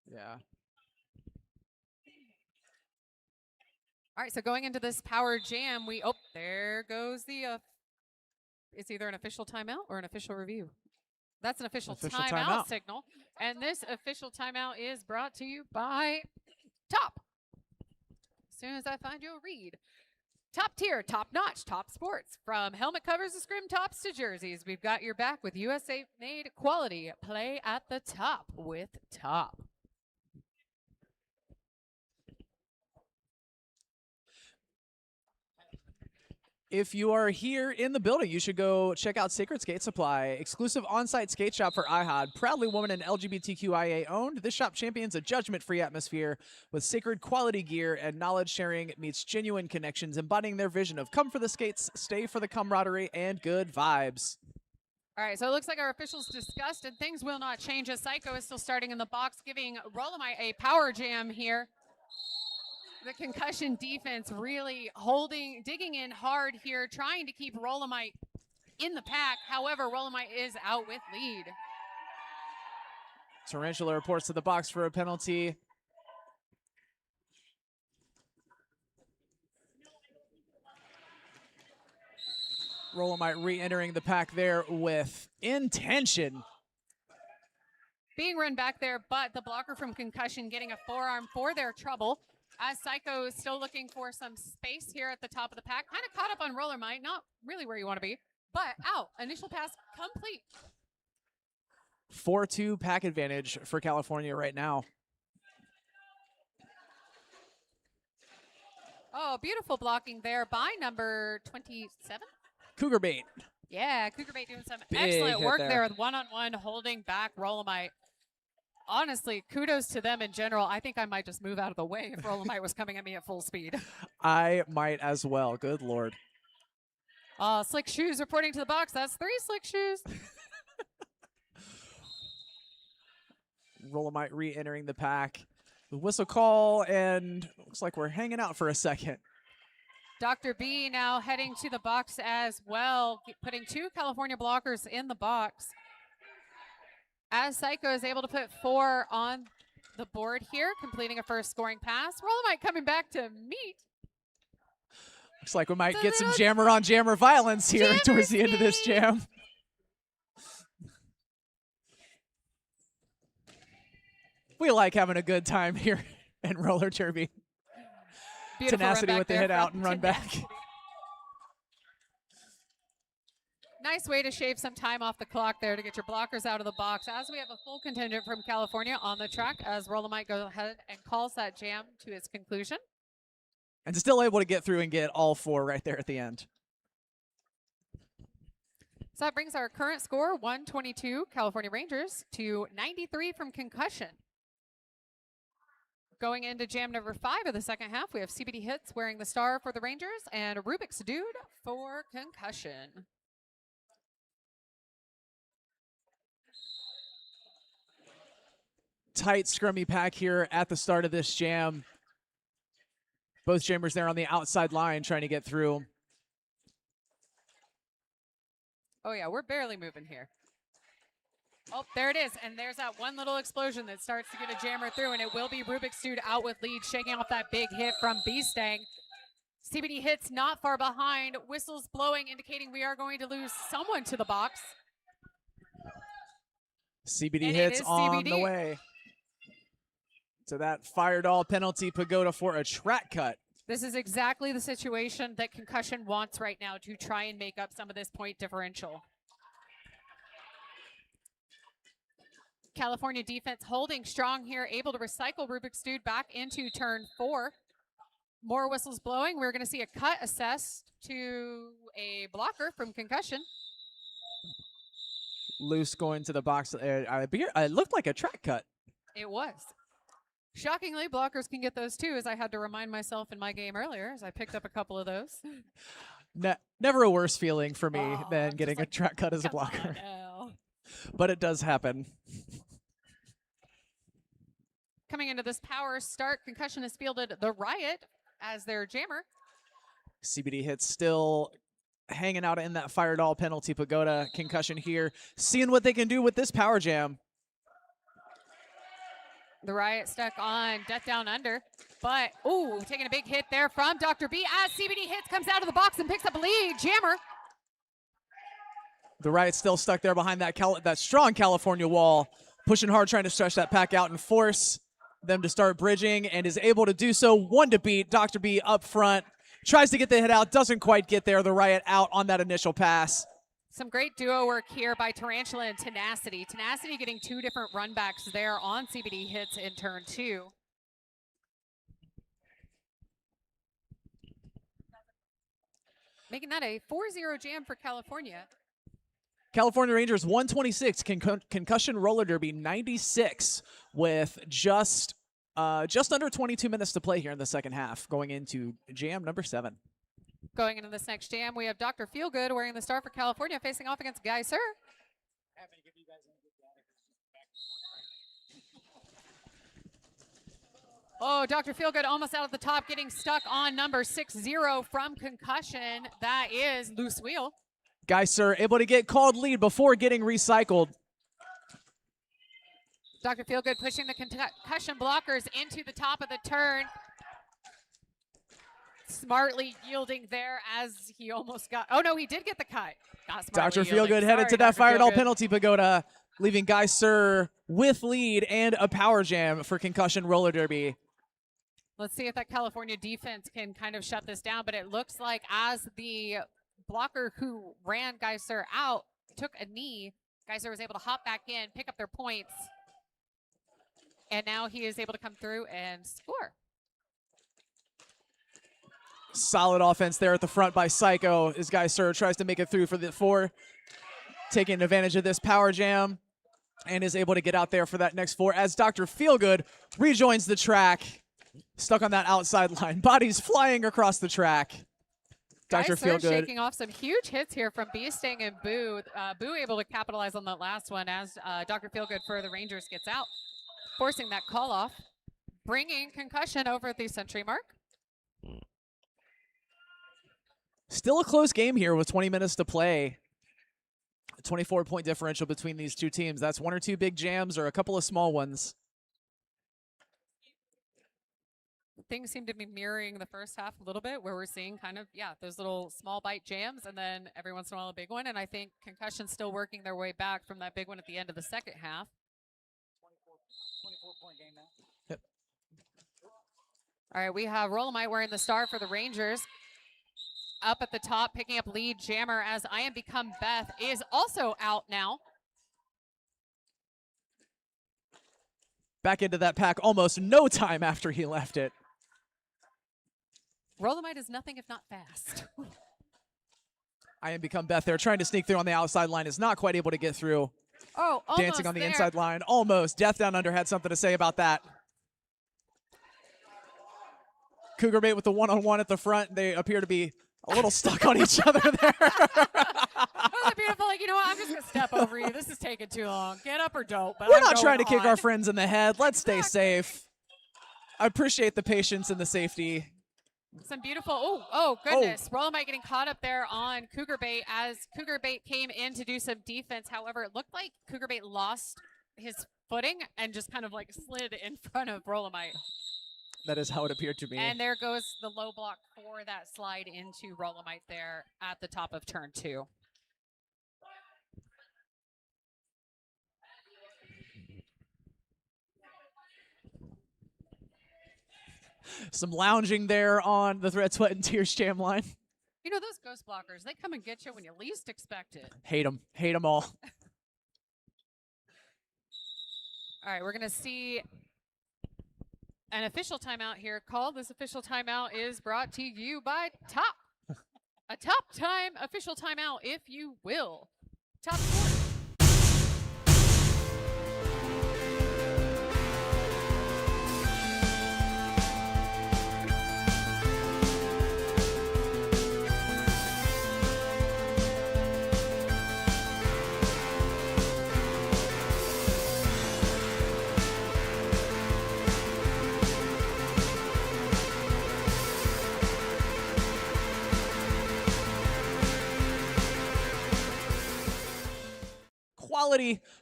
Yeah. All right, so going into this power jam, there goes the, it's either an official timeout or an official review. That's an official timeout signal. And this official timeout is brought to you by Top. As soon as I find your read. Top tier, top notch, top sports. From helmet covers to scrim tops to jerseys, we've got your back with USA made quality. Play at the top with Top. If you are here in the building, you should go check out Sacred Skate Supply, exclusive on-site skate shop for IHOD, proudly woman and LGBTQIA owned. This shop champions a judgment-free atmosphere with sacred quality gear and knowledge sharing meets genuine connections, embodying their vision of come for the skates, stay for the camaraderie, and good vibes. All right, so it looks like our officials discussed and things will not change as Psycho is still starting in the box, giving Rolomite a power jam here. The concussion defense really digging in hard here, trying to keep Rolomite in the pack. However, Rolomite is out with lead. Tarantula reports to the box for a penalty. Rolomite re-entering the pack there with intention. Being run back there, but the blocker from concussion getting a forearm for their trouble. As Psycho is still looking for some space here at the top of the pack. Kind of caught up on Rolomite, not really where you want to be, but out. Initial pass complete. 4-2 pack advantage for California right now. Oh, beautiful blocking there by number 27. Cougar Bait. Yeah, Cougar Bait doing some Big excellent work hit there with one-on-one holding back Rolomite. Honestly, kudos to them in general. I think I might just move out of the way if Rolomite was coming at me at full speed. I might as well. Good Lord. Slick Shoes reporting to the box. That's 3 Slick Shoes. Rolomite re-entering the pack. The whistle call, and looks like we're hanging out for a second. Dr. B now heading to the box as well, putting 2 California blockers in the box. As Psycho is able to put 4 on the board here, completing a first scoring pass. Rolomite coming back to meet. Looks like we might get some jammer on jammer violence here towards the end of this jam. We like having a good time here in roller derby. Beautiful Tenacity with the hit out and run back. Nice way to shave some time off the clock there to get your blockers out of the box. As we have a full contingent from California on the track, as Rolomite goes ahead and calls that jam to its conclusion. And still able to get through and get all 4 right there at the end. So that brings our current score, 122 California Rangers to 93 from concussion. Going into jam number 5 of the second half, we have CBD Hits wearing the star for the Rangers and Rubik's Dude for concussion. Tight scrummy pack here at the start of this jam. Both jammers there on the outside line trying to get through. Oh yeah, we're barely moving here. Oh, there it is, and there's that one little explosion that starts to get a jammer through, and it will be Rubik's Dude out with lead, shaking off that big hit from Beastang. CBD Hits not far behind, whistles blowing, indicating we are going to lose someone to the box. CBD Hits on the way to that Firedoll penalty pagoda for a track cut. This is exactly the situation that concussion wants right now to try and make up some of this point differential. California defense holding strong here, able to recycle Rubik's Dude back into turn 4. More whistles blowing. We're going to see a cut assessed to a blocker from concussion. Loose going to the box. It looked like a track cut. It was. Shockingly, blockers can get those too, as I had to remind myself in my game earlier, as I picked up a couple of those. Never a worse feeling for me than getting a track cut as a blocker. But it does happen. Coming into this power start, concussion has fielded the Riot as their jammer. CBD Hits still hanging out in that Firedoll penalty pagoda. Concussion here, seeing what they can do with this power jam. The Riot stuck on Death Down Under, but, ooh, taking a big hit there from Dr. B as CBD Hits comes out of the box and picks up a lead. Jammer. The Riot still stuck there behind that strong California wall, pushing hard, trying to stretch that pack out and force them to start bridging, and is able to do so. 1 to beat. Dr. B up front, tries to get the hit out, doesn't quite get there. The Riot out on that initial pass. Some great duo work here by Tarantula and Tenacity. Tenacity getting 2 different runbacks there on CBD Hits in turn 2. making that a 4-0 jam for California. California Rangers 126, concussion roller derby 96, with just under 22 minutes to play here in the second half, going into jam number 7. Going into this next jam, we have Dr. Feelgood wearing the star for California, facing off against Guy Sir. Oh, Dr. Feelgood almost out of the top, getting stuck on number 60 from concussion. That is loose wheel. Guy Sir able to get called lead before getting recycled. Dr. Feelgood pushing the concussion blockers into the top of the turn. Smartly yielding there as he almost got, oh no, he did get the cut. Not Dr. yielding. Feelgood headed Sorry, to that Dr. fired all Feelgood. penalty pagoda, leaving Guy Sir with lead and a power jam for concussion roller derby. Let's see if that California defense can kind of shut this down, but it looks like as the blocker who ran Guy Sir out took a knee, Guy Sir was able to hop back in, pick up their points, and now he is able to come through and score. Solid offense there at the front by Psycho as Guy Sir tries to make it through for the 4, taking advantage of this power jam, and is able to get out there for that next 4 as Dr. Feelgood rejoins the track. Stuck on that outside line. Bodies flying across the track. Dr. Guy Sir Feelgood. shaking off some huge hits here from Beastang and Boo. Boo able to capitalize on that last one as Dr. Feelgood for the Rangers gets out, forcing that call off, bringing concussion over the century mark. Still a close game here with 20 minutes to play. A 24-point differential between these two teams. That's 1 or 2 big jams or a couple of small ones. Things seem to be mirroring the first half a little bit, where we're seeing kind of, yeah, those little small bite jams and then every once in a while a big one. And I think concussion's still working their way back from that big one at the end of the second half. 24-point game now. Yep. All right, we have Rolomite wearing the star for the Rangers. Up at the top, picking up lead jammer as I Am Become Beth is also out now. Back into that pack almost no time after he left it. Rolomite is nothing if not fast. I Am Become Beth there, trying to sneak through on the outside line, is not quite able to get through. Oh, almost dancing on the there. inside line, almost. Death Down Under had something to say about that. Cougar Bait with the one-on-one at the front. They appear to be a little stuck on each other there. That was a beautiful, like, you know what, I'm just going to step over you. This is taking too long. Get up or don't. But We're I'm not going trying to kick on. our friends in the head. Let's stay safe. I appreciate the patience and the safety. Some beautiful, oh goodness. Rolomite getting caught up there on Cougar Bait as Cougar Bait came in to do some defense. However, it looked like Cougar Bait lost his footing and just kind of like slid in front of Rolomite. That is how it appeared to me. And there goes the low block for that slide into Rolomite there at the top of turn 2. Some lounging there on the Thread, Sweat, and Tears jam line. You know, those ghost blockers, they come and get you when you least expect it. Hate them. Hate them all. All right, we're going to see an official timeout here called. This official timeout is brought to you by Top. A Top Time official timeout, if you will. Top Sports.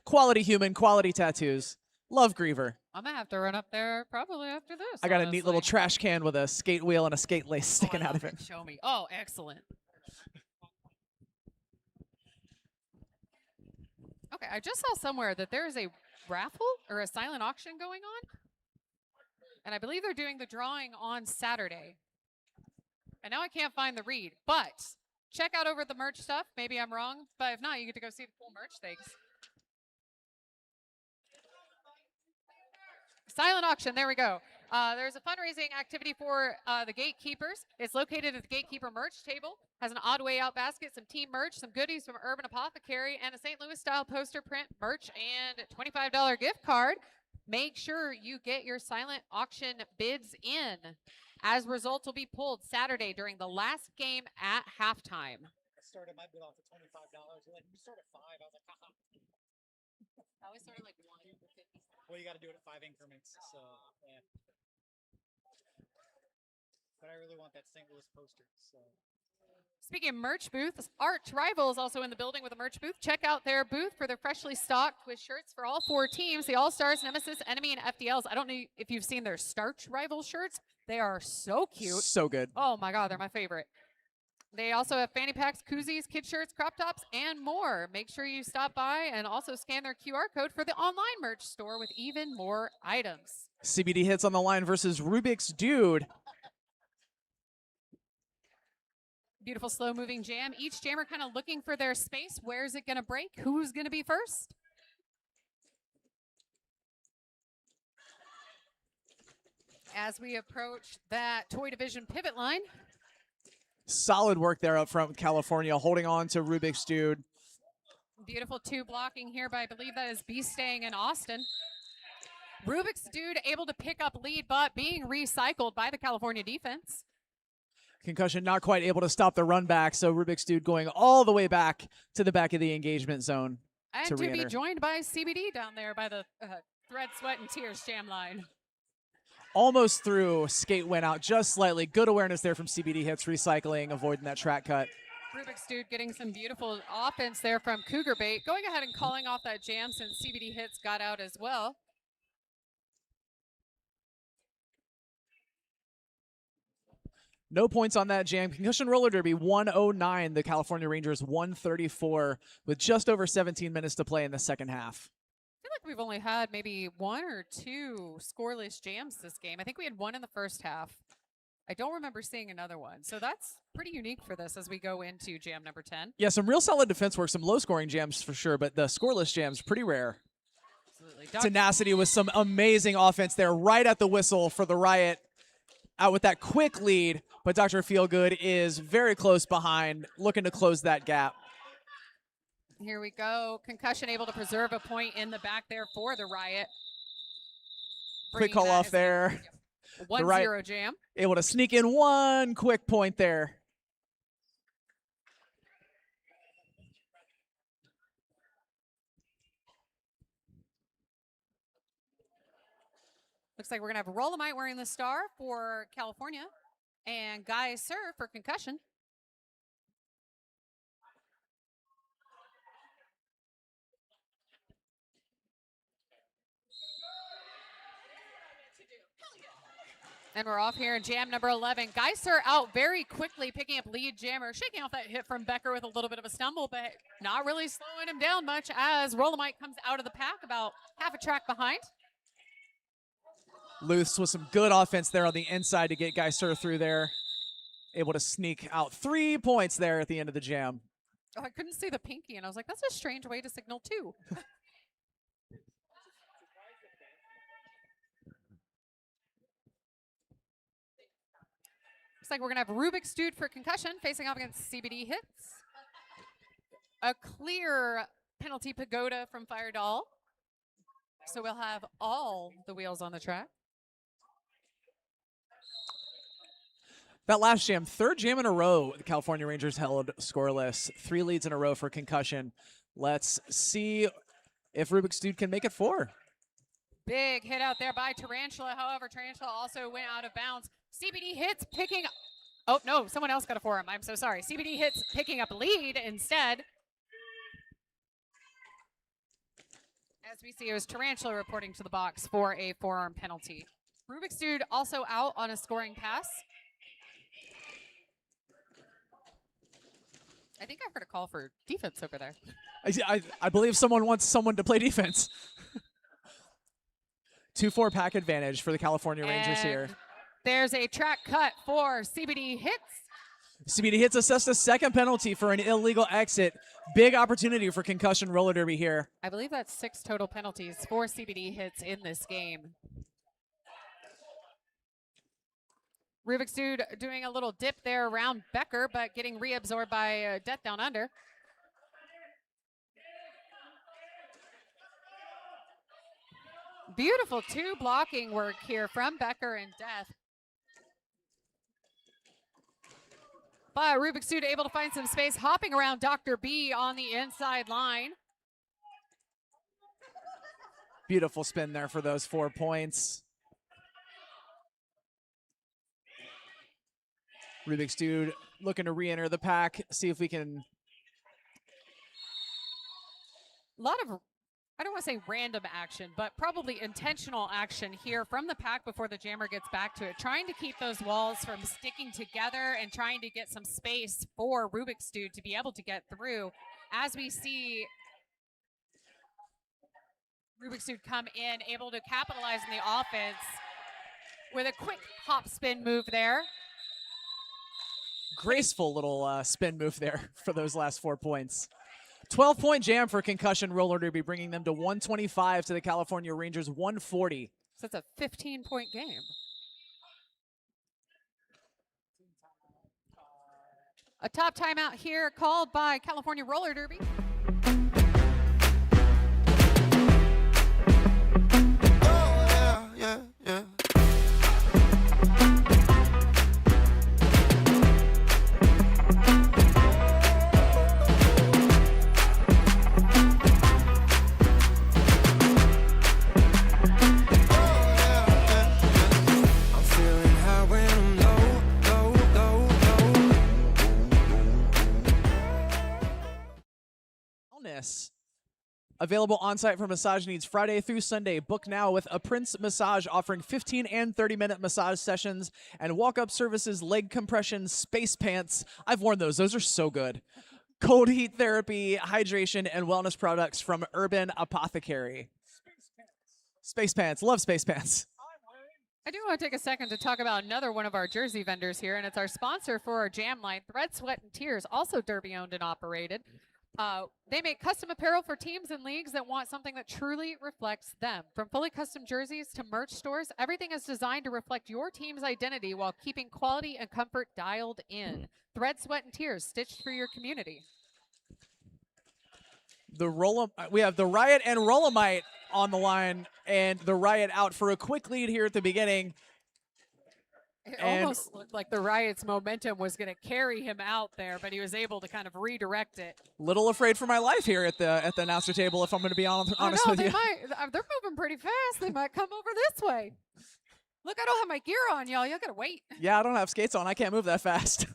Quality human, quality tattoos. Love Griever. I'm going to have to run up there probably after this. I got a neat little trash can with a skate wheel and a skate lace sticking out of it. Show me. Oh, excellent. Okay, I just saw somewhere that there is a raffle or a silent auction going on. And I believe they're doing the drawing on Saturday. And now I can't find the read. But check out over the merch stuff. Maybe I'm wrong. But if not, you get to go see the cool merch things. Silent auction, there we go. There's a fundraising activity for the Gatekeepers. It's located at the Gatekeeper merch table. has an odd way out basket, some team merch, some goodies from Urban Apothecary, and a St. Louis style poster print merch and $25 gift card. Make sure you get your silent auction bids in, as results will be pulled Saturday during the last game at halftime. I started my bid off at $25. You're like, you start at 5. I was like, haha. I always started like 1 for 50 cents. Well, you got to do it at 5 increments. So, yeah. But I really want that St. Louis poster. So. Speaking of merch booths, Arch Rival is also in the building with a merch booth. Check out their booth for their freshly stocked with shirts for all 4 teams, the All-Stars, Nemesis, Enemy, and FDLs. I don't know if you've seen their Starch Rival shirts. They are so cute. So good. Oh my God, they're my favorite. They also have fanny packs, koozies, kid shirts, crop tops, and more. Make sure you stop by and also scan their QR code for the online merch store with even more items. CBD Hits on the line versus Rubik's Dude. Beautiful slow-moving jam. Each jammer kind of looking for their space. Where's it going to break? Who's going to be first? As we approach that Toy Division pivot line. Solid work there up front with California, holding on to Rubik's Dude. Beautiful 2 blocking here by, I believe that is B-Staying in Austin. Rubik's Dude able to pick up lead, but being recycled by the California defense. Concussion not quite able to stop the run back, so Rubik's Dude going all the way back to the back of the engagement zone. And to be joined by CBD down there by the Thread, Sweat, and Tears jam line. Almost through, skate went out just slightly. Good awareness there from CBD Hits, recycling, avoiding that track cut. Rubik's Dude getting some beautiful offense there from Cougar Bait. Going ahead and calling off that jam since CBD Hits got out as well. No points on that jam. Concussion Roller Derby 109. The California Rangers 134 with just over 17 minutes to play in the second half. I feel like we've only had maybe 1 or 2 scoreless jams this game. I think we had 1 in the first half. I don't remember seeing another one. So that's pretty unique for this as we go into jam number 10. Yeah, some real solid defense work, some low-scoring jams for sure, but the scoreless jams pretty rare. Absolutely. Tenacity with some amazing offense there right at the whistle for the Riot. Out with that quick lead, but Dr. Feelgood is very close behind, looking to close that gap. Here we go. Concussion able to preserve a point in the back there for the Riot. Quick call off there. 1-0 jam. Able to sneak in one quick point there. Looks like we're going to have Rollamite wearing the star for California and Guy Sir for Concussion. And we're off here in jam number 11. Geiser out very quickly, picking up lead jammer, shaking off that hit from Becker with a little bit of a stumble, but not really slowing him down much as Rollamite comes out of the pack about half a track behind. Luths with some good offense there on the inside to get Geiser through there. Able to sneak out 3 points there at the end of the jam. Oh, I couldn't see the pinky, and I was like, that's a strange way to signal too. Looks like we're going to have Rubik's Dude for Concussion facing off against CBD Hits. A clear penalty pagoda from Fire Doll. So we'll have all the wheels on the track. That last jam, third jam in a row, the California Rangers held scoreless. 3 leads in a row for Concussion. Let's see if Rubik's Dude can make it 4. Big hit out there by Tarantula. However, Tarantula also went out of bounds. CBD Hits picking... Oh, no, someone else got a forearm. I'm so sorry. CBD Hits picking up lead instead. As we see, it was Tarantula reporting to the box for a forearm penalty. Rubik's Dude also out on a scoring pass. I think I heard a call for defense over there. I believe someone wants someone to play defense. 2-4 pack advantage for the California Rangers here. There's a track cut for CBD Hits. CBD Hits assessed a second penalty for an illegal exit. Big opportunity for Concussion Roller Derby here. I believe that's 6 total penalties for CBD Hits in this game. Rubik's Dude doing a little dip there around Becker, but getting reabsorbed by Death Down Under. Beautiful two blocking work here from Becker and Death. But Rubik's Dude able to find some space, hopping around Dr. B on the inside line. Beautiful spin there for those 4 points. Rubik's Dude looking to re-enter the pack, see if we can. A lot of, I don't want to say random action, but probably intentional action here from the pack before the jammer gets back to it, trying to keep those walls from sticking together and trying to get some space for Rubik's Dude to be able to get through. As we see Rubik's Dude come in, able to capitalize on the offense with a quick hop spin move there. Graceful little spin move there for those last 4 points. 12-point jam for Concussion Roller Derby, bringing them to 125 to the California Rangers 140. So that's a 15-point game. A top timeout here called by California Roller Derby. Yeah. Available on-site for massage needs Friday through Sunday. Book now with a Prince Massage, offering 15 and 30-minute massage sessions and walk-up services, leg compression, space pants. I've worn those. Those are so good. Cold heat therapy, hydration, and wellness products from Urban Apothecary. Space pants. Love space pants. I do want to take a second to talk about another one of our jersey vendors here, and it's our sponsor for our jam line, Thread, Sweat, and Tears, also Derby owned and operated. They make custom apparel for teams and leagues that want something that truly reflects them. From fully custom jerseys to merch stores, everything is designed to reflect your team's identity while keeping quality and comfort dialed in. Thread, Sweat, and Tears, stitched for your community. We have the Riot and Rollamite on the line, and the Riot out for a quick lead here at the beginning. It almost looked like the Riot's momentum was going to carry him out there, but he was able to kind of redirect it. Little afraid for my life here at the announcer table, if I'm going to be honest with you. They're moving pretty fast. They might come over this way. Look, I don't have my gear on, y'all. Y'all got to wait. Yeah, I don't have skates on. I can't move that fast.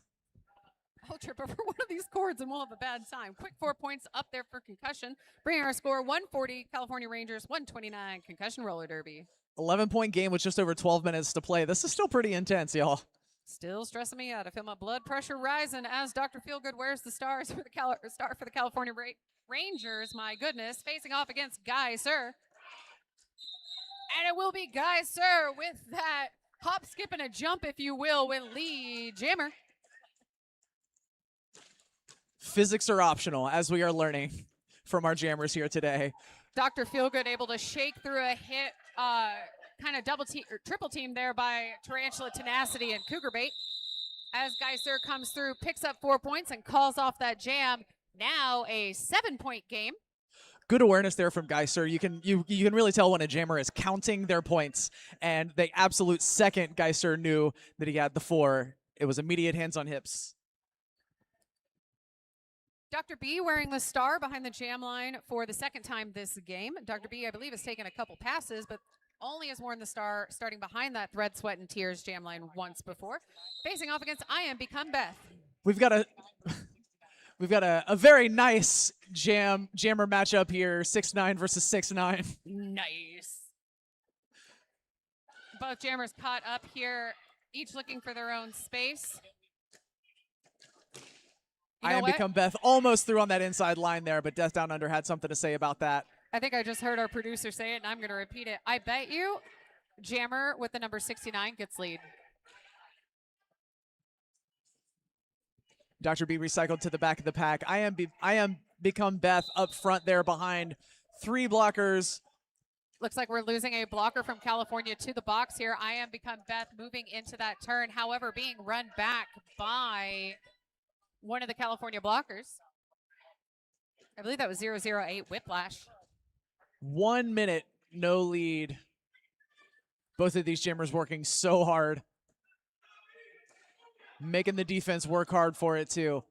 I'll trip over one of these cords and we'll have a bad time. Quick 4 points up there for Concussion, bringing our score 140, California Rangers 129, Concussion Roller Derby. 11-point game with just over 12 minutes to play. This is still pretty intense, y'all. Still stressing me out. I feel my blood pressure rising as Dr. Feelgood wears the stars for the star for the California Rangers. My goodness, facing off against Guy Sir. And it will be Guy Sir with that hop, skip, and a jump, if you will, with Lee Jammer. Physics are optional, as we are learning from our jammers here today. Dr. Feelgood able to shake through a hit, kind of triple team there by Tarantula Tenacity and Cougar Bait. As Geiser comes through, picks up 4 points and calls off that jam. Now a 7-point game. Good awareness there from Geiser. You can really tell when a jammer is counting their points, and the absolute second Geiser knew that he had the 4, it was immediate hands on hips. Dr. B wearing the star behind the jam line for the second time this game. Dr. B, I believe, has taken a couple passes, but only has worn the star starting behind that Thread, Sweat, and Tears jam line once before. Facing off against I Am Become Beth. We've got a very nice jammer matchup here, 6'9" versus 6'9". Nice. Both jammers caught up here, each looking for their own space. I Am Become Beth almost through on that inside line there, but Death Down Under had something to say about that. I think I just heard our producer say it, and I'm going to repeat it. I bet you jammer with the number 69 gets lead. Dr. B recycled to the back of the pack. I am Become Beth up front there behind 3 blockers. Looks like we're losing a blocker from California to the box here. I Am Become Beth moving into that turn. However, being run back by one of the California blockers. I believe that was 008 Whiplash. 1 minute, no lead. Both of these jammers working so hard. Making the defense work hard for it, too.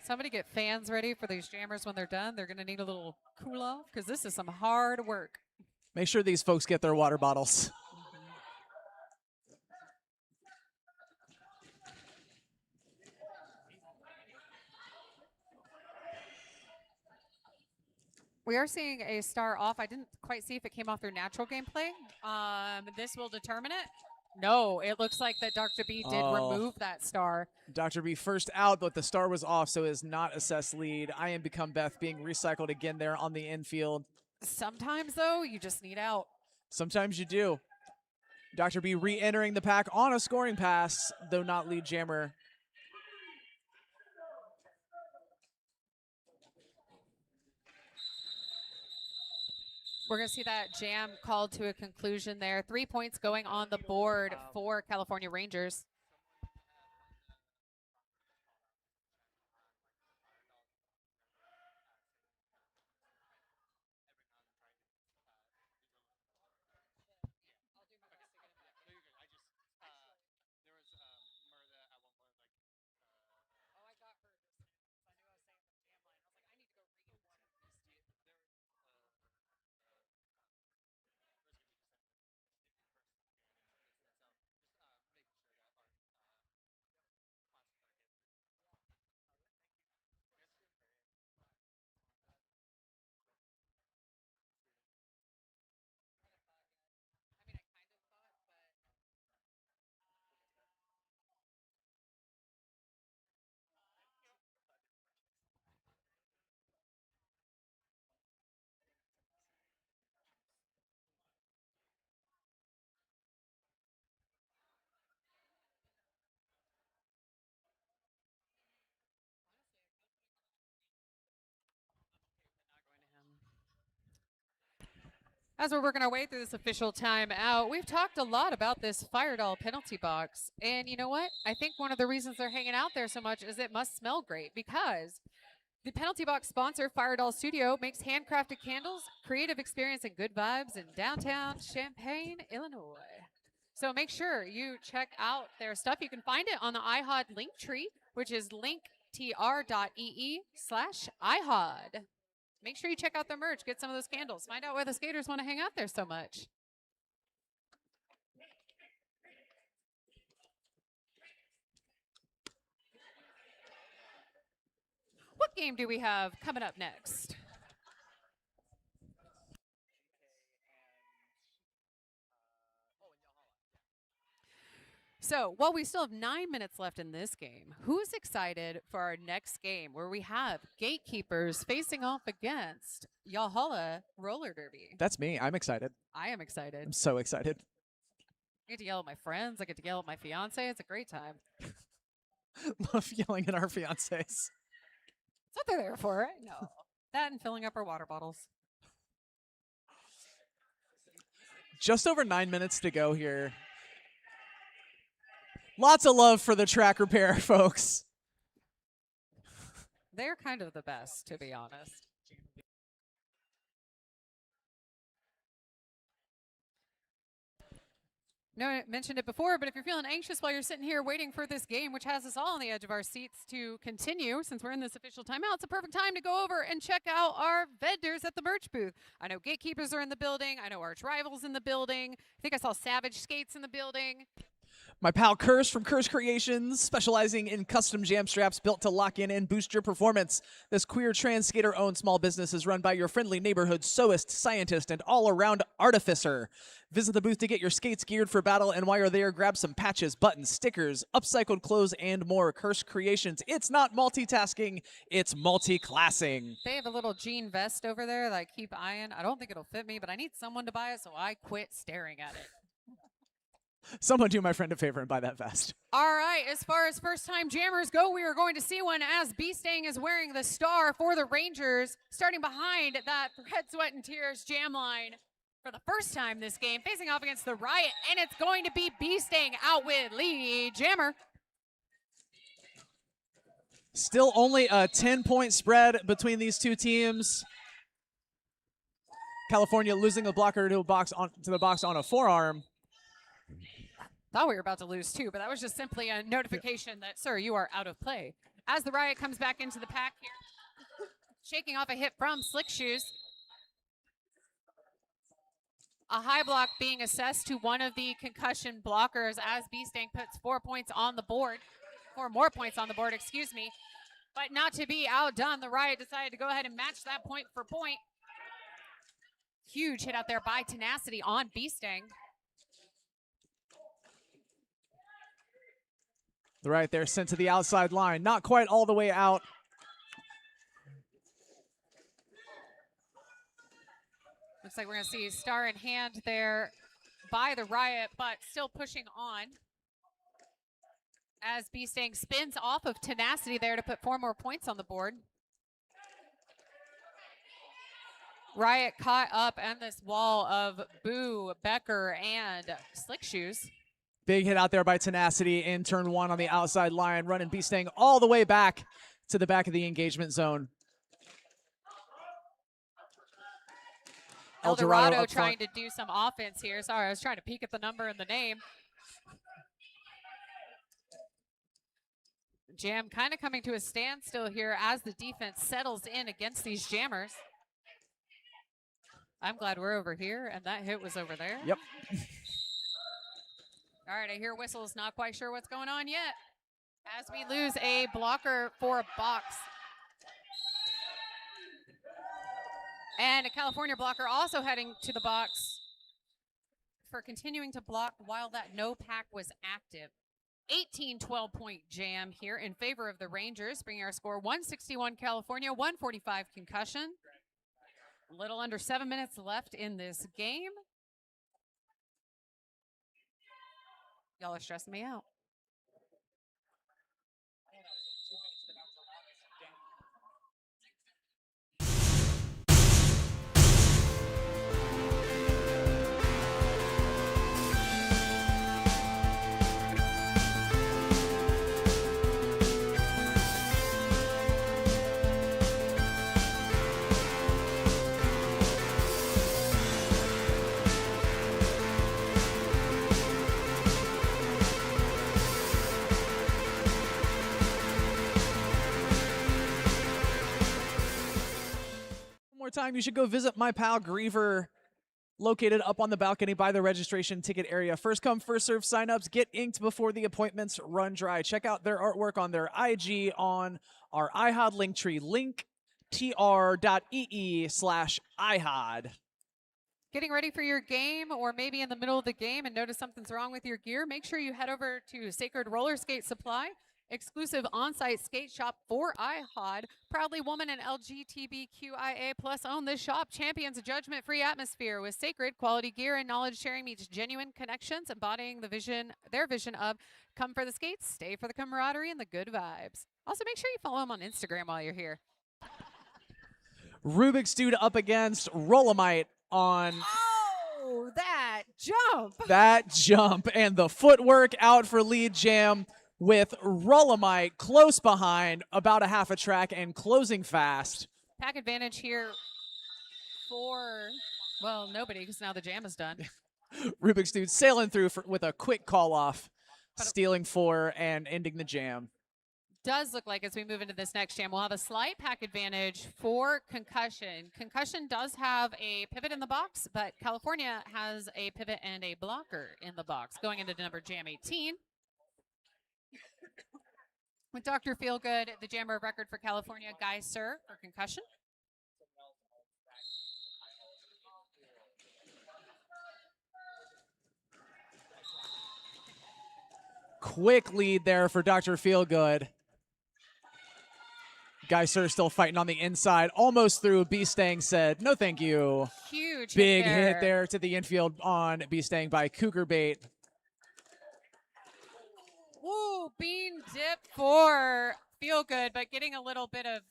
Somebody get fans ready for these jammers when they're done. They're going to need a little cool off because this is some hard work. Make sure these folks get their water bottles. We are seeing a star off. I didn't quite see if it came off their natural gameplay. This will determine it. No, it looks like that Dr. B did remove that star. Dr. B first out, but the star was off, so is not assessed lead. I Am Become Beth being recycled again there on the infield. Sometimes, though, you just need out. Sometimes you do. Dr. B re-entering the pack on a scoring pass, though not lead jammer. We're going to see that jam called to a conclusion there. 3 points going on the board for California Rangers. As we're working our way through this official timeout, we've talked a lot about this Firedoll penalty box. And you know what? I think one of the reasons they're hanging out there so much is it must smell great, because the penalty box sponsor, Firedoll Studio, makes handcrafted candles, creative experience, and good vibes in downtown Champaign, Illinois. So make sure you check out their stuff. You can find it on the IHOD link tree, which is linktr.ee/IHOD. Make sure you check out their merch, get some of those candles, find out why the skaters want to hang out there so much. What game do we have coming up next? So, while we still have 9 minutes left in this game, who's excited for our next game where we have Gatekeepers facing off against Valhalla Roller Derby? That's me. I'm excited. I am excited. I'm so excited. I get to yell at my friends. I get to yell at my fiance. It's a great time. Love yelling at our fiancés. That's what they're there for, right? No. That and filling up our water bottles. Just over 9 minutes to go here. Lots of love for the track repair, folks. They're kind of the best, to be honest. No, I mentioned it before, but if you're feeling anxious while you're sitting here waiting for this game, which has us all on the edge of our seats to continue, since we're in this official timeout, it's a perfect time to go over and check out our vendors at the merch booth. I know Gatekeepers are in the building. I know Arch Rivals in the building. I think I saw Savage Skates in the building. My pal Curse from Curse Creations, specializing in custom jam straps built to lock in and boost your performance. This queer trans skater-owned small business is run by your friendly neighborhood sewist, scientist, and all-around artificer. Visit the booth to get your skates geared for battle, and while you're there, grab some patches, buttons, stickers, upcycled clothes, and more. Curse Creations. It's not multitasking, it's multi-classing. They have a little jean vest over there that I keep eyeing. I don't think it'll fit me, but I need someone to buy it, so I quit staring at it. Someone do my friend a favor and buy that vest. All right, as far as first-time jammers go, we are going to see one as B-Stang is wearing the star for the Rangers, starting behind that Red Sweat and Tears jam line for the first time this game, facing off against the Riot, and it's going to be B-Stang out with lead jammer. Still only a 10-point spread between these two teams. California losing the blocker to the box on a forearm. Thought we were about to lose too, but that was just simply a notification that, sir, you are out of play. As the Riot comes back into the pack here, shaking off a hit from Slick Shoes. A high block being assessed to one of the concussion blockers as B-Stang puts 4 points on the board. 4 more points on the board, excuse me. But not to be outdone, the Riot decided to go ahead and match that point for point. Huge hit out there by Tenacity on B-Stang. The Riot there sent to the outside line. Not quite all the way out. Looks like we're going to see star in hand there by the Riot, but still pushing on. As B-Stang spins off of Tenacity there to put 4 more points on the board. Riot caught up on this wall of Boo, Becker, and Slick Shoes. Big hit out there by Tenacity in turn 1 on the outside line, running B-Stang all the way back to the back of the engagement zone. El Dorado trying to do some offense here. Sorry, I was trying to peek at the number and the name. Jam kind of coming to a standstill here as the defense settles in against these jammers. I'm glad we're over here and that hit was over there. Yep. All right, I hear whistles, not quite sure what's going on yet. As we lose a blocker for a box. And a California blocker also heading to the box for continuing to block while that no pack was active. 18-12 point jam here in favor of the Rangers, bringing our score 161 California, 145 concussion. A little under 7 minutes left in this game. Y'all are stressing me out. Time you should go visit my pal Griever, located up on the balcony by the registration ticket area. First come, first serve signups. Get inked before the appointments run dry. Check out their artwork on their IG on our IHOD link tree, linktr.ee/IHOD. Getting ready for your game or maybe in the middle of the game and notice something's wrong with your gear, make sure you head over to Sacred Roller Skate Supply. Exclusive on-site skate shop for IHOD. Proudly woman and LGBTQIA+ own this shop. Champions a judgment-free atmosphere with sacred quality gear and knowledge sharing meets genuine connections, embodying their vision of come for the skates, stay for the camaraderie and the good vibes. Also, make sure you follow them on Instagram while you're here. Rubik's Dude up against Rollamite on that jump. That jump and the footwork out for lead jam, with Rollamite close behind, about a half a track and closing fast. Pack advantage here for, well, nobody, because now the jam is done. Rubik's Dude sailing through with a quick call off, stealing 4 and ending the jam. Does look like as we move into this next jam, we'll have a slight pack advantage for Concussion. Concussion does have a pivot in the box, but California has a pivot and a blocker in the box. Going into number jam 18. With Dr. Feelgood, the jammer of record for California, Guy Sir for Concussion. Quick lead there for Dr. Feelgood. Guy Sir still fighting on the inside, almost through. B-Stang said, no thank you. Huge Big hit hit there to the infield on B-Stang by Cougar Bait. dip for Feel Good, but getting a little bit of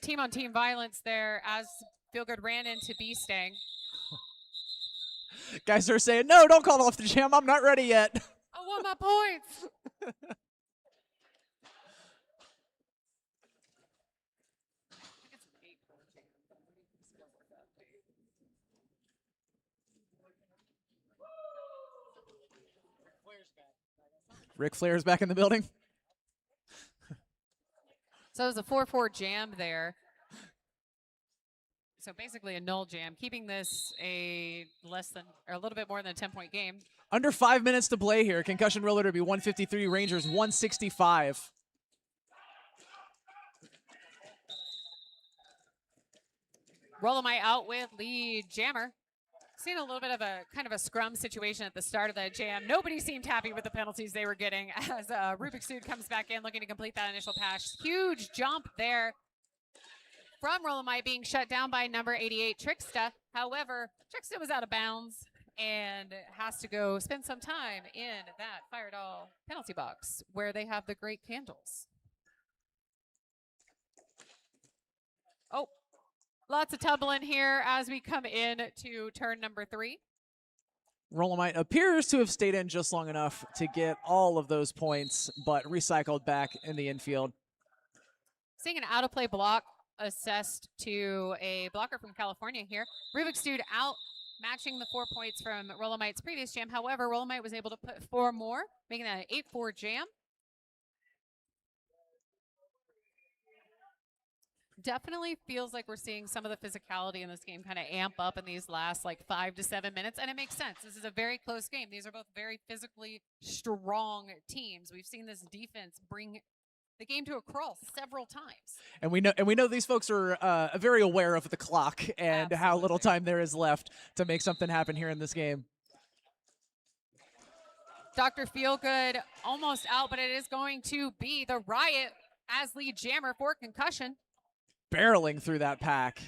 team-on-team violence there as Feel Good ran into B-Stang. Guys are saying, no, don't call off the jam. I'm not ready yet. I want my points. Ric Flair's back in the building. So it was a 4-4 jam there. So basically a null jam, keeping this a little bit more than a 10-point game. Under 5 minutes to play here. Concussion roller derby 153, Rangers 165. Rolomite out with lead jammer. Seen a little bit of a kind of a scrum situation at the start of that jam. Nobody seemed happy with the penalties they were getting as Rubik's Dude comes back in looking to complete that initial pass. Huge jump there from Rolomite being shut down by number 88, Tricksta. However, Tricksta was out of bounds and has to go spend some time in that Fire Doll penalty box where they have the great candles. Oh. Lots of tumbling here as we come in to turn number 3. Rolomite appears to have stayed in just long enough to get all of those points, but recycled back in the infield. Seeing an out-of-play block assessed to a blocker from California here. Rubik's Dude out, matching the 4 points from Rolomite's previous jam. However, Rolomite was able to put 4 more, making that an 8-4 jam. Definitely feels like we're seeing some of the physicality in this game kind of amp up in these last 5 to 7 minutes, and it makes sense. This is a very close game. These are both very physically strong teams. We've seen this defense bring the game to a crawl several times. And we know these folks are very aware of the clock and how little time there is left to make something happen here in this game. Dr. Feelgood almost out, but it is going to be the Riot as lead jammer for Concussion. Barreling through that pack.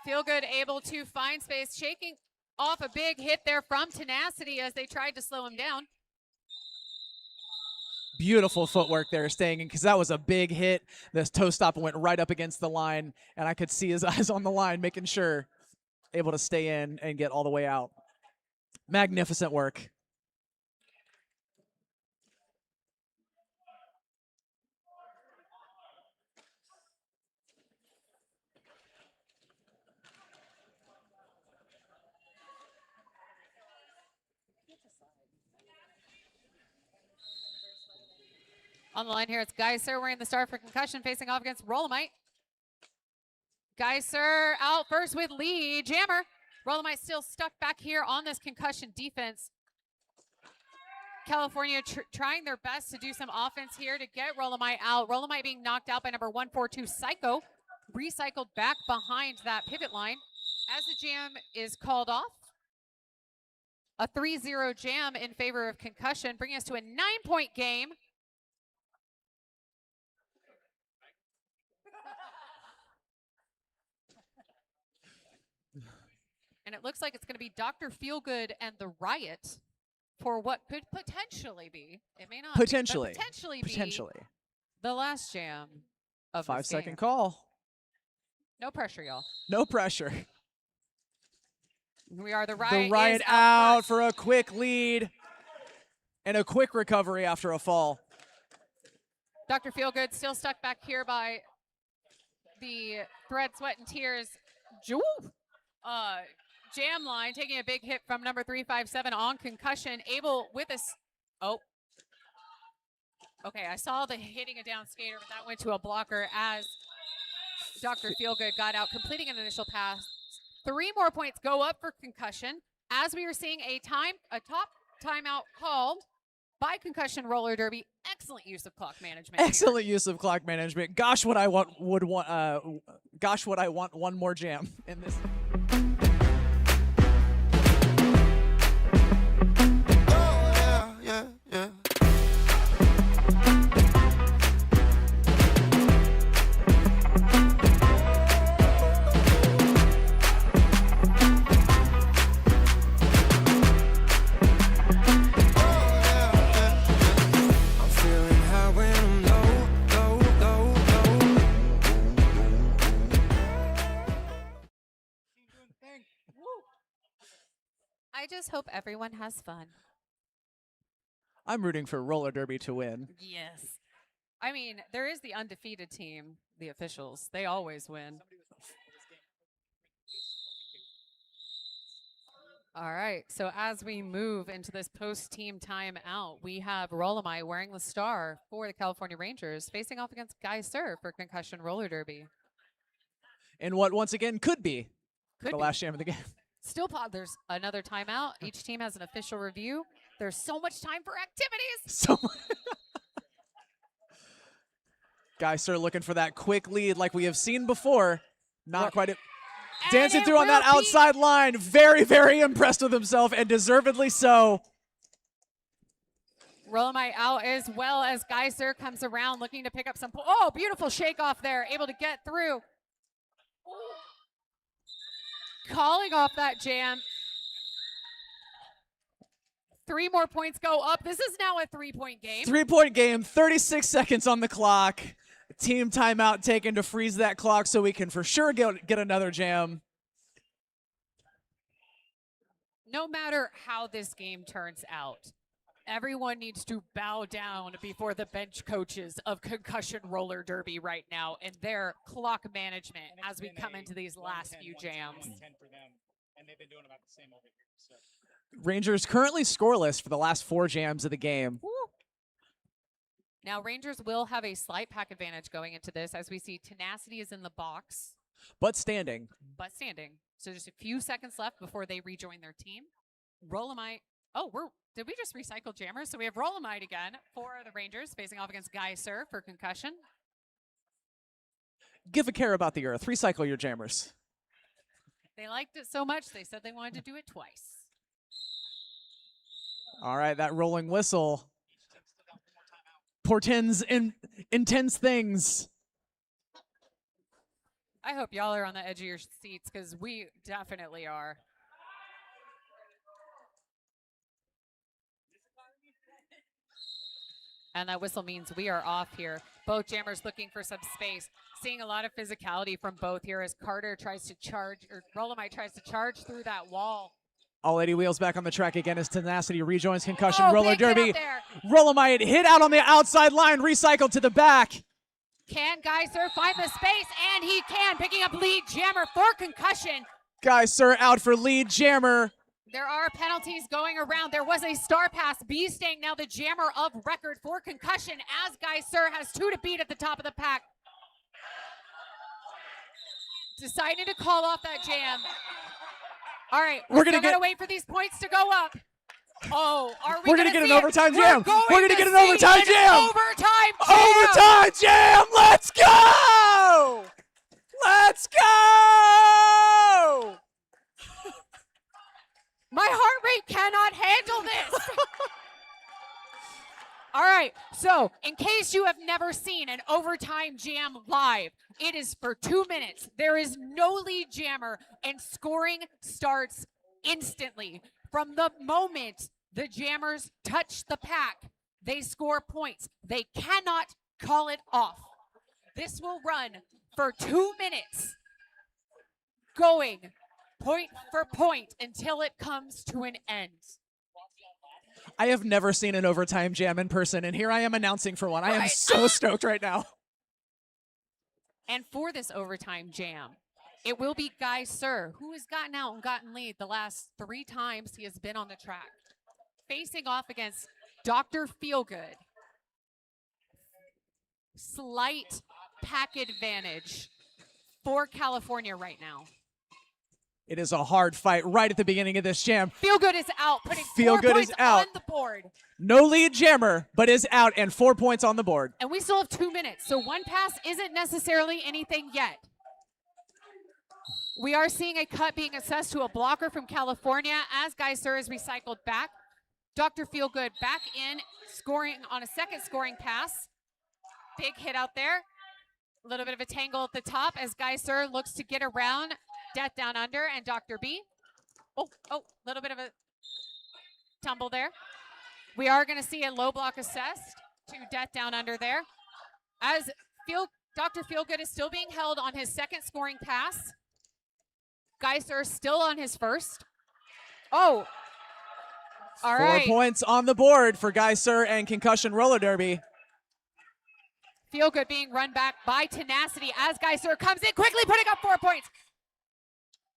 Feelgood able to find space, shaking off a big hit there from Tenacity as they tried to slow him down. Beautiful footwork there, staying in, because that was a big hit. This toe stop went right up against the line, and I could see his eyes on the line, making sure able to stay in and get all the way out. Magnificent work. On the line here, it's Geyser wearing the star for Concussion, facing off against Rolomite. Geyser out first with lead jammer. Rolomite still stuck back here on this Concussion defense. California trying their best to do some offense here to get Rolomite out. Rolomite being knocked out by number 142, Psycho. Recycled back behind that pivot line. As the jam is called off, a 3-0 jam in favor of Concussion, bringing us to a 9-point game. And it looks like it's going to be Dr. Feelgood and the Riot for what could potentially be, it may not potentially, be, but potentially be the last jam of 5-second call. No pressure, y'all. No pressure. We are the Riot. The Riot is out for a quick lead and a quick recovery after a fall. Dr. Feelgood still stuck back here by the Thread, Sweat, and Tears jam line, taking a big hit from number 357 on Concussion, able with us. Oh. Okay, I saw the hitting a down skater, but that went to a blocker as Dr. Feelgood got out, completing an initial pass. 3 more points go up for Concussion as we are seeing a top timeout called by Concussion Roller Derby. Excellent use of clock management. Excellent use of clock management. Gosh, what I want one more jam in this. Yeah. I just hope everyone has fun. I'm rooting for roller derby to win. Yes. I mean, there is the undefeated team, the officials. They always win. All right, so as we move into this post-team timeout, we have Rolomai wearing the star for the California Rangers, facing off against Guy Sir for concussion roller derby. In what once again could be the last jam of the game. Still, there's another timeout. Each team has an official review. There's so much time for activities. So Guy Sir looking for that quick lead like we have seen before. Not quite. Dancing through on that outside line. Very, very impressed with himself, and deservedly so. Rolomai out as well as Guy Sir comes around looking to pick up some. Oh, beautiful shake off there. Able to get through. Calling off that jam. 3 more points go up. This is now a 3-point game. 3-point game, 36 seconds on the clock. Team timeout taken to freeze that clock so we can for sure get another jam. No matter how this game turns out, everyone needs to bow down before the bench coaches of Concussion Roller Derby right now and their clock management as we come into these last few jams. And they've been doing about the same over here. So. Rangers currently scoreless for the last 4 jams of the game. Woo. Now, Rangers will have a slight pack advantage going into this as we see Tenacity is in the box. But standing. But standing. So just a few seconds left before they rejoin their team. Rolomite. Oh, did we just recycle jammers? So we have Rolomite again for the Rangers facing off against Guy Sir for concussion. Give a care about the earth. Recycle your jammers. They liked it so much, they said they wanted to do it twice. All right, that rolling whistle portends intense things. I hope y'all are on the edge of your seats because we definitely are. And that whistle means we are off here. Both jammers looking for some space. Seeing a lot of physicality from both here as Carter tries to charge, or Rolomite tries to charge through that wall. All 80 wheels back on the track again as Tenacity rejoins Concussion Roller big hit Derby. out there. Rolomite hit out on the outside line, recycled to the back. Can Guy Sir find the space? And he can, picking up lead jammer for concussion. Guy Sir out for lead jammer. There are penalties going around. There was a star pass. B-Stank now the jammer of record for concussion as Guy Sir has 2 to beat at the top of the pack. Deciding to call off that jam. All right, we're still gonna wait for these points to go up. Oh, are we We're gonna get an see it? overtime jam. We're gonna get an see overtime an jam. Overtime jam. Overtime jam. Let's go. Let's go. My heart rate cannot handle this. All right, so in case you have never seen an overtime jam live, it is for 2 minutes. There is no lead jammer, and scoring starts instantly. From the moment the jammers touch the pack, they score points. They cannot call it off. This will run for 2 minutes, going point for point until it comes to an end. I have never seen an overtime jam in person, and here I am announcing for one. I am so stoked right now. And for this overtime jam, it will be Guy Sir, who has gotten out and gotten lead the last 3 times he has been on the track, facing off against Dr. Feelgood. Slight pack advantage for California right now. It is a hard fight right at the beginning of this jam. Feelgood is out, putting 4 Feelgood points is out. on the board. No lead jammer, but is out, and 4 points on the board. And we still have 2 minutes, so one pass isn't necessarily anything yet. We are seeing a cut being assessed to a blocker from California as Guy Sir is recycled back. Dr. Feelgood back in, scoring on a second scoring pass. Big hit out there. A little bit of a tangle at the top as Guy Sir looks to get around Death Down Under and Dr. B. Oh, little bit of a tumble there. We are going to see a low block assessed to Death Down Under there. As Dr. Feelgood is still being held on his second scoring pass. Guy Sir still on his first. Oh, All 4 right. points on the board for Geyser and Concussion Roller Derby. Feel Good being run back by Tenacity as Geyser comes in quickly, putting up 4 points.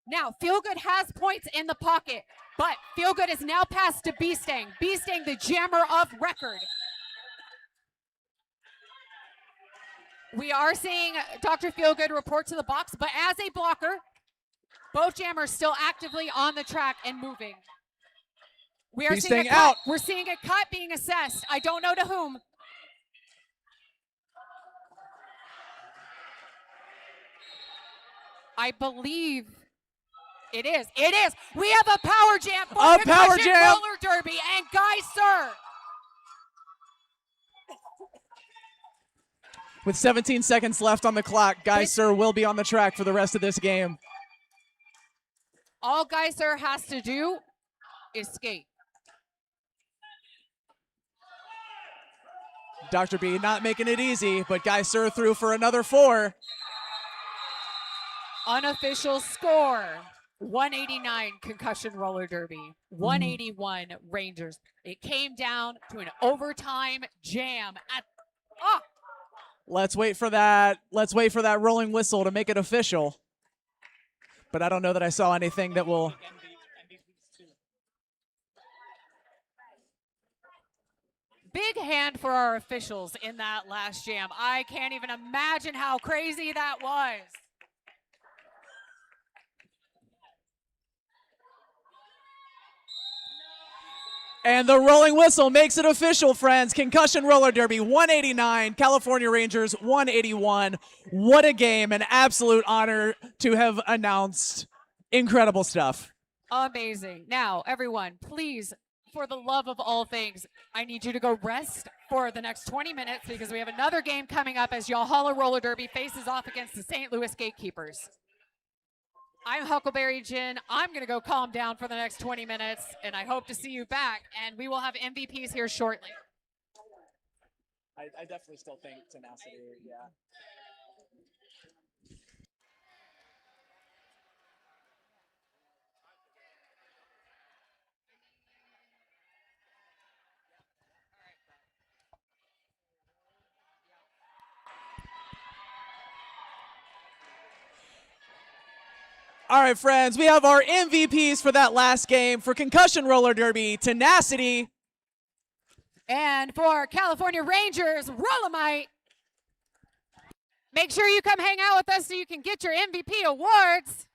Now, Feel Good has points in the pocket, but Feel Good is now passed to Beastang. Beastang, the jammer of record. We are seeing Dr. Feelgood report to the box, but as a blocker, both jammers still actively on the track and moving. We are seeing a cut. Out. We're seeing a cut being assessed. I don't know to whom. I believe it is. It is. We have a power jam for a power Concussion jam. Roller Derby and Geyser. With 17 seconds left on the clock, Geyser will be on the track for the rest of this game. All Geyser has to do is skate. Dr. B not making it easy, but Geyser through for another 4. Unofficial score, 189 Concussion Roller Derby, 181 Rangers. It came down to an overtime jam at Let's wait for that. Let's wait for that rolling whistle to make it official. But I don't know that I saw anything that will. big hand for our officials in that last jam. I can't even imagine how crazy that was. And the rolling whistle makes it official, friends. Concussion Roller Derby 189, California Rangers 181. What a game. An absolute honor to have announced. Incredible stuff. Amazing. Now, everyone, please, for the love of all things, I need you to go rest for the next 20 minutes because we have another game coming up as Yalhalla Roller Derby faces off against the St. Louis Gatekeepers. I'm Huckleberry Gin. I'm going to go calm down for the next 20 minutes, and I hope to see you back, and we will have MVPs here shortly. I definitely still think Tenacity, yeah. All right, friends, we have our MVPs for that last game. For Concussion Roller Derby, Tenacity. And for California Rangers, Rollamite. Make sure you come hang out with us so you can get your MVP awards.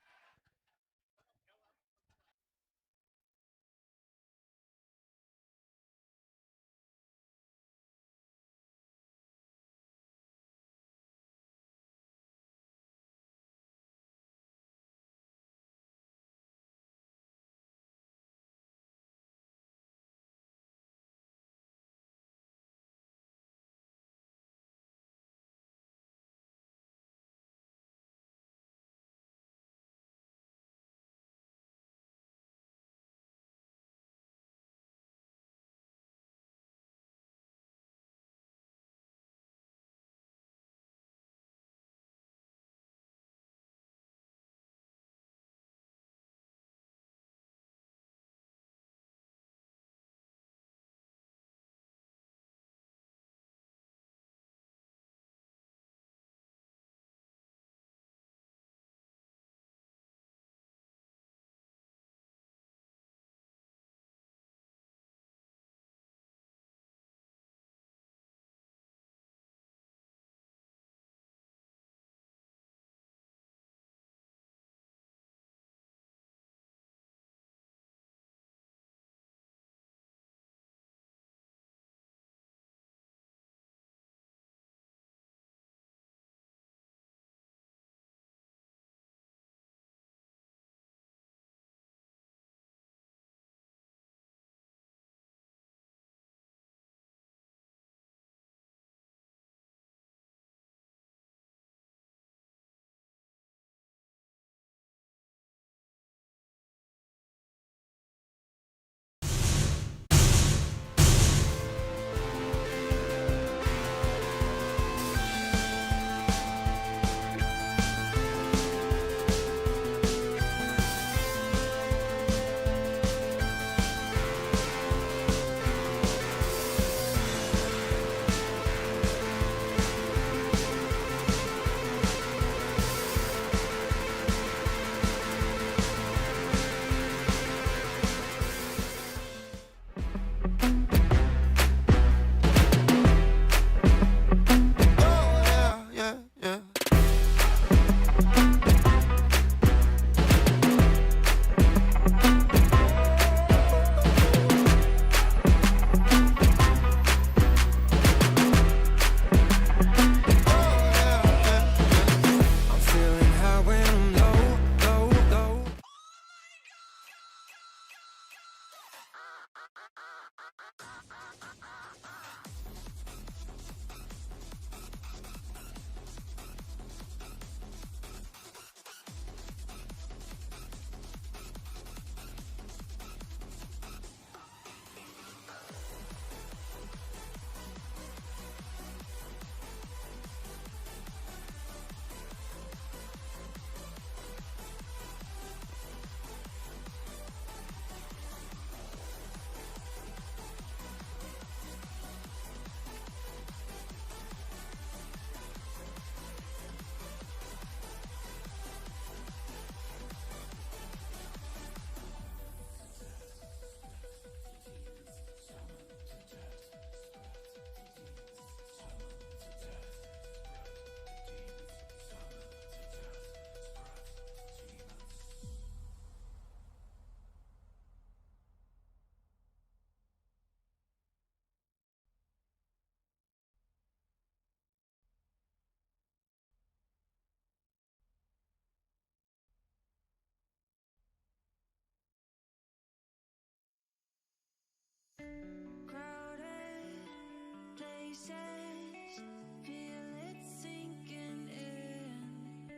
faces, feel it sinking in.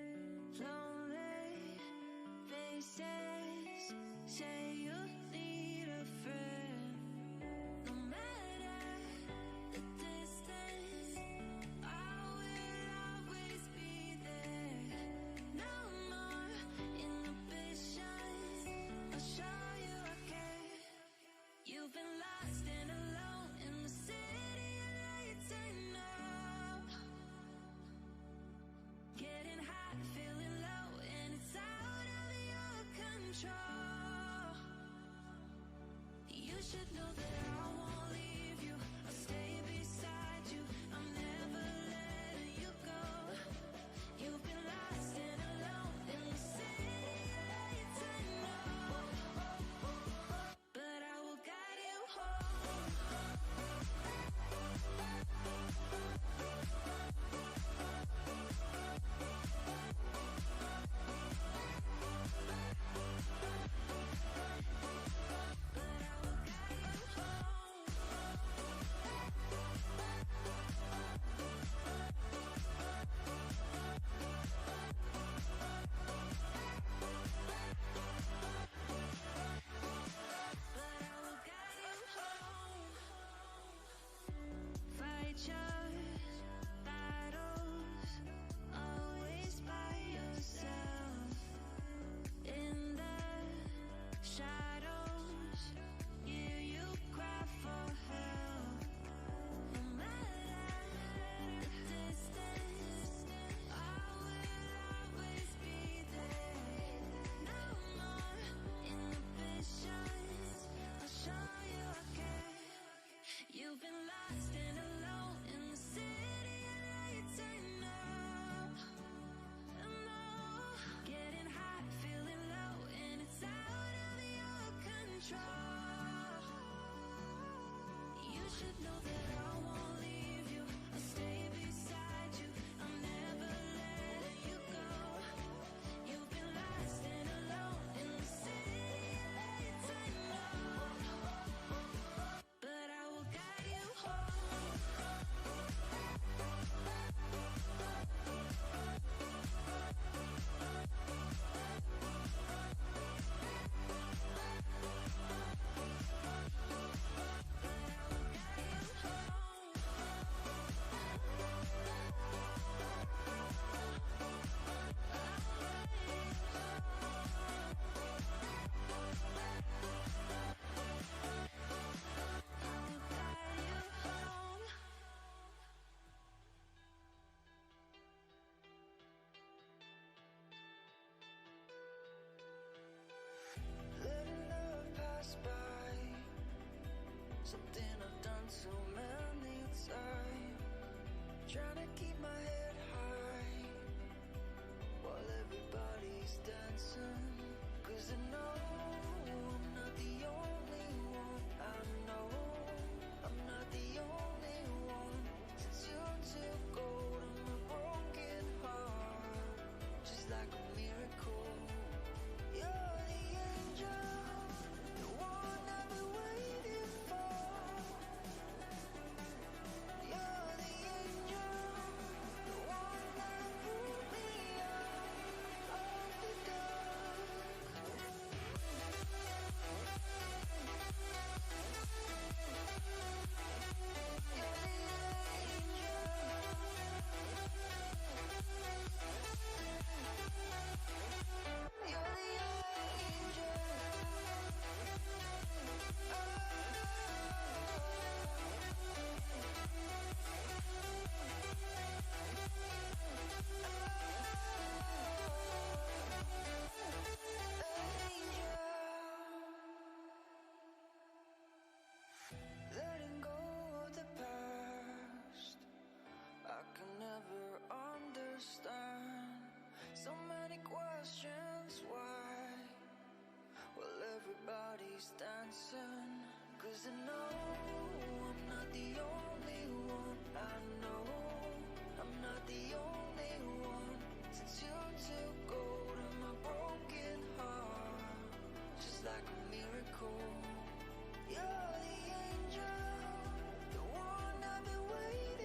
Lonely faces, say you need a friend. No matter the distance, I will always be there. No more inhibitions, I'll show you I care. You've been lost and alone in the city of lights, I know. Getting hot, feeling low, and it's out of your control. You should know that I won't leave you. I'll stay beside you. I'm never letting you go. You've been lost and alone in the city of lights, I know. But I will guide you home. Fight your battles, always by yourself. In the shadows, hear you cry for help. No matter the distance, I will always be there. No more inhibitions, I'll show you I care. You've been lost and alone in the city of lights, I know. I know. Getting hot, feeling low, and it's out of your control. You should know that I won't leave you. I'll stay beside you. I'm never letting you go. You've been lost and alone in the city of lights, I know. But I will guide you home. Letting love pass by, something I've done so many times. Trying to keep my head high while everybody's dancing. 'Cause I know I'm not the only one. I know I'm not the only one. Since you took hold of my broken heart, just like a miracle. You're the angel, the one I've been waiting for. You're the angel, the one that pulled me out of the dark. Letting go of the past, I can never understand. So many questions, why? Well, everybody's dancing. 'Cause I know I'm not the only one. I know I'm not the only one. Since you took hold of my broken heart, just like a miracle. You're the angel, the one I've been waiting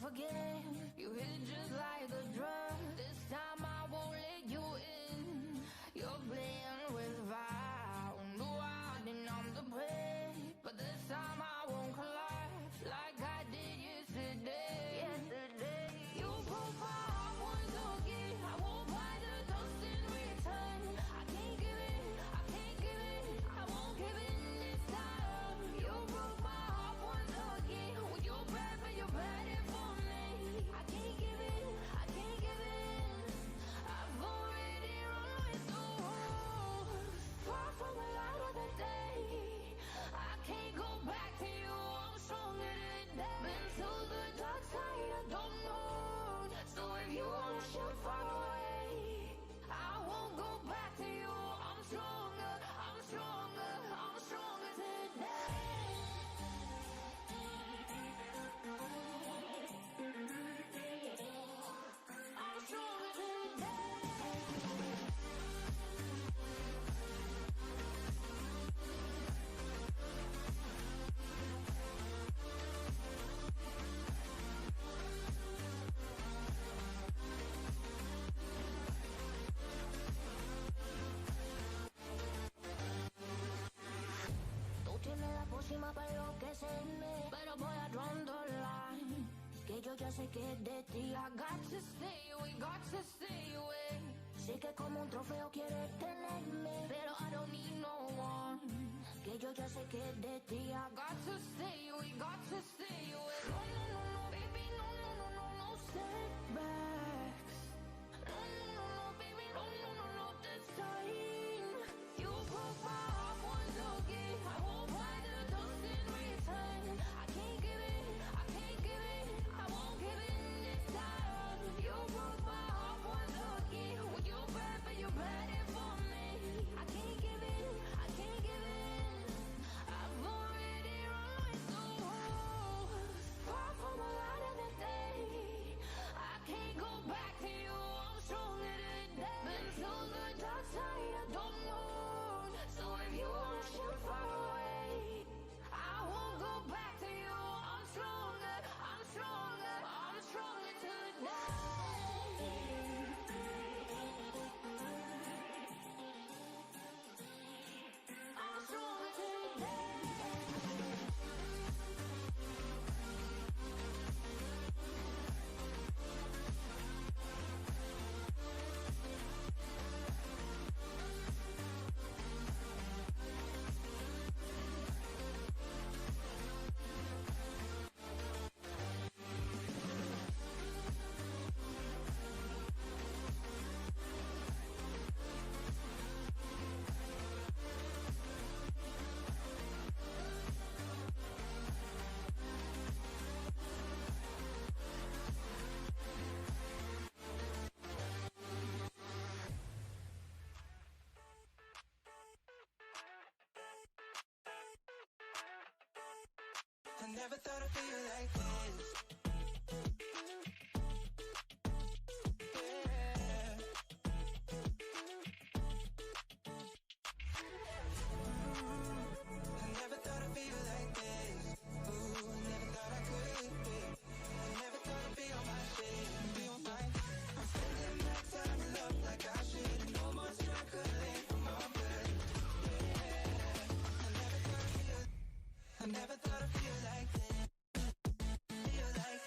forget. You hit just like a drug. This time I won't let you in. You're playing with fire. No, I didn't I'm the prey. But this time I won't collapse like I did yesterday. You broke my heart once again. I won't buy the dust in return. I can't give in, I can't give in. I won't give in this time. You broke my heart once again. When you're bad, but you're bad it for me. I can't give in, I can't give in. I've already run with the wolves. Far from the light of the day. I can't go back to you. I'm stronger today. Been to the dark side, I don't know. So if you wanna shoot far away, I won't go back to you. I'm stronger, I'm stronger, I'm stronger today. I'm stronger today. Tú tienes la pócima para enloquecerme, pero voy a draw the line. Que yo ya sé que es de ti. I got to stay away, got to stay away. Sé que como un trofeo quieres tenerme, pero I don't need no one. Que yo ya sé que es de ti. I got to stay away, got to stay away. No, no, no, no, baby, no, no, no, no, no setbacks. No, no, no, no, baby, no, no, no, no, this time. You broke my heart once again. I won't buy the dust in return. I can't give in, I can't give in. I won't give in this time. You broke my heart once again. When you're bad, but you're bad it for me. I can't give in, I can't give in. I've already run with the wolves. Far from the light of the day. I can't go back to you. I'm stronger today. Been to the dark side, I don't know. So if you wanna shoot far away, I won't go back to you. I'm stronger, I'm stronger, I'm stronger today. I'm stronger today. I never thought I'd feel like this. Yeah. I never thought I'd feel like this. Ooh, I never thought I could. I never thought I'd be on my shit, be on my. I'm spending my time in love like I should. No more struggling for my blood. Yeah. I never thought I'd feel like this. Feel like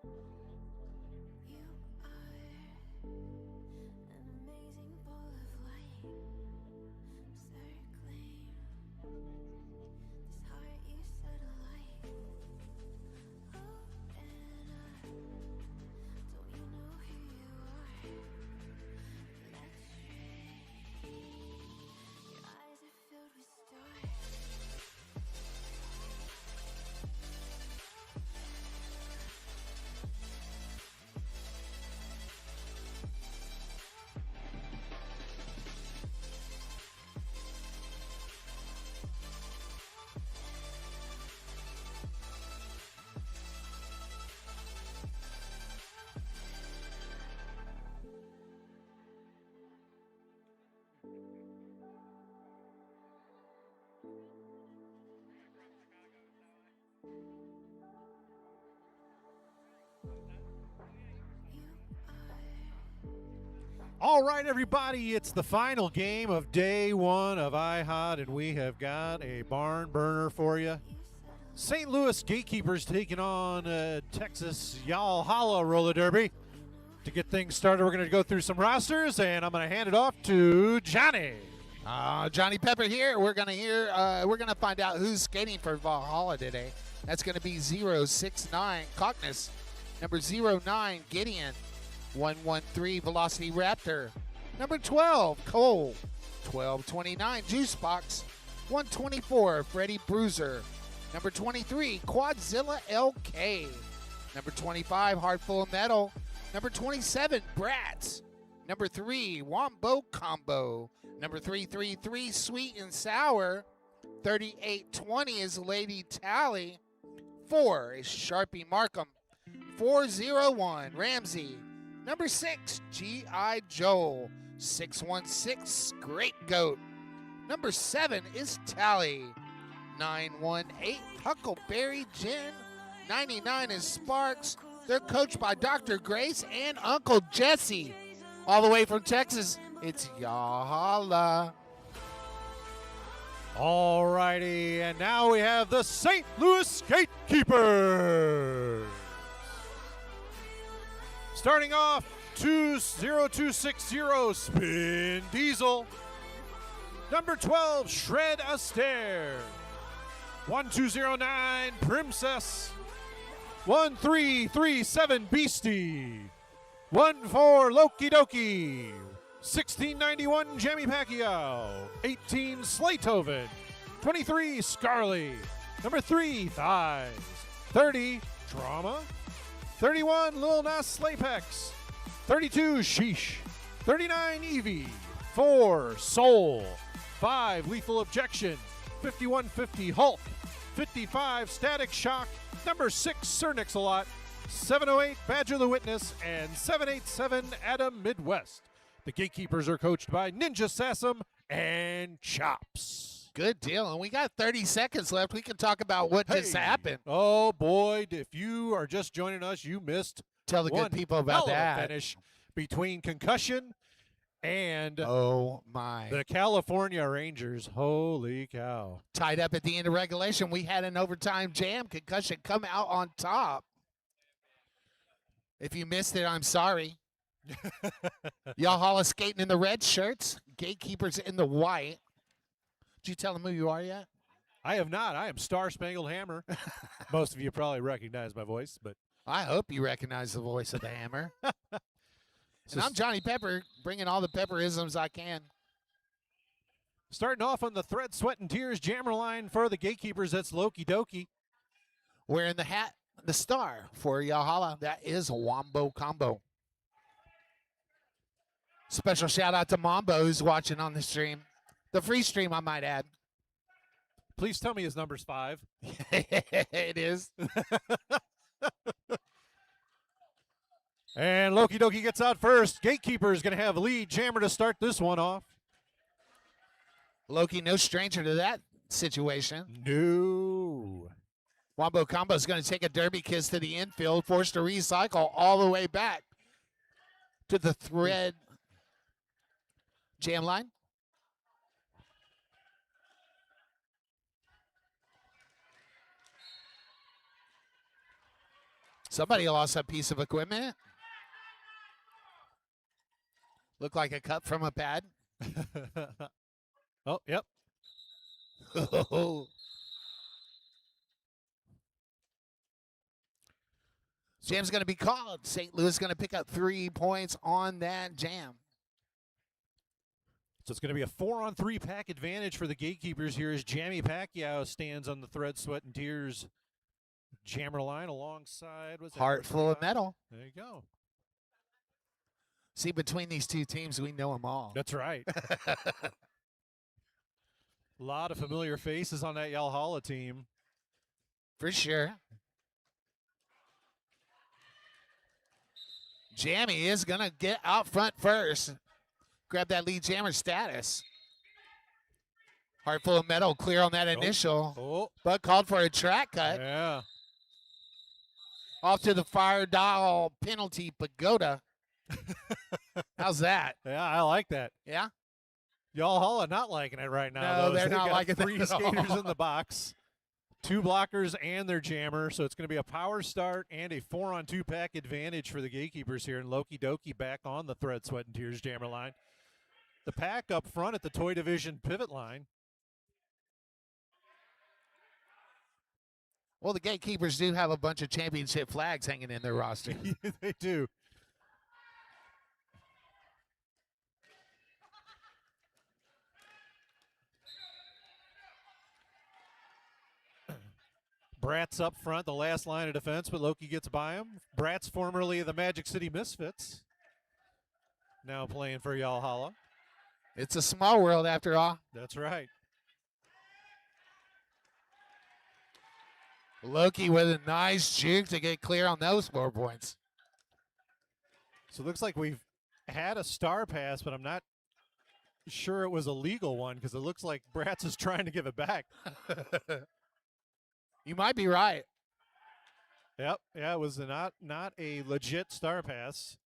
You are an amazing ball of light, circling this heart you set alight. Oh, Anna, don't you know who you are? Let's stray. Your eyes are filled with stars. All right, everybody, it's the final game of day one of IHOD, and we have got a barn burner for you. St. Louis Gatekeepers taking on Texas Yalhalla Roller Derby. To get things started, we're going to go through some rosters, and I'm going to hand it off to Johnny. Johnny Pepper here. We're gonna find out who's skating for Valhalla today. That's gonna be 069 Cockness, number 09 Gideon, 113 Velocity Raptor, number 12 Cole, 1229 Juicebox, 124 Freddie Bruiser, number 23 Quadzilla LK, number 25 Heart Full of Metal, number 27 Brats, number 3 Wombo Combo, number 333 Sweet and Sour, 3820 is Lady Tally, 4 is Sharpie Markham, 401 Ramsey, number 6 G.I. Joel, 616 Scapegoat, number 7 is Tally, 918 Huckleberry Gin, 99 is Sparks. They're coached by Dr. Grace and Uncle Jesse. All the way from Texas, it's Yalhalla. All righty, and now we have the St. Louis Gatekeepers. Starting off, 20260 Spin Diesel. Number 12, Shred Astaire. 1209 Princess. 1337 Beastie. 14 Loki Doki. 1691 Jamie Pacquiao. 18 Slaytoven. 23 Scarly. Number 3 Thighs. 30 Drama. 31 Lil Nas Slaypex. 32 Sheesh. 39 Evie. 4 Soul. 5 Lethal Objection. 5150 Hulk. 55 Static Shock. Number 6 Sir Nix-a-Lot. 708 Badger the Witness, and 787 Adam Midwest. The Gatekeepers are coached by Ninja Sassum and Chops. Good deal. And we got 30 seconds left. We can talk about what just happened. Oh, boy. If you are just joining us, you missed Tell the good people about that. Finish between Concussion and the California Rangers. Holy cow. Tied up at the end of regulation. We had an overtime jam. Concussion come out on top. If you missed it, I'm sorry. Yalhalla skating in the red shirts. Gatekeepers in the white. Did you tell them who you are yet? I have not. I am Star Spangled Hammer. Most of you probably recognize my voice, but I hope you recognize the voice of the Hammer. And I'm Johnny Pepper, bringing all the pepperisms I can. Starting off on the Thread, Sweat, and Tears jammer line for the Gatekeepers, that's Loki Doki. Wearing the hat, the star for Yalhalla, that is a Wombo Combo. Special shout out to Mambo who's watching on the stream. The free stream, I might add. Please tell me his number's 5. It is. And Loki Doki gets out first. Gatekeeper is going to have lead jammer to start this one off. Loki, no stranger to that situation. No. Wombo Combo is going to take a derby kiss to the infield, forced to recycle all the way back to the Thread jam line. Somebody lost a piece of equipment. Looked like a cut from a pad. Oh, yep. Jam's going to be called. St. Louis going to pick up 3 points on that jam. So it's going to be a 4-on-3 pack advantage for the gatekeepers here as Jammy Pacquiao stands on the Thread, Sweat, and Tears jammer line alongside. Heart full of metal. There you go. See, between these two teams, we know them all. That's right. A lot of familiar faces on that Yalhalla team. For sure. Jammy is going to get out front first. Grab that lead jammer status. Heart full of metal, clear on that initial. But called for a track cut. Yeah. Off to the fire doll penalty pagoda. How's that? Yeah, I like that. Yeah? Yalhalla not liking it right now. No, though. they're They've not got liking that 3 at all. skaters in the box. 2 blockers and their jammer, so it's going to be a power start and a 4-on-2 pack advantage for the gatekeepers here. And Loki Doki back on the Thread, Sweat, and Tears jammer line. The pack up front at the Toy Division pivot line. Well, the gatekeepers do have a bunch of championship flags hanging in their roster. They do. Bratz up front, the last line of defense, but Loki gets by him. Bratz, formerly of the Magic City Misfits, now playing for Yalhalla. It's a small world after all. That's right. Loki with a nice juke to get clear on those 4 points. So it looks like we've had a star pass, but I'm not sure it was a legal one because it looks like Bratz is trying to give it back. You might be right. Yep. Yeah, it was not a legit star pass.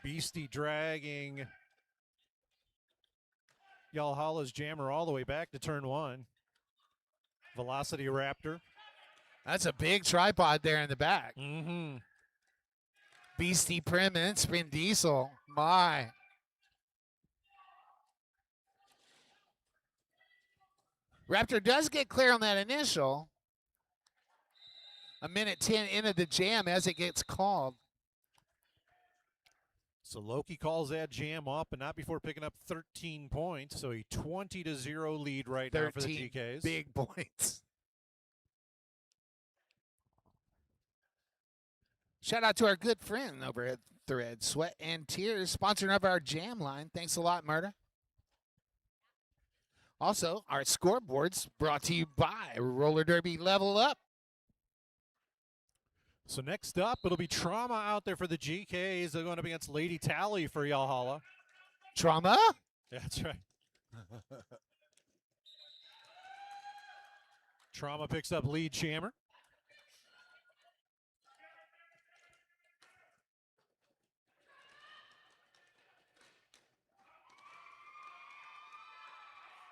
Beastie dragging Yalhalla's jammer all the way back to turn 1. Velocity Raptor. That's a big tripod there in the back. Mm-hmm. Beastie Prim and Spin Diesel. My. Raptor does get clear on that initial. A minute 10 into the jam as it gets called. So Loki calls that jam up, and not before picking up 13 points. So a 20-0 lead right now for the GKs. Big points. Shout out to our good friend over at Thread, Sweat and Tears, sponsor of our jam line. Thanks a lot, Murda. Also, our scoreboards brought to you by Roller Derby Level Up. So next up, it'll be Trauma out there for the GKs. They're going up against Lady Tally for Yalhalla. Trauma? That's right. Trauma picks up lead jammer.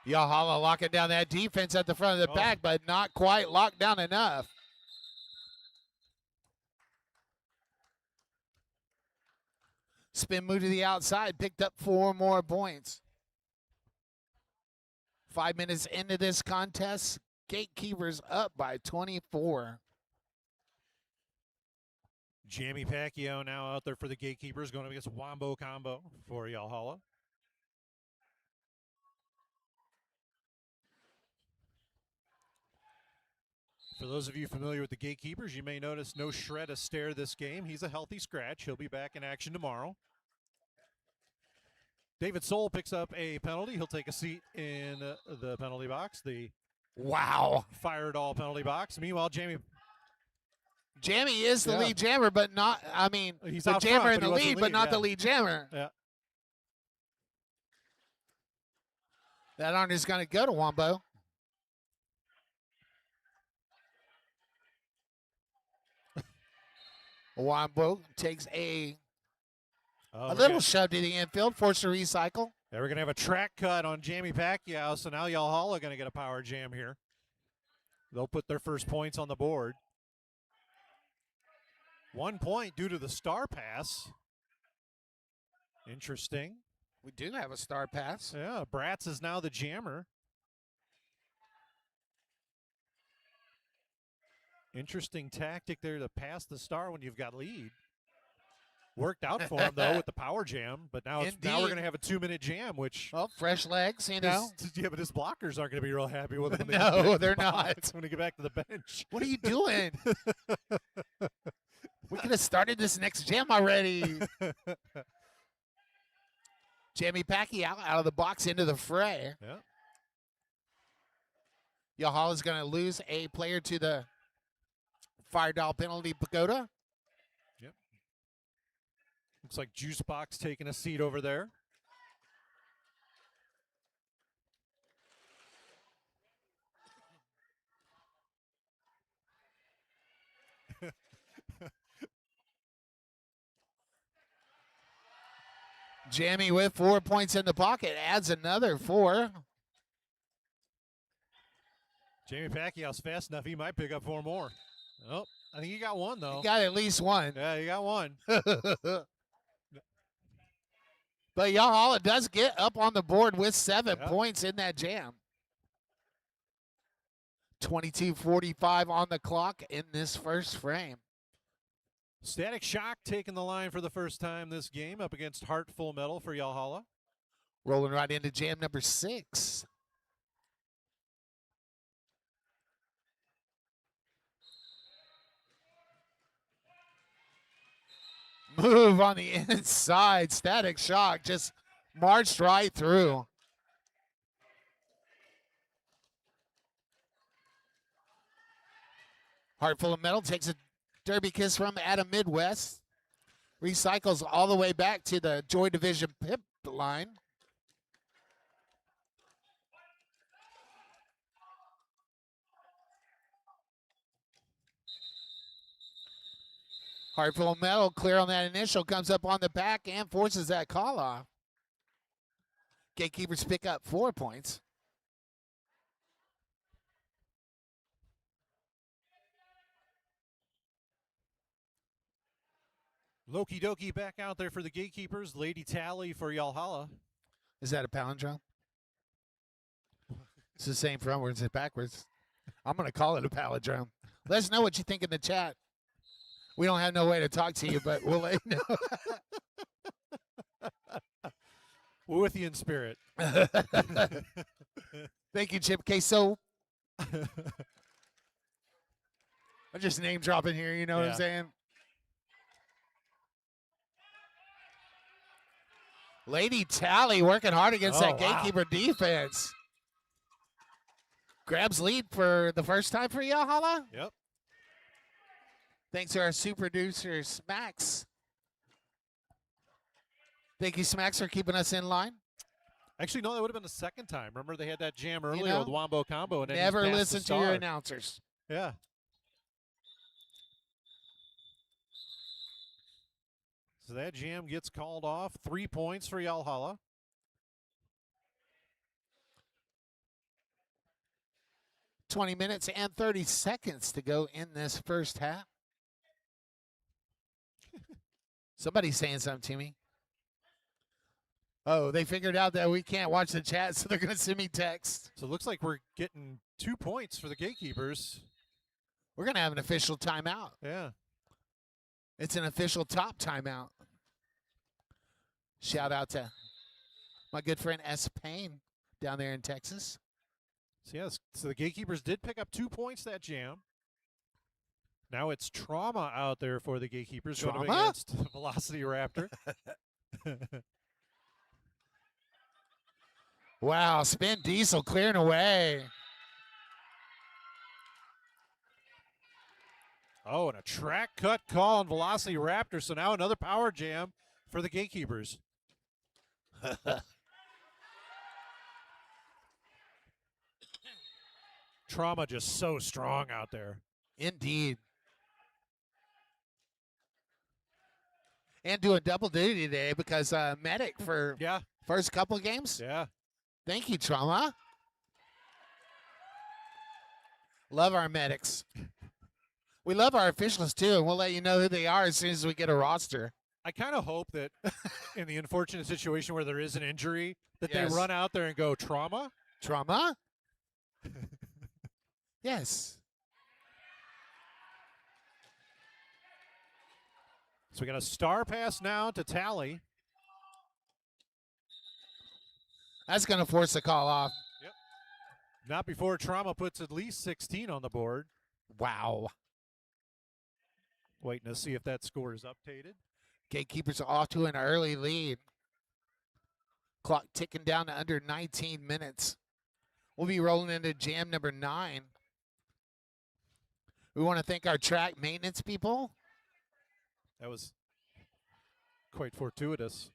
Yalhalla locking down that defense at the front of the back, but not quite locked down enough. Spin move to the outside, picked up 4 more points. 5 minutes into this contest, gatekeepers up by 24. Jammy Pacquiao now out there for the gatekeepers, going up against Wombo Combo for Yalhalla. For those of you familiar with the gatekeepers, you may notice no Shred Astaire this game. He's a healthy scratch. He'll be back in action tomorrow. David Soul picks up a penalty. He'll take a seat in the penalty box. The Fire Doll penalty box. Meanwhile, Jammy is the lead jammer, but not, I mean, he's the out jammer front, in the but he lead, wasn't but not yeah. the lead jammer. Yeah. That honor is going to go to Wombo. Wombo takes a little shove to the infield, forced to recycle. Yeah, we're going to have a track cut on Jammy Pacquiao, so now Yalhalla going to get a power jam here. They'll put their first points on the board. 1 point due to the star pass. Interesting. We do have a star pass. Yeah, Bratz is now the jammer. Interesting tactic there to pass the star when you've got lead. Worked out for him, though, with the power jam. But now, now we're going to have a 2-minute jam, which... Oh, fresh legs, you know. Yeah, but his blockers aren't going to be real happy with him. No, they're not. When they get back to the bench. What are you doing? We could have started this next jam already. Jamie Packy out of the box into the fray. Yeah. Yahal is going to lose a player to the fire doll penalty pagoda. Yep. Looks like Juice Box taking a seat over there. Jamie with 4 points in the pocket adds another 4. Jamie Pacquiao's fast enough. He might pick up 4 more. Oh, I think he got 1, though. He got at least 1. Yeah, he got 1. But Yahala does get up on the board with 7 points in that jam. 22:45 on the clock in this first frame. Static Shock taking the line for the first time this game up against Heart Full Metal for Yalhalla. Rolling right into jam number 6. Move on the inside. Static Shock just marched right through. Heart Full of Metal takes a derby kiss from Adam Midwest. Recycles all the way back to the Joy Division pip line. Heart Full of Metal clear on that initial, comes up on the back and forces that call off. Gatekeepers pick up 4 points. Loki Doki back out there for the Gatekeepers. Lady Tally for Yalhalla. Is that a palindrome? It's the same frontwards and backwards. I'm going to call it a palindrome. Let us know what you think in the chat. We don't have no way to talk to you, but we'll let you know. We're with you in spirit. Thank you, Chip Queso. I'm just name dropping here, you know what I'm saying? Lady Tally working hard against that Gatekeeper defense. Grabs lead for the first time for Yahala. Yep. Thanks to our super producer, Smacks. Thank you, Smacks, for keeping us in line. Actually, no, that would have been the second time. Remember, they had that jam earlier with Wombo Combo. And never listen to your announcers. Yeah. So that jam gets called off. 3 points for Yalhalla. $20 minutes and 30 seconds to go in this first half. Somebody's saying something to me. Oh, they figured out that we can't watch the chat, so they're going to send me text. So it looks like we're getting 2 points for the Gatekeepers. We're going to have an official timeout. Yeah. It's an official top timeout. Shout out to my good friend S. Payne down there in Texas. So, yes, so the Gatekeepers did pick up 2 points that jam. Now it's Trauma out there for the Gatekeepers going up against Velocity Raptor. Wow, Spin Diesel clearing away. Oh, and a track cut call on Velocity Raptor. So now another power jam for the Gatekeepers. Trauma just so strong out there. Indeed. And doing double duty today because medic for first couple games. Yeah. Thank you, Trauma. Love our medics. We love our officials too, and we'll let you know who they are as soon as we get a roster. I kind of hope that in the unfortunate situation where there is an injury, that Yes. they run out there and go, trauma? Trauma? Yes. So we got a star pass now to Tally. That's going to force the call off. Yep. Not before Trauma puts at least 16 on the board. Wow. Waiting to see if that score is updated. Gatekeepers off to an early lead. Clock ticking down to under 19 minutes. We'll be rolling into jam number 9. We want to thank our track maintenance people. That was quite fortuitous.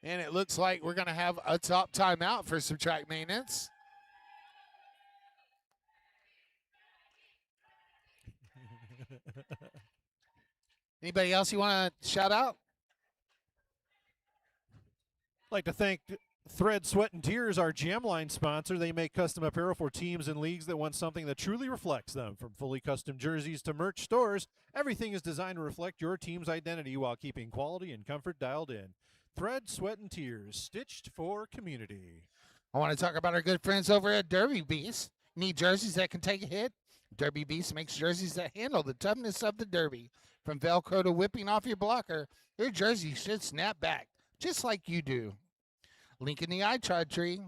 And it looks like we're going to have a top timeout for some track maintenance. Anybody else you want to shout out? I'd like to thank Thread, Sweat, and Tears, our Jam Line sponsor. They make custom apparel for teams and leagues that want something that truly reflects them. From fully custom jerseys to merch stores, everything is designed to reflect your team's identity while keeping quality and comfort dialed in. Thread, Sweat, and Tears, stitched for community. I want to talk about our good friends over at Derby Beast. Need jerseys that can take a hit? Derby Beast makes jerseys that handle the toughness of the Derby. From Velcro to whipping off your blocker, your jersey should snap back, just like you do. Link in the IHOD tree.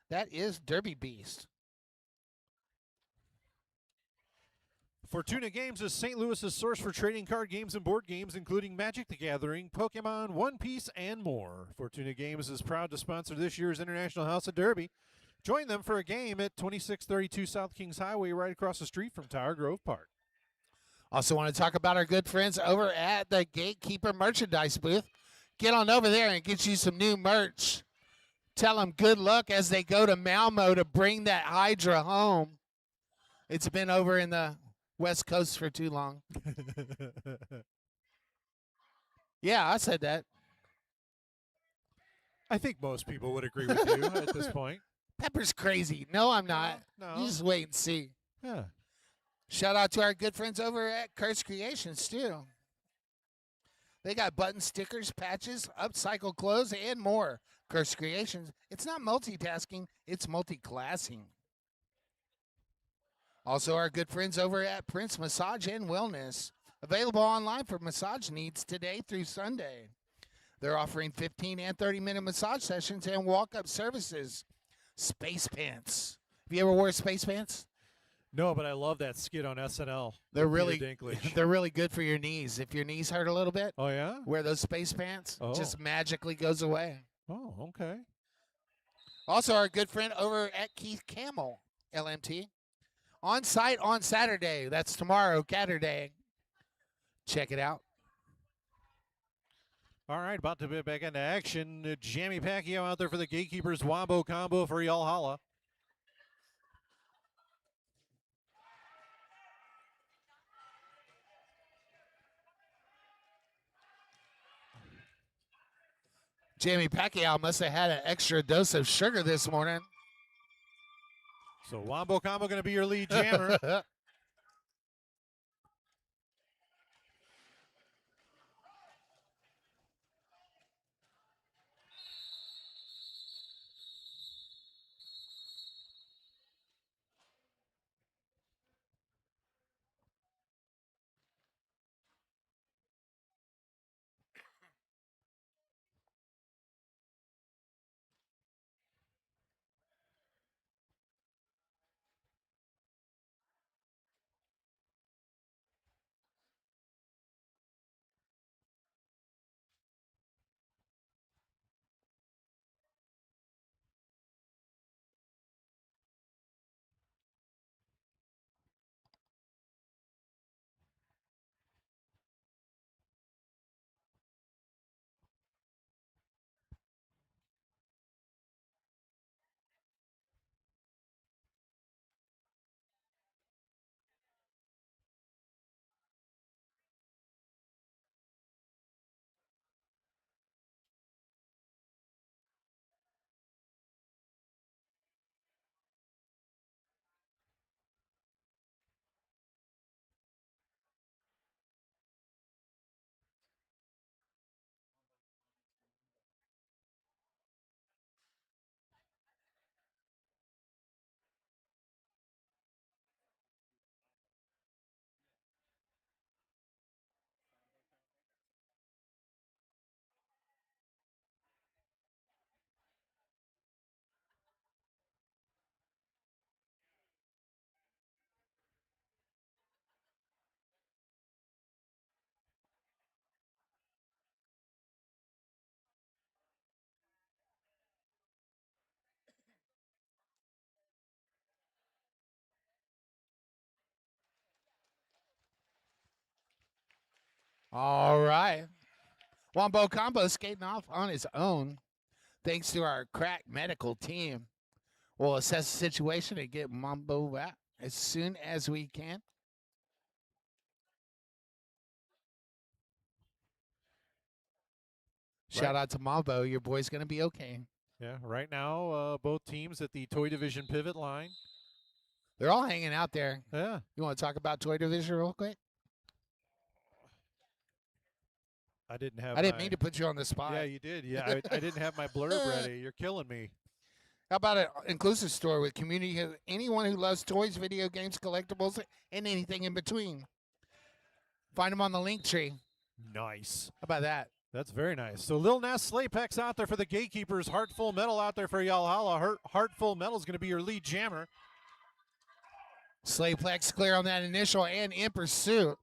That is Derby Beast. Fortuna Games is St. Louis's source for trading card games and board games, including Magic the Gathering, Pokemon, One Piece, and more. Fortuna Games is proud to sponsor this year's International House of Derby. Join them for a game at 2632 South Kings Highway, right across the street from Tower Grove Park. Also want to talk about our good friends over at the Gatekeeper merchandise booth. Get on over there and get you some new merch. Tell them good luck as they go to Malmo to bring that Hydra home. It's been over in the West Coast for too long. Yeah, I said that. I think most people would agree with you at this point. Pepper's crazy. No, I'm not. No. You just wait and see. Yeah. Shout out to our good friends over at Curse Creations, too. They got button stickers, patches, upcycle clothes, and more. Curse Creations, it's not multitasking, it's multi-classing. Also, our good friends over at Prince Massage and Wellness. Available online for massage needs today through Sunday. They're offering 15 and 30-minute massage sessions and walk-up services. Space pants. Have you ever wore space pants? No, but I love that skit on SNL. They're with really, Peter Dinklage. they're really good for your knees. If your knees hurt a little bit, Oh, yeah? wear those space pants. Oh. Just magically goes away. Oh, okay. Also, our good friend over at Keith Camel, LMT. On site on Saturday. That's tomorrow, Saturday. Check it out. All right, about to be back into action. Jamie Pacquiao out there for the Gatekeepers. Wombo combo for y'all holla. Jamie Pacquiao must have had an extra dose of sugar this morning. So Wombo combo going to be your lead jammer. All right. Wombo Combo skating off on his own. Thanks to our crack medical team. We'll assess the situation and get Wombo out as soon as we can. Shout out to Mambo. Your boy's going to be okay. Yeah, right now, both teams at the toy division pivot line. They're all hanging out there. Yeah. You want to talk about toy division real quick? I didn't mean to put you on the spot. Yeah, you did. Yeah, I didn't have my blurb ready. You're killing me. How about an inclusive store with community? Anyone who loves toys, video games, collectibles, and anything in between. Find them on the link tree. Nice. How about that? That's very nice. So Lil Nas Slaypex out there for the Gatekeepers. Heartful Metal out there for Yalhalla. Heartful Metal is going to be your lead jammer. Slayplex clear on that initial and in pursuit.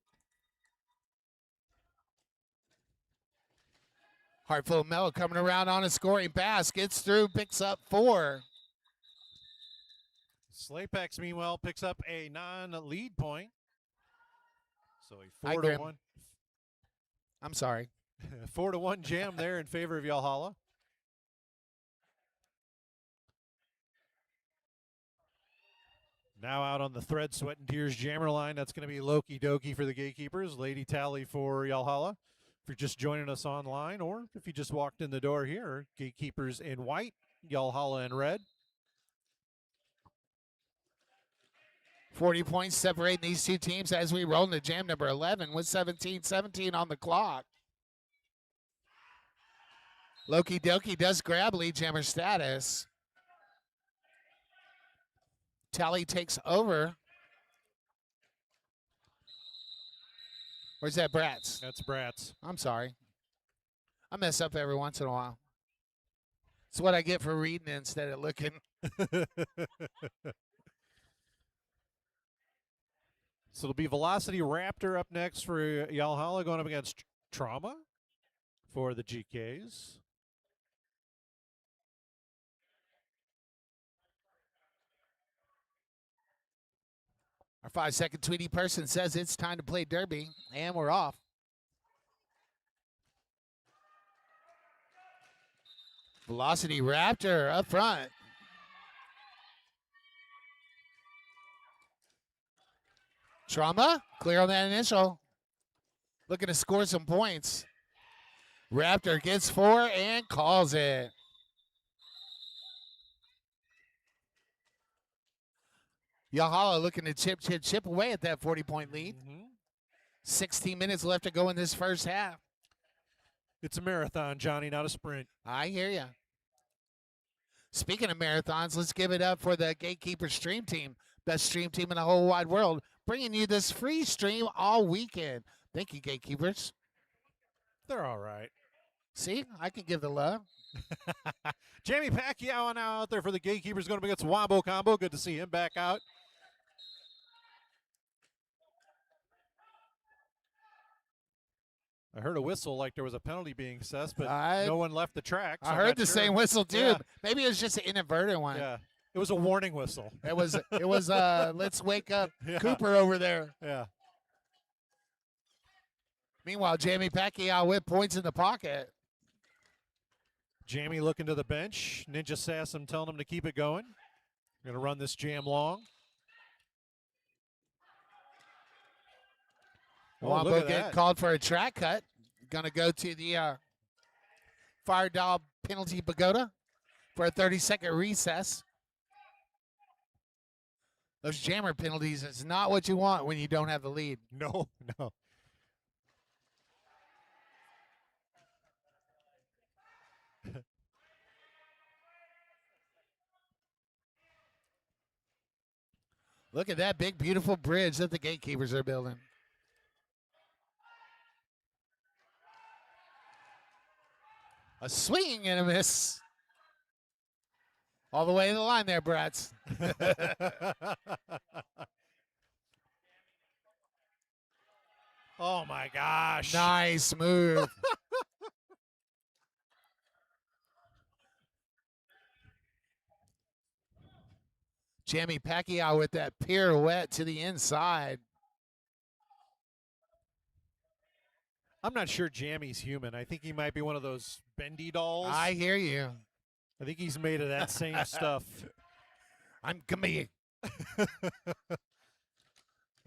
Heartful of Metal coming around on a scoring pass. Gets through, picks up 4. Slaypex, meanwhile, picks up a non-lead point. So a 4-1. I'm sorry. 4-1 jam there in favor of Yalhalla. Now out on the Thread, Sweat and Tears jammer line. That's going to be Loki Doki for the Gatekeepers, Lady Tally for Yalhalla. If you're just joining us online, or if you just walked in the door here, Gatekeepers in white, Yalhalla in red. 40 points separating these two teams as we roll into jam number 11 with 17-17 on the clock. Loki Doki does grab lead jammer status. Tally takes over. Where's that Bratz? That's Bratz. I'm sorry. I mess up every once in a while. It's what I get for reading instead of looking. So it'll be Velocity Raptor up next for Yalhalla going up against Trauma for the GKs. Our 5-second Tweety person says it's time to play Derby, and we're off. Velocity Raptor up front. Trauma, clear on that initial. Looking to score some points. Raptor gets 4 and calls it. Yalhalla looking to chip away at that 40-point lead. 16 minutes left to go in this first half. It's a marathon, Johnny, not a sprint. I hear you. Speaking of marathons, let's give it up for the Gatekeeper Stream Team. Best stream team in the whole wide world. Bringing you this free stream all weekend. Thank you, Gatekeepers. They're all right. See, I can give the love. Jamie Pacquiao now out there for the Gatekeepers going up against Wombo Combo. Good to see him back out. I heard a whistle like there was a penalty being assessed, but no one left the track. So I heard the same whistle too. Yeah. Maybe it was just an inadvertent one. Yeah, it was a warning whistle. It was. Let's wake up Cooper over there. Yeah. Meanwhile, Jamie Pacquiao with points in the pocket. Jamie looking to the bench. Ninja Sassum telling him to keep it going. Going to run this jam long. Wombo get called for a track cut. Going to go to the Fire Doll penalty pagoda for a 30-second recess. Those jammer penalties is not what you want when you don't have the lead. No, no. Look at that big, beautiful bridge that the Gatekeepers are building. A swing and a miss. All the way to the line there, Bratz. Oh, my gosh. Nice move. Jamie Pacquiao with that pirouette to the inside. I'm not sure Jammy's human. I think he might be one of those bendy dolls. I hear you. I think he's made of that same stuff. I'm Camille.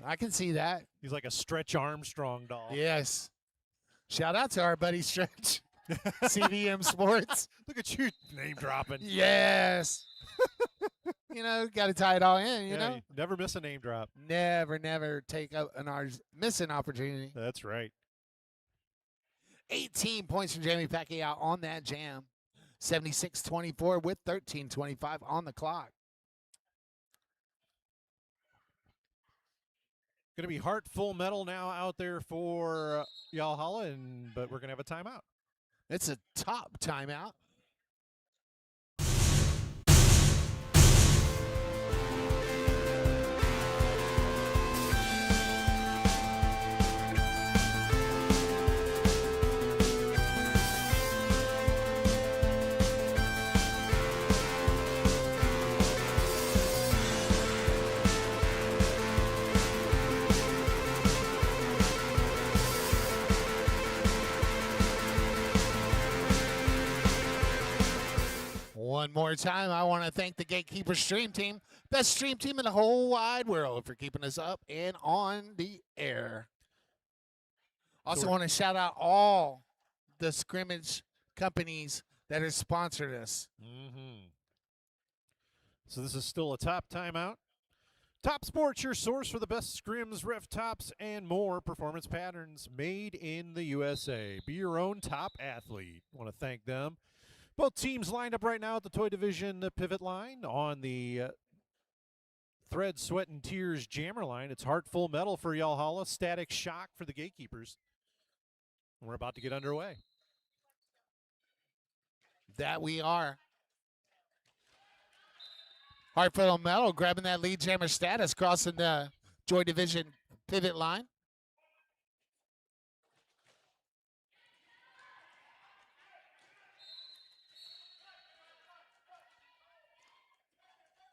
I can see that. He's like a Stretch Armstrong doll. Yes. Shout out to our buddy Stretch. CDM Sports. Look at you name dropping. Yes. You know, got to tie it all in, you know? You never miss a name drop. Never take miss an opportunity. That's right. 18 points from Jamie Pacquiao on that jam. 76-24 with 13:25 on the clock. Going to be Heart Full Metal now out there for Valhalla, but we're going to have a timeout. It's a top timeout. One more time, I want to thank the Gatekeeper Stream Team, best stream team in the whole wide world, for keeping us up and on the air. Also want to shout out all the scrimmage companies that have sponsored us. So this is still a top timeout. Top Sports, your source for the best scrims, ref tops, and more performance patterns made in the USA. Be your own top athlete. Want to thank them. Both teams lined up right now at the Toy Division pivot line. On the Thread, Sweat, and Tears jammer line, it's Heart Full Metal for Valhalla, Static Shock for the Gatekeepers. We're about to get underway. That we are. Heart Full Metal grabbing that lead jammer status, crossing the Joy Division pivot line.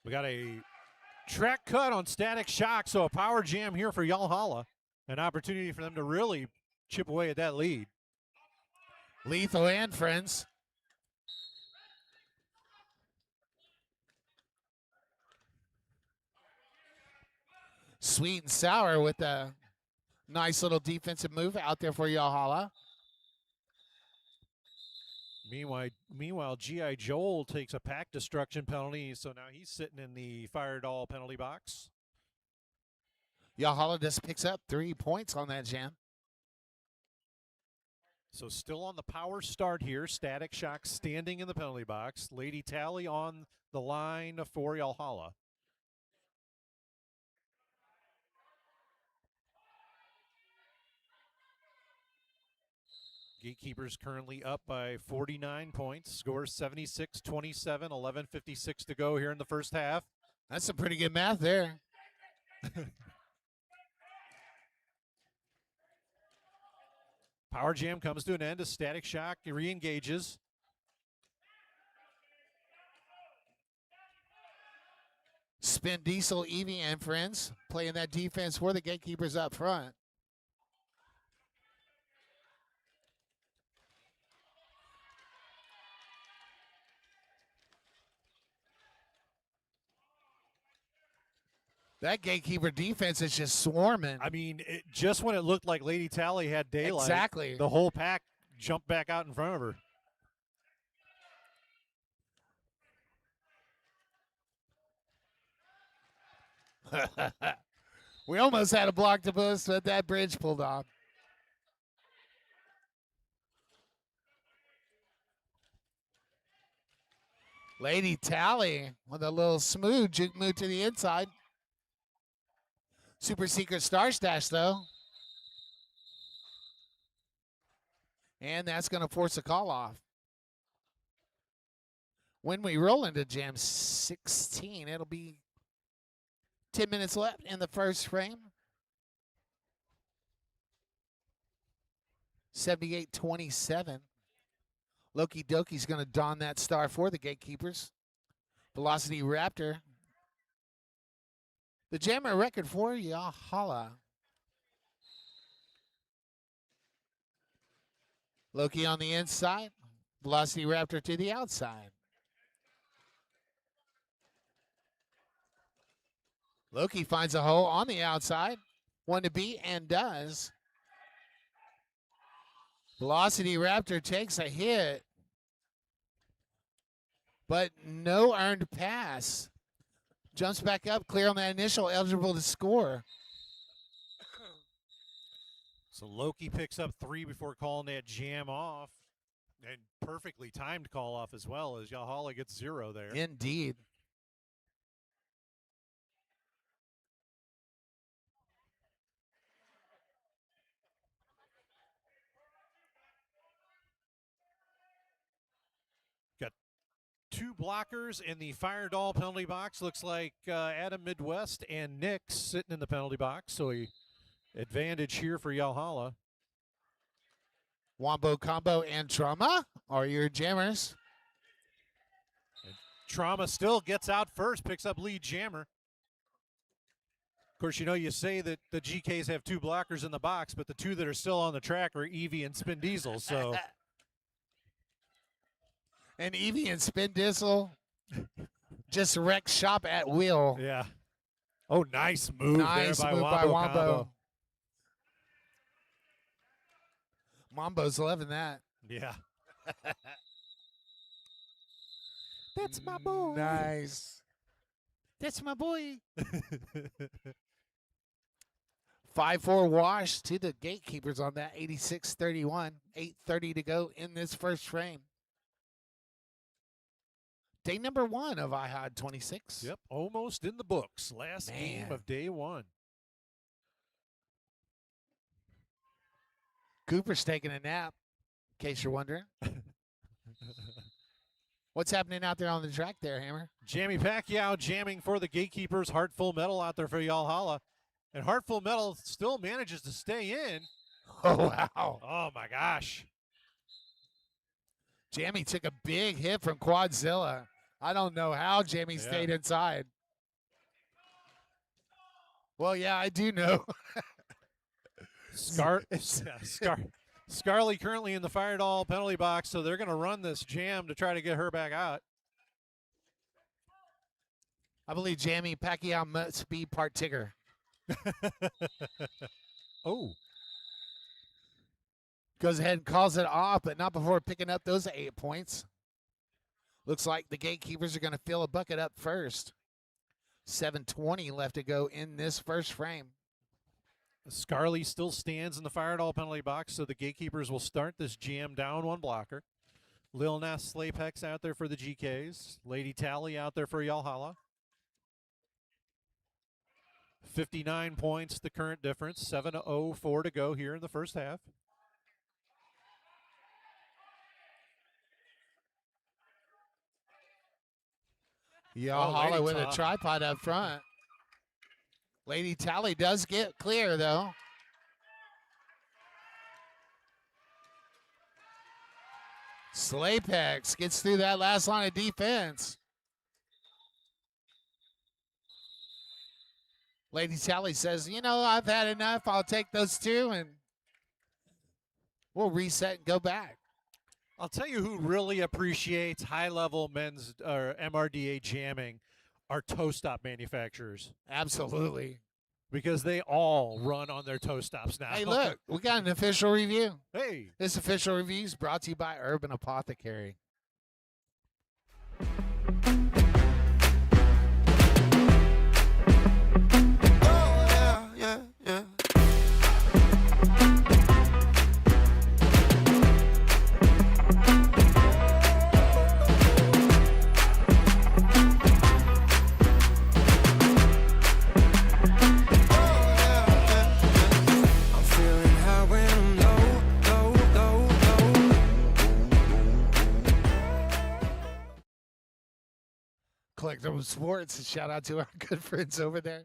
We got a track cut on Static Shock, so a power jam here for Valhalla. An opportunity for them to really chip away at that lead. Lethal and friends. Sweet and Sour with a nice little defensive move out there for Valhalla. Meanwhile, G.I. Joel takes a pack destruction penalty, so now he's sitting in the fire doll penalty box. Valhalla just picks up 3 points on that jam. So still on the power start here. Static Shock standing in the penalty box. Lady Tally on the line for Valhalla. Gatekeepers currently up by 49 points. Score 76-27, 11:56 to go here in the first half. That's some pretty good math there. Power jam comes to an end as Static Shock re-engages. Spin Diesel, Evie, and friends playing that defense for the Gatekeepers up front. That Gatekeeper defense is just swarming. I mean, just when it looked like Lady Tally had daylight, exactly, the whole pack jumped back out in front of her. We almost had a block to boost, but that bridge pulled off. Lady Tally with a little smooth juke move to the inside. Super Secret Star Stash, though. And that's going to force a call off. When we roll into Jam 16, it'll be 10 minutes left in the first frame. 78-27. Loki Doki's going to don that star for the Gatekeepers. Velocity Raptor. The jammer record for Valhalla. Loki on the inside. Velocity Raptor to the outside. Loki finds a hole on the outside. One to beat and does. Velocity Raptor takes a hit, but no earned pass. Jumps back up, clear on that initial, eligible to score. So Loki picks up 3 before calling that jam off. And perfectly timed call off as well, as Valhalla gets 0 there. Indeed. Got 2 blockers in the fire doll penalty box. Looks like Adam Midwest and Nick sitting in the penalty box. So a advantage here for Valhalla. Wombo Combo and Trauma are your jammers. And Trauma still gets out first, picks up lead jammer. Of course, you know, you say that the GKs have 2 blockers in the box, but the 2 that are still on the track are Evie and Spin Diesel. So, and Evie and Spin Diesel just wreck shop at will. yeah. Oh, nice move Nice there by move Wombo. by Wombo. Combo. Wombo's loving that. Yeah. That's my boy. Nice. That's my boy. 5-4 wash to the gatekeepers on that 86-31. 8:30 to go in this first frame. Day number 1 of IHOD 26. Yep, almost in the books. Last game of day 1. Cooper's taking a nap, in case you're wondering. What's happening out there on the track there, Hammer? Jamie Pacquiao jamming for the gatekeepers. Heartful Metal out there for Valhalla. And Heartful Metal still manages to stay in. Oh, wow. Oh, my gosh. Jamie took a big hit from Quadzilla. I don't know how Jamie stayed inside. Well, yeah, I do know. Scarley currently in the fire doll penalty box, so they're going to run this jam to try to get her back out. I believe Jamie Pacquiao must be part Tigger. Oh. Goes ahead and calls it off, but not before picking up those 8 points. Looks like the gatekeepers are going to fill a bucket up first. 7:20 left to go in this first frame. Scarley still stands in the fire doll penalty box, so the gatekeepers will start this jam down 1 blocker. Lil Nas Slapex out there for the GKs. Lady Tally out there for Valhalla. 59 points, the current difference. 7:04 to go here in the first half. Valhalla with a tripod up front. Lady Tally does get clear, though. Slapex gets through that last line of defense. Lady Tally says, you know, I've had enough. I'll take those 2, and we'll reset and go back. I'll tell you who really appreciates high-level men's or MRDA jamming are toe stop manufacturers. Absolutely. Because they all run on their toe stops now. Hey, look, we got an official review. Hey. This official review is brought to you by Urban Apothecary. Yeah. Collectible Sports. Shout out to our good friends over there.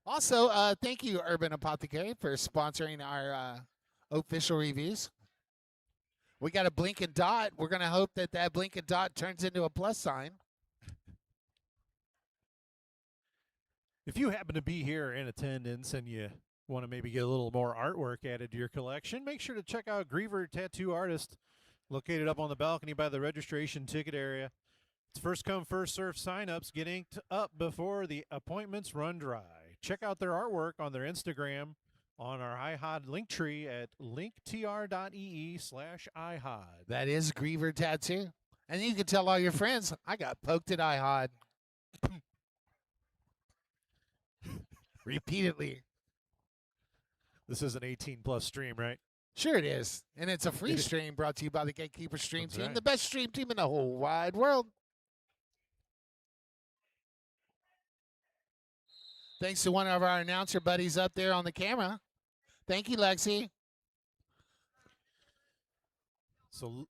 Also, thank you, Urban Apothecary, for sponsoring our official reviews. We got a blinking dot. We're going to hope that that blinking dot turns into a plus sign. If you happen to be here in attendance and you Want to maybe get a little more artwork added to your collection, make sure to check out Griever Tattoo Artist, located up on the balcony by the registration ticket area. It's first come, first served signups. Get inked up before the appointments run dry. Check out their artwork on their Instagram on our IHOD link tree at linktr.ee/IHOD. That is Griever Tattoo. And you can tell all your friends, I got poked at IHOD. Repeatedly. This is an 18+ stream, right? Sure it is. And it's a free stream brought to you by the Gatekeeper Stream That's Team, right. the best stream team in the whole wide world. Thanks to one of our announcer buddies up there on the camera. Thank you, Lexi. So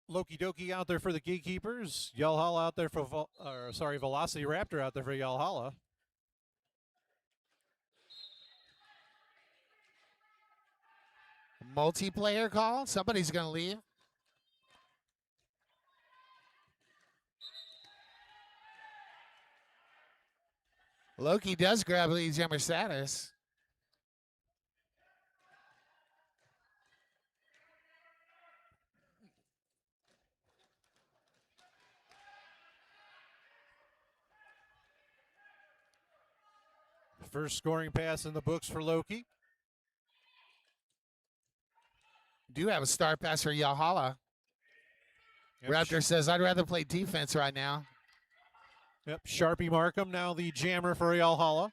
Loki Doki out there for the Gatekeepers. Yalhalla out there for, Velocity Raptor out there for Yalhalla. Multiplayer call. Somebody's going to leave. Loki does grab lead jammer status. First scoring pass in the books for Loki. Do have a star pass for Yalhalla. Yep. Raptor says, I'd rather play defense right now. Yep, Sharpie Markham now the jammer for Yalhalla.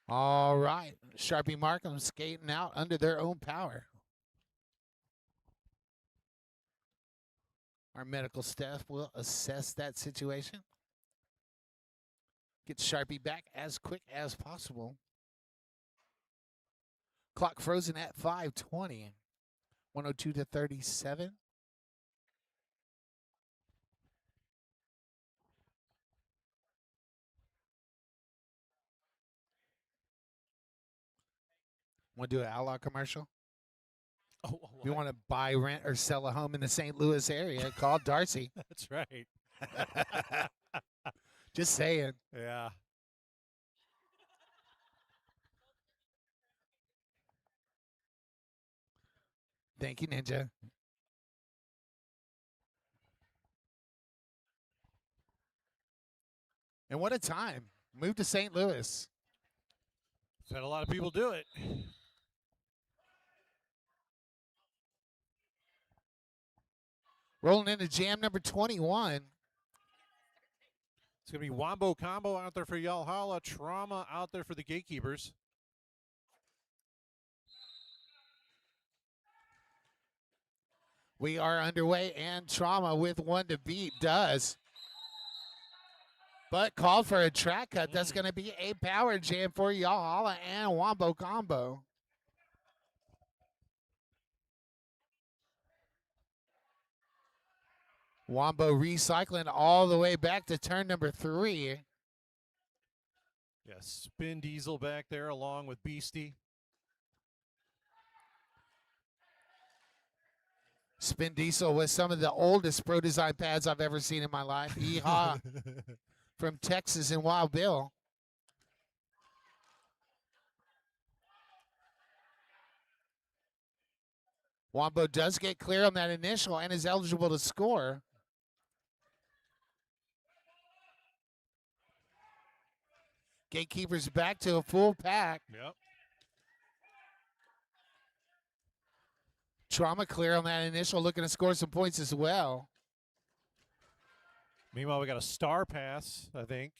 All right. Sharpie Markham skating out under their own power. Our medical staff will assess that situation. Get Sharpie back as quick as possible. Clock frozen at 5:20. 102 to 37. Want to do an outlaw commercial? Oh, If you want to buy, rent, or sell a home in the St. Louis area, call Darcy. That's right. Just saying. Yeah. Thank you, Ninja. And what a time. Move to St. Louis. Had a lot of people do it. Rolling into jam number 21. It's going to be Wombo Combo out there for Yalhalla. Trauma out there for the Gatekeepers. We are underway, and Trauma with one to beat does. But called for a track cut. That's going to be a power jam for Yalhalla and Wombo Combo. Wombo recycling all the way back to turn number 3. Yes, Spin Diesel back there along with Beastie. Spin Diesel with some of the oldest Pro Design pads I've ever seen in my life. IHOD from Texas and Wild Bill. Wombo does get clear on that initial and is eligible to score. Gatekeepers back to a full pack. Yep. Trauma clear on that initial, looking to score some points as well. Meanwhile, we got a star pass, I think.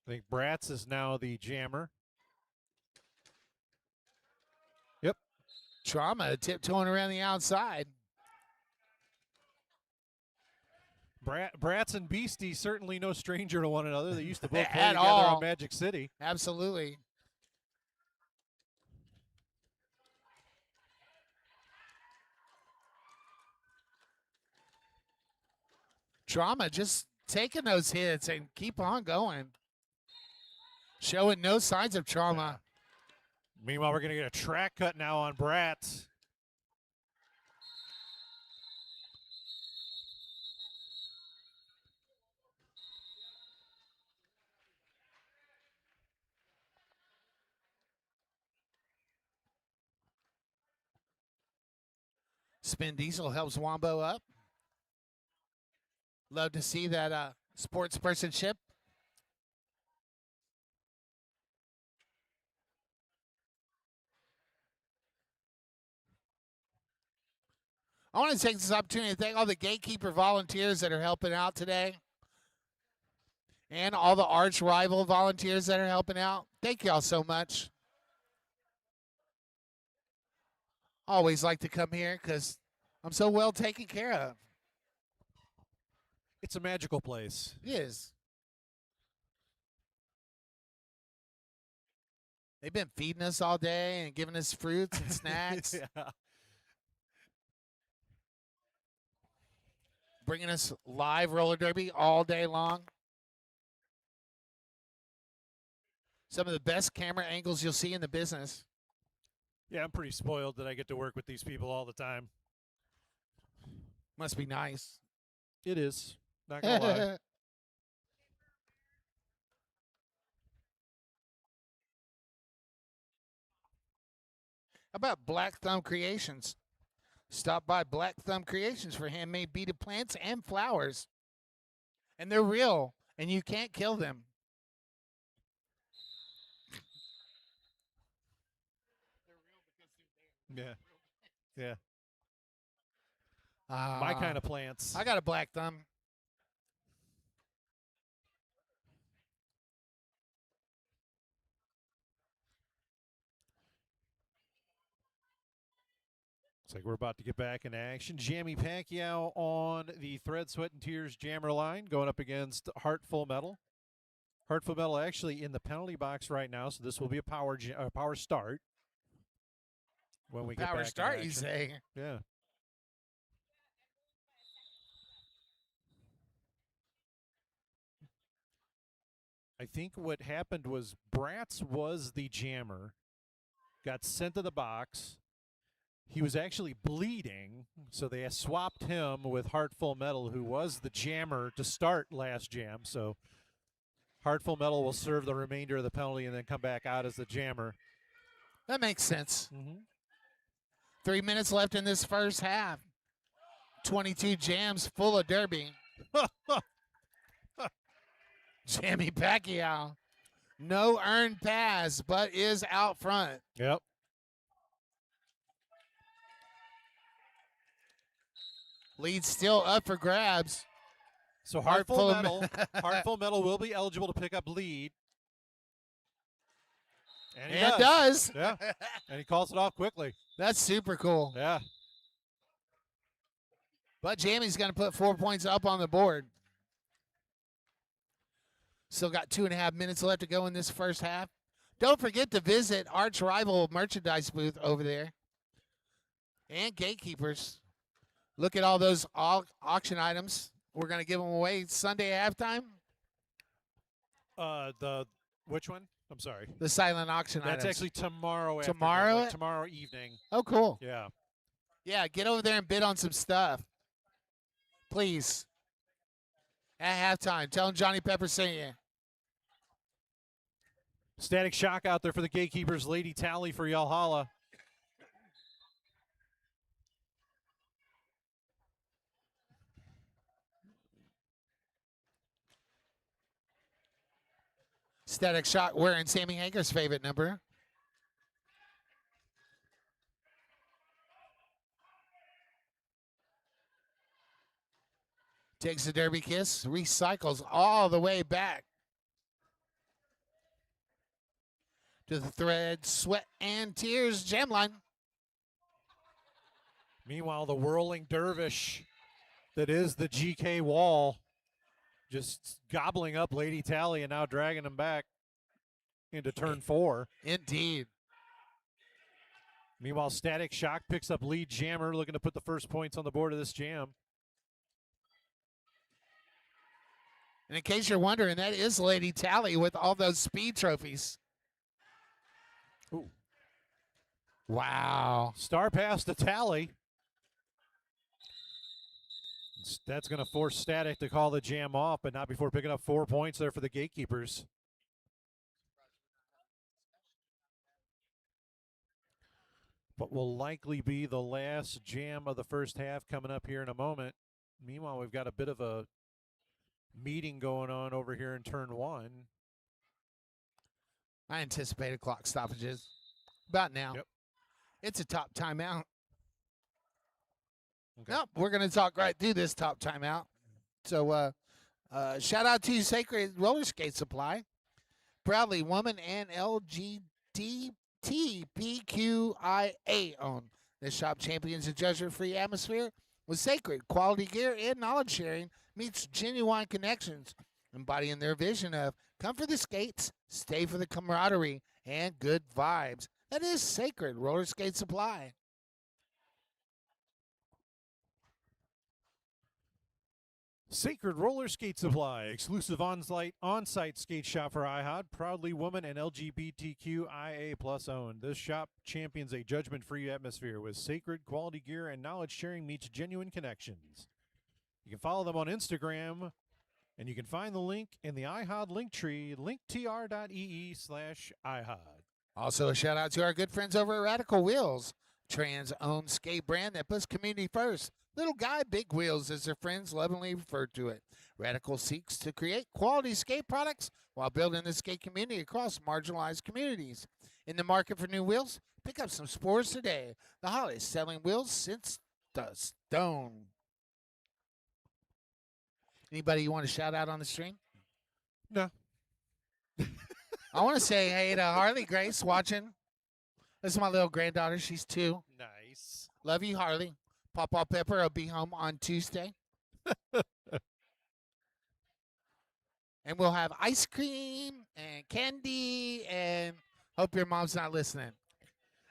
I think Bratz is now the jammer. Yep. Trauma tiptoeing around the outside. Bratz and Beastie certainly no stranger to one another. They used to both play At together all. on Magic City. Absolutely. Trauma just taking those hits and keep on going. Showing no signs of trauma. Meanwhile, we're going to get a track cut now on Bratz. Spin Diesel helps Wombo up. Love to see that sports personship. I want to take this opportunity to thank all the gatekeeper volunteers that are helping out today. And all the arch rival volunteers that are helping out. Thank y'all so much. Always like to come here because I'm so well taken care of. It's a magical place. It is. They've been feeding us all day and giving us fruits and snacks. Yeah. Bringing us live roller derby all day long. Some of the best camera angles you'll see in the business. Yeah, I'm pretty spoiled that I get to work with these people all the time. Must be nice. It is. Not gonna lie. How about Black Thumb Creations? Stop by Black Thumb Creations for handmade beaded plants and flowers. And they're real, and you can't kill them. Yeah. Yeah. Uh, My kind of plants. I got a Black Thumb. Looks like we're about to get back in action. Jamie Pacquiao on the Thread, Sweat, and Tears jammer line going up against Heartful Metal. Heartful Metal actually in the penalty box right now, so this will be a power start. When we get Power back in start, you action. say? Yeah. I think what happened was Bratz was the jammer, got sent to the box. He was actually bleeding, so they swapped him with Heartful Metal, who was the jammer to start last jam. So Heartful Metal will serve the remainder of the penalty and then come back out as the jammer. That makes sense. Mm-hmm. 3 minutes left in this first half. 22 jams full of derby. Jamie Pacquiao. No earned pass, but is out front. Yep. Lead still up for grabs. So Heartful Metal will be eligible to pick up lead. And he does. Yeah. And he calls it off quickly. That's super cool. Yeah. But Jamie's going to put 4 points up on the board. Still got 2.5 minutes left to go in this first half. Don't forget to visit Arch Rival merchandise booth over there. And Gatekeepers. Look at all those auction items. We're going to give them away Sunday at halftime. Which one? I'm sorry. The silent auction That's items. actually tomorrow. Tomorrow? Like tomorrow evening. Oh, cool. Yeah. Yeah, get over there and bid on some stuff. Please. At halftime. Tell them Johnny Pepper sent you. Static Shock out there for the Gatekeepers. Lady Tally for Yalhalla. Static Shock wearing Sammy Hager's favorite number. Takes a derby kiss, recycles all the way back to the thread, sweat, and tears jam line. Meanwhile, the whirling dervish that is the GK wall just gobbling up Lady Tally and now dragging him back into turn 4. Indeed. Meanwhile, Static Shock picks up lead jammer, looking to put the first points on the board of this jam. And in case you're wondering, that is Lady Tally with all those speed trophies. Ooh. Wow. Star pass to Tally. That's going to force Static to call the jam off, but not before picking up 4 points there for the Gatekeepers. But will likely be the last jam of the first half coming up here in a moment. Meanwhile, we've got a bit of a meeting going on over here in turn 1. I anticipated clock stoppages. About now. Yep. It's a top timeout. Okay. Nope, we're going to talk right through this top timeout. So, shout out to Sacred Roller Skate Supply, proudly woman and LGBTQIA owned. This shop champions a judgment-free atmosphere with sacred quality gear and knowledge sharing meets genuine connections, embodying their vision of come for the skates, stay for the camaraderie, and good vibes. That is Sacred Roller Skate Supply. Sacred Roller Skate Supply, exclusive on-site skate shop for IHOD, proudly woman and LGBTQIA plus owned. This shop champions a judgment-free atmosphere with sacred quality gear and knowledge sharing meets genuine connections. You can follow them on Instagram, and you can find the link in the IHOD link tree, linktr.ee/IHOD. Also, a shout out to our good friends over at Radical Wheels, trans-owned skate brand that puts community first. Little Guy Big Wheels, as their friends lovingly refer to it. Radical seeks to create quality skate products while building the skate community across marginalized communities. In the market for new wheels, pick up some Spores today. The hottest selling wheels since the stone. Anybody you want to shout out on the stream? No. I want to say hey to Harley Grace watching. This is my little granddaughter. She's 2. Nice. Love you, Harley. Pawpaw Pepper will be home on Tuesday. And we'll have ice cream and candy, and hope your mom's not listening.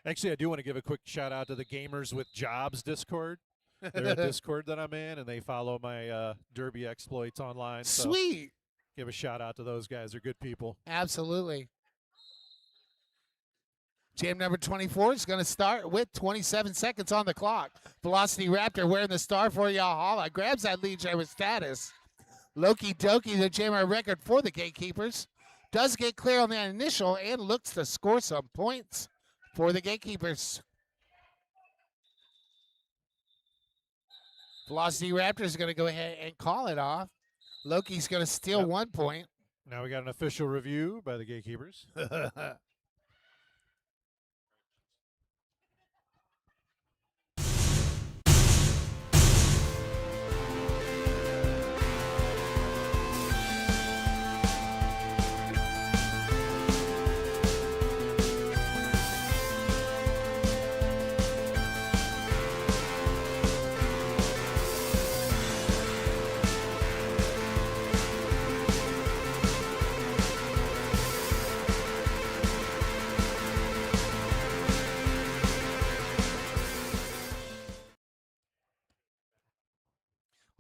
Actually, I do want to give a quick shout out to the Gamers with Jobs Discord. They're a Discord that I'm in, and they follow my Derby exploits online. So Sweet. give a shout out to those guys. They're good people. Absolutely. Jam number 24 is going to start with 27 seconds on the clock. Velocity Raptor wearing the star for Yahala grabs that lead jammer status. Loki Doki, the jammer record for the Gatekeepers, does get clear on that initial and looks to score some points for the Gatekeepers. Velocity Raptor is going to go ahead and call it off. Loki's going to steal 1 point. Now we got an official review by the Gatekeepers.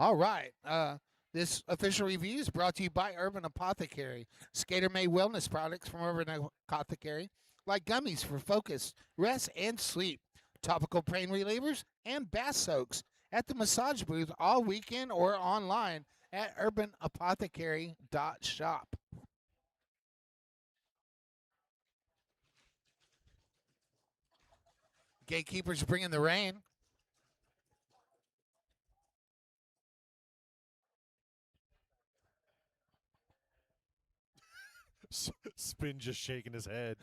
All right. This official review is brought to you by Urban Apothecary. Skater-made wellness products from Urban Apothecary, like gummies for focus, rest, and sleep, topical pain relievers, and bath soaks at the massage booth all weekend or online at urbanapothecary.shop. Gatekeepers bringing the rain. Spin just shaking his head.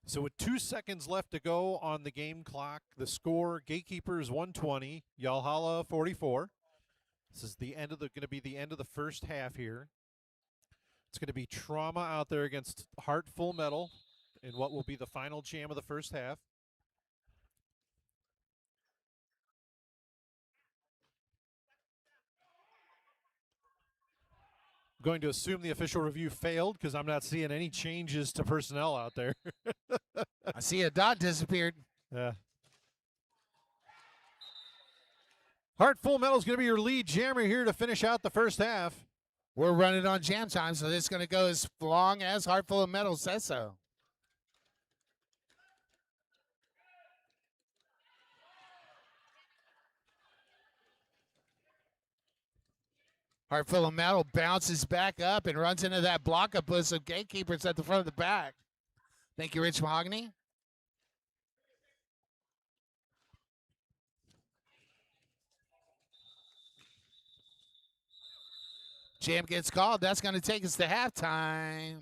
So with 2 seconds left to go on the game clock, the score: Gatekeepers 120, Yalhalla 44. This is the end of the going to be the end of the first half here. It's going to be Trauma out there against Heart Full Metal in what will be the final jam of the first half. I'm going to assume the official review failed because I'm not seeing any changes to personnel out there. I see a dot disappeared. Yeah. Heart Full Metal is going to be your lead jammer here to finish out the first half. We're running on jam time, so this is going to go as long as Heart Full of Metal says so. Heart Full of Metal bounces back up and runs into that block of Bliss of Gatekeepers at the front of the back. Thank you, Rich Mahogany. Jam gets called. That's going to take us to halftime.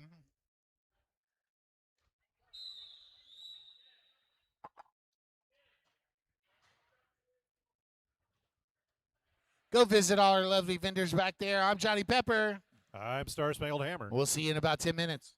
Go visit all our lovely vendors back there. I'm Johnny Pepper. I'm Star Spangled Hammer. We'll see you in about 10 minutes.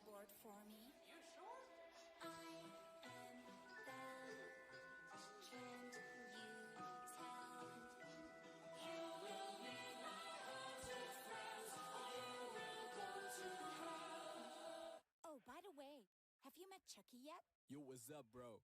Board for me. You sure? I am Belle. Can you tell? You will be my haunted friends, or you will go to hell. Oh, by the way, have you met Chucky yet? Yo, what's up, bro?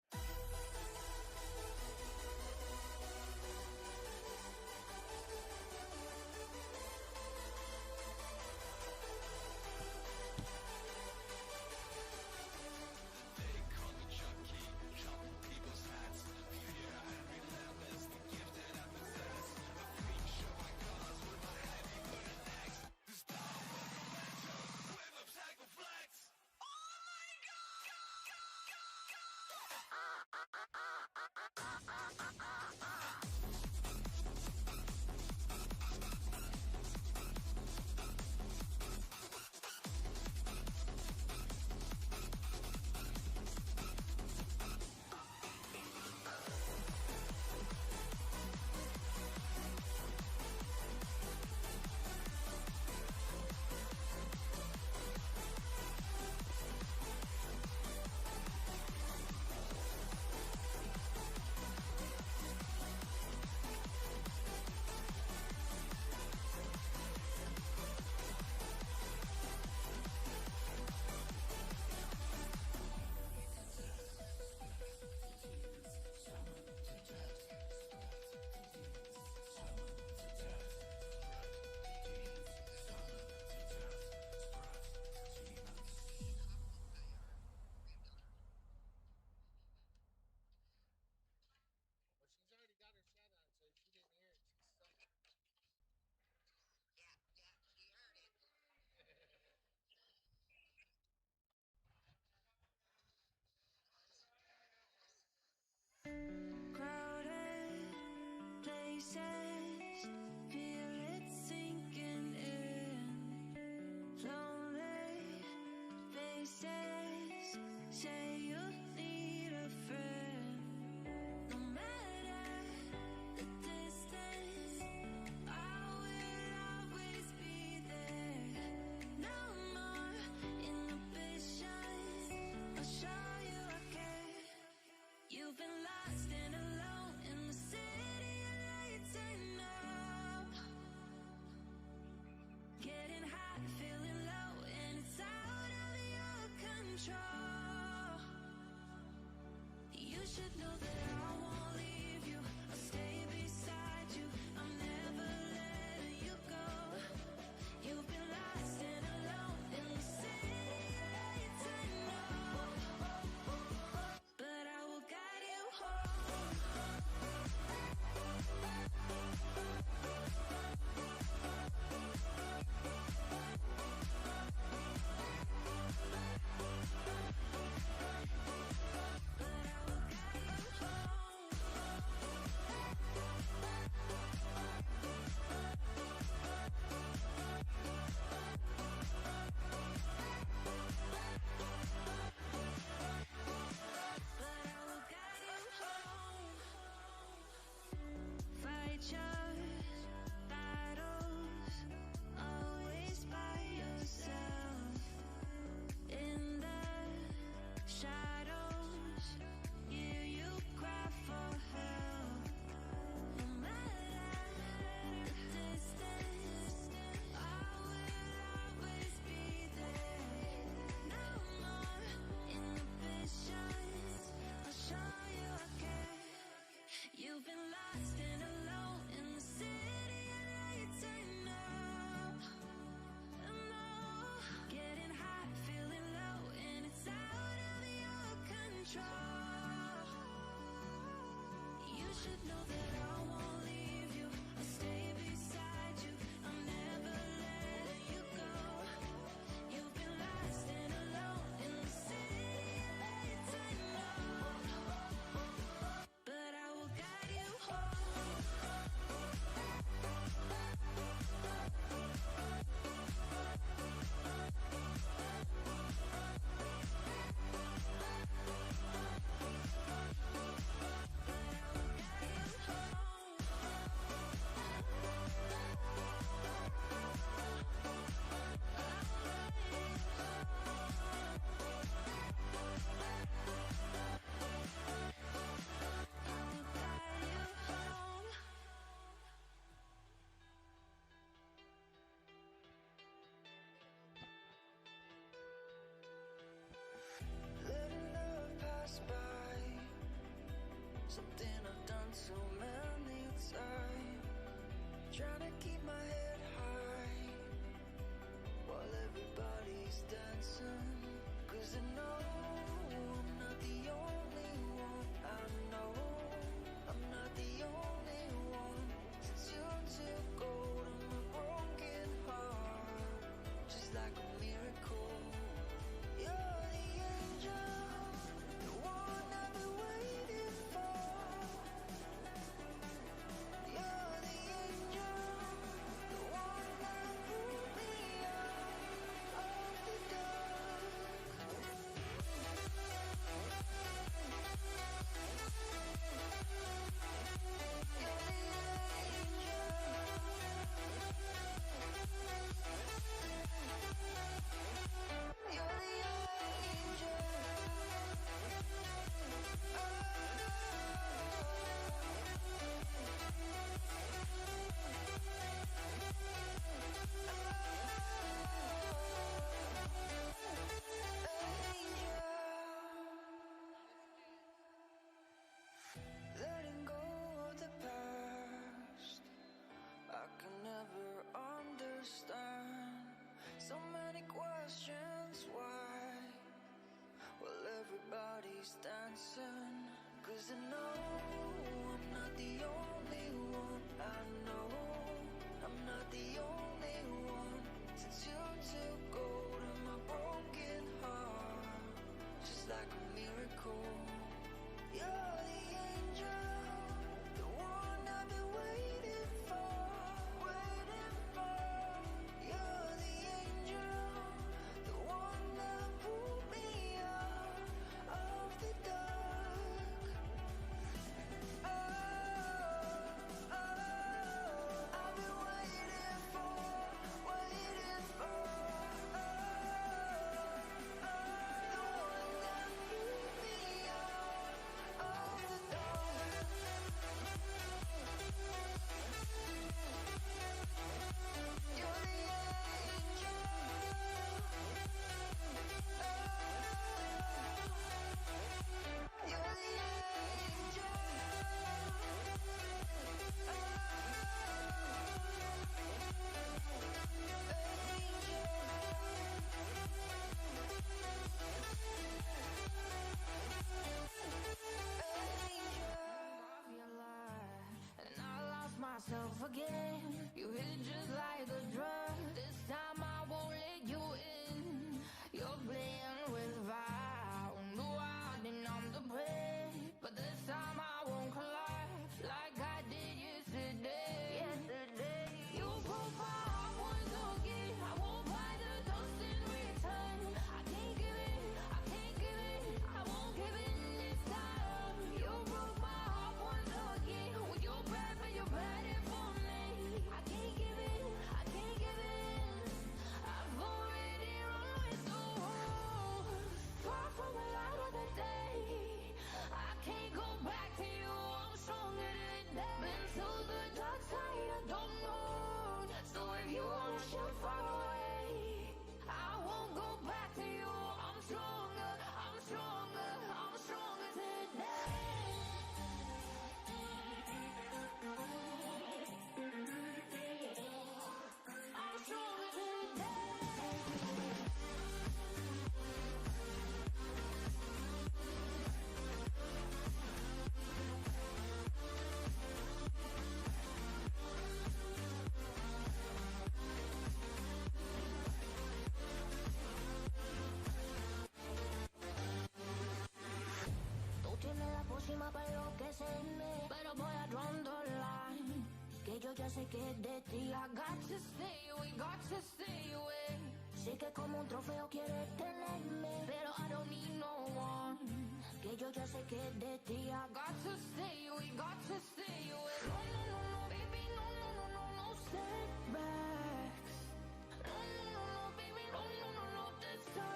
again. You hit just like a drug. This time I won't let you in. You're playing with fire. No, I didn't I'm the prey. But this time I won't collide like I did yesterday. You broke my heart once again. I won't buy the dust in return. I can't give in, I can't give in, I won't give in this time. You broke my heart once again. With your bad, but you're bad it for me. I can't give in, I can't give in. I've already run with the wolves. Far from the light of the day. I can't go back to you. I'm stronger today. Been to the dark side, I don't know. So if you wanna shoot far away, I won't go back to you. I'm stronger, I'm stronger, I'm stronger today. I'm stronger today. Tú tienes la pócima para enloquecerme, pero voy a draw the line. Que yo ya sé que es de ti. I got to stay away, got to stay away. Sé que como un trofeo quieres tenerme, pero I don't need no one. Que yo ya sé que es de ti. I got to stay away, got to stay away. No, no, no, no, baby, no, no, no, no, no setbacks. No, no, no, no, baby, no, no, no, no, this time.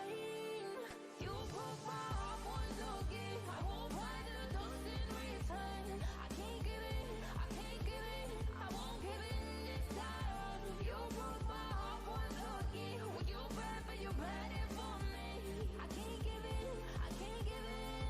You broke my heart once again. I won't buy the dust in return. I can't give in, I can't give in, I won't give in this time. You broke my heart once again. With your bad, but you're bad it for me. I can't give in, I can't give in.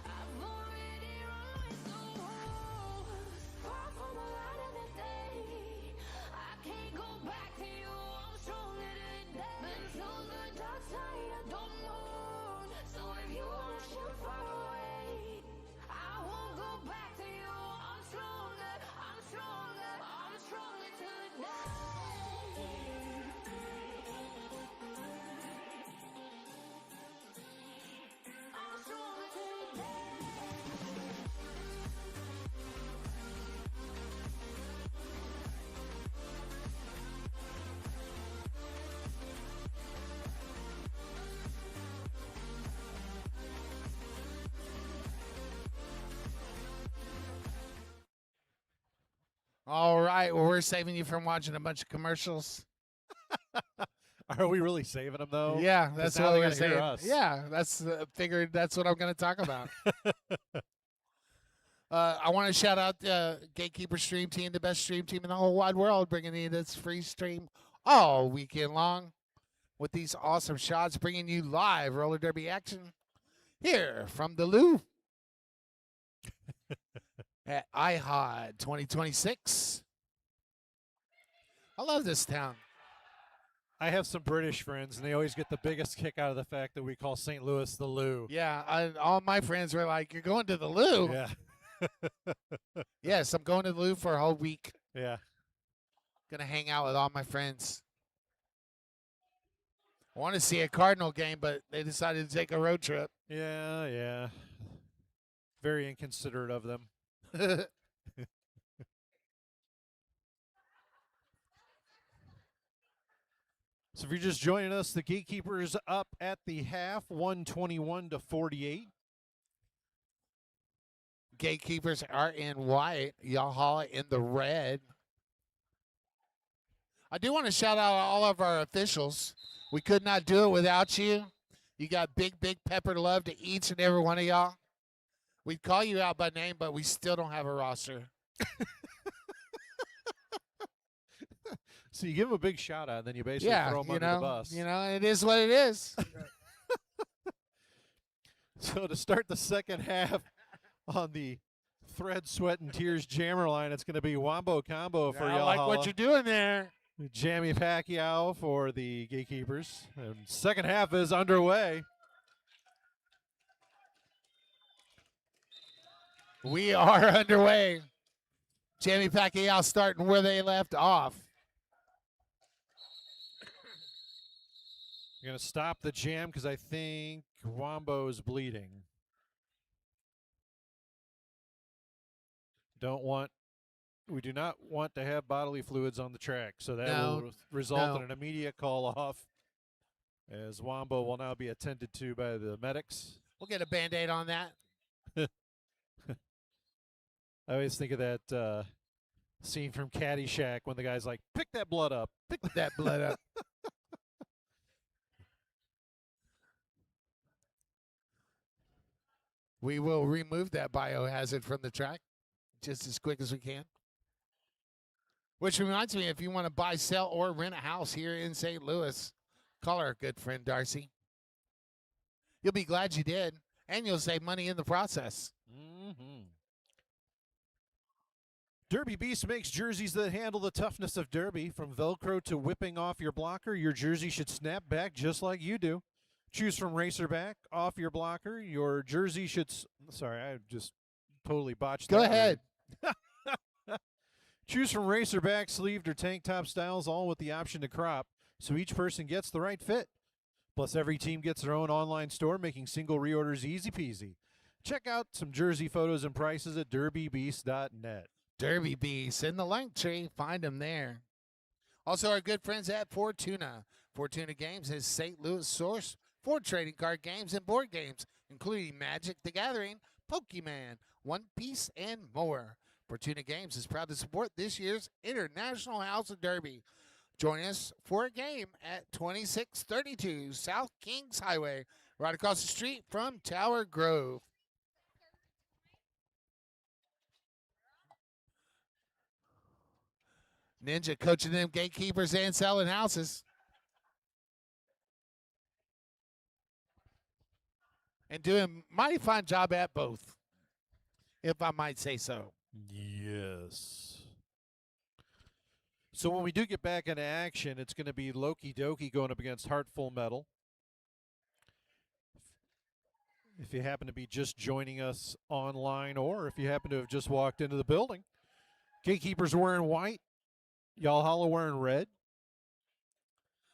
I've already run with the wolves. Far from the light of the day. I can't go back to you. I'm stronger today. Been to the dark side, I don't know. So if you wanna shoot far away, I won't go back to you. I'm stronger, I'm stronger, I'm stronger today. I'm stronger today. All right. Well, we're saving you from watching a bunch of commercials. Are we really saving them though? Yeah, 'Cause that's now what they we're gotta hear saying. us. Yeah, that's figured. That's what I'm going to talk about. I want to shout out the Gatekeeper Stream Team, the best stream team in the whole wide world, bringing you this free stream all weekend long with these awesome shots, bringing you live roller derby action here from the Lou at IHOD 2026. I love this town. I have some British friends, and they always get the biggest kick out of the fact that we call St. Louis the Lou. Yeah, all my friends were like, "You're going to the Lou?" Yeah. Yes, I'm going to the Lou for a whole week. Yeah. Gonna hang out with all my friends. I want to see a Cardinal game, but they decided to take a road trip. Yeah, yeah. Very inconsiderate of them. So if you're just joining us, the Gatekeepers up at the half, 121-48. Gatekeepers are in white. Y'all in the red. I do want to shout out all of our officials. We could not do it without you. You got big pepper love to each and every one of y'all. We'd call you out by name, but we still don't have a roster. So you give them a big shout out, and then you basically throw them under the bus. You know, it is what it is. So to start the second half on the Thread, Sweat, and Tears jammer line, it's going to be Wombo Combo for I y'all. like what you're doing there. Jammy Pacquiao for the Gatekeepers. And second half is underway. We are underway. Jamie Pacquiao starting where they left off. You're going to stop the jam because I think Wombo is bleeding. We do not want to have bodily fluids on the track, so that will result in an immediate call off, as Wombo will now be attended to by the medics. We'll get a Band-Aid on that. I always think of that scene from Caddyshack when the guy's like, pick that blood up. Pick that blood up. We will remove that biohazard from the track just as quick as we can. Which reminds me, if you want to buy, sell, or rent a house here in St. Louis, call our good friend Darcy. You'll be glad you did, and you'll save money in the process. Mm-hmm. Derby Beast makes jerseys that handle the toughness of Derby. From Velcro to whipping off your blocker, your jersey should snap back just like you do. Choose from Racerback, off your blocker. Your jersey should... Sorry, I just totally botched that. Go ahead. Choose from Racerback, sleeved, or tank top styles, all with the option to crop, so each person gets the right fit. Plus, every team gets their own online store, making single reorders easy peasy. Check out some jersey photos and prices at derbybeast.net. Derby Beast in the link tree. Find them there. Also, our good friends at Fortuna. Fortuna Games is St. Louis source for trading card games and board games, including Magic the Gathering, Pokemon, One Piece, and more. Fortuna Games is proud to support this year's International House of Derby. Join us for a game at 2632 South Kings Highway, right across the street from Tower Grove. Ninja coaching them gatekeepers and selling houses. And doing a mighty fine job at both, if I might say so. Yes. So when we do get back into action, it's going to be Loki Doki going up against Heartful Metal. If you happen to be just joining us online, or if you happen to have just walked into the building, Gatekeepers wearing white, Y'all wearing red.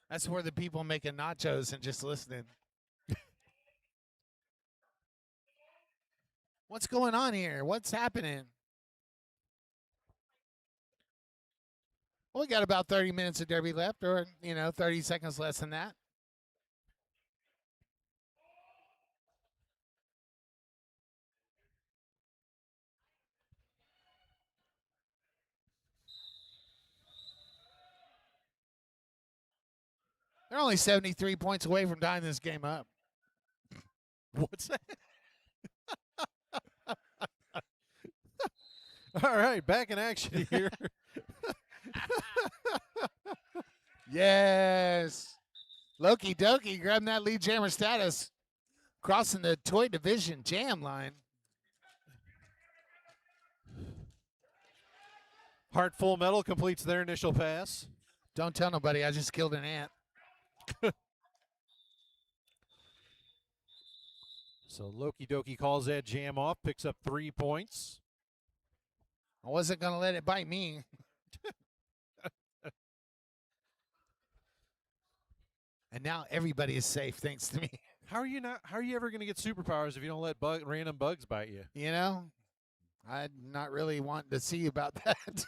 That's where the people making nachos and just listening. What's going on here? What's happening? Well, we got about 30 minutes of Derby left, or, 30 seconds less than that. They're only 73 points away from tying this game up. What's that? All right, back in action here. Yes. Loki Doki grabbing that lead jammer status. Crossing the toy division jam line. Heartful Metal completes their initial pass. Don't tell nobody, I just killed an ant. So Loki Doki calls that jam off, picks up 3 points. I wasn't going to let it bite me. And now everybody is safe thanks to me. How are you ever going to get superpowers if you don't let random bugs bite you? I'm not really wanting to see about that.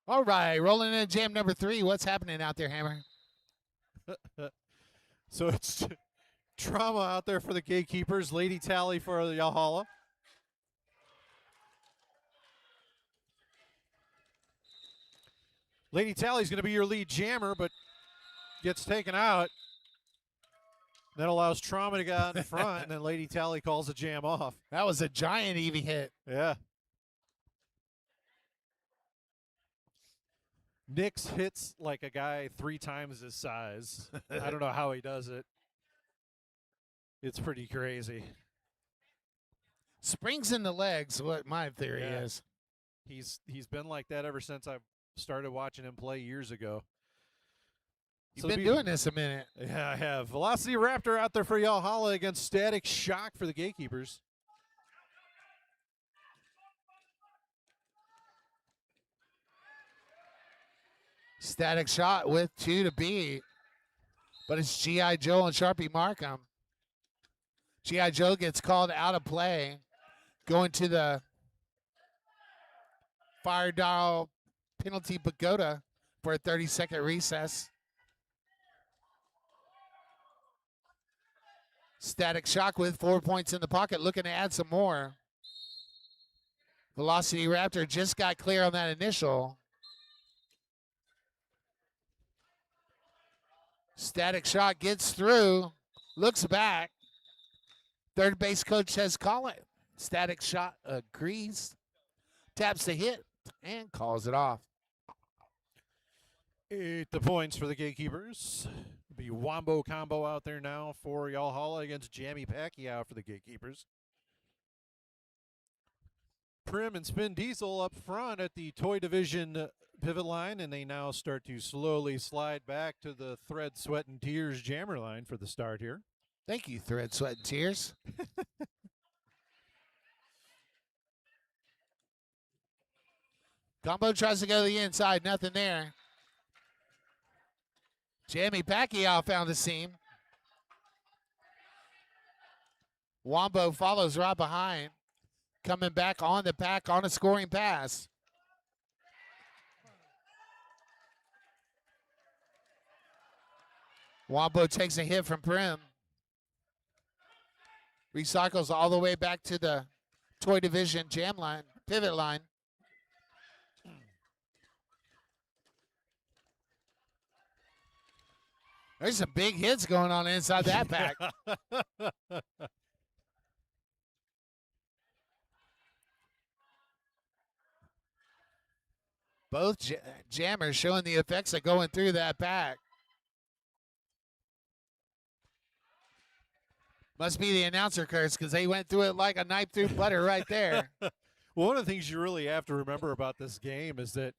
All right, rolling in jam number 3. What's happening out there, Hammer? So it's Trauma out there for the Gatekeepers, Lady Tally for the Yahala. Lady Tally's going to be your lead jammer, but gets taken out. That allows Trauma to get out in front, and then Lady Tally calls the jam off. That was a giant Eevee hit. Yeah. Nix hits like a guy 3 times his size. I don't know how he does it. It's pretty crazy. Springs in the legs, what my theory is. He's been like that ever since I started watching him play years ago. You've been doing this a minute. Yeah, I have. Velocity Raptor out there for Yalhalla against Static Shock for the Gatekeepers. Static shot with 2 to beat. But it's G.I. Joe and Sharpie Markham. G.I. Joe gets called out of play. Going to the fire dial penalty pagoda for a 30-second recess. Static Shock with 4 points in the pocket, looking to add some more. Velocity Raptor just got clear on that initial. Static Shock gets through, looks back. Third base coach says call it. Static Shot agrees, taps the hit, and calls it off. 8 the points for the Gatekeepers. Be Wombo combo out there now for Yalhalla against Jammy Pacquiao for the Gatekeepers. Prim and Spin Diesel up front at the Toy Division pivot line, and they now start to slowly slide back to the Thread, Sweat, and Tears jammer line for the start here. Thank you, Thread, Sweat, and Tears. Combo tries to go to the inside, nothing there. Jammy Pacquiao found the seam. Wombo follows right behind. Coming back on the pack on a scoring pass. Wombo takes a hit from Prim. Recycles all the way back to the Toy Division jam line, pivot line. There's some big hits going on inside that pack. Both jammers showing the effects of going through that pack. Must be the announcer curse because they went through it like a knife through butter right there. Well, one of the things you really have to remember about this game is that,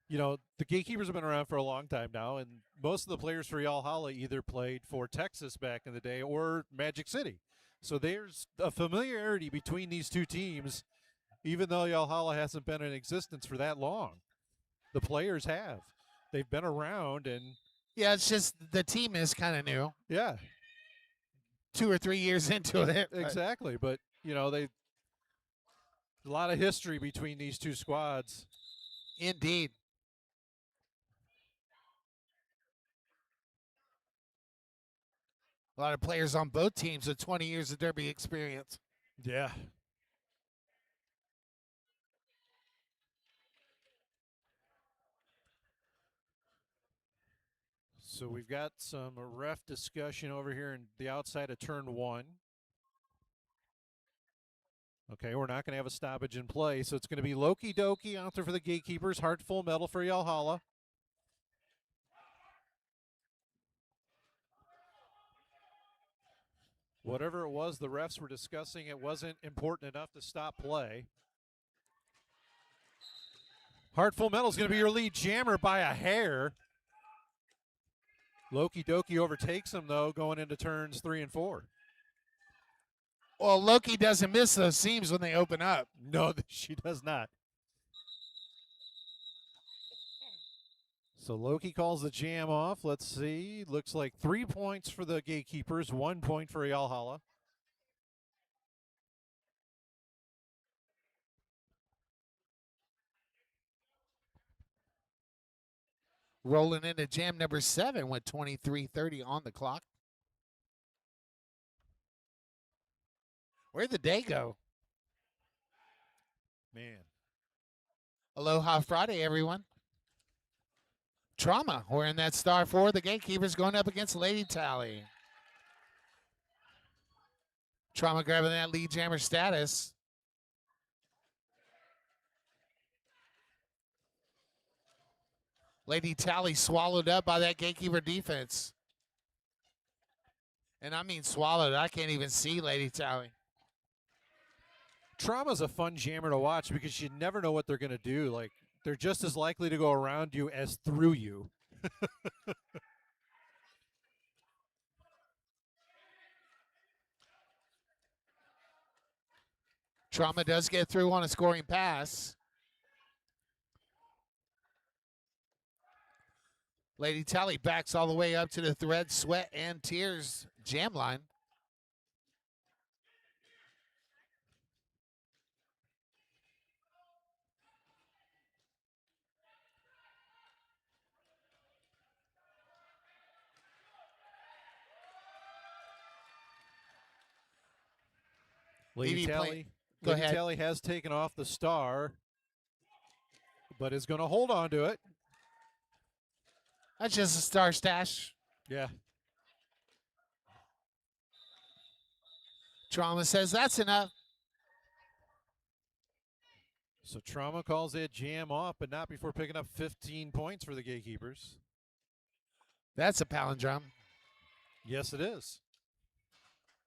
you know, the Gatekeepers have been around for a long time now, and most of the players for Yalhalla either played for Texas back in the day or Magic City. So there's a familiarity between these two teams, even though Yalhalla hasn't been in existence for that long. The players have. They've been around, and yeah, it's just the team is kind of new. Yeah. 2 or 3 years into it. Exactly, but, you know, a lot of history between these two squads. Indeed. A lot of players on both teams with 20 years of Derby experience. Yeah. So we've got some ref discussion over here in the outside of turn 1. Okay, we're not going to have a stoppage in play, so it's going to be Loki Doki out there for the Gatekeepers, Heart Full Metal for Yalhalla. Whatever it was the refs were discussing, it wasn't important enough to stop play. Heartful Metal is going to be your lead jammer by a hair. Loki Doki overtakes him, though, going into turns 3 and 4. Well, Loki doesn't miss those seams when they open up. No, she does not. So Loki calls the jam off. Let's see. Looks like 3 points for the Gatekeepers, 1 point for Yalhalla. Rolling into jam number 7 with 23:30 on the clock. Where'd the day go? Man. Aloha Friday, everyone. Trauma wearing that star 4. The Gatekeepers going up against Lady Tally. Trauma grabbing that lead jammer status. Lady Tally swallowed up by that Gatekeeper defense. And I mean swallowed. I can't even see Lady Tally. Trauma's a fun jammer to watch because you never know what they're going to do. Like, they're just as likely to go around you as through you. Trauma does get through on a scoring pass. Lady Tally backs all the way up to the Thread, Sweat, and Tears jam line. Lady Evie Tally, Go Lady ahead. Tally has taken off the star, but is going to hold on to it. That's just a star stash. Yeah. Trauma says that's enough. So Trauma calls that jam off, but not before picking up 15 points for the Gatekeepers. That's a palindrome. Yes, it is.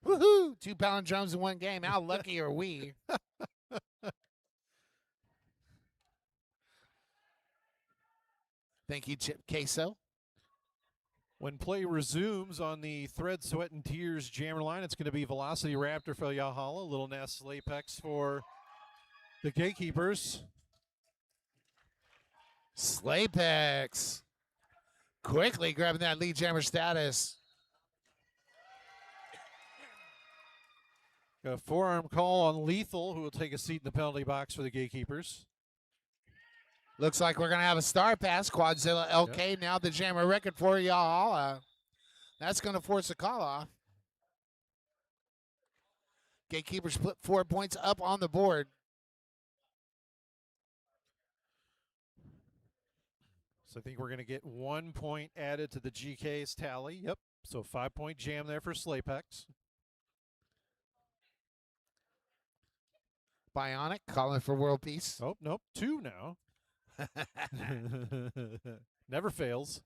Woohoo! 2 palindromes in one game. How lucky are we? Thank you, Chip Queso. When play resumes on the Thread, Sweat, and Tears jammer line, it's going to be Velocity Raptor for Yahala, Little Nest Apex for the Gatekeepers. Slapex quickly grabbing that lead jammer status. Got a forearm call on Lethal, who will take a seat in the penalty box for the Gatekeepers. Looks like we're going to have a star pass. Quadzilla LK, Yep. Now the jammer record for Yahala. That's going to force a call off. Gatekeepers put 4 points up on the board. So I think we're going to get 1 point added to the GK's tally. Yep. So 5-point jam there for Slapex. Bionic calling for world peace. Oh, nope. 2 now. Never fails.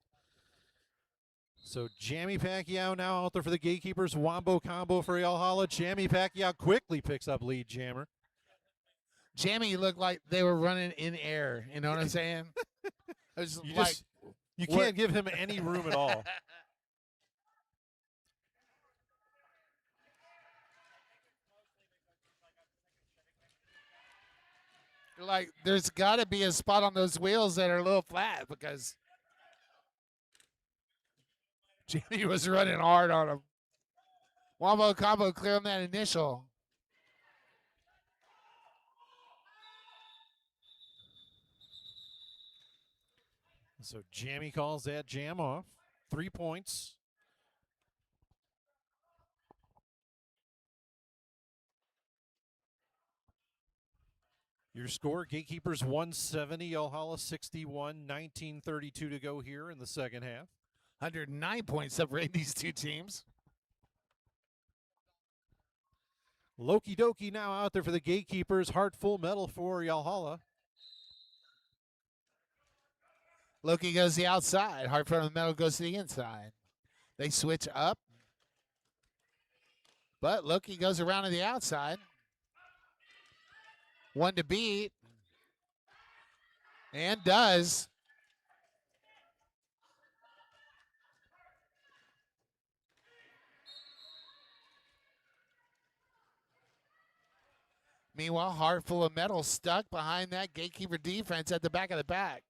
So Jammy Pacquiao now out there for the Gatekeepers. Wombo combo for Yahala. Jammy Pacquiao quickly picks up lead jammer. Jammy looked like they were running in air. You know what I'm saying? It was You can't give him any room at all. Like, there's got to be a spot on those wheels that are a little flat because Jamie was running hard on him. Wombo combo clear on that initial. So Jammy calls that jam off. 3 points. Your score, Gatekeepers 170, Yahala 61, 19:32 to go here in the second half. 109 points separate these two teams. Loki Doki now out there for the Gatekeepers. Heart full metal for Yahala. Loki goes the outside. Heart from the metal goes to the inside. They switch up. But Loki goes around to the outside. 1 to beat. And does. Meanwhile, Heart full of metal stuck behind that Gatekeeper defense at the back of the pack.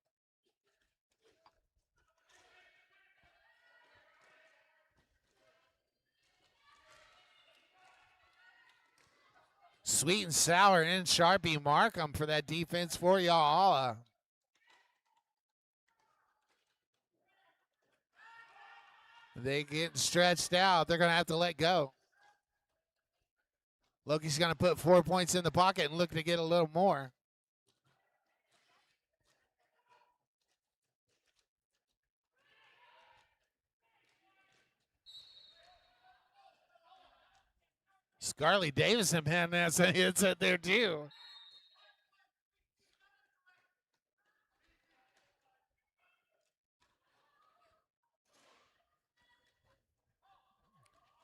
Sweet and sour and Sharpie Markham for that defense for Yahala. They getting stretched out. They're going to have to let go. Loki's going to put 4 points in the pocket and look to get a little more. Scarlett Davison, man, that's a hit there too.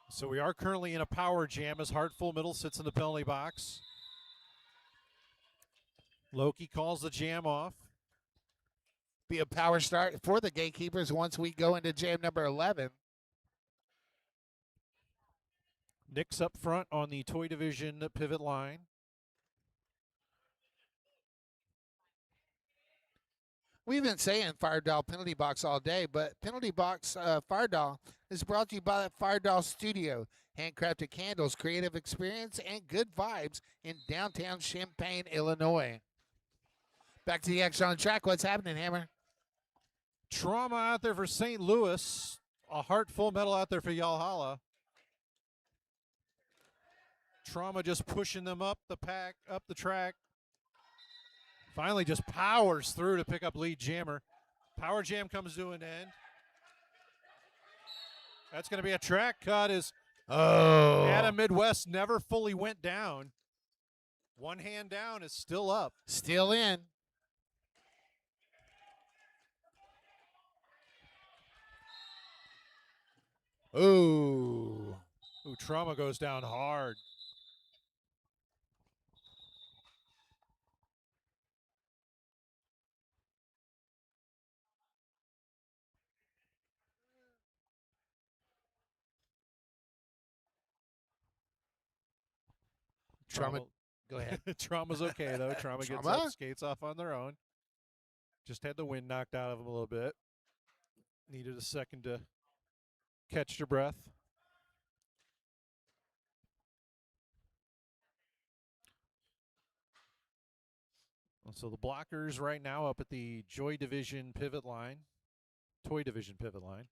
So we are currently in a power jam as Heart full middle sits in the penalty box. Loki calls the jam off. Be a power start for the Gatekeepers once we go into jam number 11. Nick's up front on the toy division pivot line. We've been saying Fire Doll Penalty Box all day, but Penalty Box Fire Doll is brought to you by Fire Doll Studio. Handcrafted candles, creative experience, and good vibes in downtown Champaign, Illinois. Back to the action on track. What's happening, Hammer? Trauma out there for St. Louis. A heart full medal out there for Yalhalla. Trauma just pushing them up the pack, up the track. Finally just powers through to pick up lead jammer. Power jam comes to an end. That's going to be a track cut as Adam Midwest never fully went down. One hand down is still up. Still in. Ooh. Ooh, Trauma goes down hard. Trauma. Go ahead. Trauma's okay, though. Trauma gets up, skates off on their own. Just had the wind knocked out of him a little bit. Needed a second to catch their breath. So the blockers right now up at the Joy Division pivot line, Toy Division pivot line.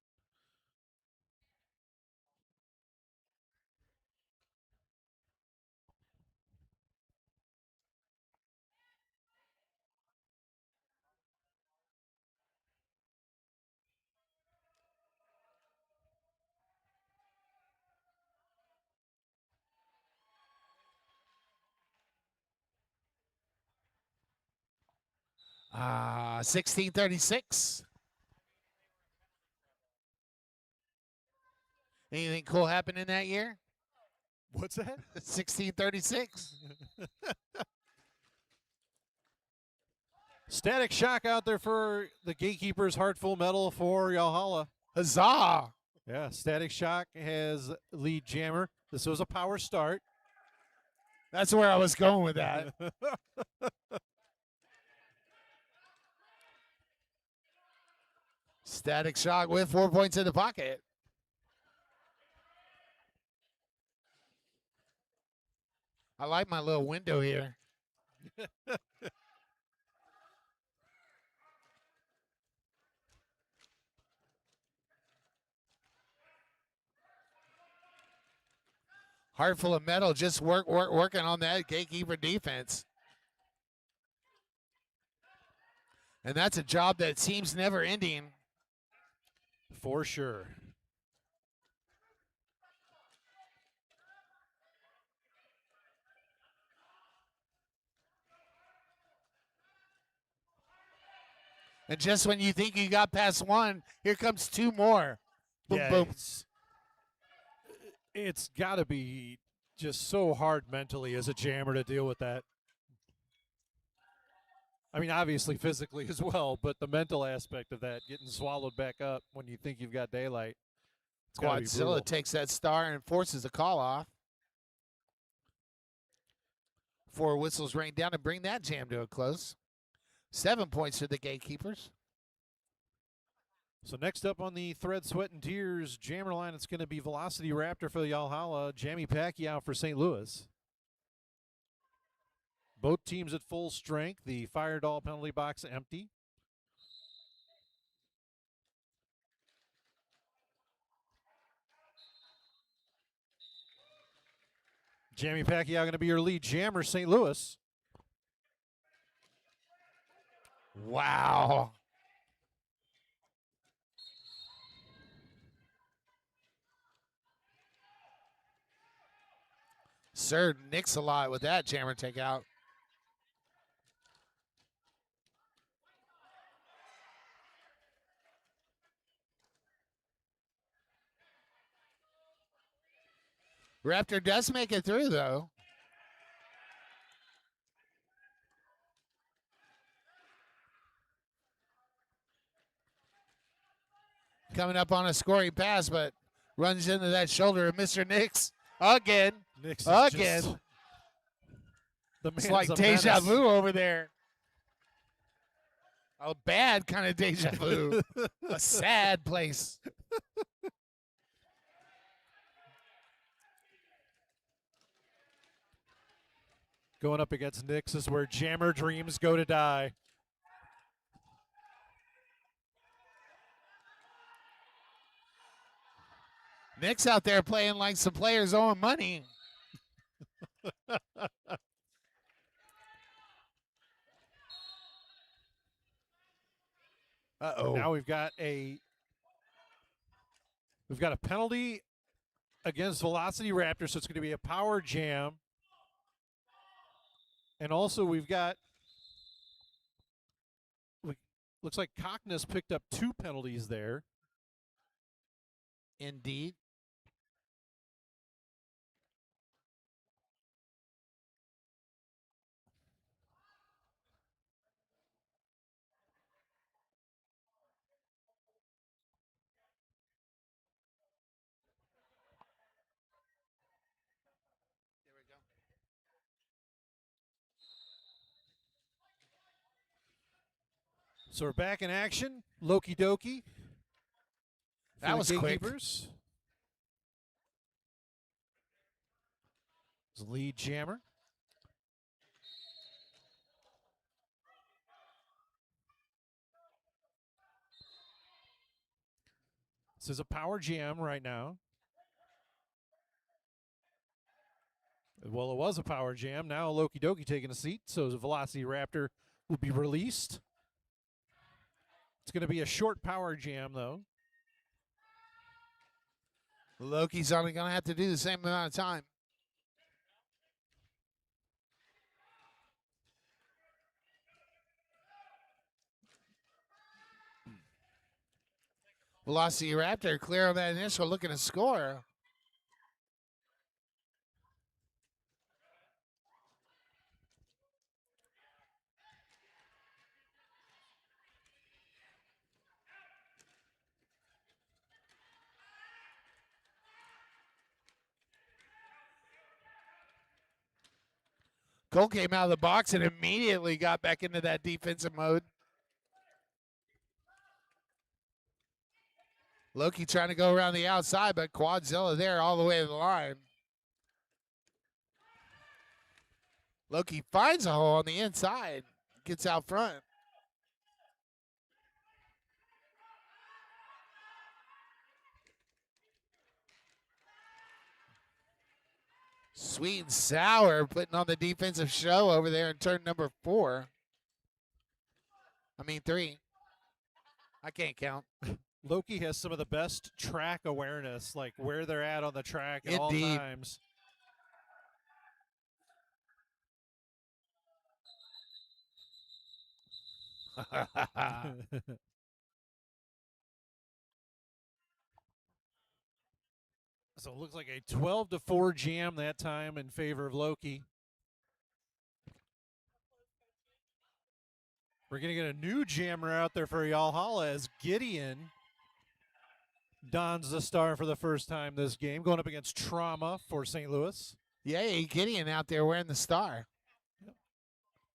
Ah, 1636. Anything cool happen in that year? What's that? 1636. Static Shock out there for the Gatekeepers, Heartful Medal for Yalhalla. Huzzah! Yeah, Static Shock has lead jammer. This was a power start. That's where I was going with that. Static Shock with 4 points in the pocket. I like my little window here. Heart full of metal, just working on that gatekeeper defense. And that's a job that seems never ending. For sure. And just when you think you got past one, here comes two more. Boom, Yeah, boom. It's got to be just so hard mentally as a jammer to deal with that. I mean, obviously physically as well, but the mental aspect of that, getting swallowed back up when you think you've got daylight. It's gotta be Quadzilla brutal. takes that star and forces a call off. 4 whistles rain down to bring that jam to a close. 7 points for the Gatekeepers. So next up on the Thread, Sweat, and Tears jammer line, it's going to be Velocity Raptor for the Yalhalla, Jamie Pacquiao for St. Louis. Both teams at full strength. The Fire Doll penalty box empty. Jamie Pacquiao going to be your lead jammer, St. Louis. Wow. Sir nicks a lot with that jammer takeout. Raptor does make it through, though. Coming up on a scoring pass, but runs into that shoulder of Mr. Nix again. Nix is again. just- the It's man's like a deja menace. vu over there. A bad kind of deja vu. A sad place. Going up against Nix is where Jammer dreams go to die. Nick's out there playing like some players owing money. Uh-oh. Now we've got a penalty against Velocity Raptor, so it's going to be a power jam. And also we've got looks like Cockness picked up 2 penalties there. Indeed. So we're back in action. Loki Doki. That was quick. It's lead Jammer. This is a power jam right now. Well, it was a power jam. Now Loki Doki taking a seat, so the Velocity Raptor will be released. It's going to be a short power jam, though. Loki's only going to have to do the same amount of time. Velocity Raptor clear on that initial, looking to score. Cole came out of the box and immediately got back into that defensive mode. Loki trying to go around the outside, but Quadzilla there all the way to the line. Loki finds a hole on the inside, gets out front. Sweet and sour putting on the defensive show over there in turn number 4. I mean 3. I can't count. Loki has some of the best track awareness, like where they're at on the track at all Indeed. times. So it looks like a 12-4 jam that time in favor of Loki. We're going to get a new jammer out there for Valhalla as Gideon dons the star for the first time this game, going up against Trauma for St. Louis. Yay, Gideon out there wearing the star. Yep.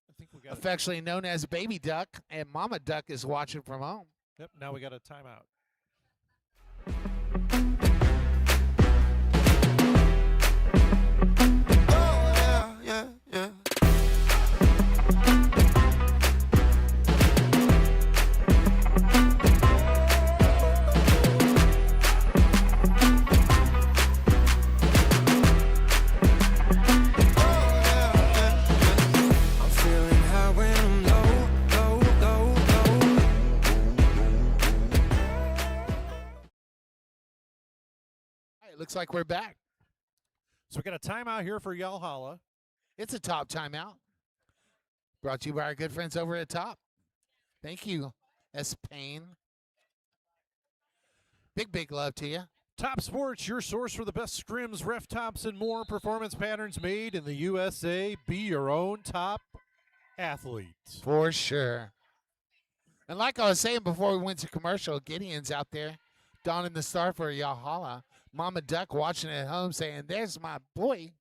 I think we got affectionately known as Baby Duck, and Mama Duck is watching from home. Yep, now we got a timeout. Yeah. I'm feeling high when I'm low. All right, looks like we're back. So we got a timeout here for Valhalla. It's a top timeout. Brought to you by our good friends over at Top. Thank you, S. Payne. Big love to you. Top Sports, your source for the best scrims, ref tops, and more performance patterns made in the USA. Be your own top athlete. For sure. And like I was saying before we went to commercial, Gideon's out there donning the star for Valhalla. Mama Duck watching at home saying, there's my boy.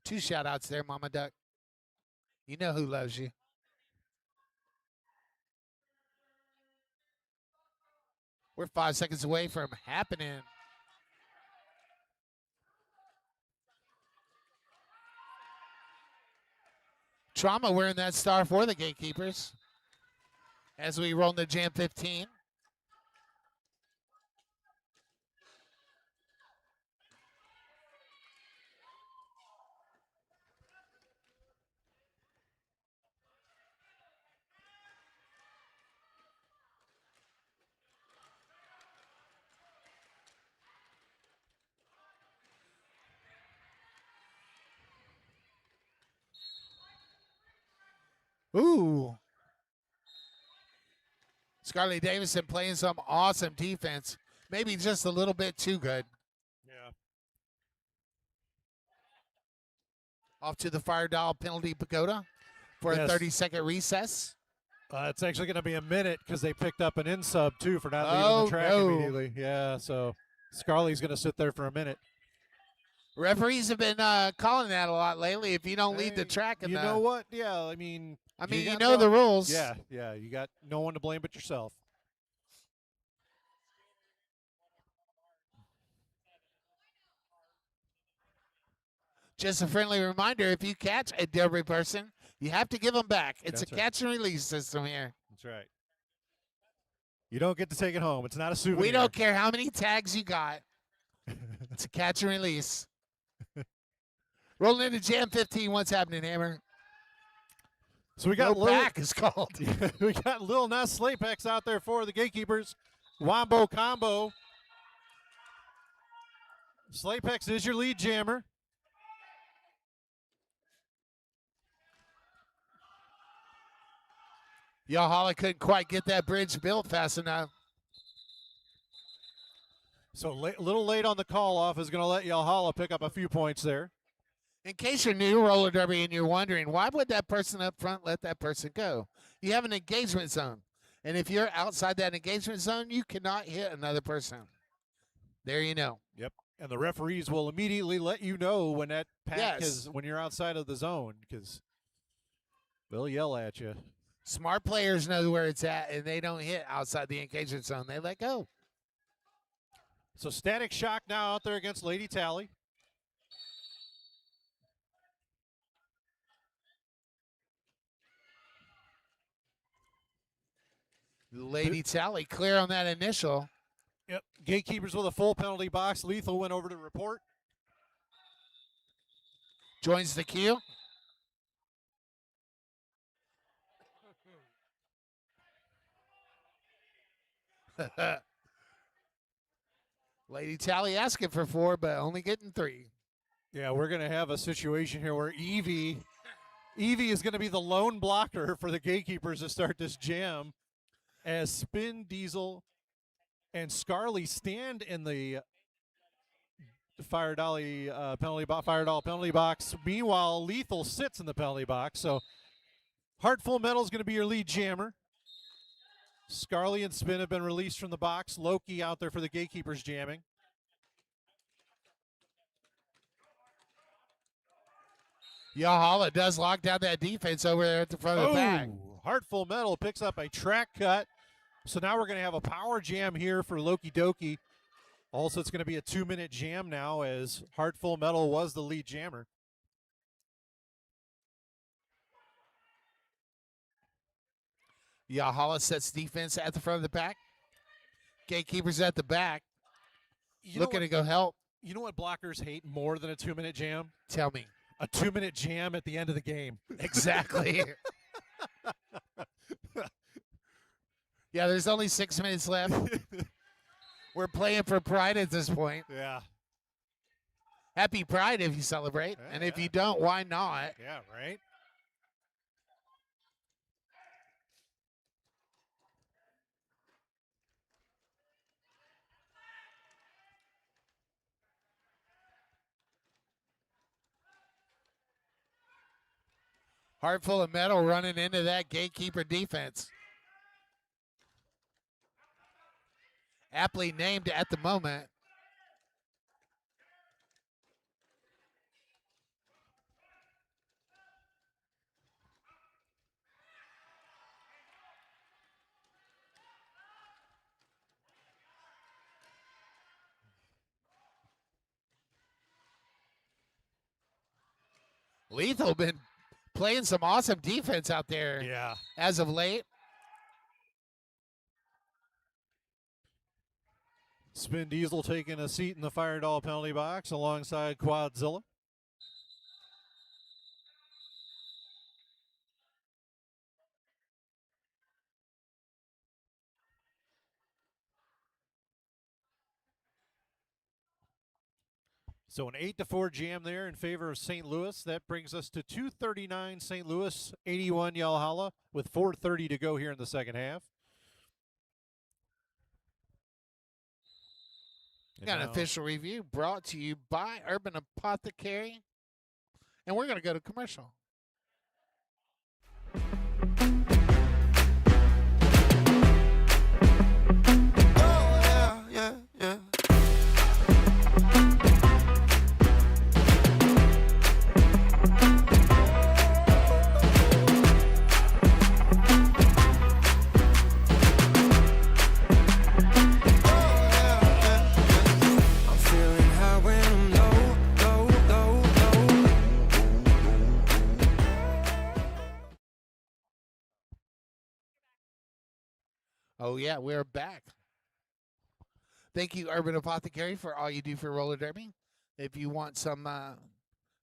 2 shout outs there, Mama Duck. You know who loves you. We're 5 seconds away from happening. Trauma wearing that star for the Gatekeepers as we roll into Jam 15. Ooh. Scarlett Davison playing some awesome defense. Maybe just a little bit too good. Yeah. Off to the fire dial penalty pagoda for a Yes. 30-second recess. It's actually going to be a minute because they picked up an in sub too for not leaving Oh, the track no. immediately. Yeah, so Scarley's going to sit there for a minute. Referees have been calling that a lot lately. If you don't lead the track, in You the, know what? Yeah, I mean, you got know the rules. Yeah, yeah, you got no one to blame but yourself. Just a friendly reminder: if you catch a Derby person, you have to give them back. It's That's a right. catch and release system here. That's right. You don't get to take it home. It's not a souvenir. We don't care how many tags you got. It's a catch and release. Rolling into Jam 15. What's happening, Hammer? So we got No Lil, back is called. we got Lil Nas Slapex out there for the Gatekeepers. Wombo combo. Slapex is your lead jammer. Yahala couldn't quite get that bridge built fast enough. So a little late on the call off is going to let Yalhalla pick up a few points there. In case you're new to roller derby and you're wondering, why would that person up front let that person go? You have an engagement zone. And if you're outside that engagement zone, you cannot hit another person. There you know. Yep. And the referees will immediately let you know when that pack Yes. is when you're outside of the zone because they'll yell at you. Smart players know where it's at, and they don't hit outside the engagement zone. They let go. So Static Shock now out there against Lady Tally. Lady Tally clear on that initial. Yep. Gatekeepers with a full penalty box. Lethal went over to report. Joins the queue. Lady Tally asking for 4, but only getting 3. Yeah, we're going to have a situation here where Evie is going to be the lone blocker for the Gatekeepers to start this jam as Spin, Diesel, and Scarley stand in the Fire Doll penalty box. Meanwhile, Lethal sits in the penalty box. So Heartful Metal is going to be your lead jammer. Scarley and Spin have been released from the box. Loki out there for the Gatekeepers jamming. Yahala does lock down that defense over there at the front of the pack. Heartful Metal picks up a track cut. So now we're going to have a power jam here for Loki Doki. Also, it's going to be a 2-minute jam now as Heartful Metal was the lead jammer. Yahala sets defense at the front of the pack. Gatekeepers at the back. Looking to go help. You know what blockers hate more than a 2-minute jam? Tell me. A 2-minute jam at the end of the game. Exactly. Yeah, there's only 6 minutes left. We're playing for pride at this point. Yeah. Happy Pride if you celebrate. Yeah, and if yeah. you don't, why not? Yeah, right? Heart full of metal running into that Gatekeeper defense. Aptly named at the moment. Lethal been playing some awesome defense out there. Yeah. As of late. Spin Diesel taking a seat in the fire doll penalty box alongside Quadzilla. So an 8-4 jam there in favor of St. Louis. That brings us to 239 St. Louis, 81 Yalhalla with 4:30 to go here in the second half. Got an official review brought to you by Urban Apothecary. And we're going to go to commercial. Yeah. I'm feeling high when I'm low. Oh, yeah, we're back. Thank you, Urban Apothecary, for all you do for roller derby. If you want some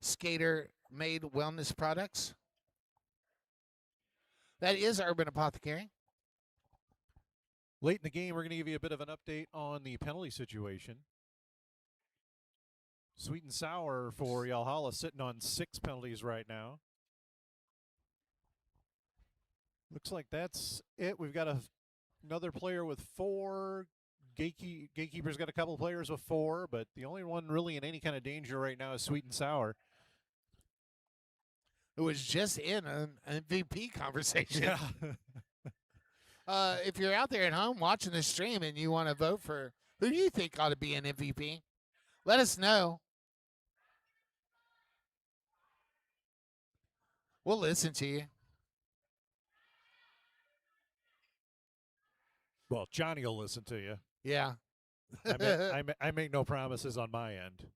skater-made wellness products, that is Urban Apothecary. Late in the game, we're going to give you a bit of an update on the penalty situation. Sweet and sour for Yalhalla, sitting on 6 penalties right now. Looks like that's it. We've got another player with 4. Gatekeeper's got a couple of players with 4, but the only one really in any kind of danger right now is Sweet and Sour. It was just in an MVP conversation. Yeah. If you're out there at home watching the stream and you want to vote for who you think ought to be an MVP, let us know. We'll listen to you. Well, Johnny will listen to you. Yeah. I make no promises on my end.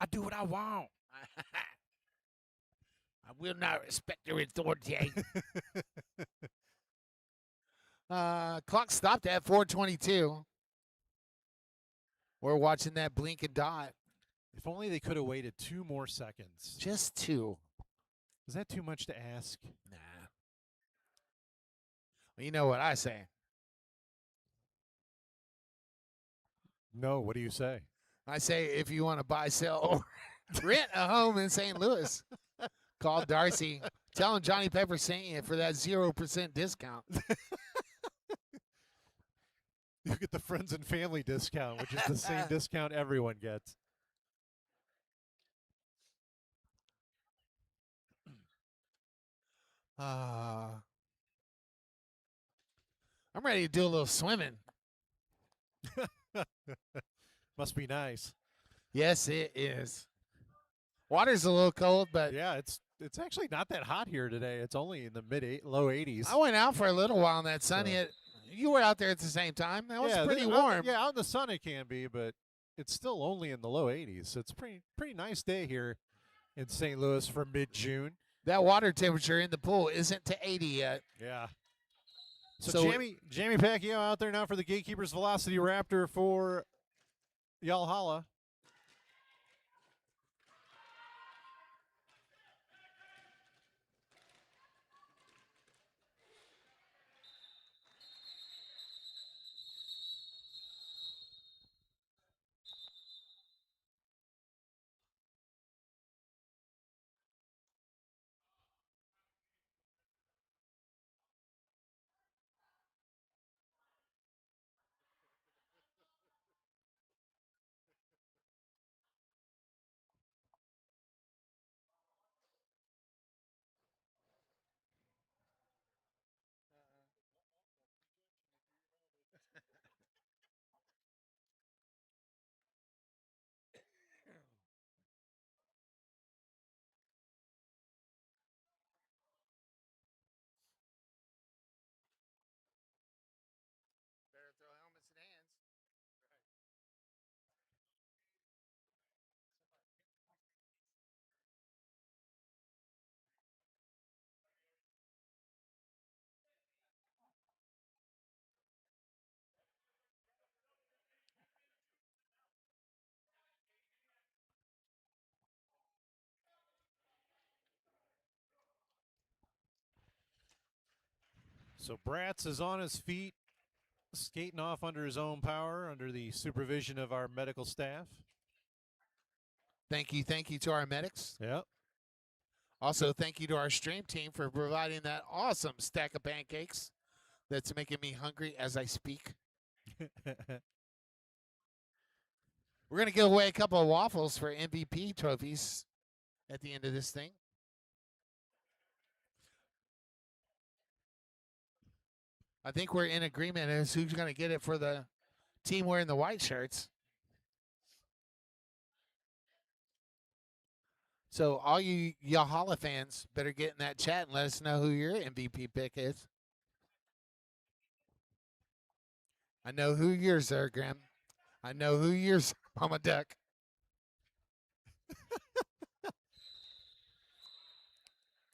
I do what I want. I will not respect your authority. Clock stopped at 4:22. We're watching that blink and dot. If only they could have waited 2 more seconds. Just 2. Is that too much to ask? Nah. Well, you know what I say. No, what do you say? I say if you want to buy, sell, or rent a home in St. Louis, call Darcy. Tell him Johnny Pepper sent you for that 0% discount. You get the friends and family discount, which is the same discount everyone gets. I'm ready to do a little swimming. Must be nice. Yes, it is. Water's a little cold, but yeah, it's actually not that hot here today. It's only in the low 80s. I went out for a little while and that sun hit. You were out there at the same time. That was pretty warm. Out in the sun it can be, but it's still only in the low 80s. So it's pretty nice day here in St. Louis for mid-June. That water temperature in the pool isn't to 80 yet. Yeah. So Jamie Pacquiao out there now for the Gatekeepers Velocity Raptor for Yalhalla. So Bratz is on his feet, skating off under his own power, under the supervision of our medical staff. Thank you to our medics. Yep. Also, thank you to our stream team for providing that awesome stack of pancakes that's making me hungry as I speak. We're going to give away a couple of waffles for MVP trophies at the end of this thing. I think we're in agreement as who's going to get it for the team wearing the white shirts. So all you Yahala fans better get in that chat and let us know who your MVP pick is. I know who yours are, Graham. I know who yours are, Mama Duck.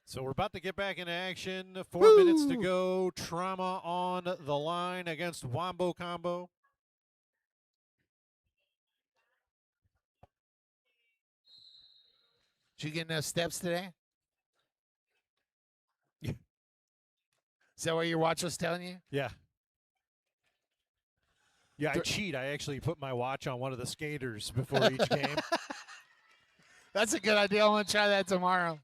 So we're about to get back into action. 4 minutes to go. Trauma on the line against Wombo Combo. Did you get enough steps today? Yeah. Is that what your watch was telling you? Yeah. Yeah, I cheat. I actually put my watch on one of the skaters before each game. That's a good idea. I want to try that tomorrow.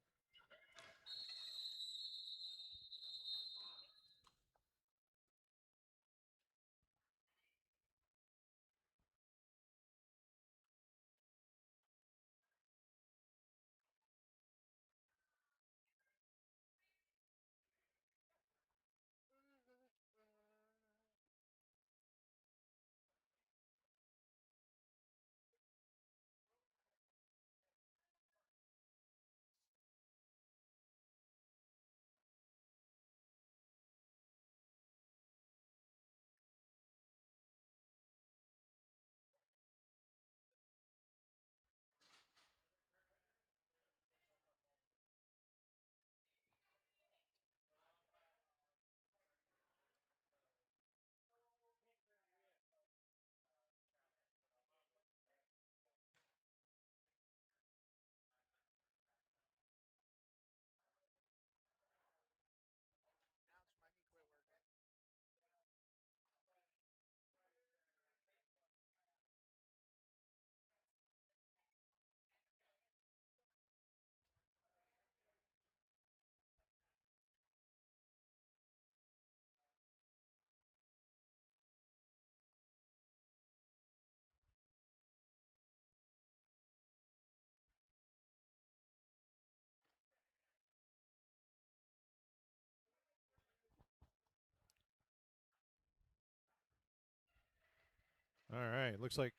All right. Looks like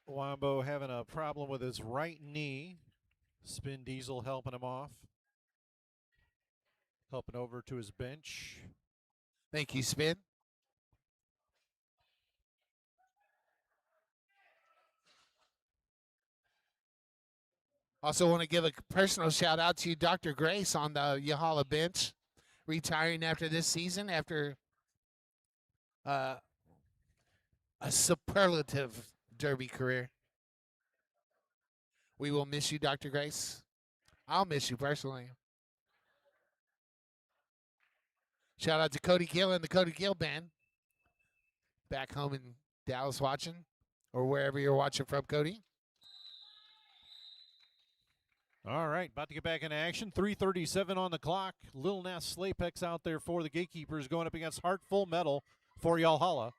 Wombo having a problem with his right knee. Spin Diesel helping him off. Helping over to his bench. Thank you, Spin. Also want to give a personal shout out to Dr. Grace on the Yahala bench, retiring after this season after a superlative derby career. We will miss you, Dr. Grace. I'll miss you personally. Shout out to Cody Gill and the Cody Gill Band. Back home in Dallas watching, or wherever you're watching from, Cody. All right, about to get back into action. 3:37 on the clock. Lil Nas Slapex out there for the Gatekeepers, going up against Heartful Metal for Yalhalla.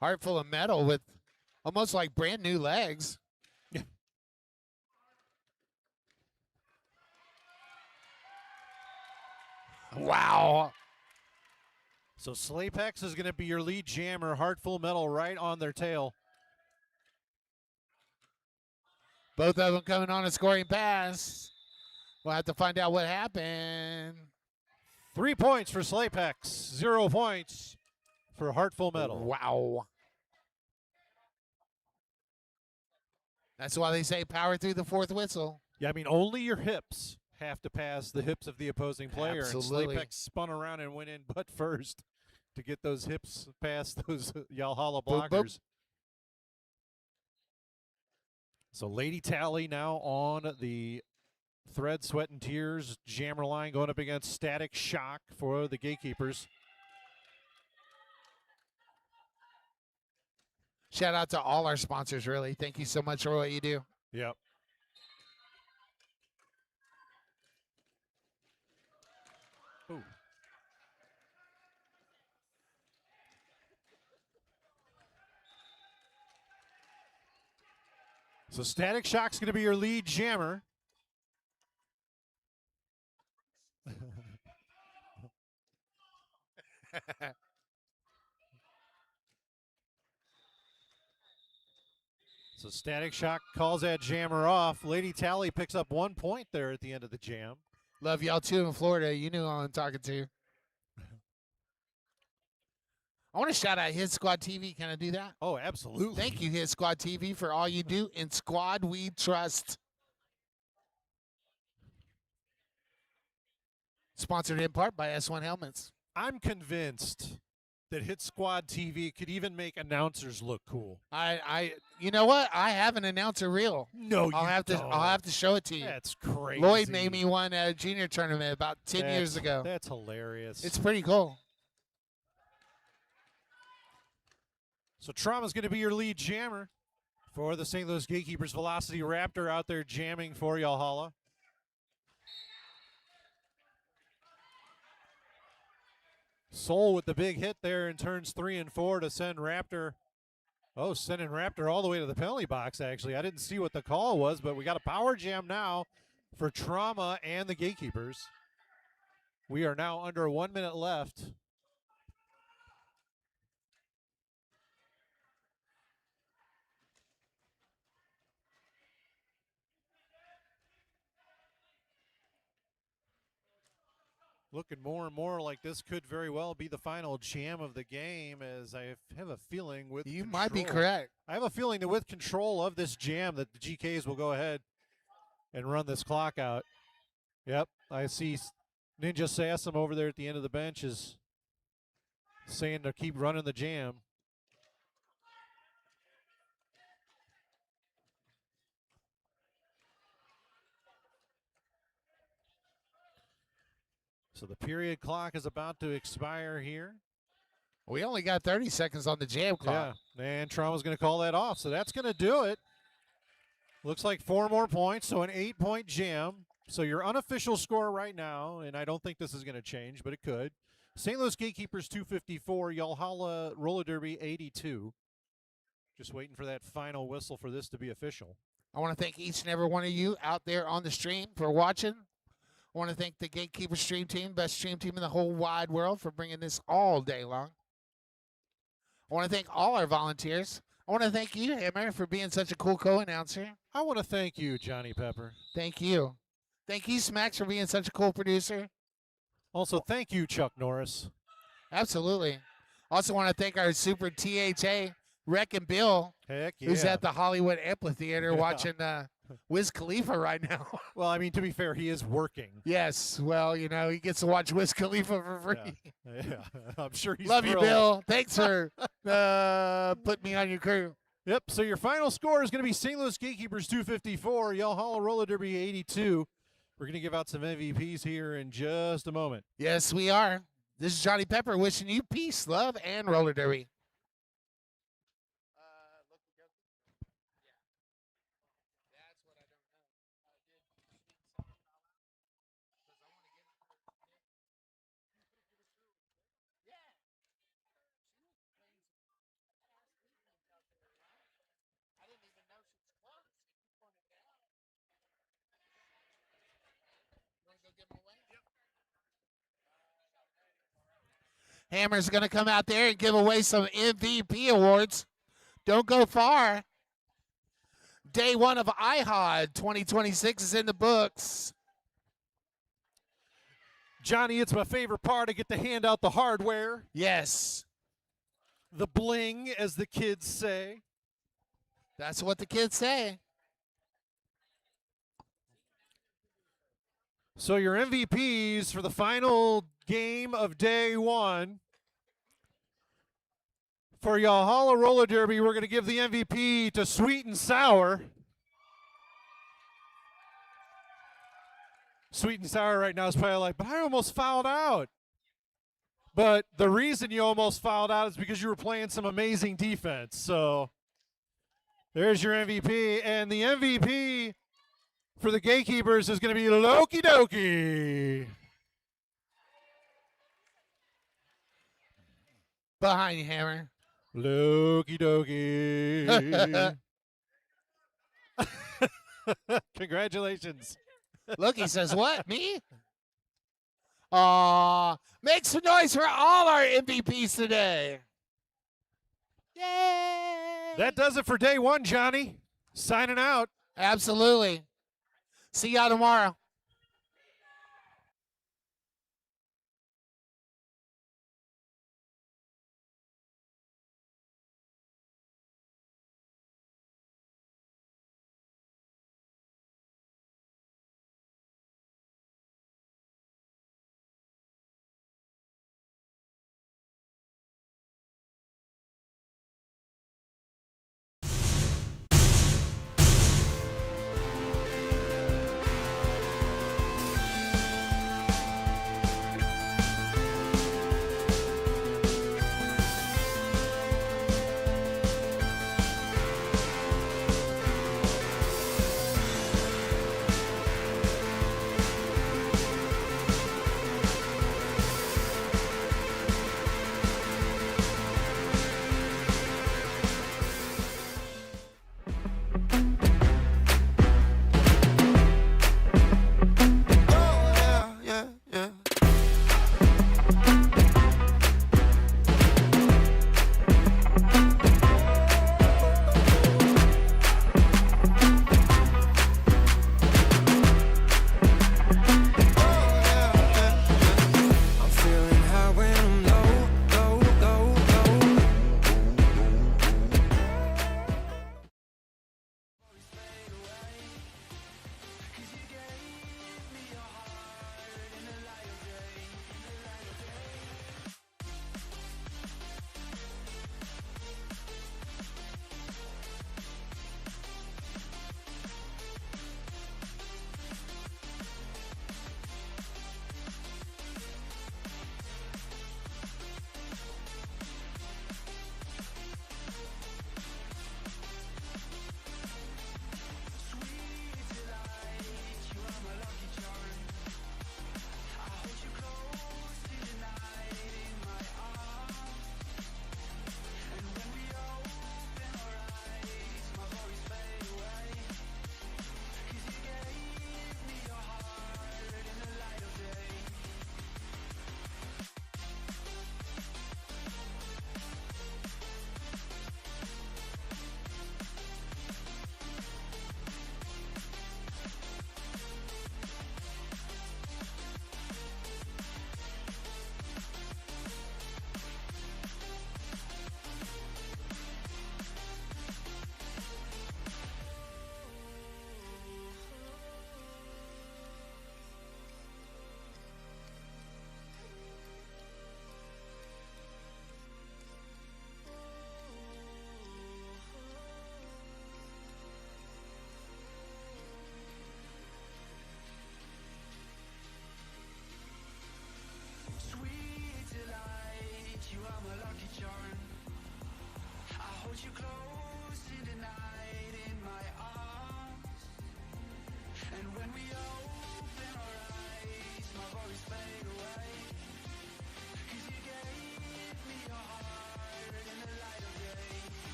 Heart full of metal with almost like brand new legs. Wow. So Slapex is going to be your lead jammer. Heartful Metal right on their tail. Both of them coming on a scoring pass. We'll have to find out what happened. 3 points for Slapex. 0 points for Heartful Metal. Wow. That's why they say power through the fourth whistle. Yeah, I mean, only your hips have to pass the hips of the opposing player. Absolutely. And Slapex spun around and went in butt first. to get those hips past those Yalhalla Boop, blockers. boop. So Lady Tally now on the Thread, Sweat, and Tears jammer line going up against Static Shock for the Gatekeepers. Shout out to all our sponsors, really. Thank you so much for what you do. Yep. Ooh. So Static Shock's going to be your lead jammer. So Static Shock calls that jammer off. Lady Tally picks up 1 point there at the end of the jam. Love y'all too in Florida. You knew who I'm talking to. I want to shout out Hit Squad TV. Can I do that? Oh, absolutely. Thank you, Hit Squad TV, for all you do. In Squad, we trust. Sponsored in part by S1 Helmets. I'm convinced that Hit Squad TV could even make announcers look cool. You know what? I have an announcer reel. No, I'll have to show it to you. That's crazy. Lloyd made me one at a junior tournament about 10 years ago. That's hilarious. It's pretty cool. So Trauma's going to be your lead jammer for the St. Louis Gatekeepers. Velocity Raptor out there jamming for Yalhalla. Soul with the big hit there in turns 3 and 4 to send Raptor. Oh, sending Raptor all the way to the penalty box, actually. I didn't see what the call was, but we got a power jam now for Trauma and the Gatekeepers. We are now under 1 minute left. Looking more and more like this could very well be the final jam of the game, as I have a feeling with You control. might be correct. I have a feeling that with control of this jam that the GKs will go ahead and run this clock out. Yep, I see Ninja Sassum over there at the end of the bench is saying to keep running the jam. So the period clock is about to expire here. We only got 30 seconds on the jam clock. Yeah, and Trauma's going to call that off. So that's going to do it. Looks like 4 more points, so an 8-point jam. So your unofficial score right now, and I don't think this is going to change, but it could. St. Louis Gatekeepers 254, Yalhalla Roller Derby 82. Just waiting for that final whistle for this to be official. I want to thank each and every one of you out there on the stream for watching. I want to thank the Gatekeeper stream team, best stream team in the whole wide world, for bringing this all day long. I want to thank all our volunteers. I want to thank you, Hammer, for being such a cool co-announcer. I want to thank you, Johnny Pepper. Thank you. Thank you, Smacks, for being such a cool producer. Also, thank you, Chuck Norris. Absolutely. Also want to thank our super THA, Wreckin' Bill, Heck yeah. who's at the Hollywood Amphitheater watching Wiz Khalifa right now. Well, I mean, to be fair, he is working. Yes. Well, you know, he gets to watch Wiz Khalifa for free. Yeah. I'm sure he's Love you, thrilled. Bill. Thanks for putting me on your crew. Yep, so your final score is going to be St. Louis Gatekeepers 254, Yalhalla Roller Derby 82. We're going to give out some MVPs here in just a moment. Yes, we are. This is Johnny Pepper wishing you peace, love, and roller derby. Hammer's going to come out there and give away some MVP awards. Don't go far. Day 1 of IHOD 2026 is in the books. Johnny, it's my favorite part. I get to hand out the hardware. Yes. The bling, as the kids say. That's what the kids say. So your MVPs for the final game of day 1 For Valhalla Roller Derby, we're going to give the MVP to Sweet and Sour. Sweet and Sour right now is probably like, but I almost fouled out. But the reason you almost fouled out is because you were playing some amazing defense. So there's your MVP. And the MVP for the Gatekeepers is going to be Loki Doki. Behind you, Hammer. Loki Doki. Congratulations. Loki says, what? Me? Make some noise for all our MVPs today. Yay! That does it for day one, Johnny. Signing out. Absolutely. See y'all tomorrow.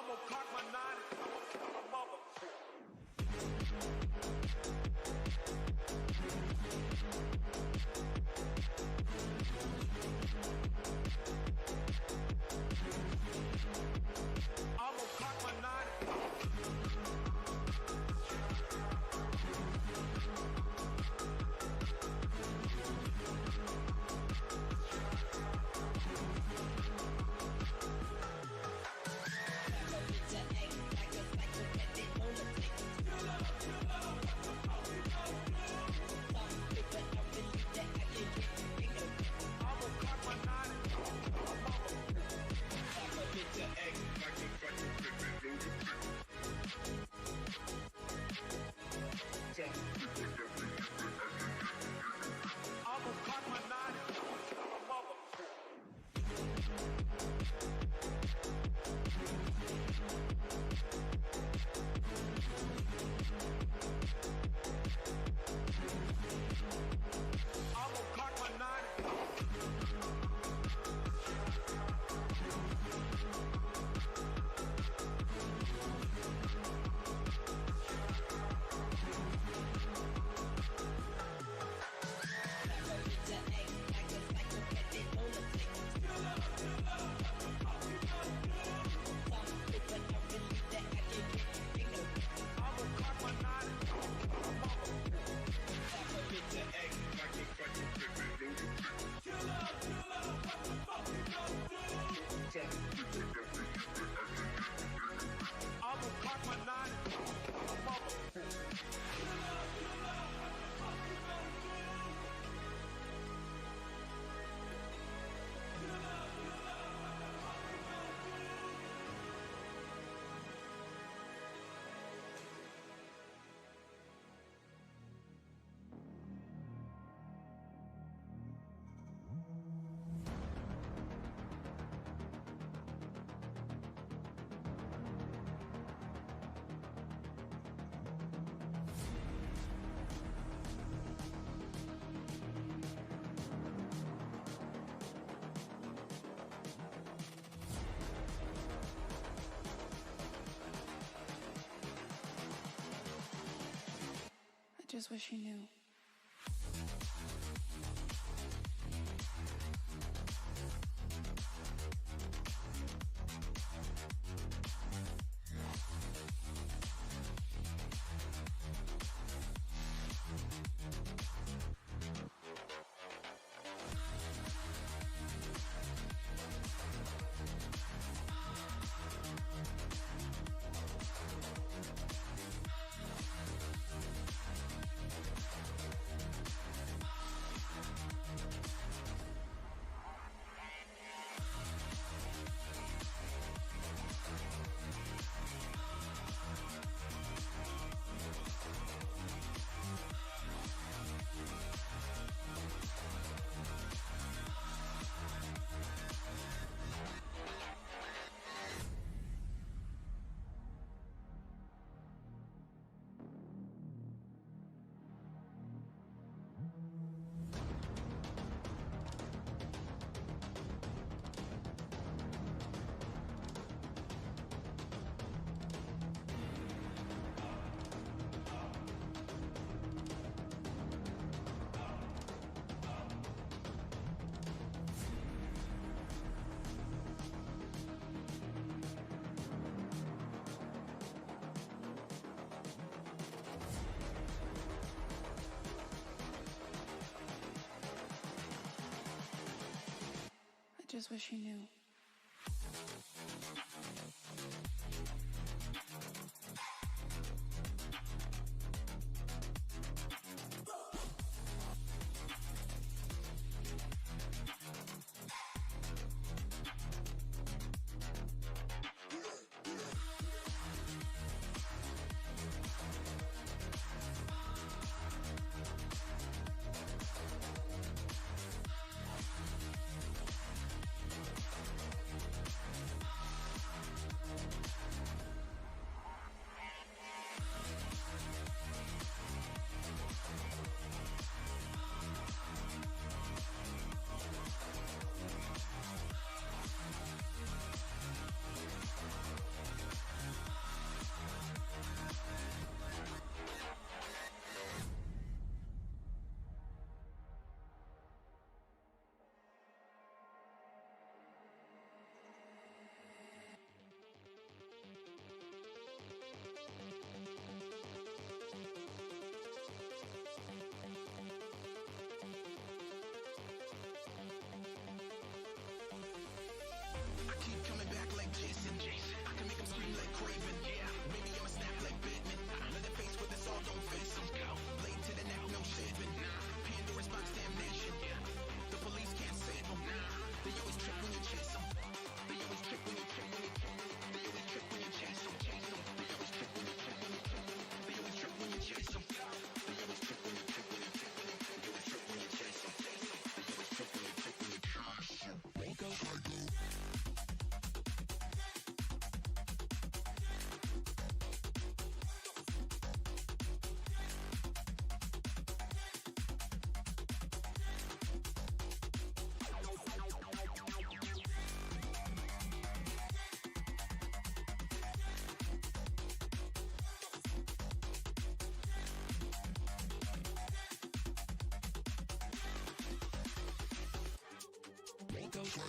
I'ma cock my nine and I'ma kill my mother. I'ma cock my nine and I'ma cock my nine and I'ma kill my mother. I'ma cock my nine and I'ma cock my nine and I'ma kill my mother. I'ma cock my nine and I'ma kill my mother. I just wish you knew. I just wish you knew. Hi,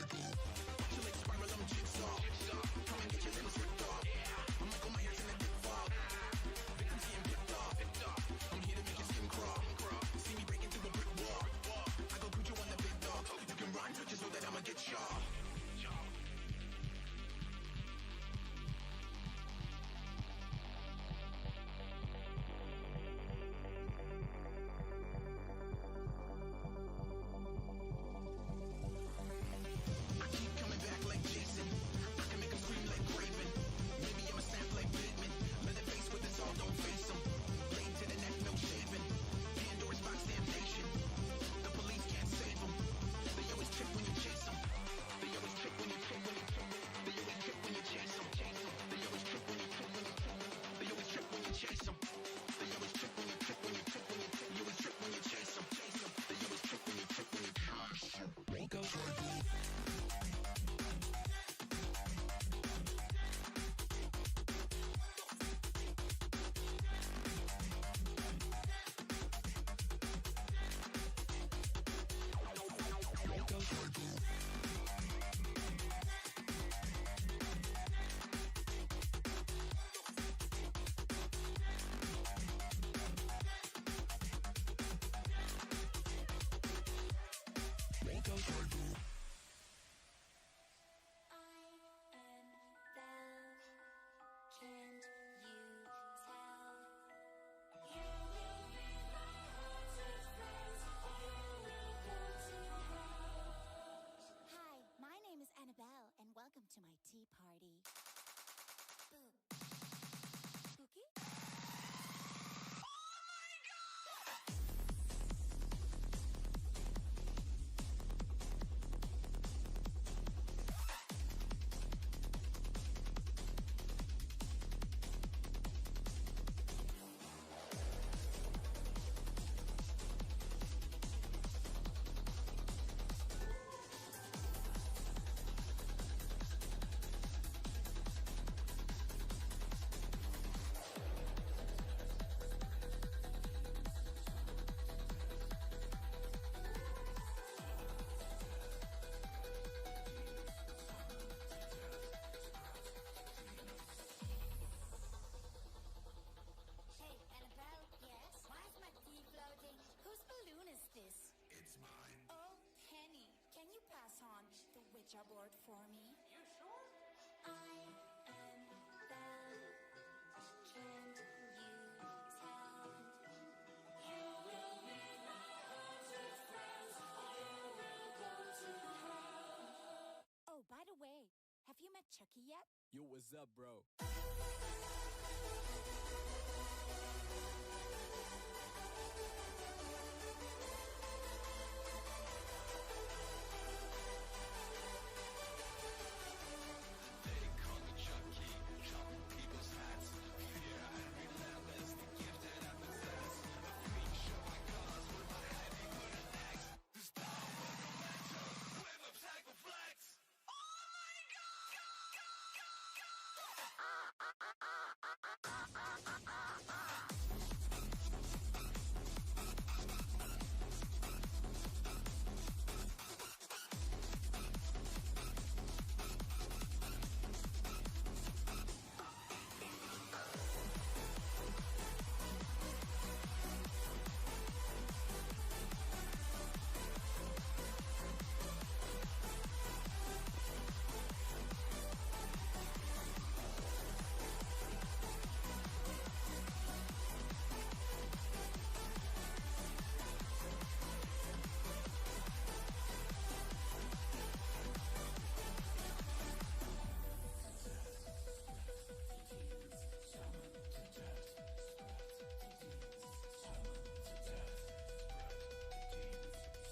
my name is Annabelle, and welcome to my tea party. Cookie? Hey, Annabelle, yes? Why is my tea floating? Whose balloon is this? It's mine. Oh, Penny, can you pass on the Ouija board for me? You sure? I am Belle. Can you tell? You will meet my haunted friends, or you will go to hell. Oh, by the way, have you met Chucky yet? Yo, what's up, bro?